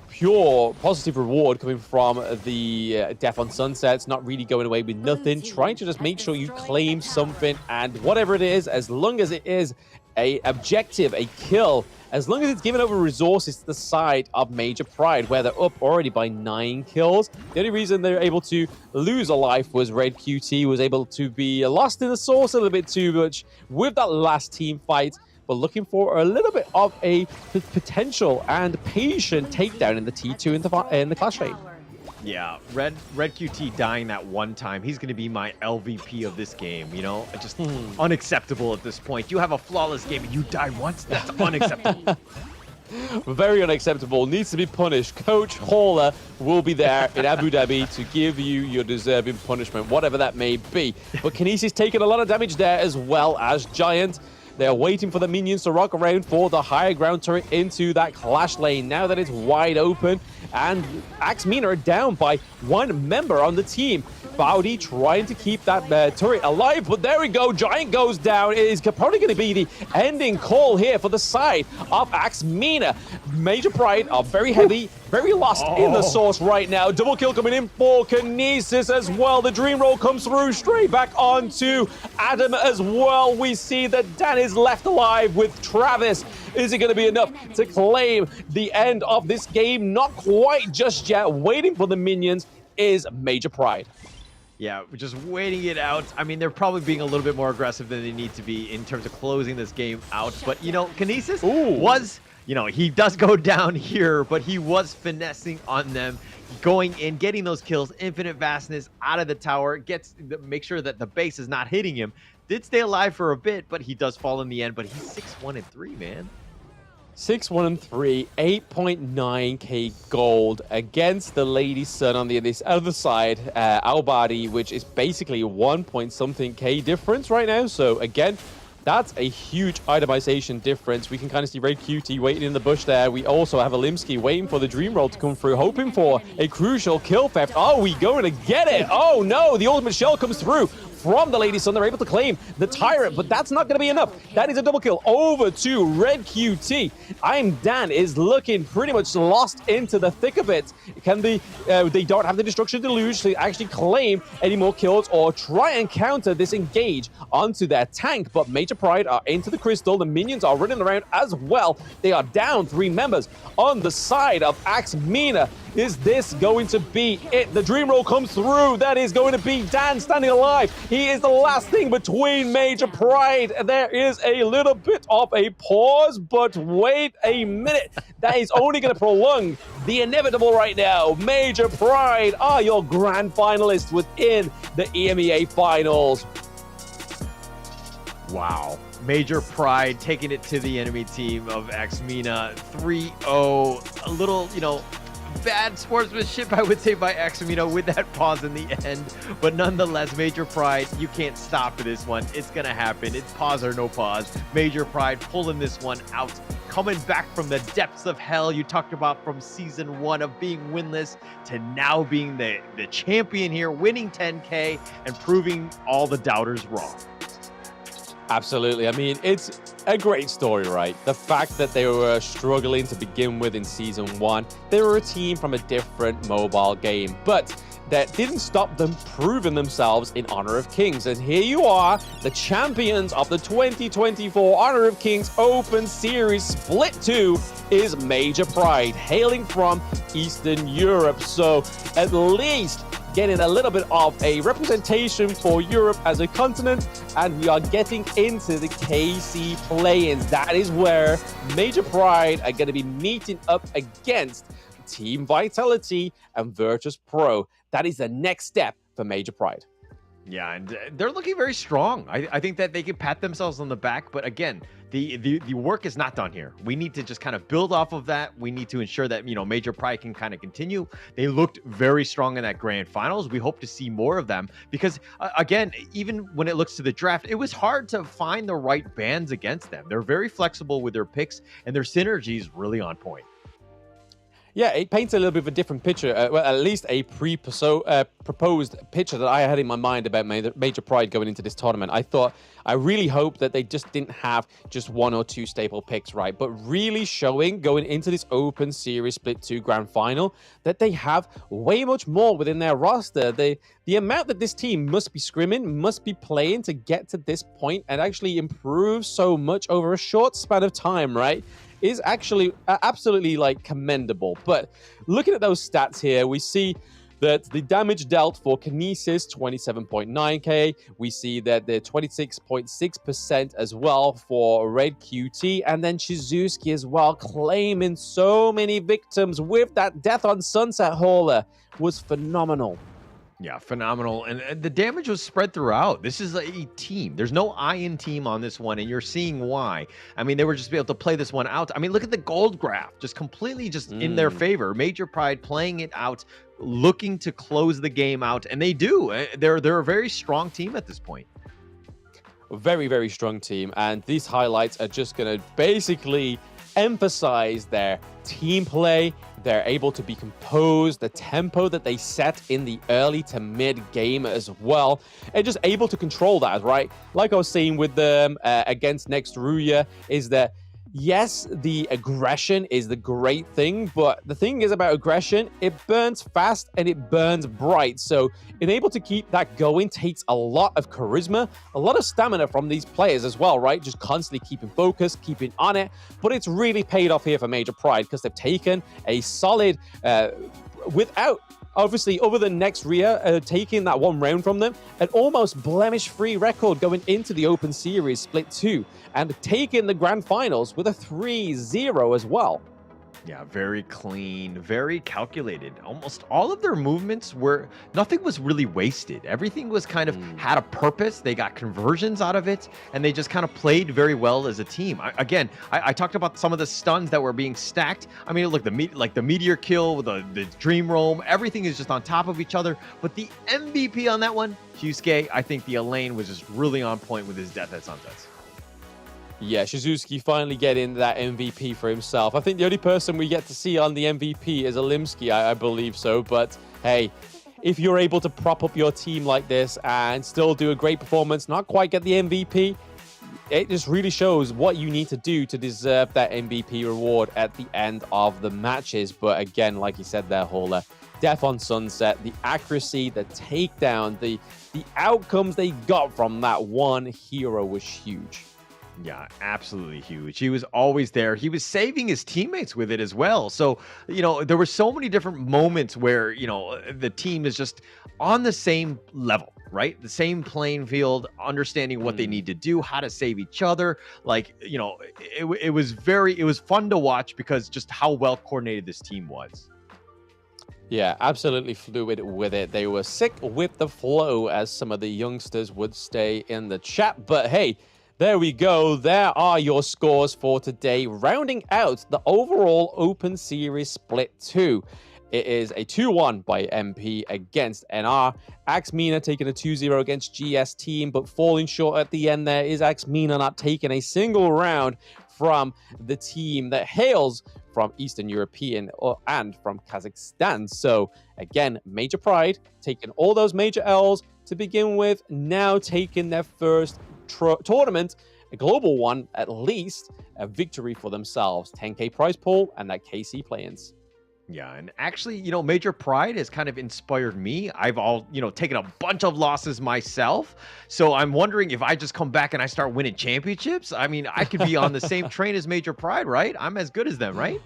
S2: pure positive reward coming from the Death on Sunsets, not really going away with nothing, trying to just make sure you claim something, and whatever it is, as long as it is a objective, a kill, as long as it's given over resources to the side of Major Pride, where they're up already by 9 kills. The only reason they're able to lose a life was Red QT was able to be lost in the source a little bit too much with that last team fight, but looking for a little bit of a potential and patient takedown in the T2 in the clash lane.
S1: Yeah, Red QT dying that one time. He's going to be my LVP of this game, you know? Just unacceptable at this point. You have a flawless game and you die once? That's unacceptable.
S2: Very unacceptable. Needs to be punished. Coach Hauler will be there in Abu Dhabi to give you your deserving punishment, whatever that may be. But Kinesis taking a lot of damage there, as well as Giant. They're waiting for the minions to rock around for the higher ground turret into that clash lane. Now that it's wide open, and MENA are down by 1 member on the team. Bowdy trying to keep that turret alive, but there we go. Giant goes down. It is probably going to be the ending call here for the side of MENA. Major Pride are very heavy, very lost in the source right now. Double kill coming in for Kinesis as well. The dream roll comes through straight back onto Adam as well. We see that Dan is left alive with Travis. Is it going to be enough to claim the end of this game? Not quite just yet. Waiting for the minions is Major Pride.
S1: Yeah, we're just waiting it out. I mean, they're probably being a little bit more aggressive than they need to be in terms of closing this game out. But, you know, Kinesis was, you know, he does go down here, but he was finessing on them, going in, getting those kills, infinite vastness out of the tower, make sure that the base is not hitting him. Did stay alive for a bit, but he does fall in the end. But he's 6-1-3, man.
S2: 6-1-3, 8.9k gold against the Lady Sun on this other side, Albadi, which is basically 1 K difference right now. So again, that's a huge itemization difference. We can kind of see Red QT waiting in the bush there. We also have Alimsky waiting for the dream roll to come through, hoping for a crucial kill theft. Oh, we going to get it. Oh no, the ultimate shell comes through from the Lady Sun. They're able to claim the Tyrant, but that's not going to be enough. That is a double kill over to Red QT. I'm Dan is looking pretty much lost into the thick of it. They don't have the Destruction Deluge to actually claim any more kills or try and counter this engage onto their tank, but Major Pride are into the crystal. The minions are running around as well. They are down 3 members on the side of MENA. Is this going to be it? The dream roll comes through. That is going to be Dan standing alive. He is the last thing between Major Pride. There is a little bit of a pause, but wait a minute. That is only going to prolong the inevitable right now. Major Pride are your grand finalists within the EMEA finals.
S1: Wow. Major Pride taking it to the enemy team of MENA 3-0. A little, you know, bad sportsmanship, I would say, by MENA with that pause in the end. But nonetheless, Major Pride, you can't stop for this one. It's going to happen. It's pause or no pause. Major Pride pulling this one out, coming back from the depths of hell you talked about from season 1 of being winless to now being the champion here, winning 10K and proving all the doubters wrong.
S2: Absolutely. I mean, it's a great story, right? The fact that they were struggling to begin with in season 1, they were a team from a different mobile game, but that didn't stop them proving themselves in Honor of Kings. And here you are, the champions of the 2024 Honor of Kings Open Series Split 2 is Major Pride, hailing from Eastern Europe. So at least getting a little bit of a representation for Europe as a continent, and we are getting into the KC play-ins. That is where Major Pride are going to be meeting up against Team Vitality and Virtus Pro. That is the next step for Major Pride.
S1: Yeah, and they're looking very strong. I think that they can pat themselves on the back, but again, the work is not done here. We need to just kind of build off of that. We need to ensure that, you know, Major Pride can kind of continue. They looked very strong in that grand finals. We hope to see more of them because, again, even when it looks to the draft, it was hard to find the right bands against them. They're very flexible with their picks, and their synergy is really on point.
S2: Yeah, it paints a little bit of a different picture, well, at least a proposed picture that I had in my mind about Major Pride going into this tournament. I really hope that they just didn't have just 1 or 2 staple picks, right? But really showing, going into this Open Series Split 2 Grand Final, that they have way much more within their roster. The amount that this team must be scrimming, must be playing to get to this point and actually improve so much over a short span of time, right? Is actually absolutely like commendable. But looking at those stats here, we see that the damage dealt for Kinesis, 27.9k. We see that the 26.6% as well for Red QT, and then Shizuki as well, claiming so many victims with that Death on Sunset hauler. Was phenomenal.
S1: Yeah, phenomenal. And the damage was spread throughout. This is a team. There's no Iron team on this one, and you're seeing why. I mean, they were just able to play this one out. I mean, look at the gold graph, just completely just in their favor. Major Pride playing it out, looking to close the game out, and they do. They're a very strong team at this point.
S2: Very, very strong team, and these highlights are just going to basically emphasize their team play. They're able to be composed, the tempo that they set in the early to mid game as well, and just able to control that, right? Like I was saying with them against next Ruya, is that yes, the aggression is the great thing, but the thing is about aggression, it burns fast and it burns bright. So being able to keep that going takes a lot of charisma, a lot of stamina from these players as well, right? Just constantly keeping focused, keeping on it. But it's really paid off here for Major Pride because they've taken a solid, without obviously, over the next Ruya, taking that one round from them, an almost blemish-free record going into the Open Series Split 2, and taking the Grand Finals with a 3-0 as well.
S1: Yeah, very clean, very calculated. Almost all of their movements were, nothing was really wasted. Everything was kind of had a purpose. They got conversions out of it, and they just kind of played very well as a team. I talked about some of the stuns that were being stacked. I mean, look, the meteor kill, the dream roam, everything is just on top of each other. But the MVP on that one, Hyusuke, I think the Elaine was just really on point with his death at sunsets.
S2: Yeah, Shizuki finally getting that MVP for himself. I think the only person we get to see on the MVP is Alimsky, I believe so. But hey, if you're able to prop up your team like this and still do a great performance, not quite get the MVP, it just really shows what you need to do to deserve that MVP reward at the end of the matches. But again, like you said there, Hauler, Death on Sunset, the accuracy, the takedown, the outcomes they got from that one hero was huge.
S1: Yeah, absolutely huge. He was always there. He was saving his teammates with it as well. So, you know, there were so many different moments where, you know, the team is just on the same level, right? The same playing field, understanding what they need to do, how to save each other. Like, you know, it was fun to watch because just how well coordinated this team was.
S2: Yeah, absolutely fluid with it. They were sick with the flow, as some of the youngsters would stay in the chat. But hey, there we go. There are your scores for today, rounding out the overall Open Series Split 2. It is a 2-1 by MP against NR. MENA taking a 2-0 against GS team, but falling short at the end there is MENA not taking a single round from the team that hails from Eastern European and from Kazakhstan. So again, Major Pride taking all those major L's to begin with, now taking their first tournament, a global one at least, a victory for themselves. 10k prize pool and that KC play-ins.
S1: Yeah, and actually, you know, Major Pride has kind of inspired me. I've taken a bunch of losses myself. So I'm wondering if I just come back and I start winning championships. I mean, I could be on the same train as Major Pride, right? I'm as good as them, right?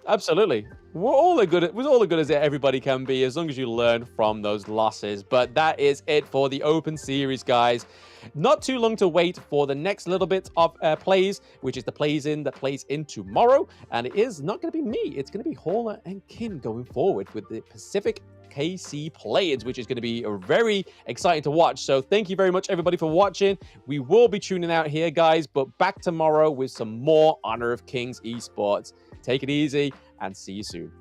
S2: Absolutely. We're all as good as everybody can be, as long as you learn from those losses. But that is it for the Open Series, guys. Not too long to wait for the next little bit of plays, which is the plays in tomorrow. And it is not going to be me. It's going to be Hauler and Kim going forward with the Pacific KC play-ins, which is going to be very exciting to watch. So thank you very much, everybody, for watching. We will be tuning out here, guys, but back tomorrow with some more Honor of Kings esports. Take it easy and see you soon.